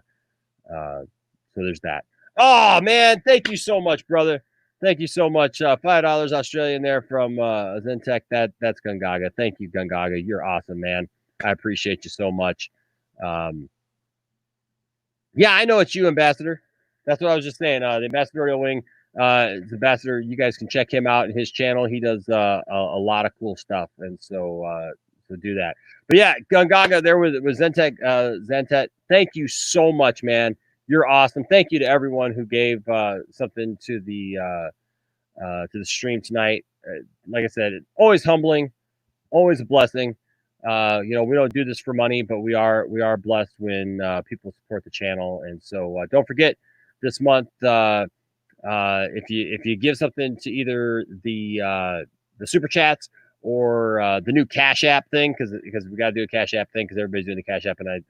there's that. Oh man, thank you so much, brother. Thank you so much. $5 Australian there from Zentech. That's Gungaga. Thank you, Gungaga. You're awesome, man. I appreciate you so much. Yeah, I know it's you, Ambassador. That's what I was just saying. The Ambassadorial Wing, Ambassador, you guys can check him out in his channel. He does a lot of cool stuff, and so do that. But yeah, Gungaga there with Zentech. Zentech, thank you so much, man. You're awesome. Thank you to everyone who gave something to the stream tonight. Like I said, it's always humbling, always a blessing. We don't do this for money, but we are blessed when people support the channel. And so don't forget this month, if you give something to either the super chats or the new Cash App thing, because we got to do a Cash App thing because everybody's doing the Cash App, and I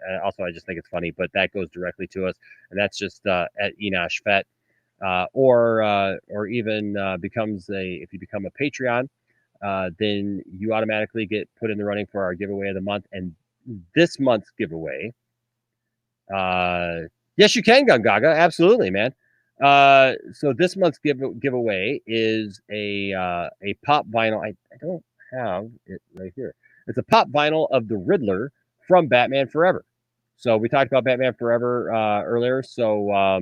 just think it's funny, but that goes directly to us, and that's just at Enosh Fett, or even if you become a Patreon. Then you automatically get put in the running for our giveaway of the month. And this month's giveaway, yes, you can, Gungaga. Absolutely, man. So this month's giveaway is a pop vinyl. I don't have it right here. It's a pop vinyl of the Riddler from Batman Forever. So we talked about Batman Forever earlier. So I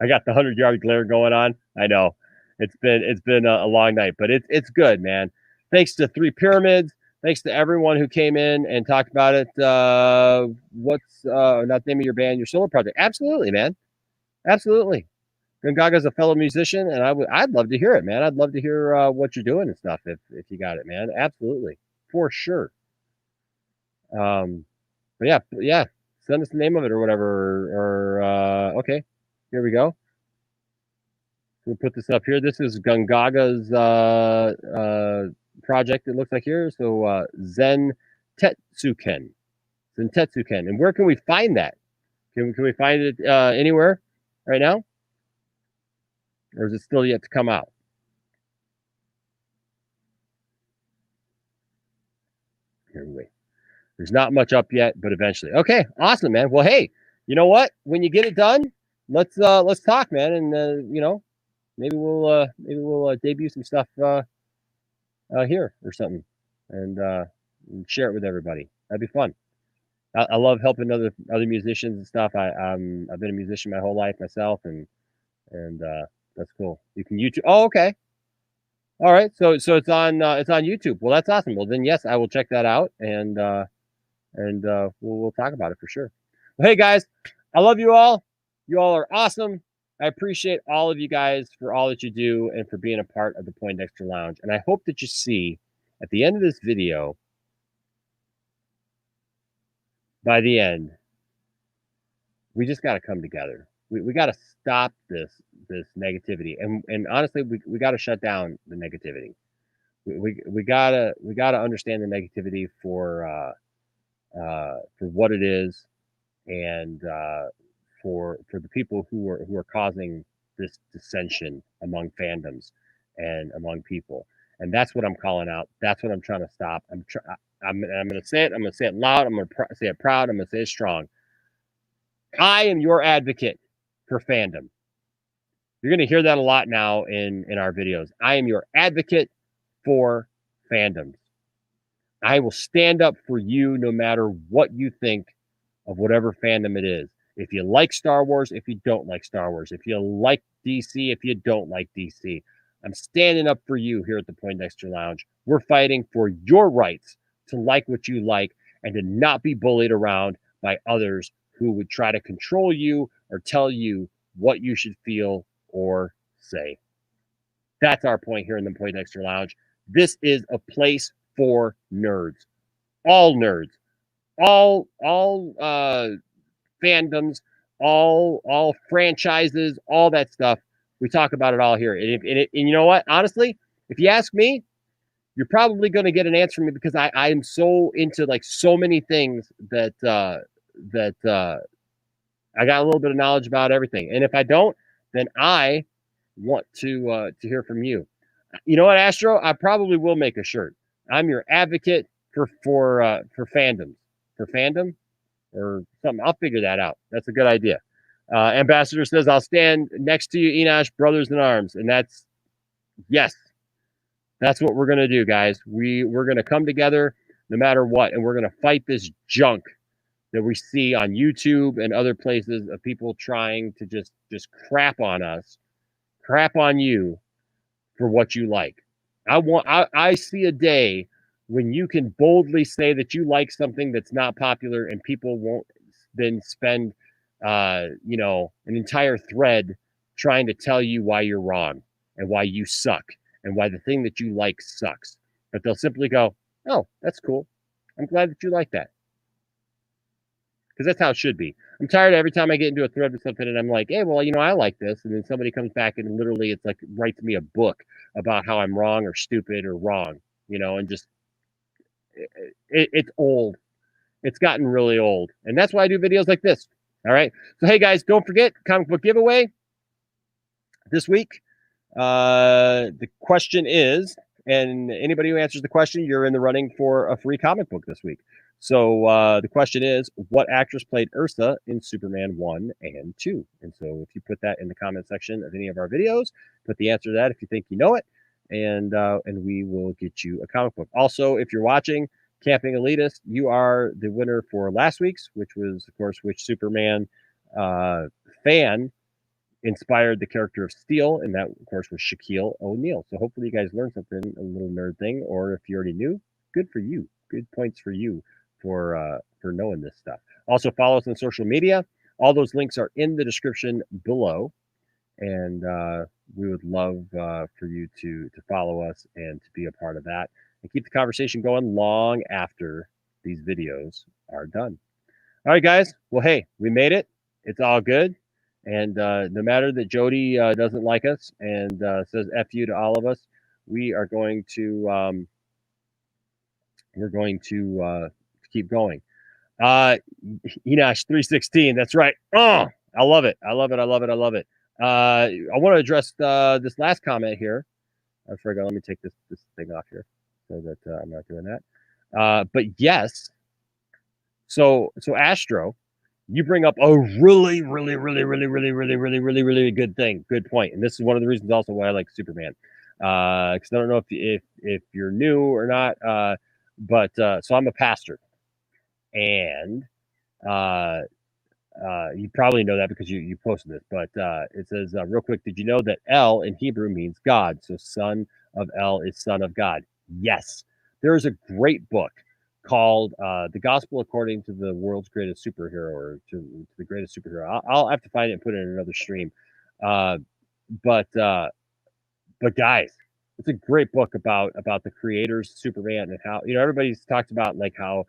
got the 100-yard glare going on. I know. It's been a long night, but it's good, man. Thanks to Three Pyramids. Thanks to everyone who came in and talked about it. What's not the name of your band, your solo project? Absolutely, man. Absolutely. Gungaga's a fellow musician, and I'd love to hear it, man. I'd love to hear what you're doing and stuff if you got it, man. Absolutely, for sure. But yeah. Send us the name of it or whatever. Or okay, here we go. We'll put this up here. This is Gungaga's project, it looks like here. So Zen Tetsuken. And where can we find that? Can we find it anywhere right now? Or is it still yet to come out? Here we wait. There's not much up yet, but eventually. Okay, awesome, man. Well, hey, you know what? When you get it done, let's talk, man, and maybe we'll debut some stuff here or something, and share it with everybody. That'd be fun. I love helping other musicians and stuff. I've been a musician my whole life myself, and that's cool. You can YouTube. Oh, okay. All right. So it's on YouTube. Well, that's awesome. Well, then yes, I will check that out, and we'll talk about it for sure. Well, hey guys, I love you all. You all are awesome. I appreciate all of you guys for all that you do and for being a part of the Poindexter Lounge. And I hope that you see at the end of this video, by the end, we just got to come together. We got to stop this negativity. And honestly, we got to shut down the negativity. We gotta understand the negativity for what it is, and for the people who are causing this dissension among fandoms and among people. And that's what I'm calling out. That's what I'm trying to stop. I'm going to say it. I'm going to say it loud. I'm going to say it proud. I'm going to say it strong. I am your advocate for fandom. You're going to hear that a lot now in our videos. I am your advocate for fandoms. I will stand up for you no matter what you think of whatever fandom it is. If you like Star Wars, if you don't like Star Wars, if you like DC, if you don't like DC, I'm standing up for you here at the Poindexter Lounge. We're fighting for your rights to like what you like and to not be bullied around by others who would try to control you or tell you what you should feel or say. That's our point here in the Poindexter Lounge. This is a place for nerds. All nerds. All fandoms, all franchises, all that stuff. We talk about it all here. And you know what? Honestly, if you ask me, you're probably going to get an answer from me because I am so into like so many things that I got a little bit of knowledge about everything. And if I don't, then I want to hear from you. You know what, Astro? I probably will make a shirt. I'm your advocate for fandoms. For fandom or something. I'll figure that out. That's a good idea. Ambassador says, I'll stand next to you, Enosh, brothers in arms. And that's, yes, that's what we're going to do, guys. We're going to come together no matter what. And we're going to fight this junk that we see on YouTube and other places of people trying to just crap on us, crap on you for what you like. I see a day when you can boldly say that you like something that's not popular and people won't then spend an entire thread trying to tell you why you're wrong and why you suck and why the thing that you like sucks. But they'll simply go, oh, that's cool. I'm glad that you like that. Because that's how it should be. I'm tired of every time I get into a thread with something and I'm like, hey, well, I like this. And then somebody comes back and literally it's like writes me a book about how I'm wrong or stupid or wrong, and just it's old. It's gotten really old. And that's why I do videos like this. All right. So, hey, guys, don't forget comic book giveaway this week. The question is, and anybody who answers the question, you're in the running for a free comic book this week. So the question is, what actress played Ursa in Superman 1 and 2? And so if you put that in the comment section of any of our videos, put the answer to that if you think you know it, and we will get you a comic book. Also, if you're watching Camping Elitist, you are the winner for last week's, which was, of course, which Superman fan inspired the character of Steel, and that, of course, was Shaquille O'Neal. So hopefully you guys learned something, a little nerd thing, or if you already knew, good for you. Good points for you for knowing this stuff. Also, follow us on social media. All those links are in the description below, and we would love for you to follow us and to be a part of that and keep the conversation going long after these videos are done. All right, guys. Well, hey, we made it. It's all good. And no matter that Jody doesn't like us and says F you to all of us, we are going to keep going. Enosh 316. That's right. Oh, I love it. I love it. I love it. I love it. I want to address this last comment here. I forgot. Let me take this thing off here so that I'm not doing that. But yes. So Astro, you bring up a really good thing. Good point. And this is one of the reasons also why I like Superman. Because I don't know if you're new or not. But so I'm a pastor. And you probably know that because you posted this. But it says, real quick, did you know that El in Hebrew means God? So son of El is son of God. Yes. There is a great book called The Gospel According to the World's Greatest Superhero, or to the Greatest Superhero. I'll have to find it and put it in another stream. But guys, it's a great book about the creators of Superman and how, everybody's talked about like how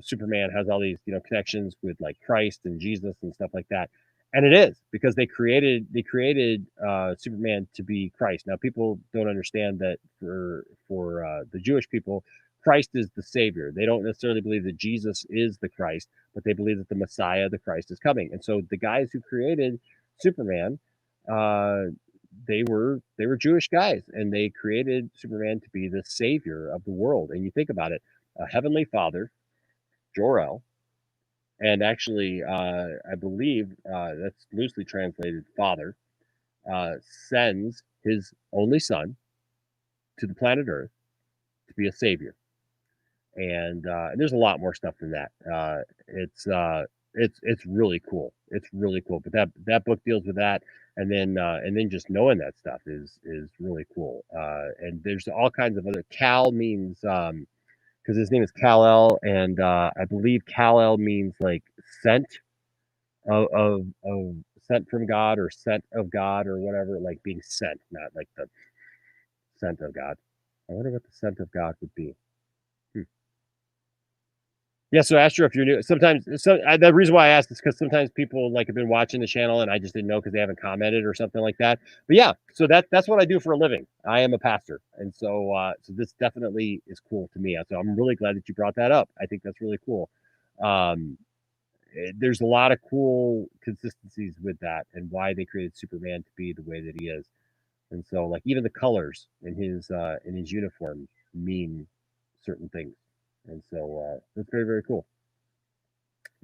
Superman has all these, connections with like Christ and Jesus and stuff like that. And it is because they created Superman to be Christ. Now, people don't understand that for the Jewish people, Christ is the Savior. They don't necessarily believe that Jesus is the Christ, but they believe that the Messiah, the Christ, is coming. And so the guys who created Superman, they were Jewish guys, and they created Superman to be the savior of the world. And you think about it, a heavenly Father, Jor-El, and actually, I believe that's loosely translated Father, sends his only son to the planet Earth to be a savior. And there's a lot more stuff than that. it's really cool. It's really cool. But that book deals with that, and then just knowing that stuff is really cool. And there's all kinds of other. Cal means because his name is Kal-El, and I believe Kal-El means like sent of sent from God or sent of God or whatever, like being sent, not like the scent of God. I wonder what the scent of God would be. Yeah, so Astro, if you're new, sometimes the reason why I asked is because sometimes people like have been watching the channel and I just didn't know because they haven't commented or something like that. But yeah, so that's what I do for a living. I am a pastor, and so this definitely is cool to me. So I'm really glad that you brought that up. I think that's really cool. There's a lot of cool consistencies with that and why they created Superman to be the way that he is. And so like even the colors in his uniform mean certain things. And so that's very, very cool.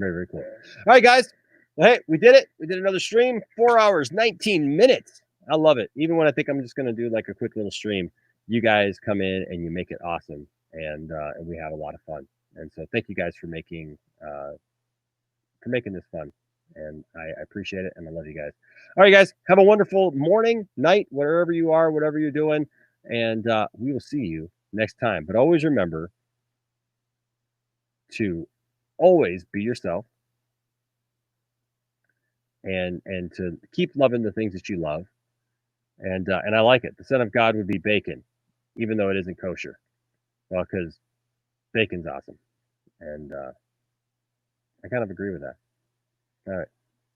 Very, very cool. All right, guys. Hey, we did it. We did another stream. 4 hours, 19 minutes. I love it. Even when I think I'm just going to do like a quick little stream, you guys come in and you make it awesome. And we have a lot of fun. And so thank you guys for making this fun. And I appreciate it. And I love you guys. All right, guys. Have a wonderful morning, night, wherever you are, whatever you're doing. And we will see you next time. But always remember to always be yourself and to keep loving the things that you love. And I like it. The son of God would be bacon, even though it isn't kosher. Well, because bacon's awesome. And I kind of agree with that. All right.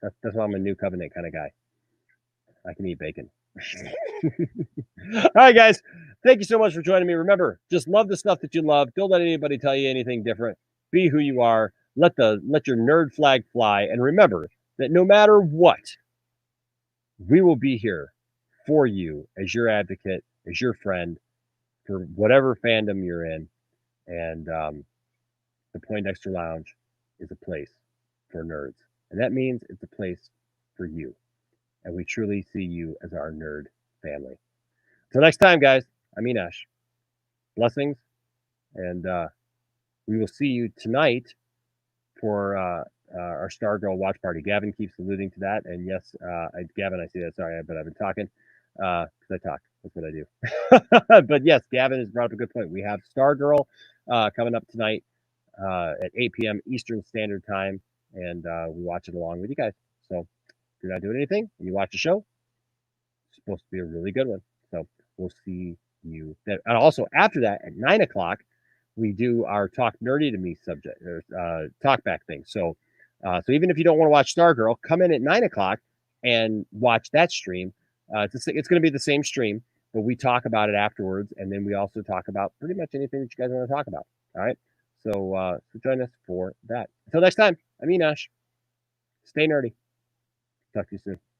That's why I'm a new covenant kind of guy. I can eat bacon. All right, guys. Thank you so much for joining me. Remember, just love the stuff that you love. Don't let anybody tell you anything different. Be who you are. Let your nerd flag fly. And remember that no matter what, we will be here for you as your advocate, as your friend, for whatever fandom you're in. And the Poindexter Lounge is a place for nerds. And that means it's a place for you. And we truly see you as our nerd family. Until next time, guys, I'm Enosh. Blessings. And we will see you tonight for our Stargirl watch party. Gavin keeps alluding to that. And yes, Gavin, I see that. Sorry, but I've been talking because I talk. That's what I do. But yes, Gavin has brought up a good point. We have Stargirl coming up tonight at 8 p.m. Eastern Standard Time. And we watch it along with you guys. So if you're not doing anything and you watch the show, it's supposed to be a really good one. So we'll see you then. And also after that, at 9 o'clock, we do our Talk Nerdy to Me subject, or talk back thing. So even if you don't want to watch Stargirl, come in at 9 o'clock and watch that stream. It's going to be the same stream, but we talk about it afterwards. And then we also talk about pretty much anything that you guys want to talk about. All right. So join us for that. Until next time, I'm Enosh. Stay nerdy. Talk to you soon.